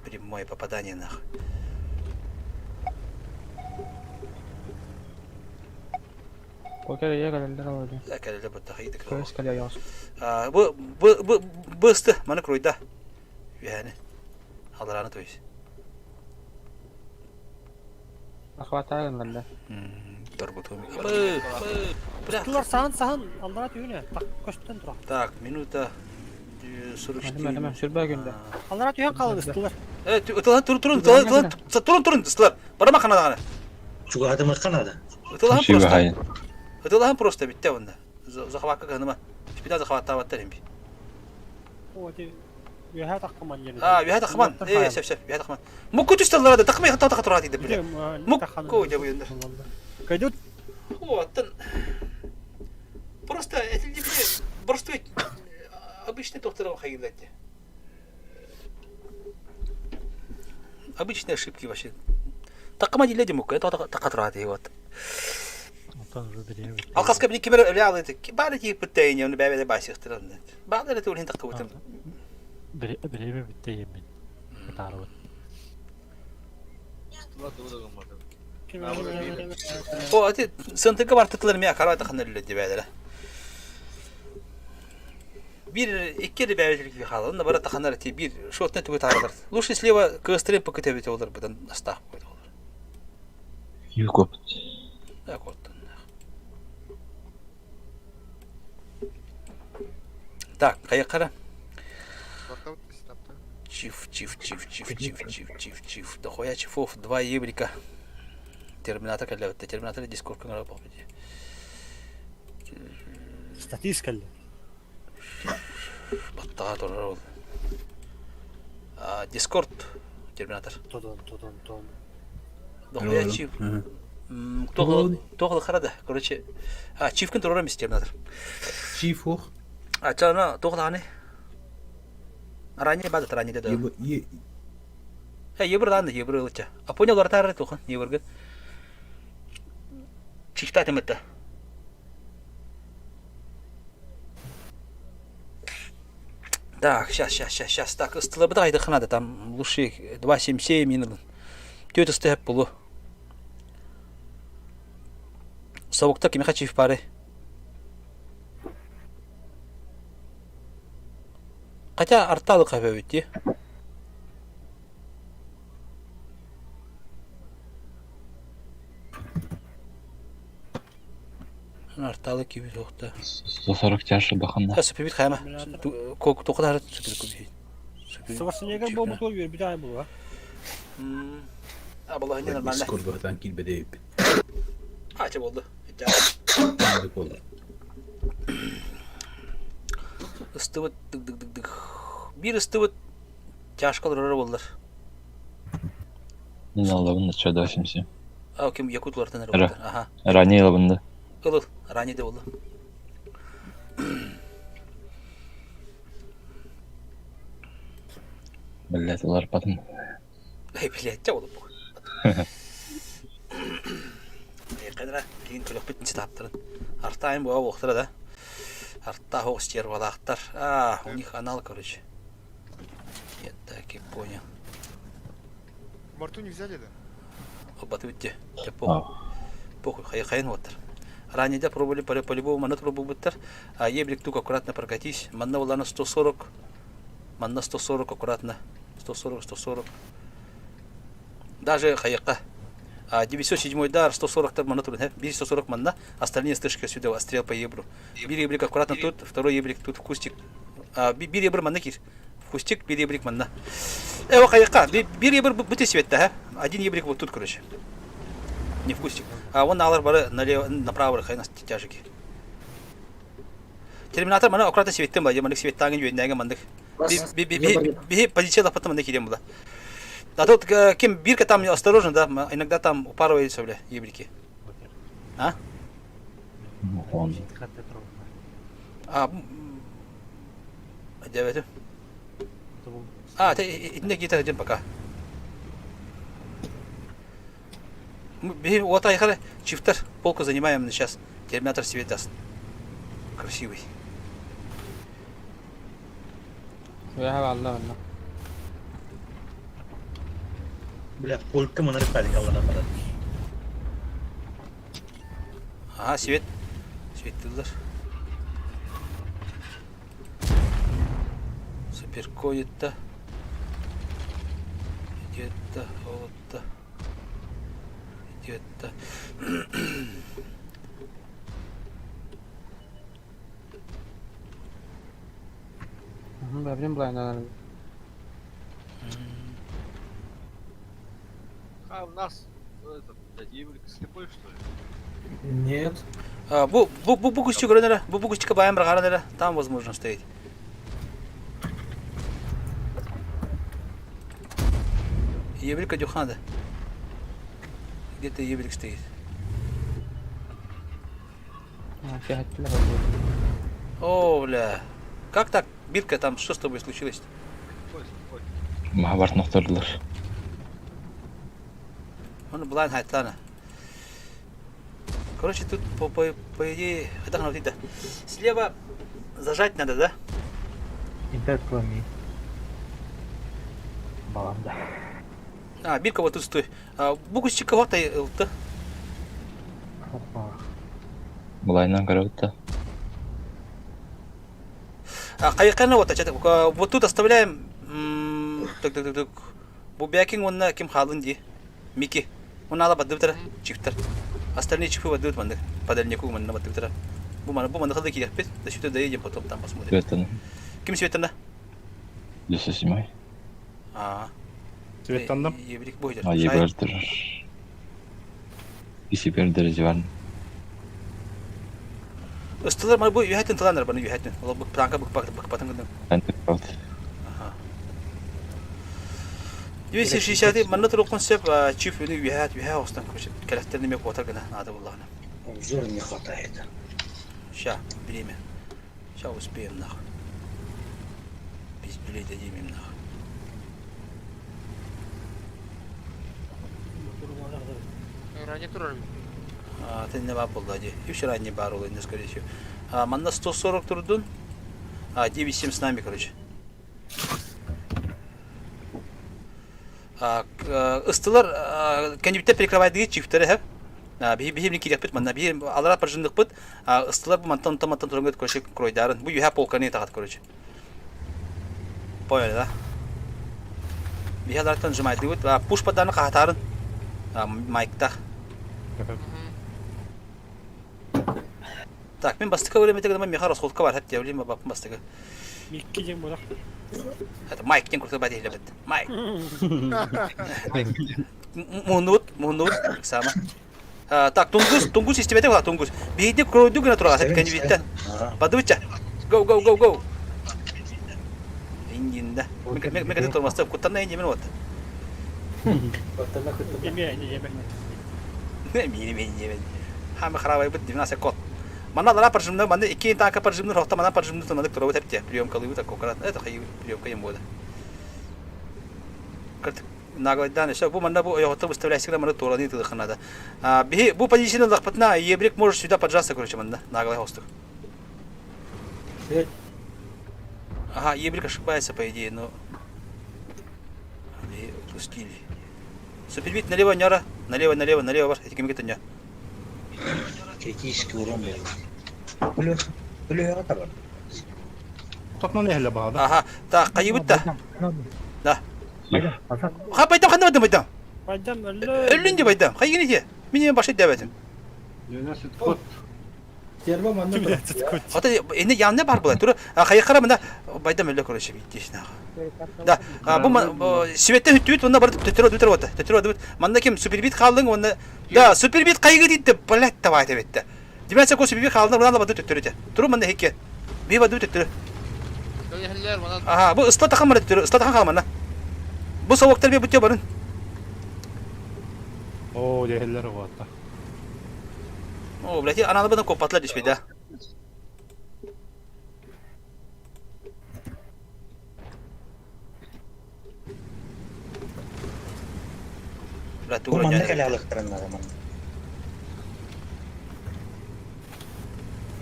Прямое попадание нахуй. Көкері егілдер алады. Әкәлі бұтта қайдық. Көз кәлі яғыз. Бұл ұсты, маны кройда. Yani. Алараны то есть. Ахватағын ғалда. Торбутуми. Тұлар саған алдыра түйіне. Көштен тұра. Так, минута 44. Әдім, сүрбә күнді. Алдыра түйен қалыңыз, тұлар. Тұрын, тұлар. Барама қанадағаны. Чугадымы қанады? Ұтылағын просто бітті онда. Захваққа ғаныма. Шпида захваттағы баттар ембі. О, де. Үйәһә таққыман ені. Үйәһә таққыман. Сәп, үйәһә таққыман. Мұққы түстелдері де таққымай қаттау таққа тұрады еді біле. Мұққы өйде бұйынды. Кайдут? О, аттын. Просто, әтілді біле, бұрысты обычный тоқтырға қайылдады. обычные ошибки вообще. Такама диле демук, это такатрат и вот. Онтон уже берем. Алкаска били кибер лял это. Бары тип пытение, он бәбеле басыктыр. Бары это улин такка вот. Берем битте емен. Тарабы. О, это сантыка бар тытлар меня карата ханылы дебәле. Bir iki de bәбелек bir халы. Онда бара таханар ти bir шотны түбе таралар. Лучше слева кыстры покытебете олар будан астак койды олар. Юкоп. Так вот. Так, каяқара. Чиф. Дохуя чифов, 2 ебрика. Терминатор калля, терминатор дискорд канала попади. Статистика ли? Баттага турар. Дискорд терминатор. Тодан. Дохуя чиф. Тоғыл қарады, короче. Чифкін турар емес терминатор. Чифу. Чана тоғыланы. Ранее бады ранее деді. Ебірданы, ебір өлітчі. Понял ортары тоқын, ебіргі. Чифта әтіметті. Так, сейчас. Так, стылыбы да айды қынады. Там лучше 277 минут. Төті степ бұлы. Сауықта кеме қачиф бары. Хотя арталы қабәуітті. Арталы кебе жоқты. 140 тяжы бақында. Сөпебет қайма. Тоқыдары сөпебет көбейді. Сварценеггер бұл бұл бер bir ay бұл, Абаллахы не нормально. Дискорд'dan kilbedeyip. Açı oldu. Tanıdık oldu. Istıvıt dık. Bir ıstıvıt тяжкалар ұры болдыр. Мен алабында ча 277. Кем якутлардан ұры болдыр. Аха. Ранее алабында. Ылыл, ранее де болды. Блять, олар потом. Блять, жа болып бұл. Қайдыра, кейін көлік бітінші таптырын. Артайын бұға оқтыры да. Артта хоғыс жер балақтар. У них анал, короче. Я так и понял. Марту не взяли, да? Баты өтте. Похуй, хайын оттыр. Ранее да пробовали, по-любому манат пробовал быттар. Еблик тук аккуратно прокатись. Манна была на 140. Манна 140 аккуратно. 140. Даже хаяка. 907 дар, 140 манна турин. Бери 140 манна, остальные стышки сюда, стрел по ебру. Бери еблик аккуратно тут, второй еблик тут в кустик. Бери ебр манна кир. В кустик, бери еблик манна. Хаяка, бери ебр быты света, один еблик вот тут, короче. Не в кустик. Он алар бары налево, направо хай нас тяжики. Терминатор мана аккуратно светтем ба, ямандык светтагын жөннәге мандык. Би позиция потом мандык идем буда. А тут кем бирка там осторожно, да, иногда там упарывается, бля, ебрики. Где это? Ты где-то один пока. Вот айхара, чифтер, полку занимаем сейчас. Терминатор себе даст. Красивый. Бля, полка мы нарисовали, Аллах аппарат. Свет. Светилдер. Супер коет-то. Где-то, вот-то. Где-то. Блин, наверное. У нас этот еблик слепой, что ли? Нет. Букустик гранера, букустика баем гранера, там возможно стоит. Еблика дюханда. Где-то еблик стоит. О, бля. Как так? Бирка, там что с тобой случилось? Махабарт нахтардылар. Он блайн хайтлана. Короче, тут по идее, это надо видно. Слева зажать надо, да? Интернет кроме. Баланда. А, бирка вот тут стой. Бугусчик кого-то это. Блайна коротко. Кайыканы вот тут оставляем. Так. Бубякин он на кем халын ди. Мики. Он ала баддыптыр, чифтер. Остальные чифы баддыпт мандык. Подальнику манна баддыптыр. Бу манда хылды кирек бит. Да сюда доедем, потом там посмотрим. Светана. Ким Светана? 207. Светанdım. Еврик бойдер. Ебердер. Исипердер жеван. Осталар мар бу юхайтын тыланар баны юхайтын. Ол бу планка бу патын гынды. Антипрот. 260 манна туру концепт чиф юни юхат остан кош. Калактерни мек отар гына ада буллахна. Обзор не хватает. Ща, время. Ща успеем нахуй. Без билет дадим им нахуй. Ранее туралим. Ты не var buldu и вчера не бар улы, скорее всего. Манна 140 турдун. 9-7 с нами, короче. Истылар кандидатты перекрывает дigi чифтері хеп. Бихимни кирек бит манна бихим алара паржындык бит. Истылар бу мантан тургат короче кройдарын. Бу юха полканы тагат короче. Понял, да? Бихалартан жымайды бит. Пуш паданы кахатарын. Майкта. Так, мен бастыка өлеметі гына меха расходка бар, хәтті өлеме бапын бастыка. Микке ден болақ. Это Майк ден күрті бәді елебет. Майк. Мунут, сама. Так, тунгус истемете была, тунгус. Бейді кройду гына тұрға, сәпі кәні бейттен. Бады бітча. Go. Индинда. Мен кәді тұрмасты, құттанна енді мен отты. Еме. Хаме харабай бит 12 код. Мана дала паржымны, мана 2 танка паржымны, рохта мана паржымны тымандык турабы тәпте. Приемкалы бит аккурат. Это хай приемка ем бода. Кырт нагайдан еще бу мана бу оягытып выставляйся, мана тураны тыдыхнада. Бу позицияны лахпатна, ебрек можешь сюда поджаться, короче, мана наглый хостык. Ага, ебрек ошибается по идее, но упустили. Супербит налево, няра. Налево, ваш. Эти кемики не. Критический урон был. Тотно не хлеба, да? Ага, так, кайыбытта. Да. Ха, пойдем, хайдам. Пойдем, Өлүнде пойдам. Хайгенеде. Менен башыт дәбәтим. 12 код. Терба манна. Ата эне янына бар була. Тура хайкара мында байдам өлө көрөшө биттешна. Да, бу светте хүтүт онда бар төтөрөдү. Манда кем супербит калдың онда. Да, супербит кайгы дитти, блять, давай дебетти. Демесе ко супербит калдың, мында барды төтөрөдү. Туру мында хекке. Би барды төтөрө. Ага, бу ыстатахан мында төтөрө, ыстатахан калмана. Бу сабактар бе бүтө барын. О, дехеллер var hatta. О, блядь, ананы бана копатлар дишпей, да. Блядь, ты Манда уроня. калялыктырын адамын.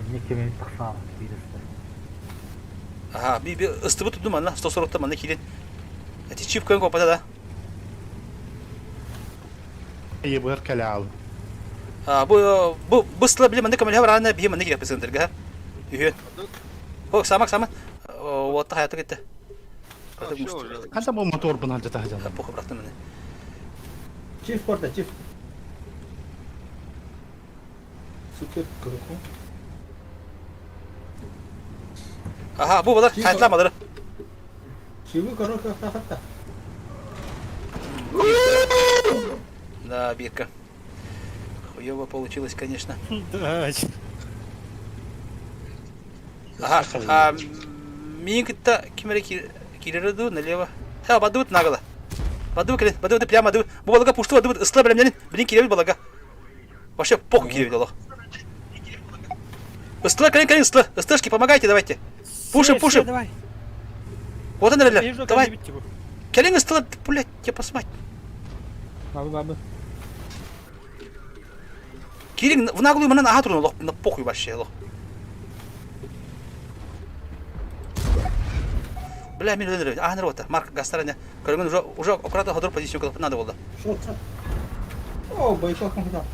Микке мен тақсам. Ага, би ыстыбы тудум мана, 140-та мана килен. Эти чип көн копата да. Ебер калал. Bu sıla bile mende kamera var ana bir mende girip pesendir ga. Ühün. O samak. O ta hayata gitti. Kansa bu motor buna da tahcan. Poku bıraktım beni. Çift porta, çift. Süper kırıkı. Aha, bu balar kayıtlamaları. Çivi kırıkı hatta. Да, бирка. Хуёво получилось, конечно. Ага, минкта кимера кирерду налево. Бадут нагло. Бадут прямо бадут. Балага пушту бадут ысла белемнен. Блин киребил балага. Вообще похуй киребил Аллах. Ысла, клин, ысла. Ысташки, помогайте, давайте. Пушим. Давай. Вот он, давай. Келин ысла, блядь, я посмотреть. Бабы. Тилин в наглую манан аха турун лох на похуй вообще лох. Бля, мен өлөр. Ахныр ота. Марк гастарanya. Көргөн уже аккуратно ходор позицию кылып надо болду. О, бойкот когда.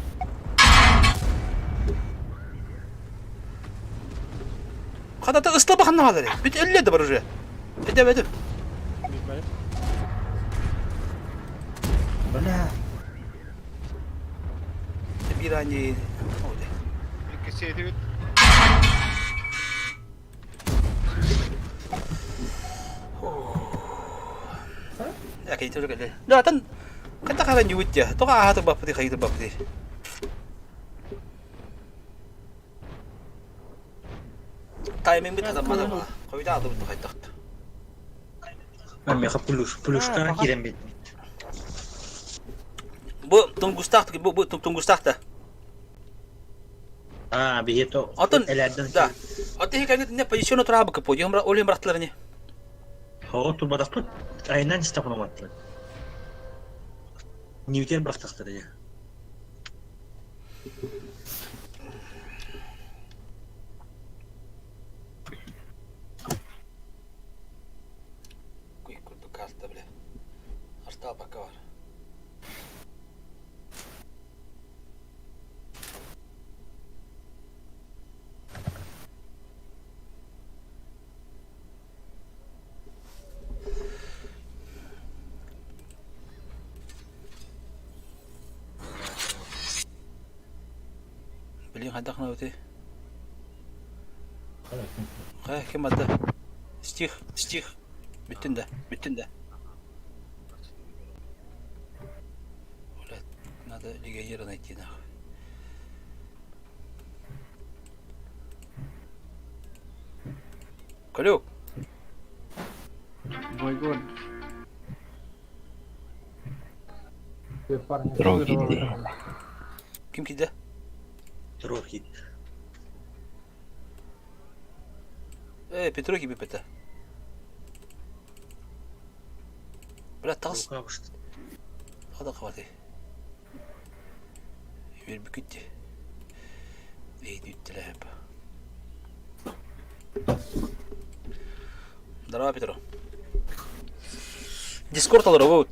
Кадата ыстабы ханна алар. Бит элледи бар уже. Эдебедим. Бля. Bir ani. Кассеты ведь. Ya kayak itu juga. Dah tan kata kalian nyuwit ya. Toh ah tu bapti kayak itu bapti. Timing bit adam mana mah. Kau itu ada betul kayak tak. Mereka pulus-puluskan kirim bit. Bu tunggu start bu tunggu start dah. Begitu. Atun dah. Atun kayak ini posisi terabak ke pojok oleh meratlarnya. هو طول ما ضغطت عينان استقبلوا مطلق نيوتن برخ تخترجه كل بكارت بله ارتابا كوار بلين هدخنا وتي كم ده ستيخ بتن ده ولا هذا اللي غير نايتينا كلو Бойгон. كم كده تروحي بتروحي ببتا بلا تغص هذا خواتي يبير بكتي ايدي التلعب درا بترو ديسكورد الروبوت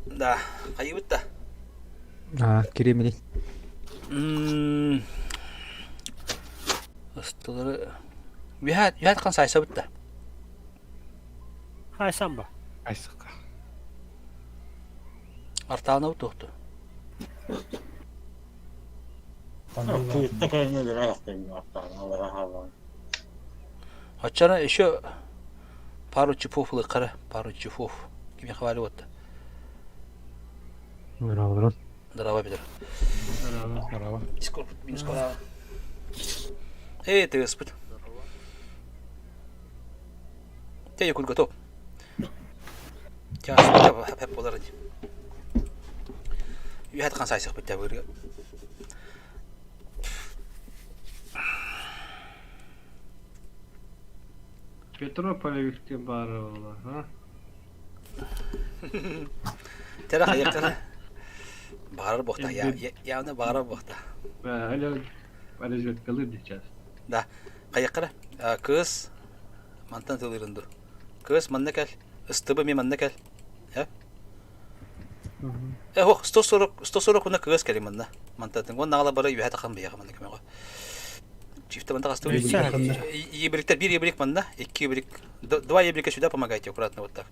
ده قيوته كريم لي استغرب يهات كان سايسا بتا هاي سامبا Айсака. артана утохту ачана еще пару чипов лыкара пару чипов кими хвали вот Здорово, Петр. Здорово. Дискорд. Эй, ты господь. Дядя Куль готов. Тебя хап поларди. Я это консайсах быть тебя. Петрополевские бары, а? Тера хаякана. Бағарар боқта, яғына бағарар боқта. Әлі жөт қалыр сейчас. Да, қаяққара, кыз мантан тылырынды. Кыз манна кәл, ыстыбы мен манна кәл. Хоқ, 140 күнна кыз кәлі манна. Мантатын, он нағала бары үйәті қан бияға манна кәмеға. Чифті манта қасты ебіріктер, бір ебірік манна, 2 ебірік, 2 ебіріка сюда помогайте аккуратно вот так.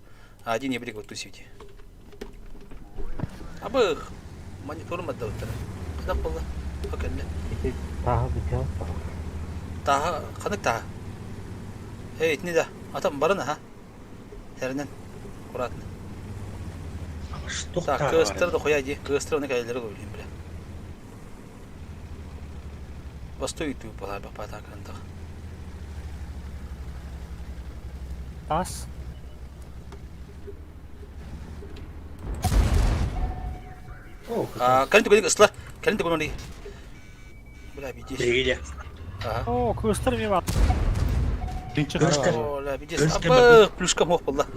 А 1 ебірік вот тусите. Абых! Мониторым отдавать. Куда было? Пока нет. Таха бител. Таха, ханык таха. Эй, не да. А там барана, ха? Хернен. Аккуратно. Что так? Кыстыр да хуя иди. Кыстыр оны кайлары көйлейм, бля. Постой ты по так рантах. Тас. Kalian tuh setelah kalian tuh nih. Bela bijis. Beri О, кустар ми бат. Бела bijis. Apa? Plus kamu Allah.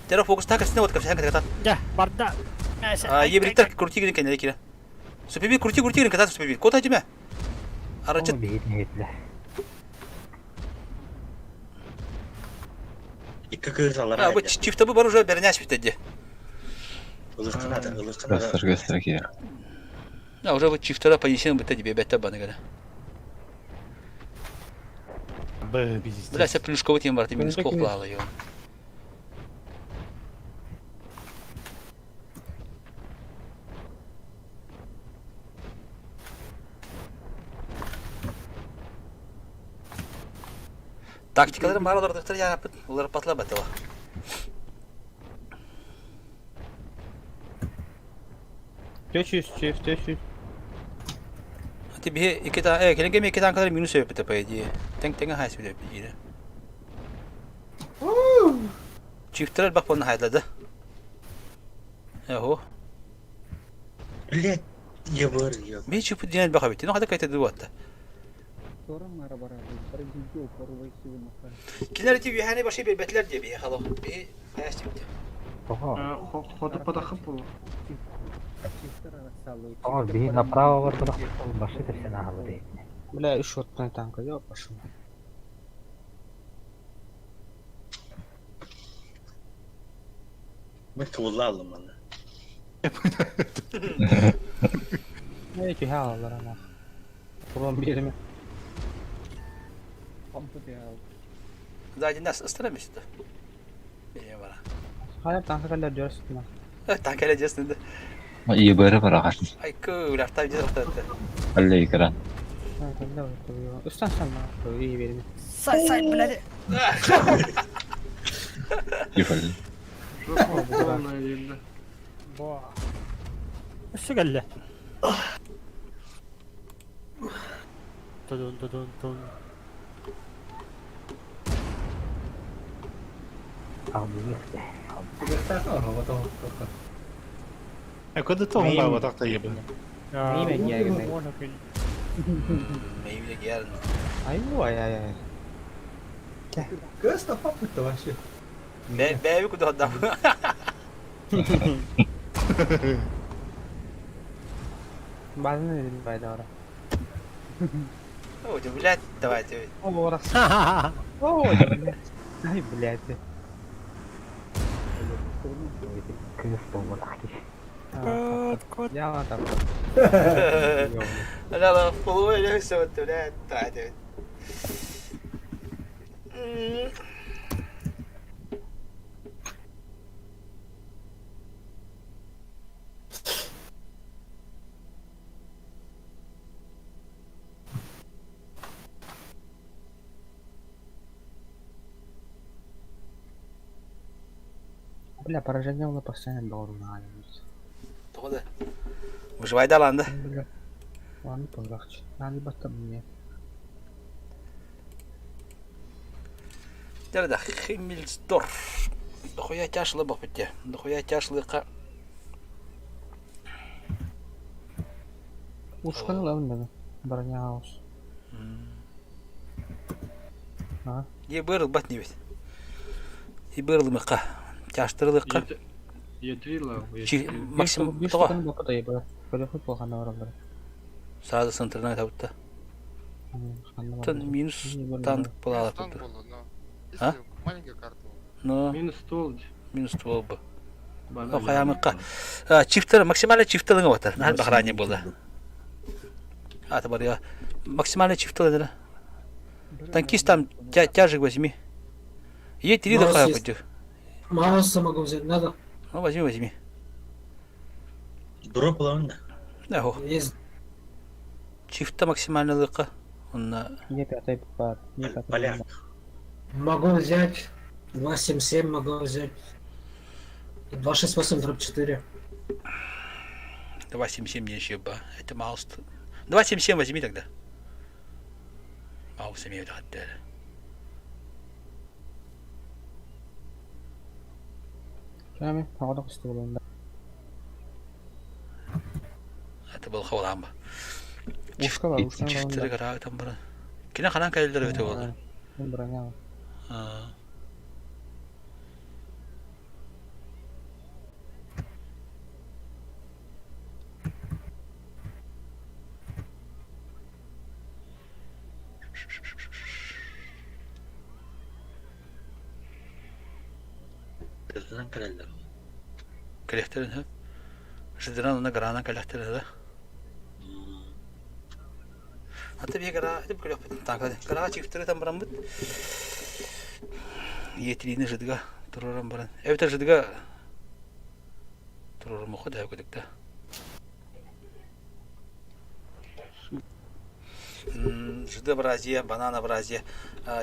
Cara fokus tak kesini, waktu kesini kata. Ya, barda. ебриттер крути гин кенде кире. Супеби крути гин ката супеби. Кота жиме. Арачы. İki kırsalar. Bu çifte bu var уже берняш битеди. Göster ki. Ya уже вот çiftere позиция битеди бебете бана göre. Бля, се плюшковый тем бар, ты минус колклала его. Тактикаларым бар олардыктыр яапыт, олар патлап атыла. Төчүс. Тебе iki tane, kelinge iki tane kadar minus yapıp tepeye. Tenge hayes bir yapıp. Çiftler bak bana hayladı. Yahu. Блядь, я варил. Bir çift dinle bak abi. Ne kadar kayıt ediyor hatta. Kiler TV hani başka bir betler diye bir halı. Bir hayes çıktı. Хода подахып бұл. Би направо выбрал, баши-то все на голове. Бля, еще одна танка, я пошел. Мы туалалım ana. Ne ki havalar ama. Kurban bir yerime. Zaten nasıl ısıramıştı. İyi var. Hayır tanka kadar diyorsun lan. Tank edeceğiz dedi. İyi böyle var ağaçın. Ay kıvır hafta bir hafta. Halle yıkıran. Üstten sen bana iyi verimi. Say bledi. Yıkıldı. Şu geldi. Dun. Kod itu orang bawa tak tahu apa. Meyve giyerim. Meyve giyerim. Ay. Gosta pra puta, eu acho. Bebe com o da. Bazen ne dedim bayda ara. О, блядь, давайте. О, раз. О, ай, блядь. Кот. Я там. لا فضول له سوت ولا تعال. Бля, поражение было постоянно должно. Тода. Выживай да ланда. Ладно, полегче. Надо быстро мне. Дерда Химмельсдорф. Дохуя тяжело бахте. Дохуя тяжело ка. Ушканы лавында. Броняус. А? Ye bırıl bat ne bit. Ye bırıl mıqa. Тяжтырылыкка. Етрила. Максимум тоға. Сразу центрная табытта. Минус танк была. А? Маленькая карта. Ну. Минус 12. Минус 12 бы. Хаямыкка. Чифтер максимально чифтерлыгы батыр. Нал бахране болды. Аты бар я. Максимально чифтерлыгы. Танкист там тяжек возьми. Е 3 до хая пойдёт. Маусса могу взять, надо? Ну, возьми. Дроп лавында. Да, о. Есть. Чифта максимально лыка. Он на... Поляк. Могу взять 277, могу взять 268 дробь 4. 277 не еще бы. Это маус. 277 возьми тогда. Маус имеют отдельно. Ками, havada kustu bulunda. Это был хауламба. Ушка var, ушка var. Çiftleri kara tam bana. Kine kanan kayıldır öte oldu. Ben bırakıyorum. Kızdan kareller. Kalekterin ha. Жидыран она грана kalekterin да. Hatta bir gara edip kalek bit. Tankada. Gara çiftleri tam baran bit. Yetlini жидыга туруран баран. Evet жидыга туруран мохо да көдүктө. Жиды Бразия, банана Бразия.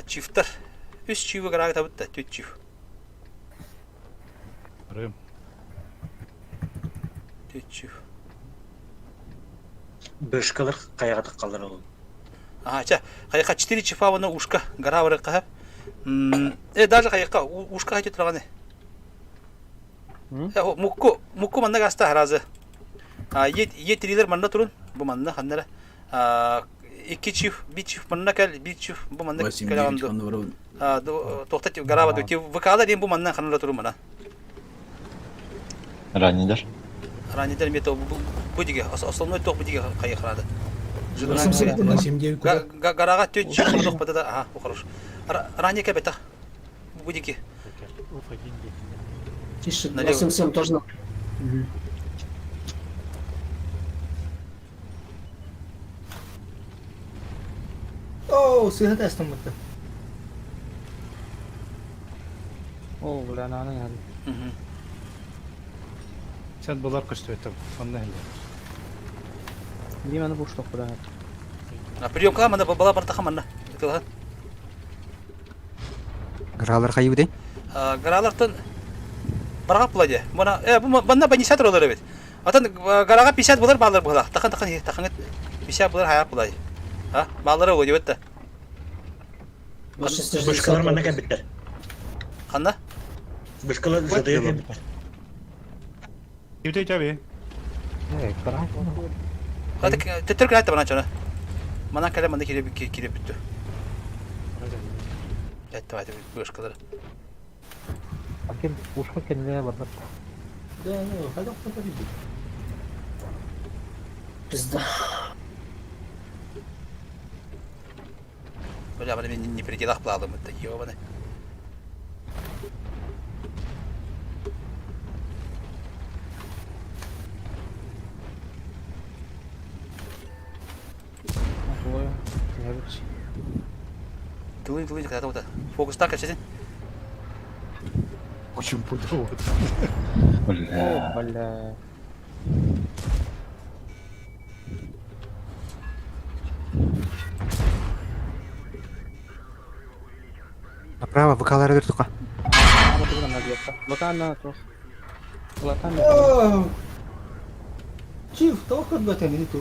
Чифтер. Үс чифы гарага табытта, 4 чиф. Рым. 4 чиф. Бышкалар каяга таккалар ол. Ача, каяка 4 чифа вона ушка гара барак кап. Даже каяка ушка хайте турганы. Мукку манна гаста харазы. Етрилер манна турун. Бу манна ханнара. 2 чиф, 1 чиф манна кал, 1 чиф бу манна калаганды. Тоқтат гарава дөте выкала ден бу манна ханнара турун мана. Раннидер. Раннидер мето бу диге основной ток бу диге кая ханада. Гарага 4 чиф ток бада да, ага, хорош. Ранее кабета. Бу диге. Тише, 8-7 тоже. О, сыграть там это. О, бля, надо. Sen bular kaçtı öte. Anne hele. Диманы буш тоқ бля. Прием кала манда бала барта хаманна. Кала. Гралар кайы дей? Гаралартан барга булади. Мана бу манна 50 доллар бит. Атан гарага 50 доллар балар була. Такан 50 доллар хая булади. Ha, balları o diyordu. Bışkalar mı ne kadar bitter? Kanna? Bışkalar zadaya mı bitter? Yürü tabii. Evet, karar. Hadi tettir kayıt bana çana. Bana kalem bana kire bitti. Evet, hadi bışkaları. Bakın uşak kendine bardak. Да, ну, хотел кто победит. Пизда. Бля, бана мен не пределах плавал, это ёбаный. Тулин, когда-то вот фокус так, сейчас. Очень пудово. Бля. Направо, выкалары дыртука. Чиф, только в этом не то.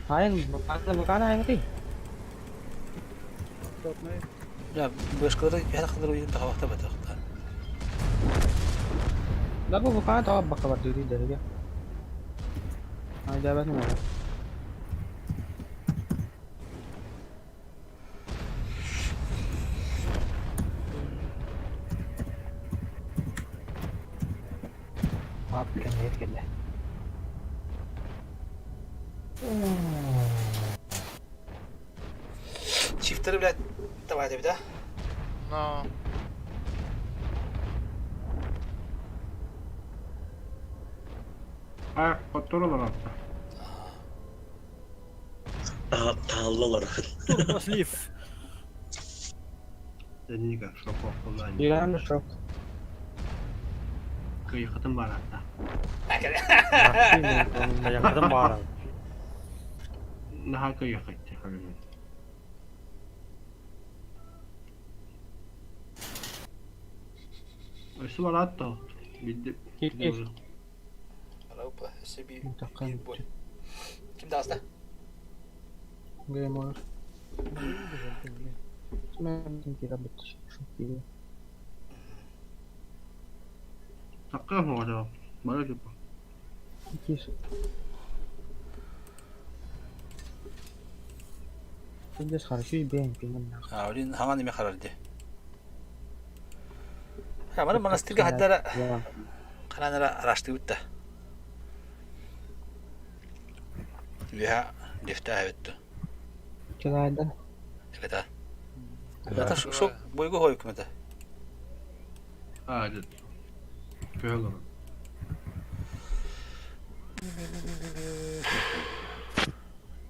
Bukan aing teh. Ya, bışkaları ya kadar oyun daha vakti batı. Lah bukan tahu bakal berdiri dari dia. Ada apa nih? Maaf kan ya kayaknya. Çiftleri bile tamam bir daha. No. Kontrol hatta. Tağlılar. Слив. Deniga şok kullan. Bilen şok. Kıyıkatın var hatta. Yakın var. Naha kıyıkatı kalın. Ösü var hatta. Bildi. Opa, esse bir bol. Kim daha hasta? Game over. Ben kira betul. Şok. Sakka mı acaba? Bana gibi. İkisi. Şimdi karşı ben bilmem. Ha, öyle hangi karardı? Ha, bana manastırga hatta kanara araştırdı da. Ya, defter evet. Çalayda. Evet. Zaten şu boygu hoy hükümete. Hadi. Köy olur.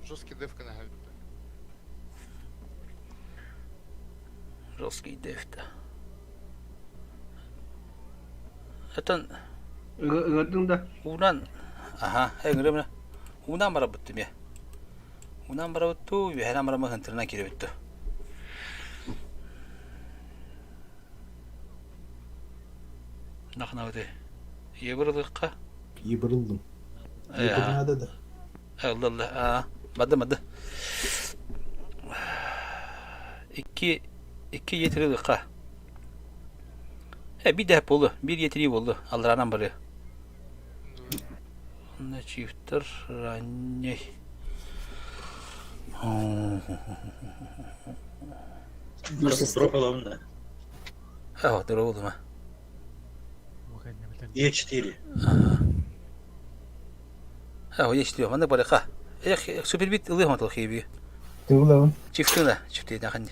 Жесткий деф канал. Жесткий дефта. Zaten Gördün de. unan aha engre bana unan bara bittim ya. Unan bara bittu ve hemen bara mahantırına geri bitti. Nahna öde. Yıbrılıkka. Yıbrıldım. Ya. Yıbrılmadı da. Allah Allah. Madde. İki yetirilika. Bir de hep oldu. Bir yetiriyi oldu. Allah'ın bari. Ne çifttir? Ranne. Пропало, да. Evet, doğru oldu mu? Е4. Evet, geçti. Ben de böyle ka. Süper bit ılıyor mu talkiye bir? Tuğlavın. Çiftine, çiftine kandı.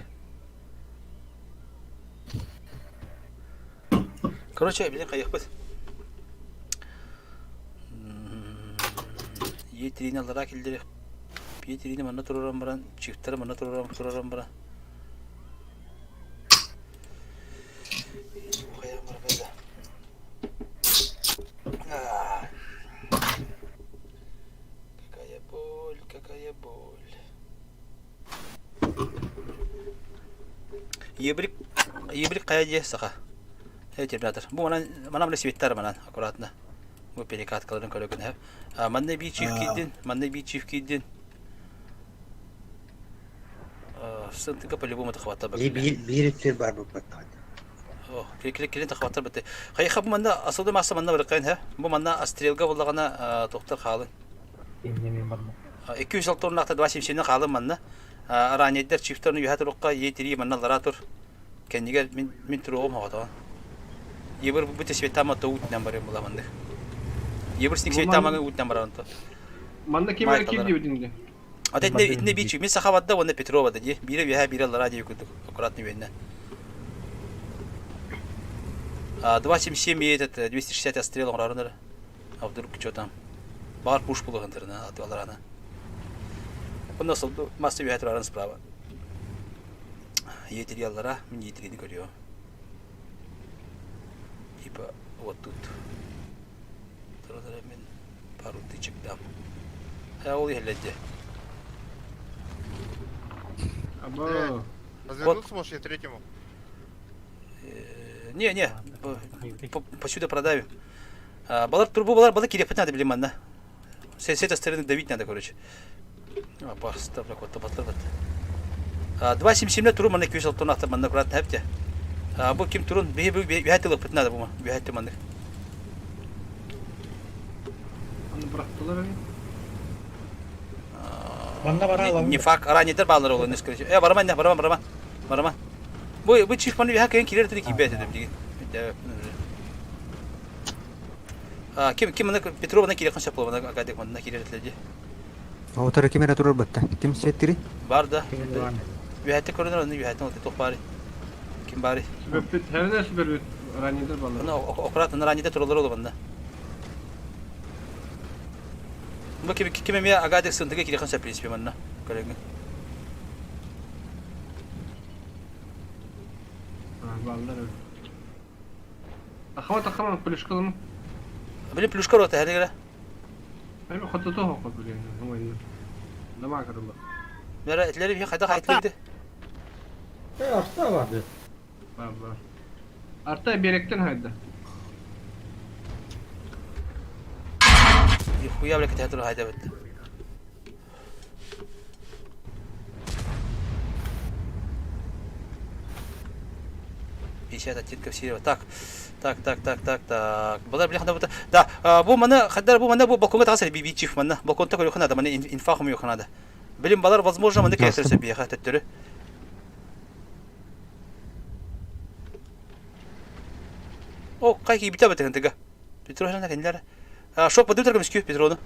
Короче, bize kayık bit. Yetirini alarak ildirip. Yetirini bana tururam bana, çiftleri bana tururam bana. Какая боль. Ебрик кая саха. Терминатор. Bu bana sivitler bana akuratna. Bu pelikat kalırın kalırın hep. Manne bir çift giydin. Sıntıka по-любому тахвата бак. Биритер бар bu patladı. Oh, kelin tахватар бите. Хайха bu manna asıldı masa manna bırakayın ha. Bu manna astrelga bollagana doktor халын. Emniyem var mı? 206 ornaqta 27 қалым манна. Аранедер чифтерны юхат рукка етири манна ларатор. Кеннигер min турогом хавата. Ебер бу бите светама то ут номер була манды. Ебер сник светама ут номер анто. Manda kemer kim diyor dindi. Adet ne bir çıkmış sahavada onda Petrova da diye. Bire veya bire lara diye kurduk. Аккуратно видно. 277 этот 260 отстрелов раннер. А вдруг что там? Бар пуш был гандерна, а то ларана. Он нас масса вяет ран справа. Етери лара, мне етери не горё. Типа вот тут. Традара мен пару тычек дам. А ол еледе. Або. Развернуться можешь я третьему? Не. Посюда продавим. Балар трубу балар кирепет надо билем манна. С этой стороны давить надо, короче. Бasta bırak o tabaklar bat. 277 turun manna 206 tonu manna kurat hepte. Bu kim turun? Bir hayatlık fitna da bu mu? Bir hayatlı manna. Onu bıraktılar öyle. Manna var alalım. Nifak aranyeler bağları olan neskere. Baraman. Bu çift manna bir hakkın kiler dedi ki bet edip diye. Kim manna Petrova'na kiler kan şaplı manna agadik manna kiler dedi. Otar kamera turur batta. Kim setiri? Var da. Bir hayatlı korunar onu bir hayatlı oldu topari. Kim bari? Sübepit her ne sübepit ranyeler bağlar. Onu okurat onu ranyede turulur oldu bana. Bu kim ya agadik sıntıga kiler kan şaplı ispi manna. Kalengin. Bağlar öyle. Takama plüşkalı mı? Benim plüşkar oldu her yere. Benim خطته هو قبل يعني هو ده ما كان الله. Nere etleri bir kadar kayıtlıydı. Artta vardı. Var. Artta birekten haydi. Huya bile kitaptır haydi bitti. İşte tatlı kapsiri tak. Bunlar bile kadar da bu mana kadar bu mana bu balkonda tasarı bir çift mana balkonda koyuyor kanada mana infakım yok kanada. Bilim balar возможно mana keserse bir hatatları. O kayki bita bata kantaga. Petro hala kendiler. Şok badu terkem skü Petro'nu.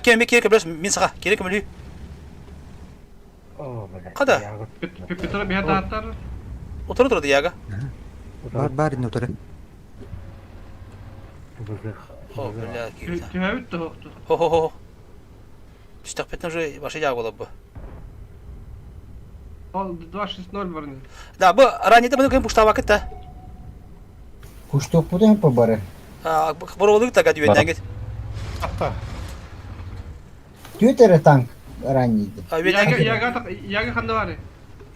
Кеме керек білесің, мен саға, керек білу. Қада? Петра бия тааттар. Отыр яга. Бар инде утыры. О, бля, Түйәбіт тоқты. Хо-хо-хо. Түстәк бетін уже башы яғы болып бұл. Ол 260 бар не. Да, бұл ранеде бұны көм пұштава кетті. Пуштоп будем по баре. Боролығы тага дүйенден кет. Түйетере танк раннийdi. Яга қанда бар.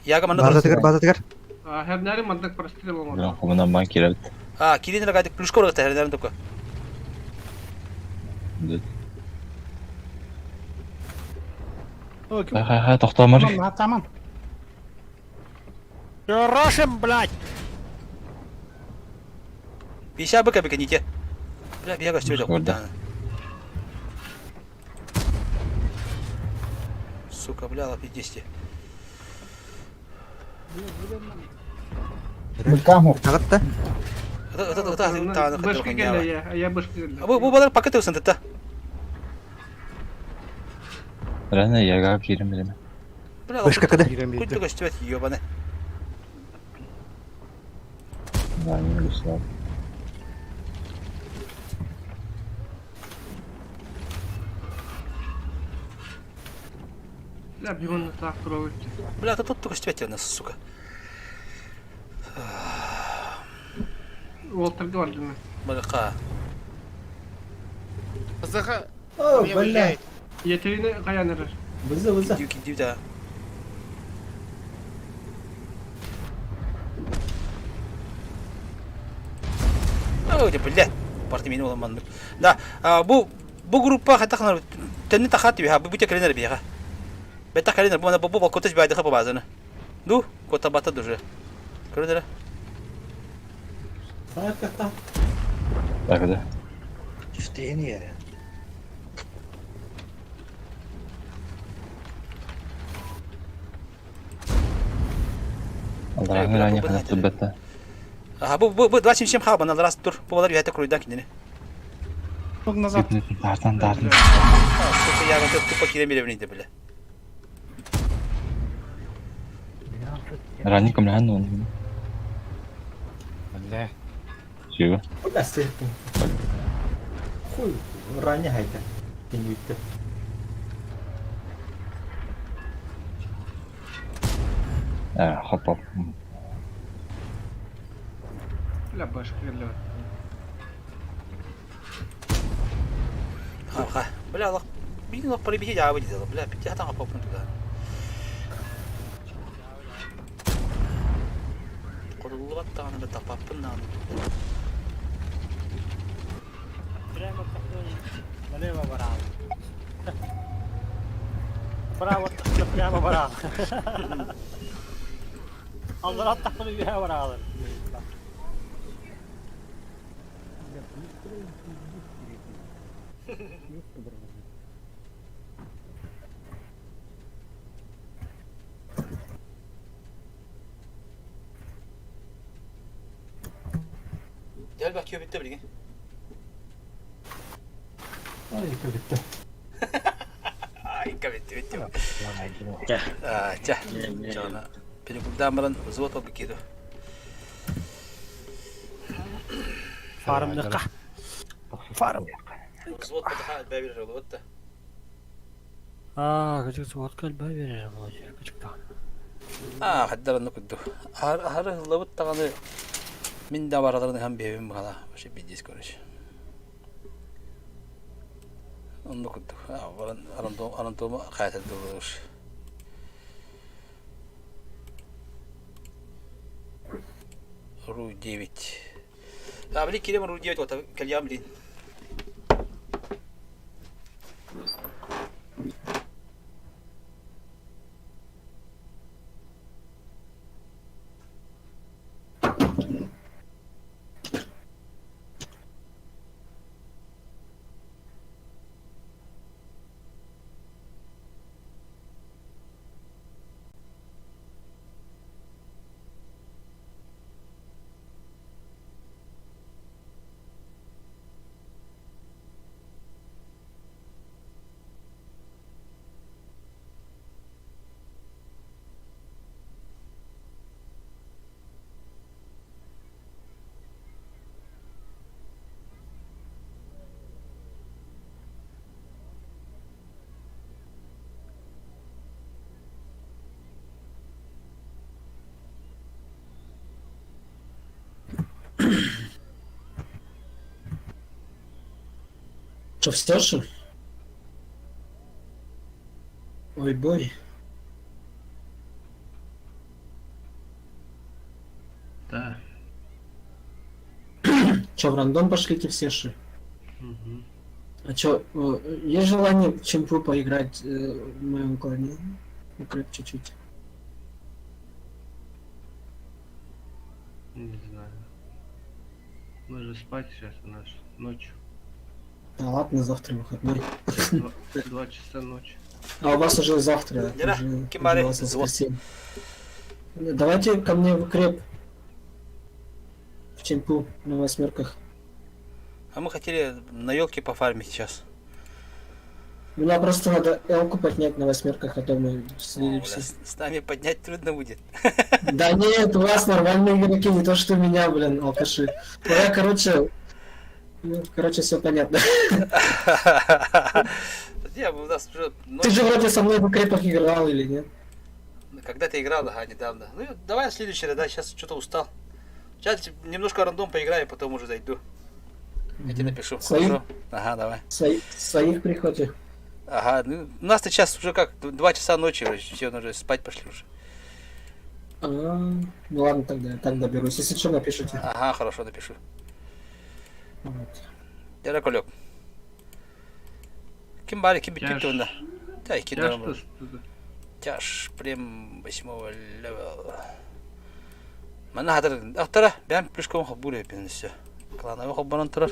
Яга манда База тигер. Хәбнәрі мандак прострел болмады. Бирок мындан бан киребит. Кирин рагадик плюшко рагата хәрдәрін топқа. Хай, тоқтамыр. Тамам. Хорошим, блядь! Бейша быка нете. Бля, бияға үстебеді құттаны. Сука, бля, лапи 10. Быкаму. Тагытта. Башка келді, я башка келді. Бұл балар пакеті өсін тітті. Рәне яга кирим билеме. Башка кіді. Күттігі үстебет, ебаны. Бля, бігон так кровить. Бля, тут үстебет я нас, сука. Уолтер Гордон. Балықа. Заха. О, блядь. Етеріне қаянырыр. Вызы. Дивда. О, бля. Парты мені olan bandık. Да, bu группа хата ханар тенне тахат биха, bu бите календар биха. Бета календар bu bu балкотаж байда хапа базаны. Ду, кота бата дуже. Календар. Как-то. Так, да. Чтение. Allah'ın rani kanatı betta. Bu 27 хаа банал раз тур. Bu балар яйта круйдан киндене. Назад. Тартан. Сука, я вот тупо киремелевнейді бля. Рани кымлян onu. Бля. Чего? Куда сыпь? Хуй, ранее хайта. Ты не видишь. Хоп. Бля, башка келді. Бля, лох. Блин, лох полебеде я выделил. Бля, я там попну туда. Құрылып аттағаны да тапаппын нағаны. Прямо налево барал. Право прямо барал. Алдар аттақпын үйе баралыр. Gel bak köy bitti bilgin. Ay, bitti. Ay, bitti. Cah. Cana. Beni buradan baran zıvat ol bikiyordu. Farım dıqa. Farım. Zıvat da daha bebilir oldu da. Küçük zıvat kalba verir olacak. Küçük tane. Haddaranı kuddu. Harı lavut tağını min de varalarını hem bevim bana. Başı bir disk konuş. Onu kuddu. Arantoma hayat edilir. Ру 9. Блин, Кирилл, Ру 9, вот, кальян, блин. Что, все же? Ой, бой. Да. Че, в рандом пошлите все ши? Мгм. А чё, есть желание в чемпу поиграть в моем клане? Укреп чуть-чуть. Не знаю. Мы же спать сейчас у нас ночью. Да ладно, завтра выходной. 2 часа ночи. А у вас уже завтра. Лера, уже Кимари, у вас взвод. воскресенье. Давайте ко мне в укреп. В чемпу на 8. А мы хотели на елке пофармить сейчас. Мне просто надо элку поднять на 8, а то мы Бля, слились. с нами поднять трудно будет. Да нет, у вас нормальные игроки, не то что у меня, блин, алкаши. Ну, я, короче, все понятно. Не, у нас уже Ты же вроде со мной в укрепах играл или нет? когда ты играл, ага, недавно. Ну, давай следующий раз, да, сейчас что-то устал. Сейчас немножко рандом поиграю, потом уже зайду. Я тебе напишу. Своих? Хорошо? Ага, давай. Своих приходи. Ага, ну, у нас-то сейчас уже как, 2 часа ночи, все, уже спать пошли уже. Ну ладно, тогда я так доберусь. Если что, напишите. Ага, хорошо, напишу. Вот. Дера колек. Ким бari, ким битtik Тяж. onda. Да, iki Тяж numara. тустуду. Тяж, прям 8 левел. Mana hadir, ahtara, ben plüşkom habure penisi. Klana yok banan tarar.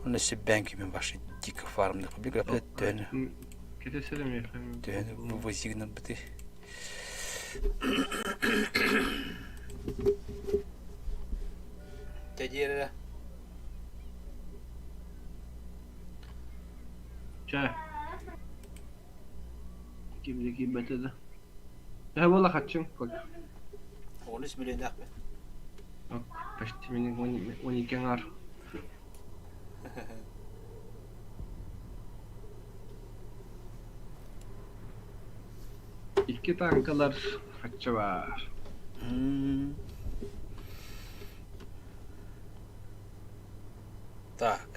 Onun için ben kimin başı dik farmda bir graflet dön. Keteselim yakın. Dön bu signal biti. Tecere. Çay. Kimdeki betede. Ya valla kaçın kol. 13 milyon yakın. Bak, почти benim 12 var. İki tankalar kaçı var. Так.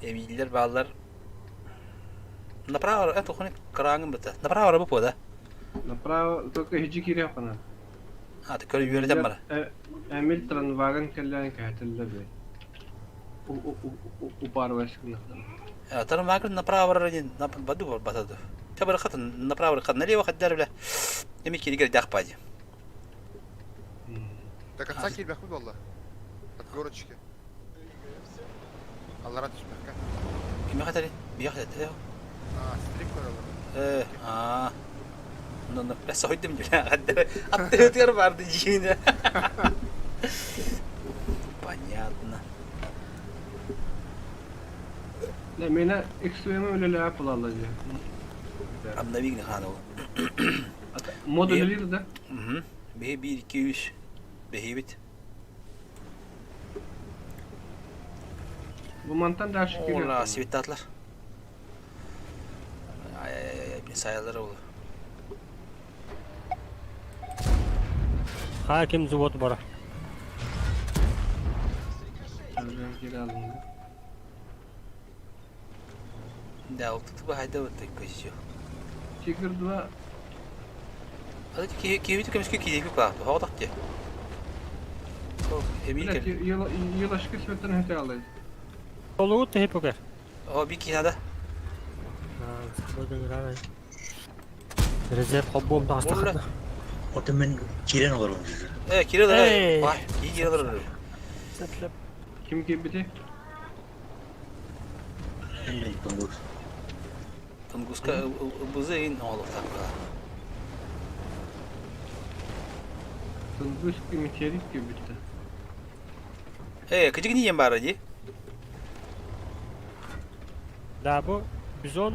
Emiller bağlar. Направо, это хуйня крангом это. Направо рабы да? Направо только hiç giriyor bana. А, ты körü yürüdün bana. Emil tranvagan kellan kahtilla be. Упар войскна. Тара магр направо родин, на воду батаду. Тебя хат направо хат налево хат дербля. Эми киригер дахпади. Так отца киль бахуд валла. От горочки. Allah razı olsun. Kime hatari? Bir hata. Stream koyalım. Ну, я сойдем, Attır vardı yine. Понятно. Ne mena XVM öyle laf alalım ya. Обнови Гнаханова. Modülleri de. B1, 2, 3. B9. Bu mantan da aşık giriyor. Ola, svitatlar. Ay, bir sayıları olur. Hakim zavod bor. Geri alın. Да, вот тут выходил вот такой все. Тигр 2. А эти киевиты камешки киевиты класс, вот так где. Блять, yıl aşkı svetten hete alayız. Oluğu da hep oker. O bir kinada. Rezerv hobbom da hasta. Otomen kiren olur mu? Kiralar. Vay, iyi kiralar. Kim gibi? Tunggu. Tunguska buzeyin oğlum takla. Tungus gibi çelik gibi bitti. Küçük niye var diye? Да, bu bizon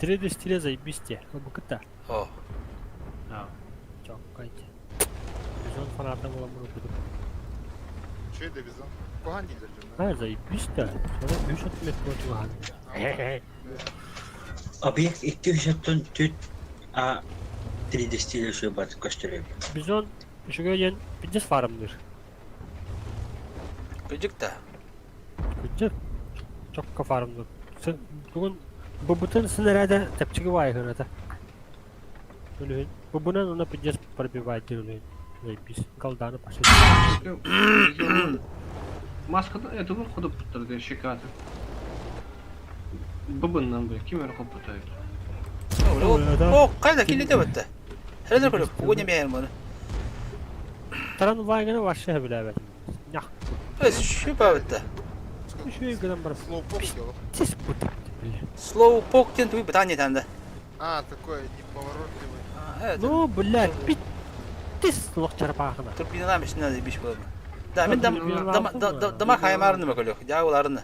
3D stile zaybiste. Bu kıta. Oh. Ha. Çok kayıt. Bizon fanatım olan bunu bulduk. Şey de bizden. Kohan değildir canım. Ha zaybiste. Sonra 5 metre botu var. Abi iki jeton tüt a 3D stile şu bat gösteriyor. Bizon şu gören bir farmdır. Küçük de. Küçük. Çok kafarımdı. Bugün bu bütün sınırada tepçiki var hırata. Öyle. Bu bunun ona pijaz parbivay dirulun. Biz kaldanı başa. Maskada это был ходу подтвердил шикарно. Bubundan böyle kim öyle kapatıyor? O kayda kilidi de bitti. Hele de bu ne beğen bunu. Taran vaygana başa bile evet. Ya. Biz şu bitti. Şu yüzden bara. Slow poke тен туй питание там да. А, такой неповоротливый. Ну, блядь, пиздец лох чарпахына. Турбиналар мишин надо биш было. Да, мен дама хаймарны мı көлөк, жауларны.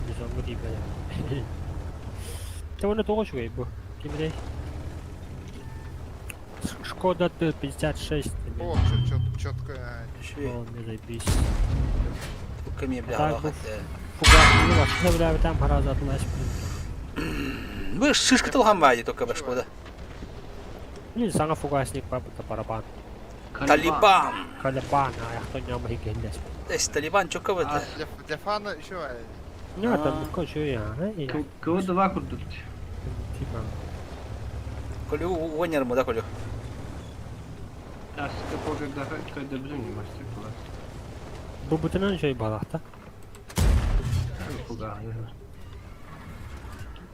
Biz onu deyip ya. Tamam doğru şu bu. Kim bilir? Шкода 56. О, чётко. О, не заебись. Кеми бля. Фугасный var. Ne bile bir tam harazatlaş. Bu шишка тылган байы только ба Шкода. Не, sana фугасник по барабан. Талибан. Талибан, ayaktan yağma hikayeniz. Талибан çok А для фана еще. Ne tam bu şu ya. Kıvı два kurduk. Колю вонер mu da колю. Aslında burada daha kayda bizim gibi başlayıp Bu bütün şey balakta.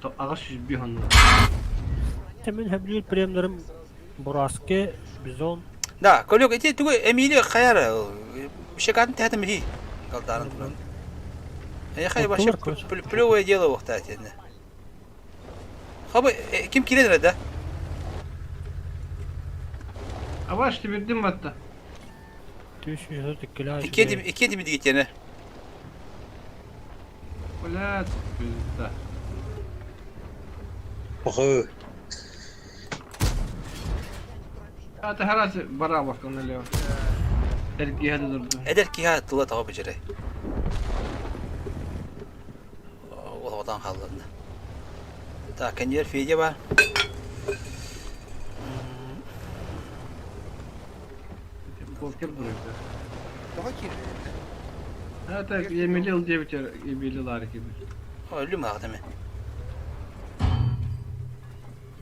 To ağaç bir hanım. Temin heblül premlerim buraske bizon. Да, колю эти тугу Эмили хаяр. Шекатын тәтем хи. Калдарын туран. Я хай башы плёвое дело вақтат енді. Хабы ким келедір да? Avaş demirdim hatta. Düşüyor tekrar. İki mi diyeceğine? Ulan bizde. Oho. Hatta herhalde bara bakın öyle. Erki hadi durdu. Eder ki ha tulla tava becere. O havadan kaldırdı. Ta kendi yer fiyece var. Korkuyor burada. Daha kirli. Hatta yemeli yıl diye biter yemeliler gibi. Öyle mi adamı?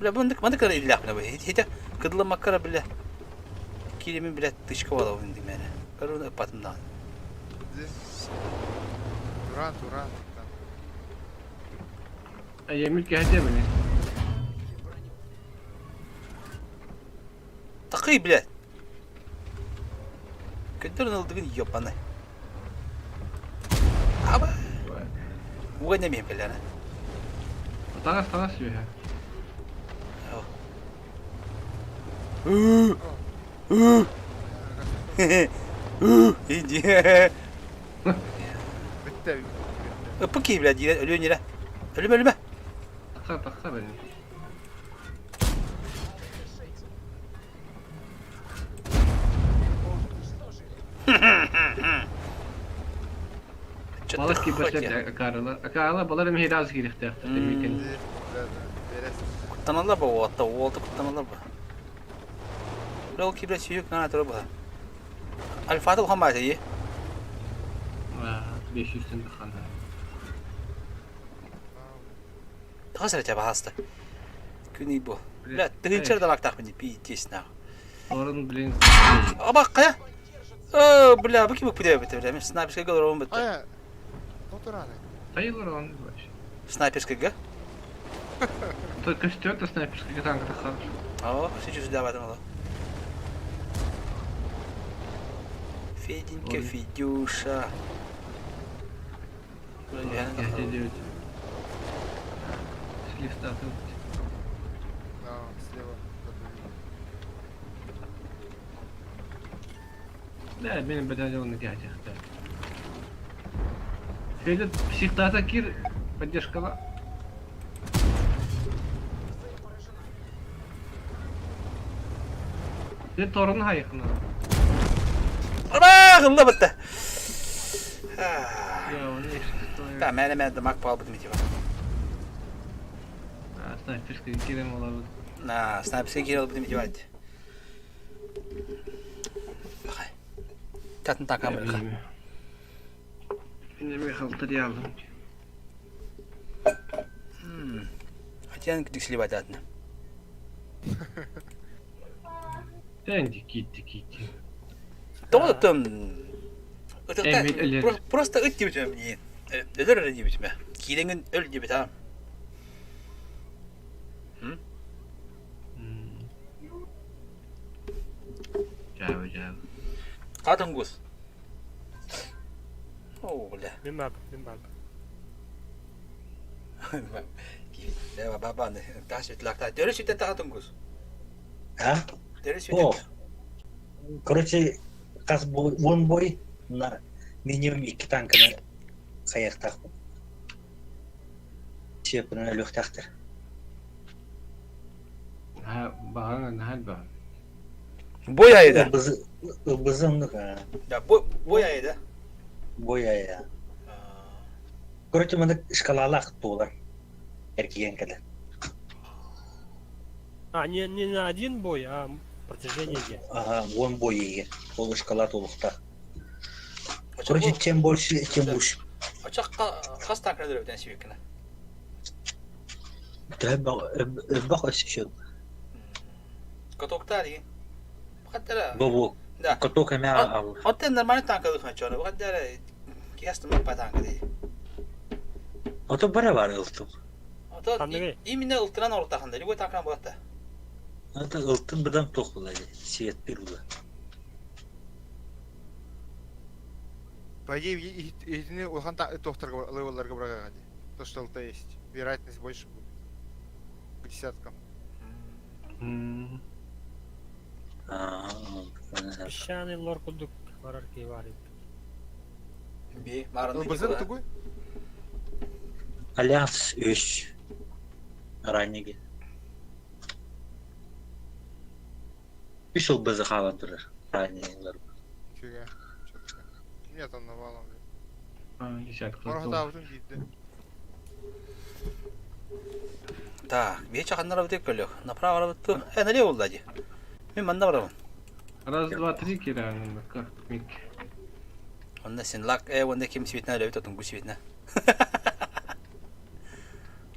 Bile bundık kadar illa bana bu. Hiç kıdılı makara bile. Kilimin bile dışkı var oyun diyeyim yani. Karını öpatımdan. Туран. Yemil geldi beni. Takıyı bile. Kötü olduğunu yapana. Ama bu ne miyim bile ne? Taras diyor ya. İnci. Bitti. Öpü ki bile ölüyor nere? Ölüme. Taksa beni. Balık gibi başlayacak akarlar. Akarlar balığı mı hiraz girikti. Kutlanırlar bu hatta o oldu kutlanırlar bu. Böyle o kibre çiğ kana tura bu. Alfa'da bu hamar iyi. 500 tane kan. Daha sonra cevap hasta. Güney bu. La tığınçır da baktak beni bir tesna. Orun bilin. Ama kaya. Oh, bля, bu kim bu pide bitti bile. Sniperska kalır olun bitti. Aya. Тураны. Hayırlar onu baş. Sniperska ga? Только что снайперская танка хорошо. О, сейчас сюда в этом. Феденька, Федюша. С лифта тут. Да, слева. Да, benim батальоны дядя. Федя, психтата кир, поддержка. Sen torun hayıkına. Arba, hılla bitti. Ya o ne işte. Tamam, ben de makbal bitti mi? Sniperska girem olabilir. Na, sniperska girem bitti mi? Bakay. Tatın takamırka. Neme haltır yaldım. Хотя диксли бататны. Тенди gitti. Тоттом. Эмит элер. Просто өт деп мен. Өлөр деп мен. Киреңин өл деп та. Жабы. Катынгус. О, бля. Мен бар. Да, бабаны. Ташит лакта. Дөрөш итә катынгус. А? Дөрөш О. итә. Короче, каз вон бой на минимум 2 танканы саяқтақ. Чепіні өліқтақтыр. Bağın hal bağın. Бой айда. Бызыңдық. Да, бой айда. Бой айда. Короче, мында шкалалақ толар. Эркиген кәді. Не на один бой, а протяжение. Ага, вон бой еге. Ол шкала толықта. Короче, чем больше, тем лучше. Açaq qas tankına dörөвdən sivekina. Бақ өсіші. Катоктари. Бақаттара. Бобу. Да. Каток әме ал. Отты нормальный танка дұқын чоны. Бақаттара кестім ұпа танка дейді. Ото бара бар ылтым. Именно ылтыран орықтақында. Любой танкынан болатта. Ото ылтым бұдан тоқ болады. Свет беруді. По идее, единый улхан тоқтар левеллерга брага. То, что ЛТ есть. Вероятность больше будет. К десяткам. Песчаный лоркудук варарки варит. Би, мараны Базар тугой? Альянс өш. Ранеге. Үш ол бізі қалан тұрыр. Ранегелер. Фига. Меня там навалом. Десятка. Мархата утун дейді. Так, бе чақандар өтек көлік. Направо работу. Налево олдади. Мен манда барамын. Раз, два, три кираның как мик. Онда сен лак, онда кем светна лөбет отын гу светна.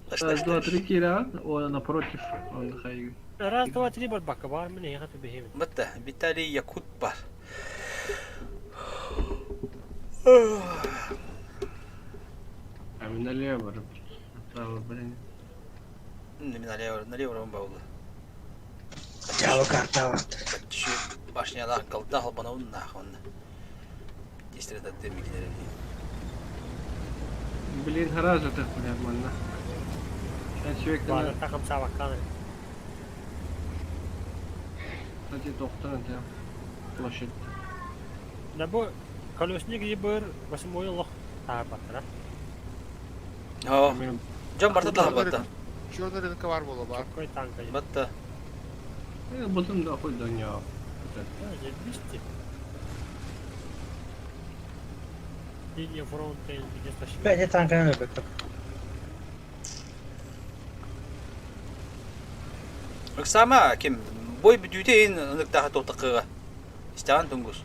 Раз, два, три кира, он напротив, он хай. Раз, два, три бар бака бар, мен яға төбегемін. Бітті, Виталий Якут бар. А мен налево барып. Право, блин. Мен налево барам баулы. Жабы карта бар. Чүп башняла қалда қалбана нахуна. Дестерді демегелер. Блин, хараза так, блядь, манна. Сейчас человек Ладно, тақым сабаққаны. Кстати, тоқтан это площадь. Да бұл колесник ебір 8 лох тағы баттыра. О, жан барта тағы батта. Черный рынок бар болу бар. Какой танка ебір. Батта. Бұтым да қой дөнья. Ебісті. Линия фронта елдеге сташын. Бәне танканы өбек. Өксама, кем бой бүдүйдейін ұнықтағы тоқтықыға. Истаған түнгіз.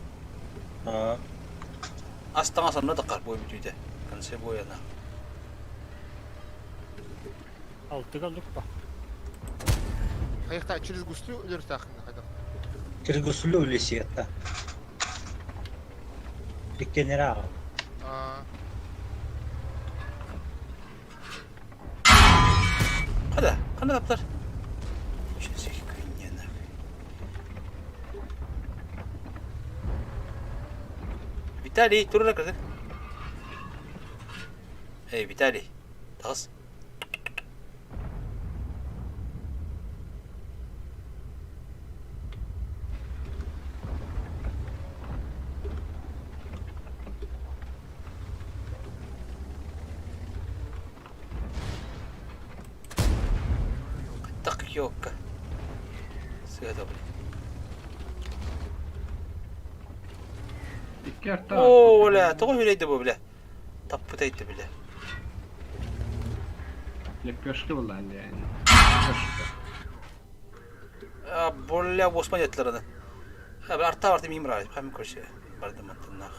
Астаңа санына тақар бой бүтүйді. Конце бойына. Алтыған дұқ ба. Қайықта через густы өлер тақында қайда. Через гусулю үлесетті. Рекенера. Қада таптар? Шесек күннен. Виталий, тұрыра кірді. Эй, Виталий, тағыз. Ёкка. Света, блин. О, бля, тоғы жүрейді бұл, бля. Тап бұтайды, бля. Лепешки бұл әнде, әне. Бля, Осман етлеріні. Бір арта барды меймір арайып, қамын көрсе. Барды мантыннақ.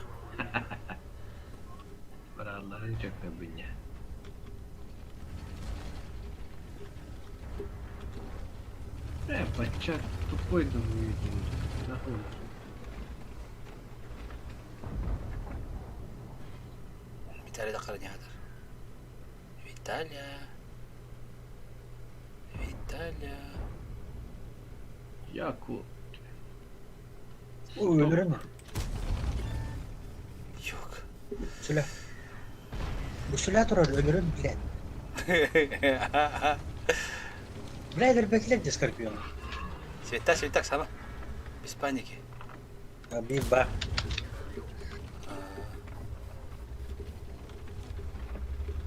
Kararları çekme bünye. Бача, тупой думаю, нахуй. Виталий дакар нядыр. Виталия. Виталия. Яку. Ölürüm mü? Yok. Silah. Bu silah durar ölürüm bile. Birader bekle de Skorpion. Светак, сама. Без паники. Биба.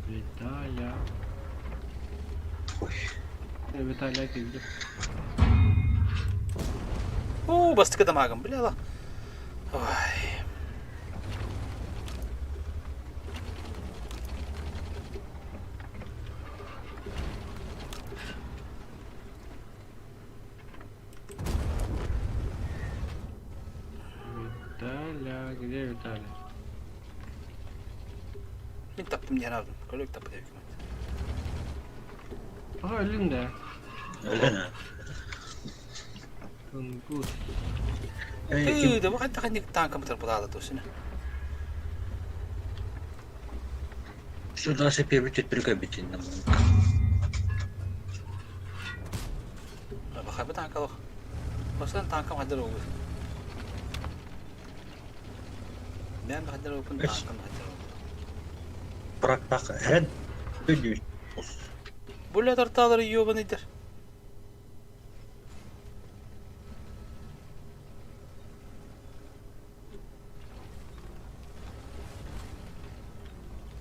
Виталя. Виталя келді. Басты дамагым, бля. Ой. Виталя, где Виталя? Мен таптым не равdım. Көлік тапы деп кім. Aha önünde. Öyle mi? Tungut. ده bu hatta kandik tankı mı tarafı dağda dostine. Şuradan sepeye bir tüttürük bitin. Bakar bir tanka bak. Baksana tankam hadir oldu. Ben bir hadir oldu, tankam hadir oldu. Bırak bak, her dönüyor. Bu ladar tağları yiyor bu nedir?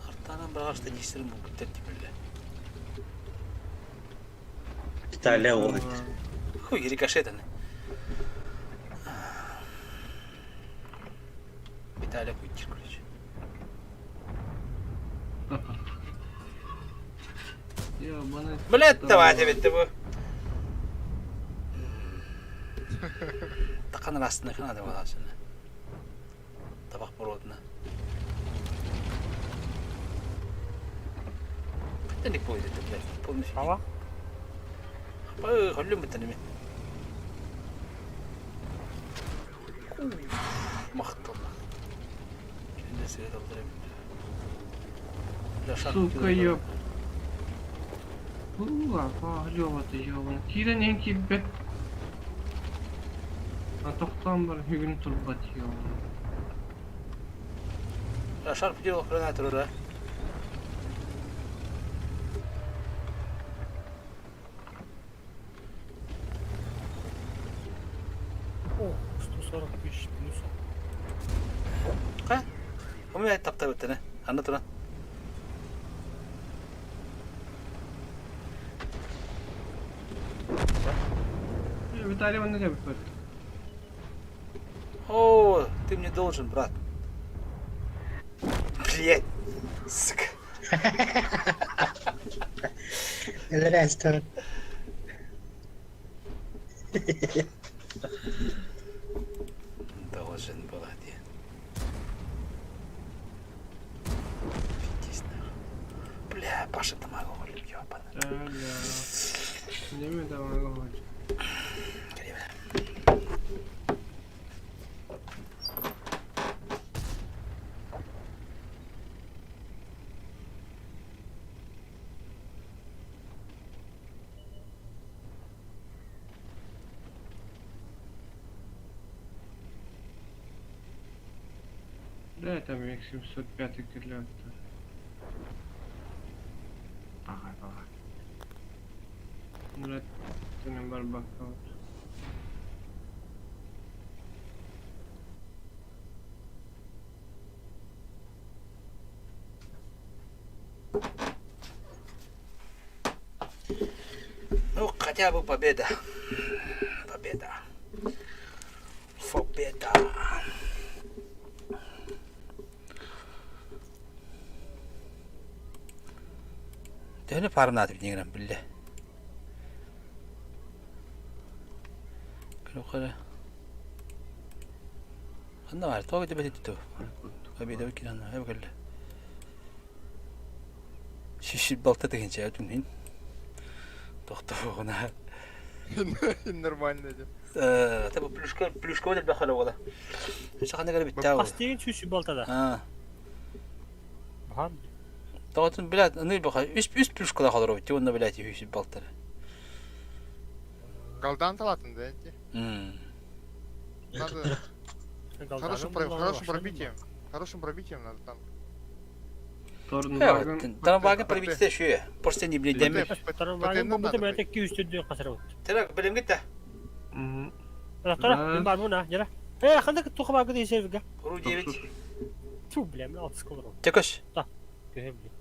Artadan bir ağaçta değiştirin bu tertibiyle. İtalya oldu. Huy, ricochet'ın. İtalya kuyucuk kılıcı. Ya bana... Блядь, давай bitti bu. Takanın aslında kan adam aslında. Tabak boroduna. Dedik bu idi de. Polmuş. Hava? Höllüm bir tane mi? Mahtollah. Şimdi size doldurayım. Сука, ёп. Апа, ёбаты, ёбаны. Тирен енки бет. Атоқтан бар, хүгін тұрбат, ёбаны. Шарп делал гранатор, да? О, 145 плюс. Ха? У меня таптап өттү, аны туран. Виталий, он не любит. О, ты мне должен, брат. Блять, сука. Рестор. Должен был один. Бля, Паша, ты могу любить, ёбаный. Да. Не мне давай говорить. Да, там век 705 кирлянта. Ага. Murat, senin var bakalım. Ну, хотя бы победа. Победа. Победа. Dönü parmağı bildiğin billah. Yukarı. Anda var. Tabii de beti tu. Tabii de bakın anda. Hep geldi. Шиши балта дегенче түнүн. Токтогуна. Нормально деп. Таба плюшка деп бахала ола. Шахана гара биттаа. Кастеген шүшү балтада. Бахан. Тоотун билет, аны баха. Үс плюшка халар бит. Онда билет шиши балта. Галдан талатын да эти. Надо хорошим пробитием надо там. Торнваген пробитие шуе. Просто не блин демир. Торнваген бу бутум эте 200 касарып. Терак билем гитте. Тора, бар муна, жара. Хандак тухабага дейсерга. Ру 9. Ту билем, ал сколро. Текош. Та. Кехемли.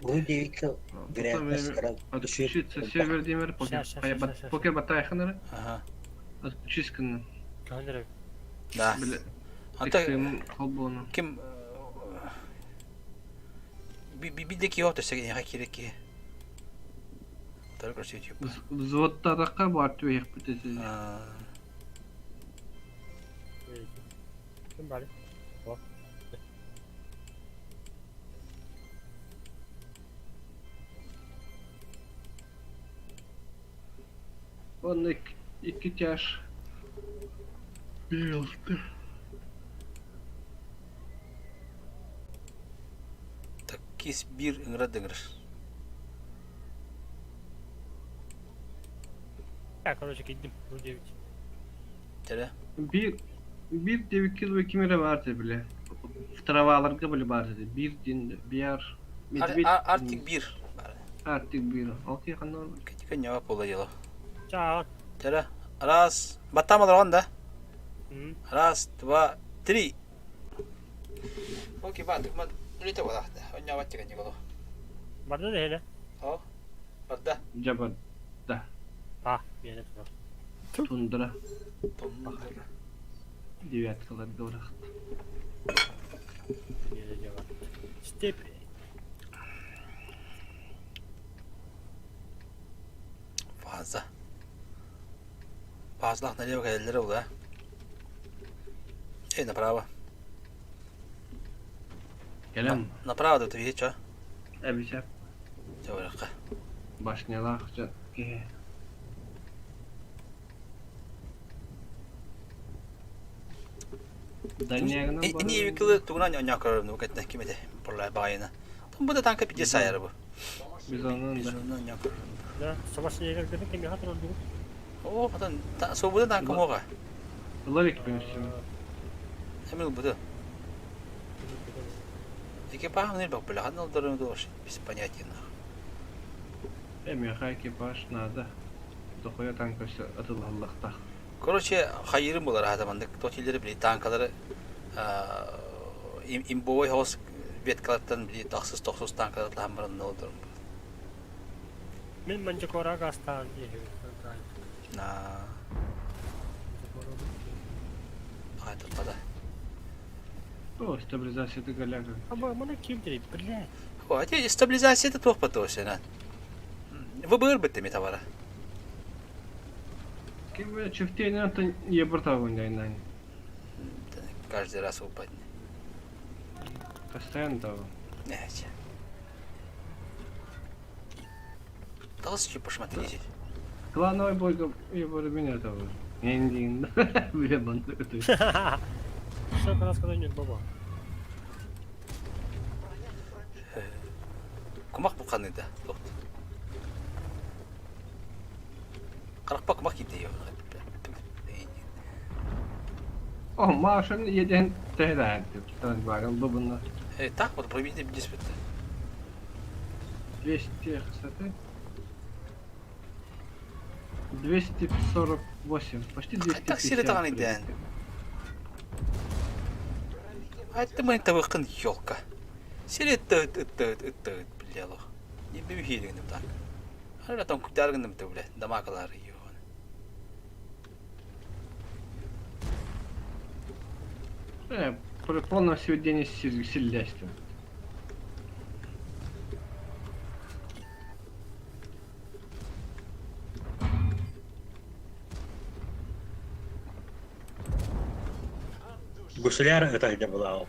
Ру 9 вероятность Отключиться сервер Димер, покер батарей ханера. Ага. Отключись кана. Кандер. Да. Ата холбону. Ким бидеки отыр сеген хакиреки. Таркаш YouTube. Взводта такка бар түек бүтесе. Ким бар? Он iki тяж. Белты. Так кис бир инградыгыр. Короче, gittim. Rу 9. Тера. Bir 9 kilo kimere vardı bile. Travalarga bile vardı. Bir din bir Артик бир. Артик bir. Окей, канал. Кеткен жауап бола жала. Чао. Тера. Раз. Баттам алганда. Раз, два, три. Окей, бат. Ман үлете болакта. Онja баттыган жолу. Барды да эле. О. Барда. Жабар. Да. Мене тура. Тундра. Девяткалар говорат. Мене жабар. Степ. Fazla. Fazla налево geldiler ola. Направо. Gelem. Направо да ты чё? Обещаю. Жабаракка. Башнялах ке. Данягна. Не виклы тугнан онякар ну кетне кимеде. Бурлай байына. Бу да танка пиде сайры бу. Bizonun онякар. Да, сабаш егерде кеме хатыр олду. О, хатан собуда танка мога. Ларик пенсион. Эмил буду. Экипаж не бак бля, хатан дөрөм дош. Без понятия на. Экипаж надо. Дохоя танка атыл Аллахта. Короче, хайырым булар адамдык тотилери били танкалары имбой хос веткалаттан били тахсыз тохсuz танкалар ламбарын олдурум. Мен манча корага астан егер. На. Хайта пада. О, стабилизация ты голяга. Аба, мана ким дери, блядь. О, а те стабилизация это тох потосена. Выбор битми товара. Кем бы чифтейна то ебртавын дайнан. Каждый раз упадет. Постоянно того. Нет. Толстый посмотрите. Клановый бойка ебры меня того. Эндин. Блебан. Что ты рассказывай нет, баба? Кумак буканы да. Каракпа кумак идея. О, машин еден теград. Там багал бабна. Так вот проведите диспут. 200 кстати. 248, почти 250. Так сильно там не ден. А это мы это выход ёлка. Сильно это бляло. Не бивили не так. А там кутарган это блядь, дамакалар её. При полном сведении сильлястью. Гусляр это где была?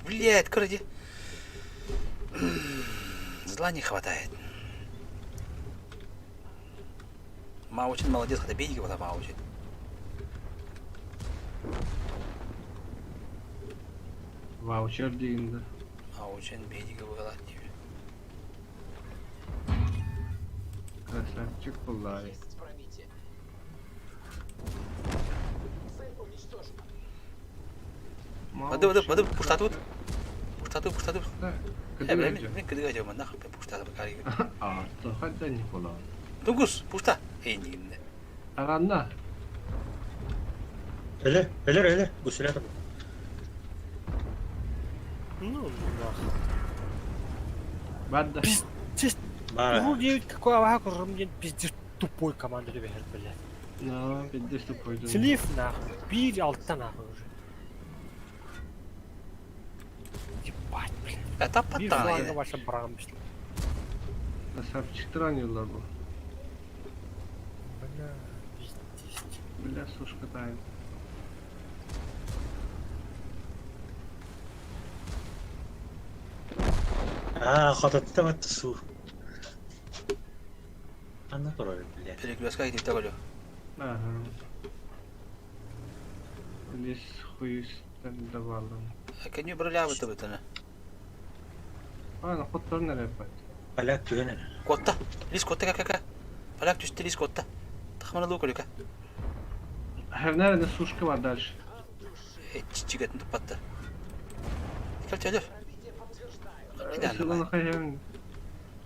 Блядь, короче. Зла не хватает. Маучин молодец, хотя бей его, Маучин. Ваучер дейинді. Маучин бей его, Галатив. Красавчик Пулай. Воды, пуштатут. Пуштатут. Кыдыгачы. Мен кыдыгачы, мен нахып пуштатып карайым. Арты хадда не Пулай. Тунгус, пушта. Эйнигинде. Аганна. Эле, гусулятор. Ну, нахуй. Бадда. Пиздец. Ну, девять какой аваку ромден пиздец тупой команды тебе блядь. Ну, пиздец тупой. Слив нахуй. Бир алтта нахуй уже. Ебать, блядь. Это Бир паттан фланга еді. ваша брамбис. Красавчик ранил лабу. Бля, пиздец. Бля, сушка тайм. Хотатта батты су. Анна турар, бля. Перекрестка идти такой. Ага. Лес хуйстан давалым. Kan ju börja leva det nu. Ана хоттор нерепат. Поляк түгенен. Котта. Лис котта кака. Поляк түсті лис котта. Тахмана лукалюка. Хернерде сушка var дальше. Чигатын тупатта. Как тебя Сыланы хайын.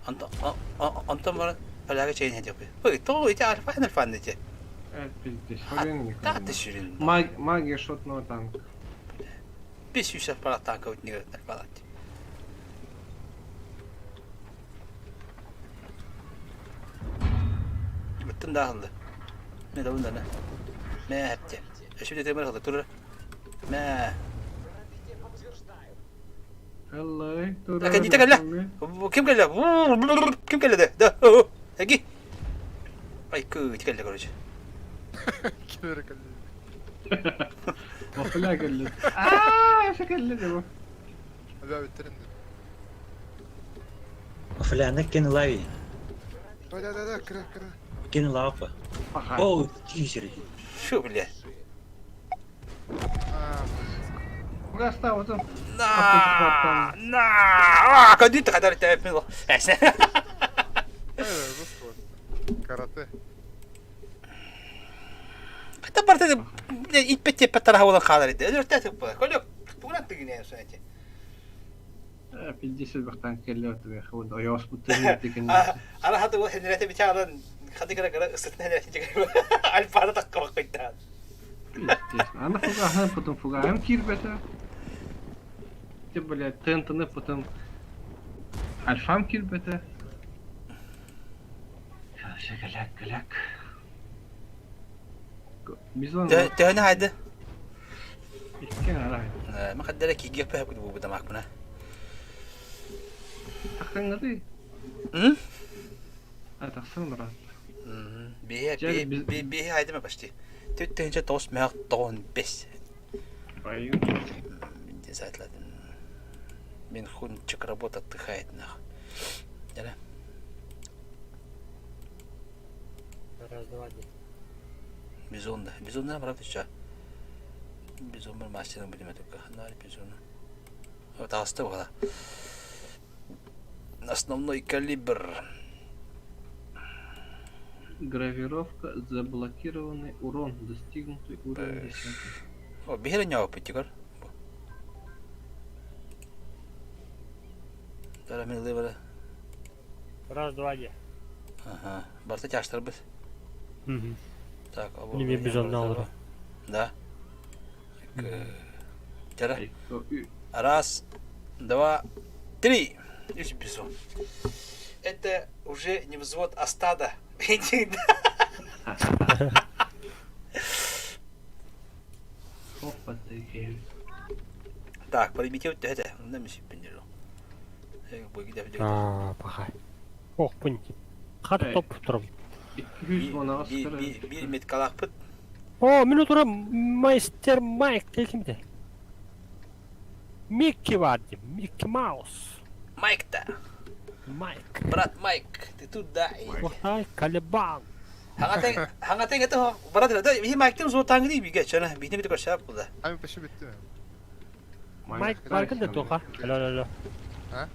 Антон var поляга чейн hedef. Ой, то эти альфа эти. Пиздец. Хрен Да ты ширин. Магия шотного танка. 500 пара танка вот не говорит палать. Bütün dağıldı. Ne de bundan ne? Ne hepti? Şimdi temel kaldı dur. Ne? Allah. Lakin dite gel. Kim geldi? Kim geldi? Da. Egi. Ay kı geldi koruyucu. Kimere kaldı? Vafla geldi. Aaa, şu geldi bu. Hadi bitirin. Фляна кен лави. Да, кра. Кен лапа. О, тизер. Şu bile. Burası вот он. На. Кадит kadar tepin o. Карате. Hatta partide itpet tepet tarafı olan kadar etti. Örtüp bu. Kolyok. Buran tıgine söyledi. Пиздец бахтан келлет ve ход ayos butun dikin. Ara hadi o henrete bir çağıran hadi kara ısıtın henrete çıkıyor. Alfa'da takka bakıydı. Она фуга, потом фуга, ам кирбета. Ты, блядь, тентаны, потом альфам кирбета. Галяк. Бизон. Тёне haydi. İki ara. Ma kadar ki yapı bu bu da makbuna. Takkan ngadi. Hı? Taksan rahat. Bir haydi mi baştı? Tüttünce dost mehak doğun 5. Ayı. Не затлады. Мен хунчик работа отдыхает нах. Яла. Раз, два, один. Безумно. Безумно, правда, что? Безумно мастером будем только. Ну, безумно. Вот осталось. Основной калибр. Гравировка, заблокированный урон, достигнутый уровень 10. О, бігли нього потікар. Зараз ми ливали. Раз, два, один. Ага. Барта тяжтар біз. Так, а Не без одного. Да. Тера. Раз, два, три. И все. Это уже не взвод, а стадо. Опа, ты. Так, примитив это, на миссию пенделю. Пахай. Ох, пуньки. Хат топ турам. Bir metkalak pıt. О, мен тура майстер Майк келкимде. Микки var diyeyim. Mickey Mouse. Майк-то. Майк. Брат Майк, ты тут да. Ой, Калибан. Хангатeng это брат это и Майктың зор таңғы биге чана битне битне көрсәп булды. Ами почти битти mi? Майк баргында тоқа. Алло. Ha?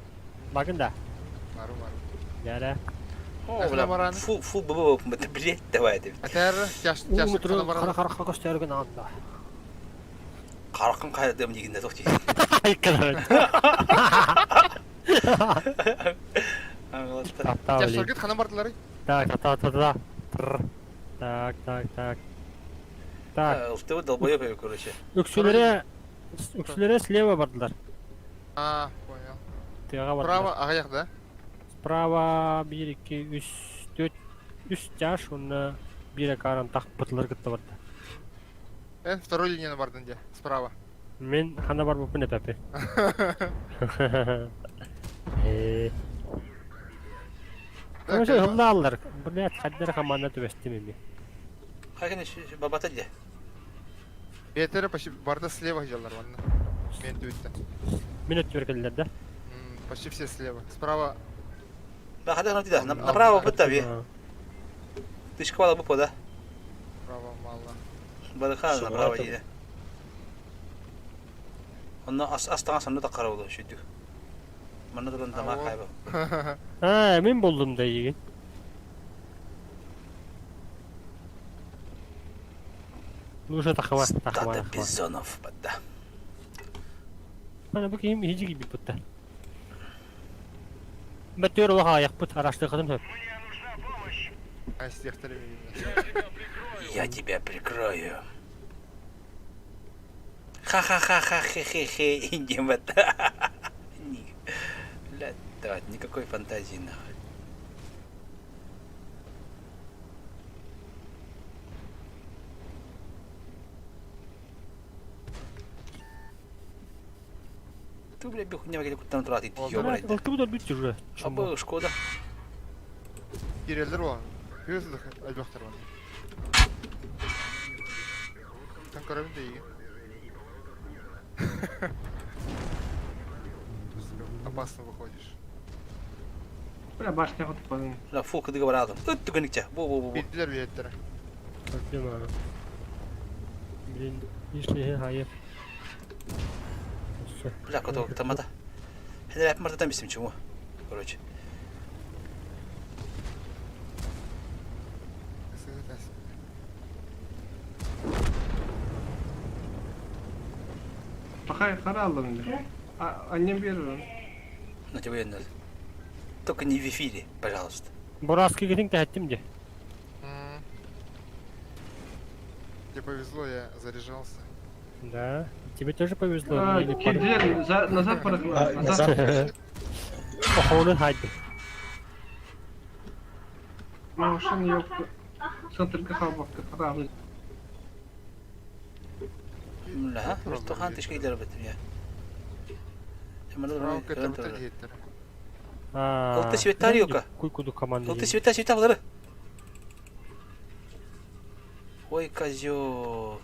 Баргында. Мару. Яра. Фу бу бред давай деп. Атар яш Умутру баран. қара көстөргөн анда. Қарқын қайдам дегенде тоқти. Айкалар. Яш соргит хана бардылар. Так. Так. Устав долбоёб, короче. Үксүлөрө слева бардылар. А, понял. Тыга бардылар. Право аяк да? Справа 1, 2, 3, 4, 3 жаш, онна 1 каран так бытылар кытты барды. Второй линияны бардын де, справа. Мен хана бар бупын эпепе. Короче, хылдалар. Блядь, хаддер хамана төбестим эми. Хакин бабата де. Бетері почти барда слева жалар ванна. Мен түйтті. Мен өттүргелдер да. Почти все слева. Справа. Да, хада нати да. Направо бытави. Ты шквала бупо да. Справа мало. Барыхан направо дейді. Онна астаңа санны да қарауды шүйдік. Мана тұрын тама қайбы. Мен болдым да еген. Уже тахава. Стада Бизонов бадда. Ана bu kim hici gibi butta. Бәттер оға аяқ бұт арашты қыдым сөп. А с тех видно. Я тебя прикрою. Ха-ха-ха-ха-хе-хе-хе. Индимата. Блядь, никакой фантазии нахуй. Ты, блядь, бихуня вагеле куттан тратит, ёбрайда. Алтыбыдар бит уже. Абы, Шкода. Кирелдер var. Gözlük albahtar var. Sen karabin de iyi. Опасно выходишь. Бля, башня вот по. La фу, кыды говорадым. Ыт түгөнүкчө. Бу. Bildiler biletleri. Bakayım abi. Блин, işe hayır. Бля, кото тамада. Хенер апп мартадан бисим чему. Короче. Пока хара aldım. Annem verir onu. На тебе надо. Только не в эфире, пожалуйста. Бураски гидин тәттим де. Тебе повезло, я заряжался. Да, тебе тоже повезло. Кирдилер назад бıraktılar. Назад. Охону haydi. Машин yoktu. Центрга халбакты харабы. لا برتقال تشكيل ضربت يا قلت سويتار يوكا قلت سويتار ضرب ой козёл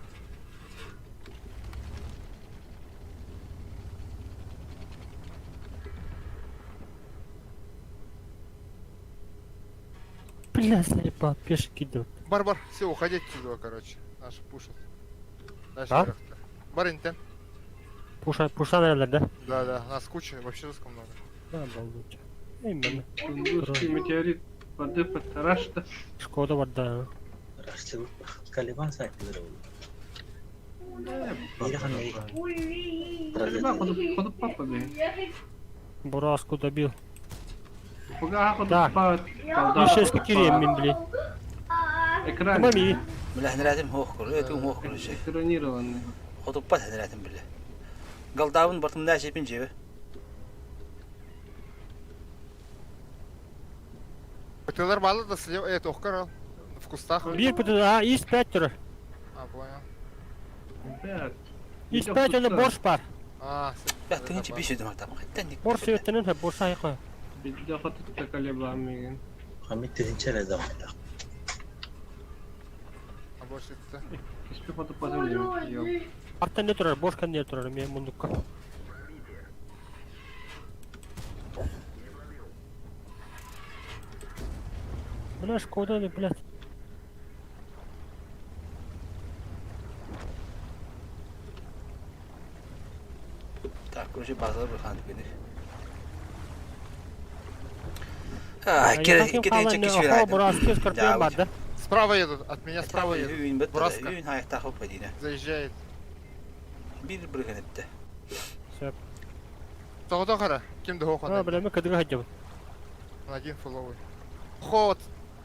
Бля, слепа, пешки идут. Бар, все, уходите отсюда, короче. Наши пушат. Дальше А? вверх-то. Бар интен. Пуша nerelerde? Да, нас куча, вообще русском много. Обалдеть. Именно. Русский метеорит воды под Рашта. Шкода var da. Raşçılık Kaliban sayfaları oldu. Bir hani Калиба ходит папа, блин. Бураску добил. Пога ходит Так. папа. Еще скакирем, блин. Экран. Мами. بلا احنا لازم هو كل شيء Экранированный. خطوبات احنا لازم بالله قال داون برتم ناشي بنجيبه ПТЛР мало да слева, это охкар в кустах. Bir kutu из 5 lira. А, понял. Из 5 ona borç var. А, لا تنجي بيشي دماغ تمام تنجي Borç yönetenin hep borç ayıkı. Bir de ходит Калиба мигин. Hamit Terinçer'e zaman da. А больше это. Keşke ходит по земле. Yok. Artta ne durar? Borç kan ne durar? Ben bunduk. Она Шкода, блядь. Так, короче, базар выходит теперь. Кетенче кичвер да? Справа едут, от меня справа едут. Браска. Үйін аяқтағы қопа дейін. Заезжает. Бір бірген етті. Сөп. Тоғыда қара, кімді хоқан? Білемі кәдігі хадjабы. Он один фуловый. Ход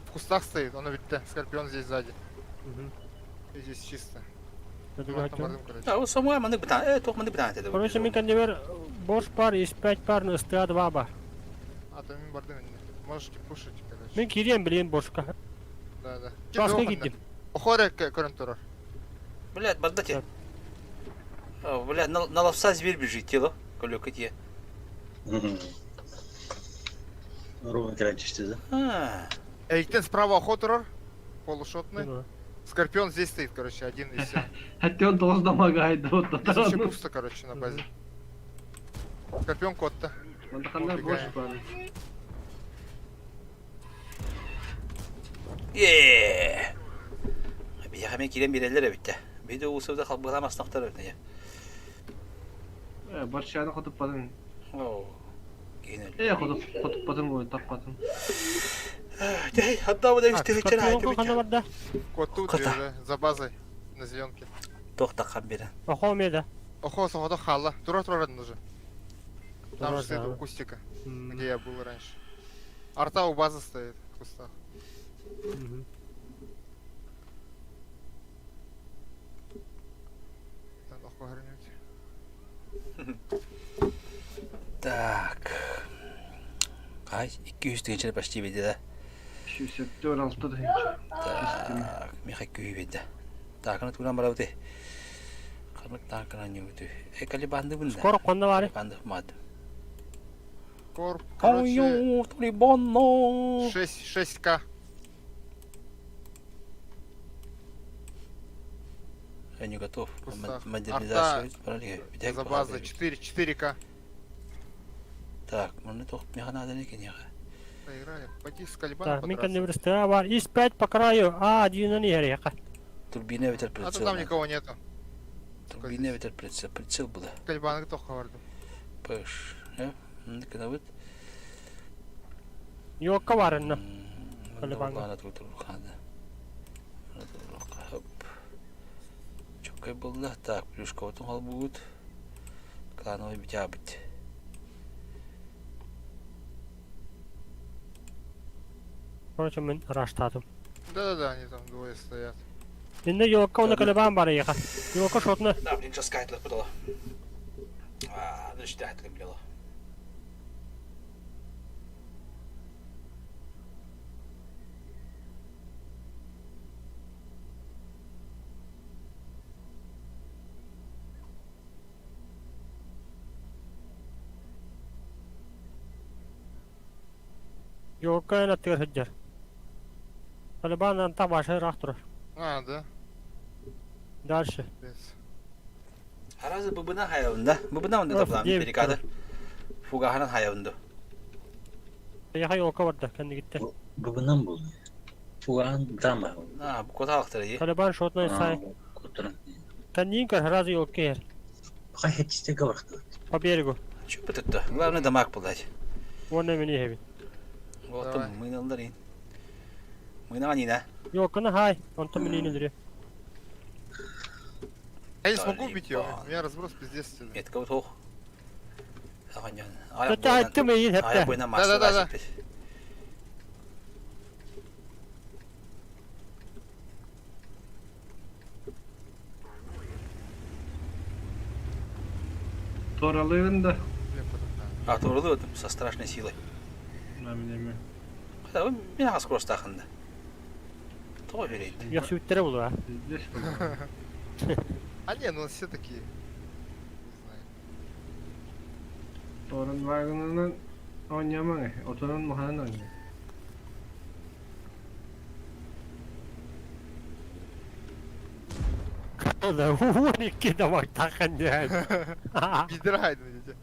в кустах стоит, он битте. Скорпион здесь сзади. И здесь чисто. Ол самуа маны бітан, тоқ маны бітан етеді. Короче, мен кәндебер борш бар, S5 бар, СТА 2 бар. А то мен барды менде. Можете пушить, короче. Мен кирем білейін боршқа. Да. Басқа кетдім. Уходи көрін тұрар. Блядь, барды те. Блядь, на лапса зверь бежит, тело. Колёка те. Ровно кранчишься, да? Эйктен справа охот тұрар. Полушотный. Скорпион здесь стоит, короче, один и все. Хотя он тоже домогает, да, вот Здесь вообще пусто, короче, на базе. Скорпион кот-то. Надо больше падать. Еее. Бияға мен келем берелер әбітті. Бейді ұсырда қалбығыламастықтар өтіне. Борщаны құтып падын. Кейінел. Құтып падын ғой, тап падын. Дәй, адда бұда үстігітчен айтып өтіне. Кот тут, за базой, на зеленке. Тоқтаққан берін. Охо меда. Охо, сохода хала. Тура уже. Там же стоит у кустика, где я был раньше. Арта у базы стоит в кустах. Так. Қай, 200 дегеншені почти беді да. 64-6 дегенші. Так, меха көй беді. Такыны туран бара өте. Қырмық такынан не өте. Кали банды бұнда. Скоро қонда бары? Банды мады. Корп, короче... 6к. Я не готов. Кустах. Модернизацию. За базой 4к. Так, можно только меха надо не кенеха. Поиграли. Пойти с калибаном Так, подраться. мен кәндебер СТА бар. S5 по краю. А1 не яреха. Турбина ветер прицел. А то там никого нету. Турбина ветер прицел. Прицел было. Калибаны только вардым. Пэш. Когда вот. Йокка бар инна. Калибанга. Ана тут рухада. Хоп. Чокай было. Так, плюшка вот он будет. Клановый битя быть. Короче, мен раштатым. Да, они там двое стоят. Инде йокка оны калибан бар яха. Йокка шотны. Да, блин, сейчас кайтлы подала. Ну что это было? Йокка на тыр хыджар. Калибан анта башы рахтыр. А, да? Дальше. А разве бубына хаявында? Бубына онда таблам перекады. Фугаханан хаявында. Яха йокка барда, кәнді гитті. Бубынан бұл. Фугахан дама. Бұл коталықтыр ей. Калибан шотны сай. Кәндейін көр, разы йокка ер. Қай хетчістегі барқты. По берегу. Чё бы тут-то? Главное дамаг подать. Вон на меня хеви. Вот там мы на лдарин. Мы на ванина. Йокка на хай, он там меня не дыре. Я не смогу убить его, у меня разброс пиздец. Нет, кого-то ох. Ты айттым ей хепте. Я бой на массу. Да. Торалığında. А, туралы вот со страшной силой. Да, вы меня скорость тахында. То верит. Яхшы үттері бұл, а? А не, ну все такие. Torun vagonundan oynayamam. Oturun muhanan oynuyor. Да, вон iki damak takın yani. Гидрайд, видите?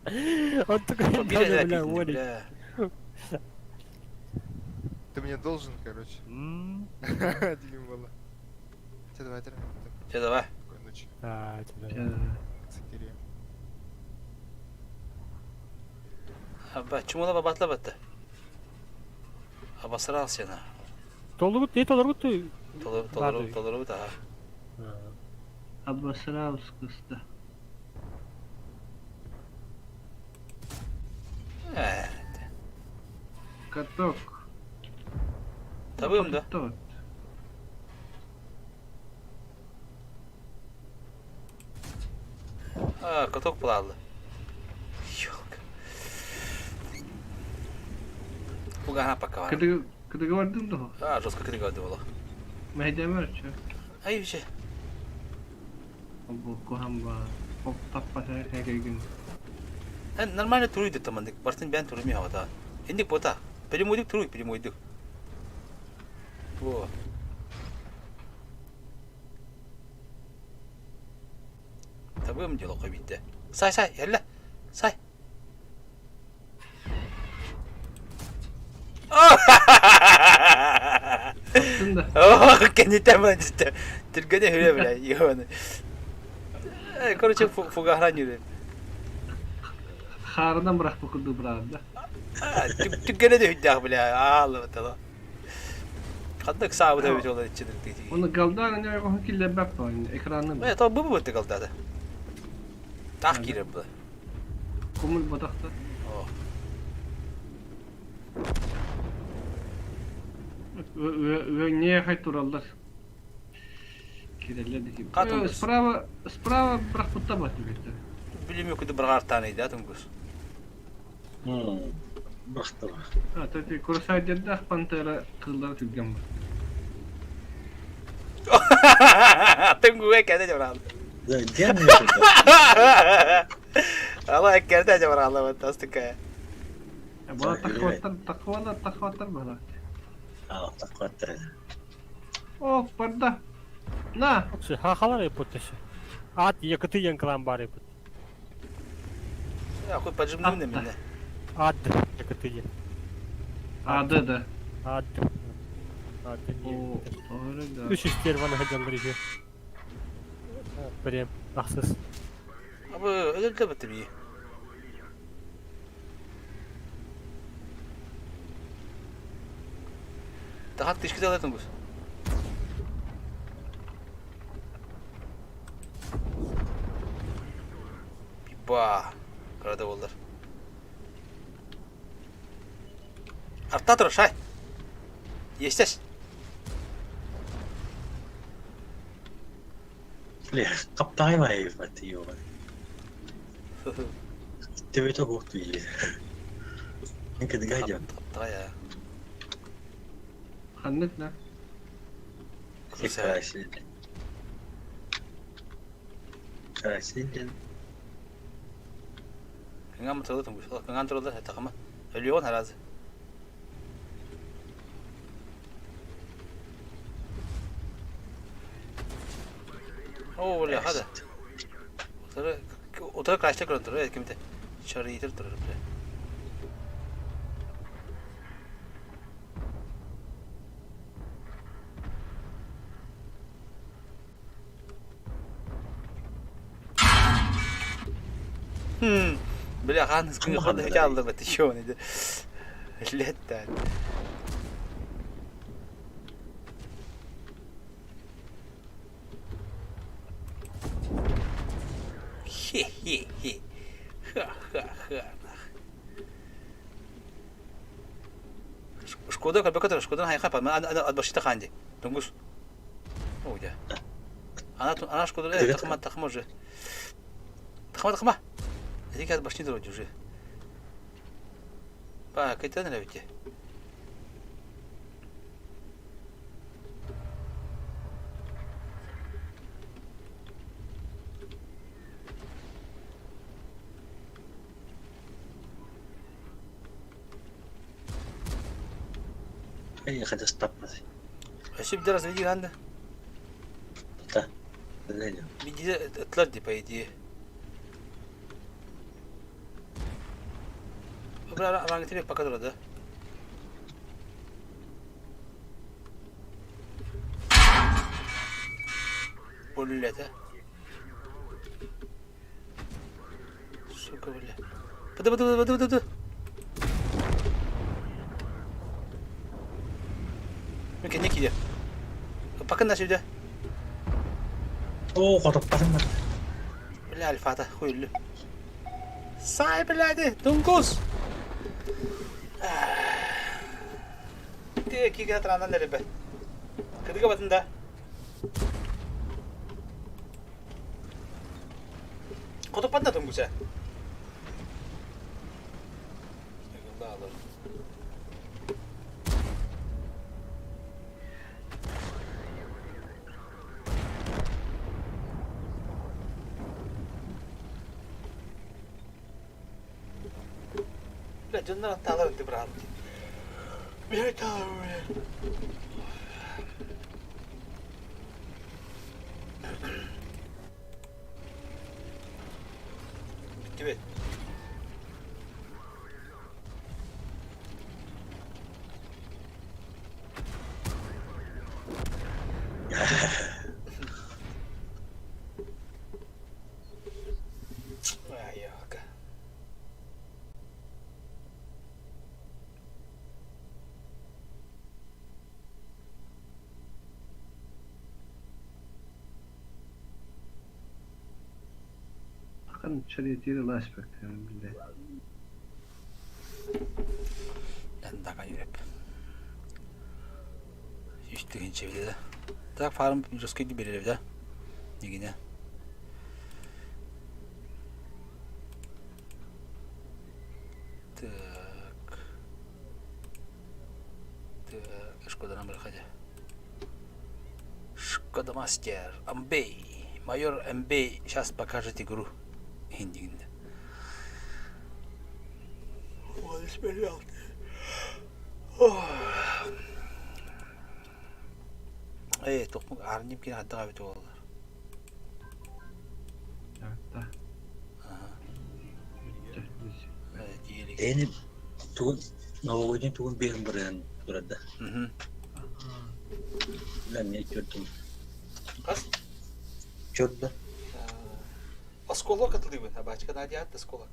Он такой, бля, вон. Ты мне должен, короче. Дим было. Все, давай, давай. Все, давай. Спокойной ночи. Да, тебе. Сакири. Абба, чумула бабатла батта. Обосрался я на. Толугут, не толугут ты. Толыру, да. Обосрался, кста. Каток. Табым, да? Тот. Каток плавал. Ёлка. Пугана пока. Когда говордым да? Жестко когда говорил. Мейдемер чё? Ай, вообще. Bu kuhamba. Pop tappa herkegin. Нормально туруйды там, Мартин бян турмия вода. Инди пота. Перемойдык туруй, перемойдык. Во. Табым дело кобитте. Сай, ялла. Сай. Кенни там işte. Türkiye'de öyle bile. Yani. Короче, фугахранили. Хардан бирок букуду брада. Türkiye'de de hüddah bile. Allah Allah. Kandak sahibi de bir olay içindir dedi. Onu galdan ne o kille bap oyun ekranı. Evet, tabii bu galda. Tahkir bu. Kumul badakta. Oh. Ve niye hayturallar? Kireledi. Справа бирок бутта бат бит. Билем yok idi bir qartanıydı atıngus. Bastı. Ha, tabii kursayda pantera kıllar tügem var. Tunggu ekerde jabral. Zaten mi? Allah ekerde jabral Allah fantastik ya. Bana takvatar bana. Takvatar. Oh, parda. Na. Şu hakalar yapıttı. At yakıtı yankılan bari yapıttı. Ya koy pajımdım ne minne. Ad yakıtı yan. Adı da. Ad. O, öyle da. Üç ister bana hacam bir şey. Prem, aksız. Abi öyle de bitti bir. Daha teşkil ederdim bu. Ba, karada oldular. Artta dur, şay. Yesteş. Kaptay mı ev batıyor? Tebet o koktu iyi. Ne kadar gayet. Kaptay ya. Kanlık ne? Krasil. Krasil. Kengam tırıldım bu. Kengam tırıldı takımı. Ölüyor herhalde. Oo öyle hadi. Otura kaçta kırıldı öyle kimde. Çarı yitir durur bile. Бля, хан скин хода çaldı beti şu an idi. Letten. Хе-хе-хе. Ха-ха-ха. Шкода как бы который Шкода хай хапа. Она отбашита ханди. Тунгус. О, я. Она Шкода тахма уже. Тахма. Эти как башни дороги уже. Ба, какая-то нравится. Эй, хотя стопнуть. А что раз види надо? Да. Види, отларди по идее. Bırak rangi tepek bakar orada. Öllete. Suka bile. Bıdı. Mümkün ne ki? Bakın da şimdi. Oo korkutmasın mı? Bile alfata huylu. Sahiplerde Dunguz. Diye ki getirandan nereye be? Kıdıka batında. Kodu patla Dunguz'a. Yakında alır. Bile canlar hatalar etti bıraktı. Bir hata var. Evet. Ay yok. Bakın içeriye last bakıyorum bir de. Ben daha yürüp. Üstüne çevirdi. Tak farm rızkıydı bir evde. Yine. Так. Так, Шкода нам проходи. Шкода мастер. Амбей. Майор Амбей сейчас покажет игру. Индигнда. Вот, смеял. Тохмук арним кine hatta abi tuğlar. Evet. Ini tuh nawawin tuh biar beran berada. Lan ne gördüm. Kas? Gördüm. Осколок katılıyor ben. Başka nerede yattı Осколок?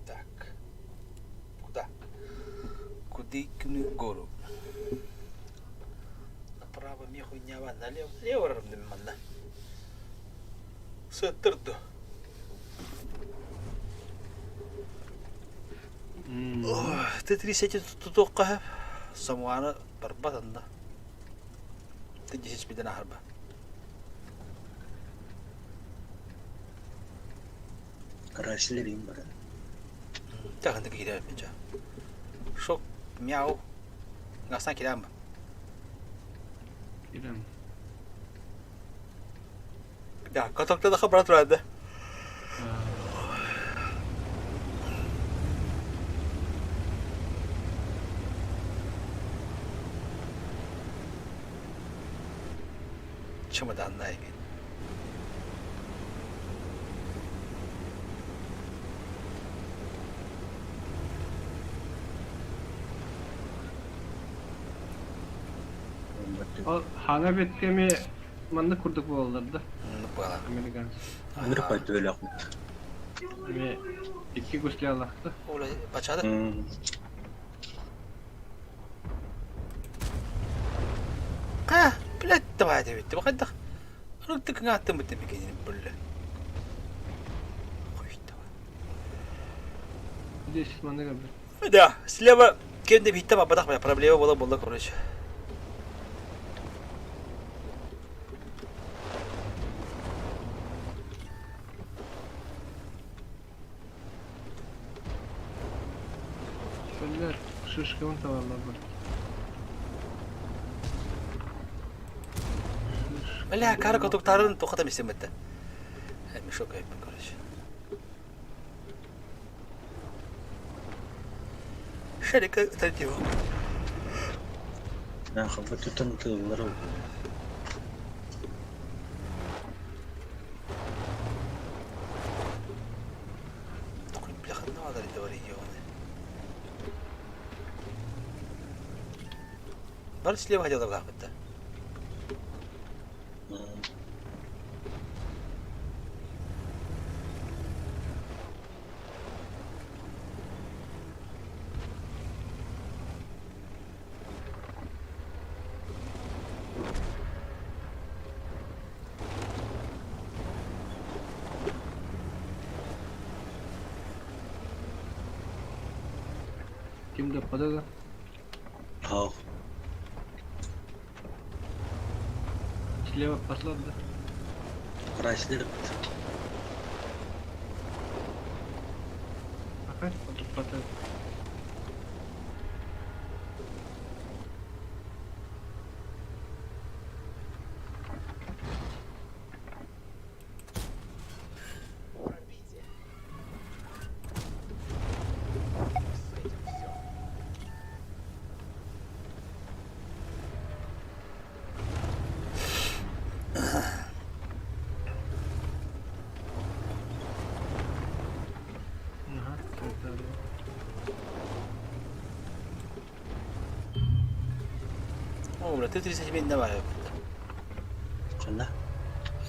Так. Куда? Кудыкну гору. Направо меху нява, налево. Лево равномерно. Сытырды. T-37 تتوقع سموانا بربطنا تجهز بدنا حربة Karashilerim bara. Jangan terkira aja. Sok miau ngasang kiram. Kiram. Ya, kotakta da haber verdi. Чемоданная. O hala betkemi manda kurduk bu olurdu. Bana. Amerikan. Amerika koydu öyle yapma. Ve iki gusli Allah'tı. Olay başladı. Ha, bilet de var bitti. Bakın da. Onu tıkın attım bitti bir kere böyle. Здесь манда габр. Да, слева кем-то битта попадах, проблема была, короче. Şöyle şişkin tavallar var. لا كاركو تقطعون تقطع مسمته. مش اوكي بكرش. شركة ترتيبه. Nah, kamu tuh tentu baru. تقول بلغ Бар слева хотел гапытта. Kimde padaga? Ау. Слева послабда. Крайслер. Ага, тут потом. Ага, так. О, бля, ты 30 минут давай. Шунда.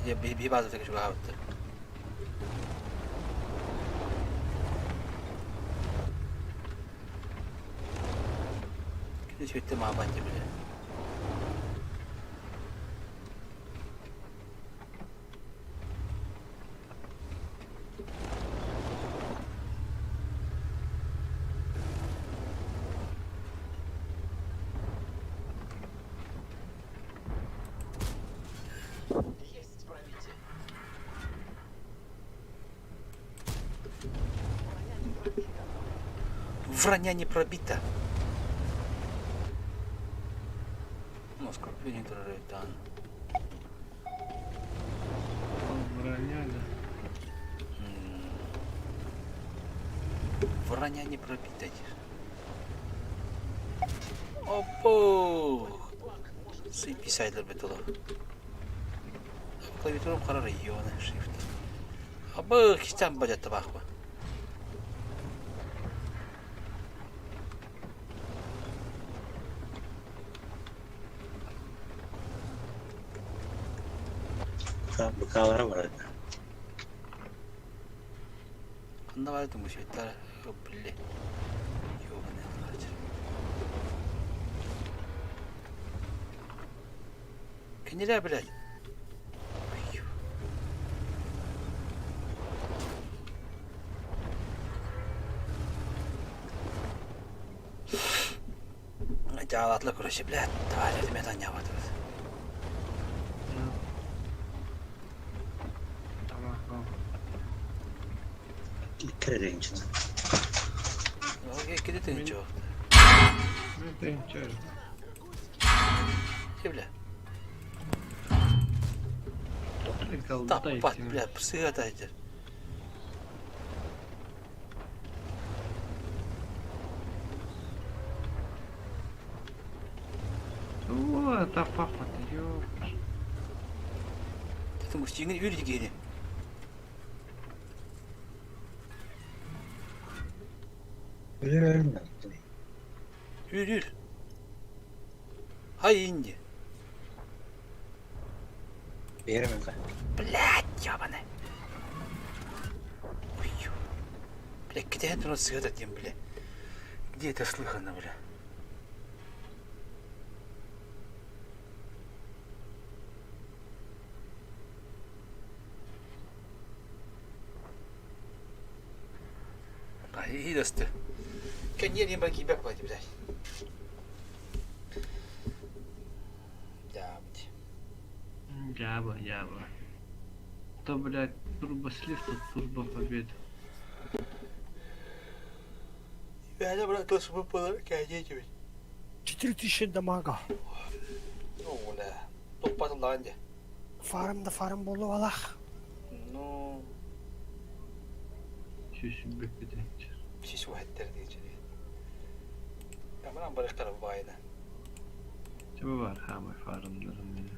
Я базу так же гапытта. Киде сөйтті мабанде, бля. Броня не пробита. Ну, скопление тоже там. Броня, да. Броня не пробита. Опа! Писайдер бетуло. Клавиатурам қарар регионы, shift. Абы, кистан бажатты бақпа. Быкалары бар еді. Қанда бар едің бұл шеттары? Біле. Ёбаный алғачыр. Кенелер, блядь? Жалатлы көріші, блядь. Талер метан явады. Керенчін. Кеде тегін жоқ. Мен тегін чөр. Бля. Прикол, Таппат, бля, псыгатайдер. О, таппат, ёп. Ты мустиңін үйрді кейіне. Ölür. Yürü. Hay indi. Veremem ben. Блядь, ёбаный. Ой, бля, где это у нас этот день, бля? Где это слыхано, бля? И досты. Конечно, баки бак платить, блядь. Да, блядь. Яба. То, блядь, турбослив, тут турбо победа. Я брат, то, чтобы подарки одеть, блядь. 4000 дамага. Ну, бля. Топ потом где? Фарм болу алах. Ну... Чуть-чуть бекетен. Шиш вахеттер дейчи. Камерам барык тарап байына. Чего var хамай фармдарым мене.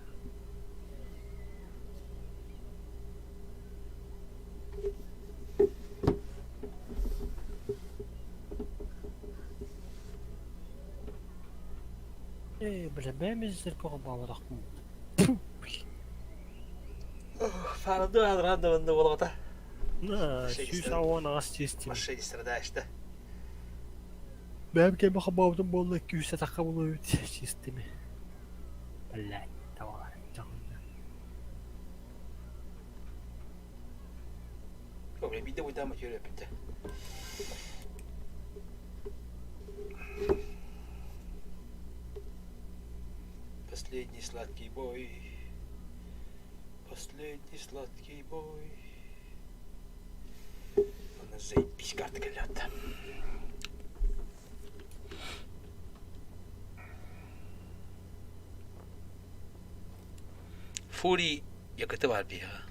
Бля. Bemizdir koku bağlarak mı? Fardı adrada bende olata. Na, süs avan ağız çizdim. Başa gitsin işte. Benim kemi kabağımdan bol 200 takka bunu çizdim. Vallahi tamam. Добре, bir de buradan bakıyor bitti. Последний сладкий бой. Последний сладкий бой. Bana zaitmiş kartı geliyor. Fury yakıtı var bir ya.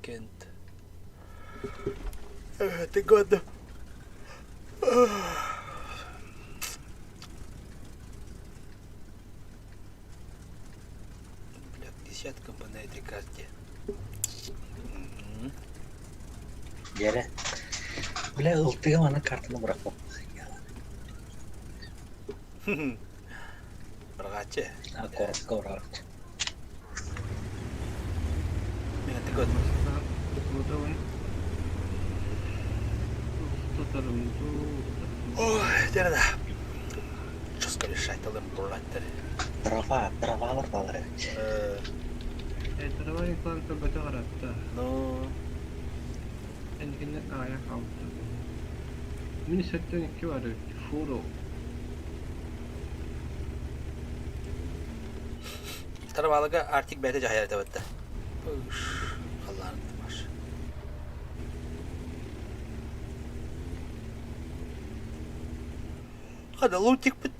Kent. Evet, года. Бля, десятка по на этой карте. Yere. Bile ıltıya bana kartını bırakmam. Bırakacak. Ha, korku bırakacak. Minute года. Ой, дерда. Жестко решать, алым бураттар. Travalar var evet. Trava yıklansa böte karatta. No. Endikinde kaya kaldı. Mini setten 2 var. Furo. Travalıga artık bete cahayat evet de. Allah'ın var. Hadi lootik bit.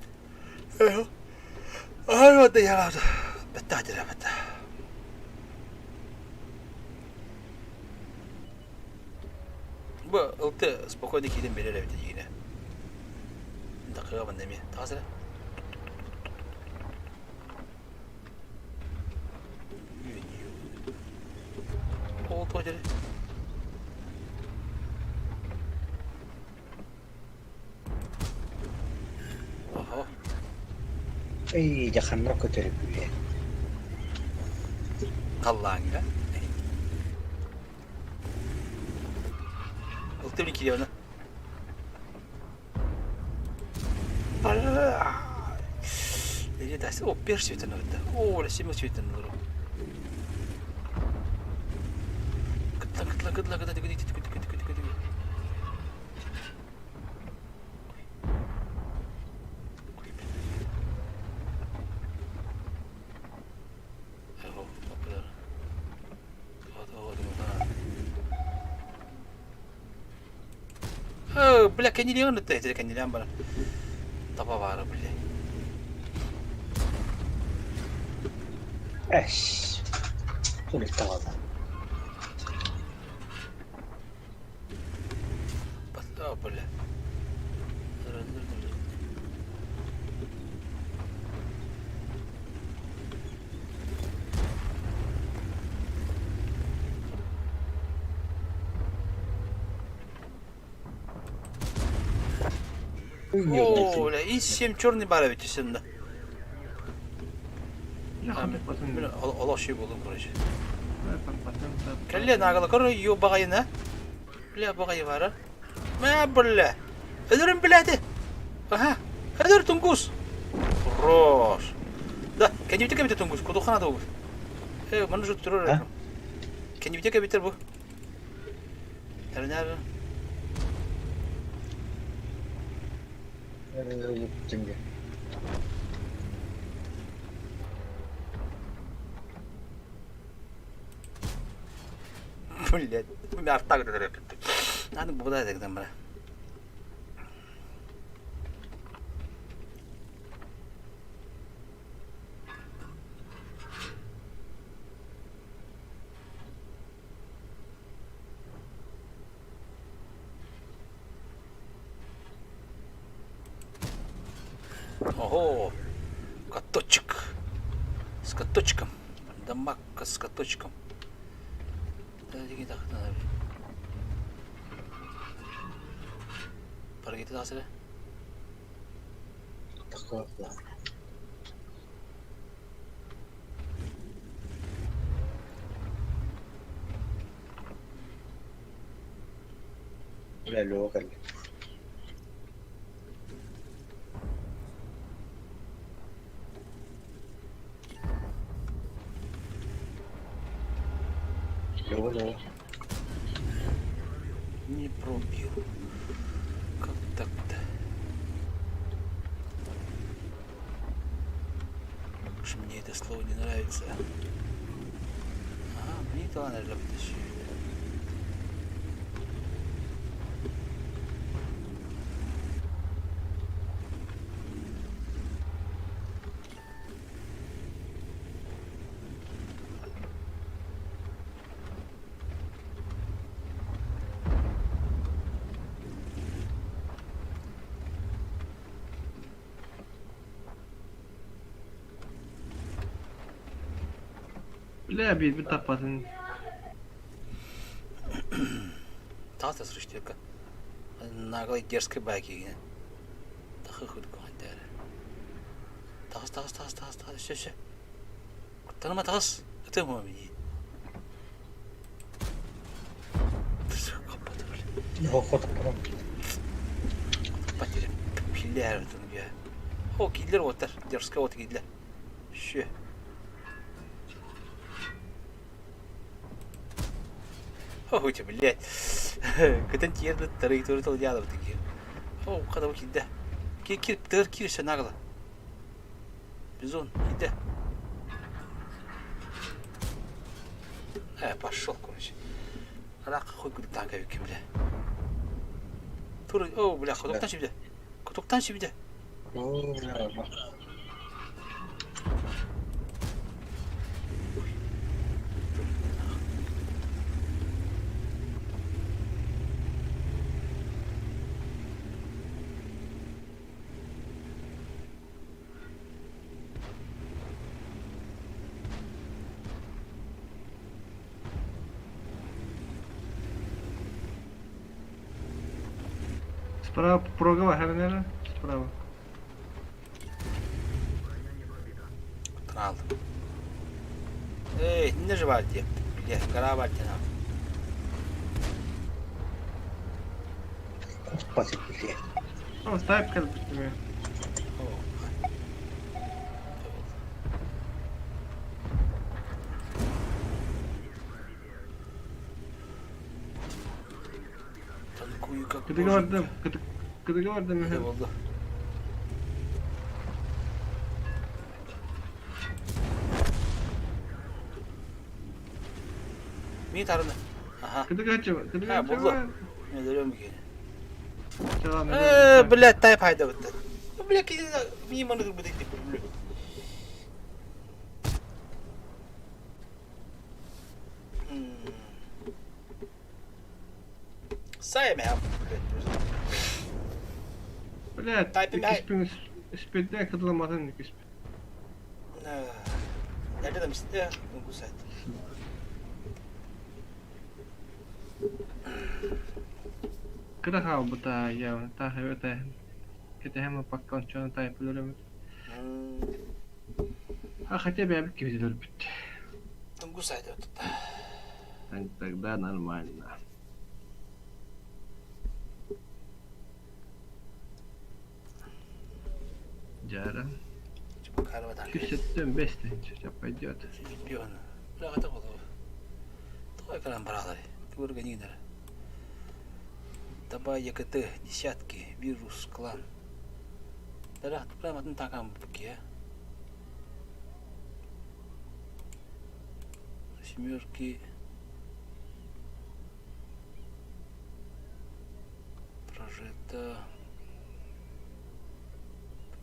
Hadi yaradı. Bitti hadi bitti. Bu ıltı spokojno gidin belir evde yine. Dakika ben demi. Hazır. Oldu hadi. Aha. İyice kanına kötülük bile. Allah'ın ya. Iltı bir gidiyor ona. Nereye dersin? O bir şeyden orada. O öyle şey şeyden olur. Kıtla hadi git. Bля, канилион это канилион бара. Табавара, бля. Eş. Dur tavada. Patla, bля. О, бля, и 7 черный барович içinde. Allah şey buldum короче. Кәлле нагылы көр, ю багайына. Бля, багай var. Мә, бля. Ölürüm блядь. Ага. Ölür Тунгус. Хорош. Да, кәнебите кәбите Тунгус, кудухана Тунгус. Маны жут турыр. Кәнебите кәбитер бу. Әрнәр. Şimdi. Блядь, мы арта götürür hep. Надо bu da dedim bana. Ого, каточек. С каточком. Дамагка с каточком. Lagi tak tahu. Pergi itu hasilnya. Bля, лёгал. Лёгал. Не пробил. Как так-то? Уж мне это слово не нравится. А, мне это надо вытащить. Бля, bir tapasın. Тата слышь, только наглой дерзкой байки. Тахы худ куандер. Тагыс, все. Танама тагыс. Это мой мини. Охота прям. Потеря. Пиляр это я. О, кидлер вот дерзкая вот кидлер. Щё. Ой, блядь. Кытын тиерді тырый тұрытыл ядып тіге. О, қадау киді. Киріп тыр киріші нағылы. Бизон, киді. Пошел, короче. Рақы қой күдік танка бекем, бля. Туры, о, бля, құдықтан шебді. Құдықтан шебді. Справа прога var her nere? Справа. Крал. Эй, не жевать, блядь, каравать нам. Спасибо, блядь. О, ставь как тебе. Kıdı gördüm. Ne oldu? Miyit arını? Aha. Kıdı kaçı var? Ha, buldu. Ne diyorum ki? Tamam. Блядь, тай пайда бітті. Блядь, мені мұны кіріп бітейді. Сай мә. Блядь, спидden kıdılamadan ikisi. Nerede demiştin ya? Bu saat. Kıda kal bu ta ya, ta hevete. Kita hemen pakkan çana ta yapılır. Ha хотя бы объект видел бит. Там гусай да тут. Тогда нормально. Jara. Küsettim beslenci. Пойдет. Ребёнок. Бля, это было. Давай прям брали. Ты организатор. Dabay yakıtı, десятки, вирус, клан. Да, прям один такам буке. Семерки. Прожито.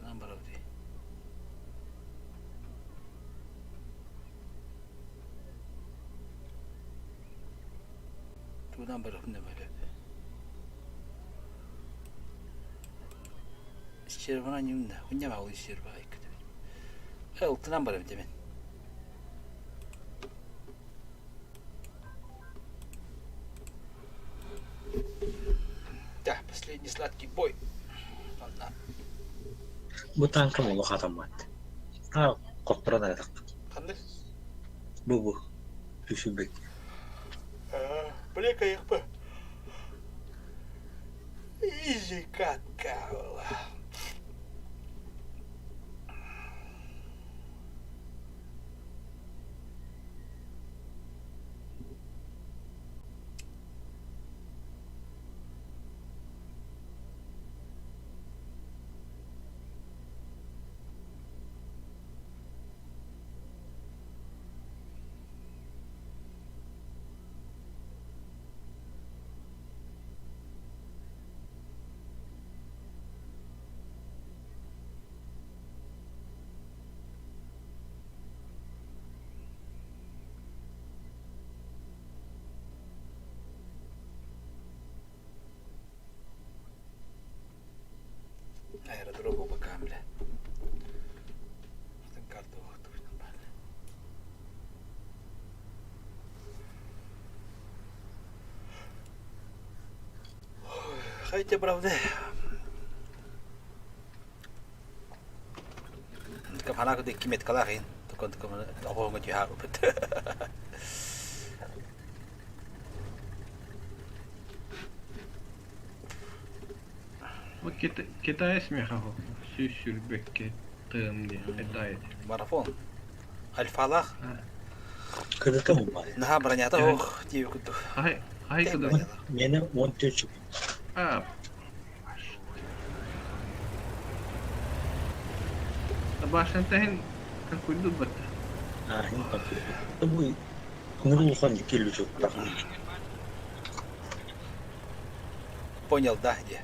Наоборот. Тудан барып не бар. Червона немне, хуйня мало черва айкыды. Алтынан барып демен. Да, последний сладкий бой. Ладно. Bu tankım olu katamat. Ha, kopturan aydak. Qanday? Bu. Düşübek. Bile kayık mı? Easy kakao. Аэродром оба камля. Атын карта вакыты ойнап бар. Хотя правда. Капана куды кимет калахин. Токон токон огонга жахар бит. Bu Kitay смеха хо. Süsürbekке tığım diye. Etayet. Марафон. Альфалах. Кыдыты мı var? Наха бронята ох диye куду. Hay kadar. Meni 13. Ha. Baştan tahin kan kuydu batta. Ah, ini tapi. Bu nurulhan kilo çok da. Понял, да, где?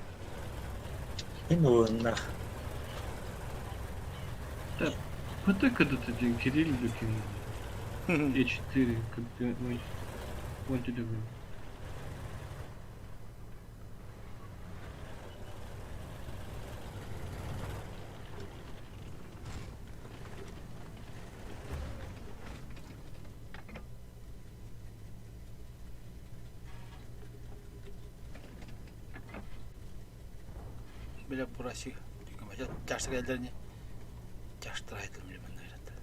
Ну, на. Да, потом когда-то день Кирилл выкинул. E4, когда он тебя был. Böyle burası çünkü yaşlı geldiğini yaştıraydım bilmem ne yaptı.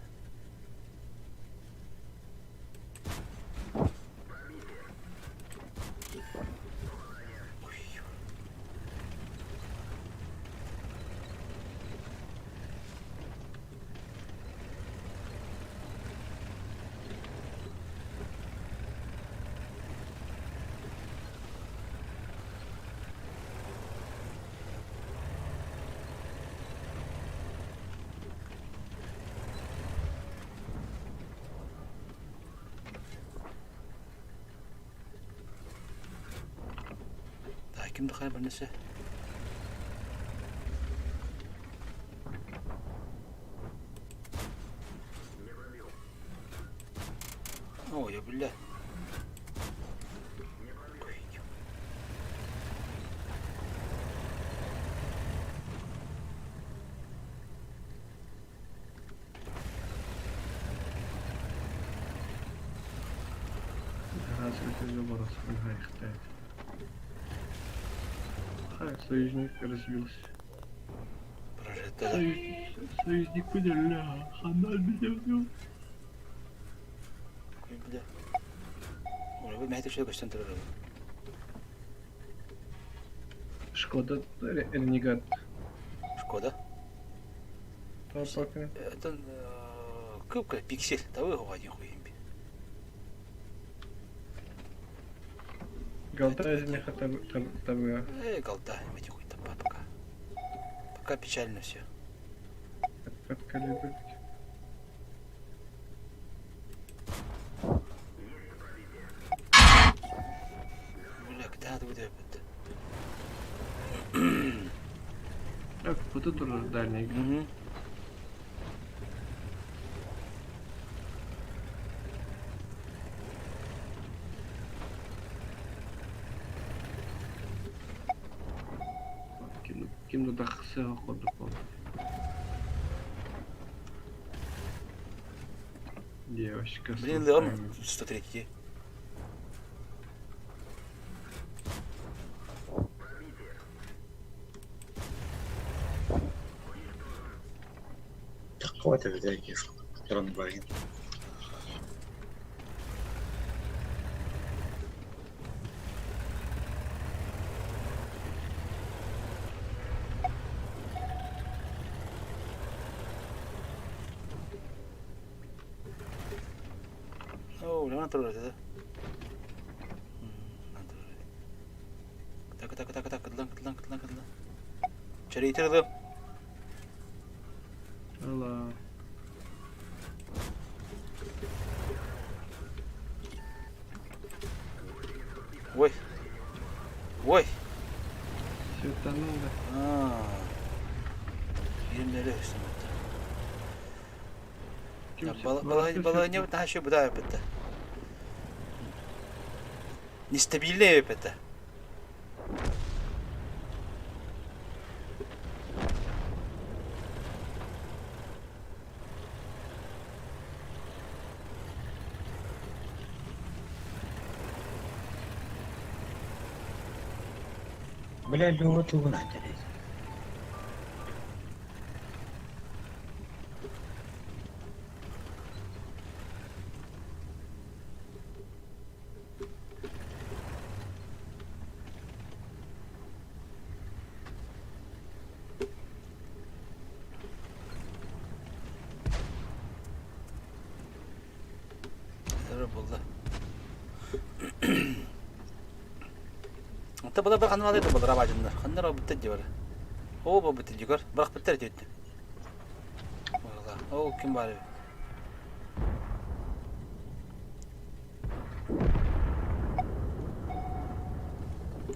Kimde hayır bir neyse. Oh ya billah. Раз это забор схватает. Союзник разбился. Союзник понял, хана меня убил. Бля. Ой, ما هتشوف كشتن ترى. Шкода Ренегат. Шкода? Это кубка пиксель, того его один хуй. Голда из них табуя. Голда, мать хуй там пока. Пока печально все. Под калибр. Бля, когда надо выдавать? Так, вот тут уже дальний. Kimde takısı koyduk onu. Девочка. Блин, да, 103. Takwa tabii de ki. Yalan bayın. Oh, udah nanti udah. Tak, kedelang. Cari itu dulu. Allah. Vay. Sırtlandım da. Yerleri üstüne. Balığı не вот еще буда это. Нестабильное это. Бля, лёва тугун айтарыз. Болды. Та бала бір қанып алады бұл рабажындар. Қандар ол бітті де бар. О, бұл бітті де көр. Бірақ біттер де өтті. О, кім бар?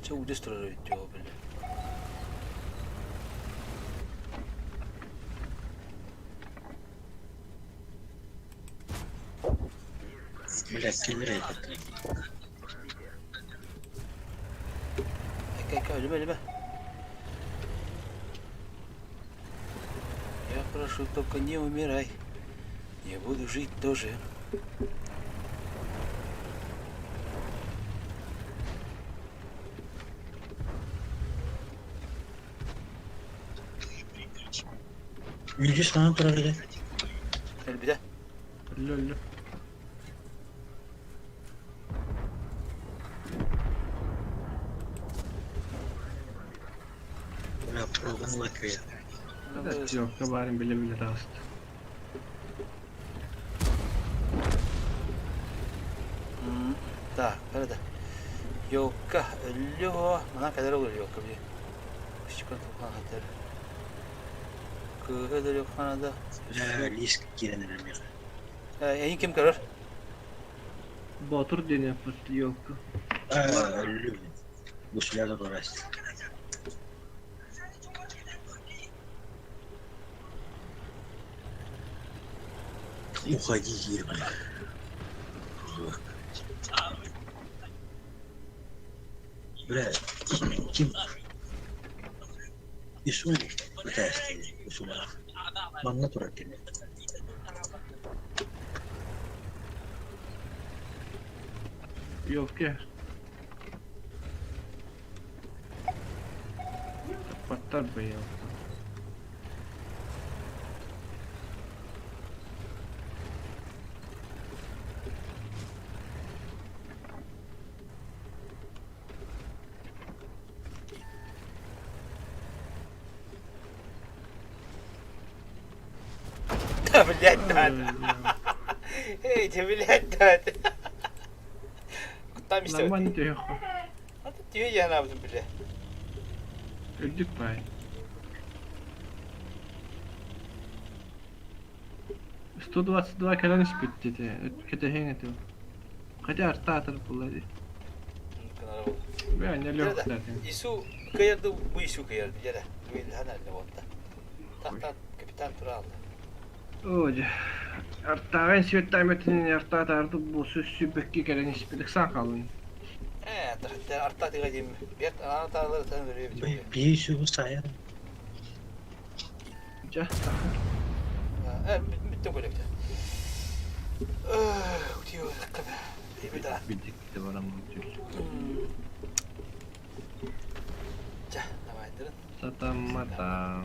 Че удес тұрар өтті ол білі. Блядь, келер еді. Люба. Я прошу, только не умирай. Я буду жить тоже. Видишь, нам прорыли. Ребята. Лёлё. Yok, kabarim bile rast. Так, это. Ёлка, лё, она когда уже ёлка, блин. Что там хатер? Кыгыда ёк ханада. Лиск киренер мер. Эни ким көрөр? Батыр дене пыт ёлка. Bu silahla uğraştı. Уходи, Ирма. Бля, kim? Isu testi, Isula. Manna turakini. Yok ya. Patlar be ya. Блядь, надо. Эй, блядь, надо. Там işte. Нормально diyor. Hadi diyor ya ne yaptın bile. Öldük be. $122 kalan bitti de. Ötkete hengeti. Hadi artta atarıp bulladı. Ben ne yok zaten. İsu kıyırdı, bu isu kıyırdı. Yere. Bu ilhan eline oldu. Tahta kapitan tura aldı. Oja. Artta ben sütaymetin artta atardı bu sübekki kalan bitti. Sağ kalın. Hatta artta diyeceğim. Bir anahtarları sana veriyor. Bir işi bu sayar. Cah. Bitti böyle bir de. Udiyor dakika. Bir daha. Bildik de var ama. Cah, devam edelim. Satamata.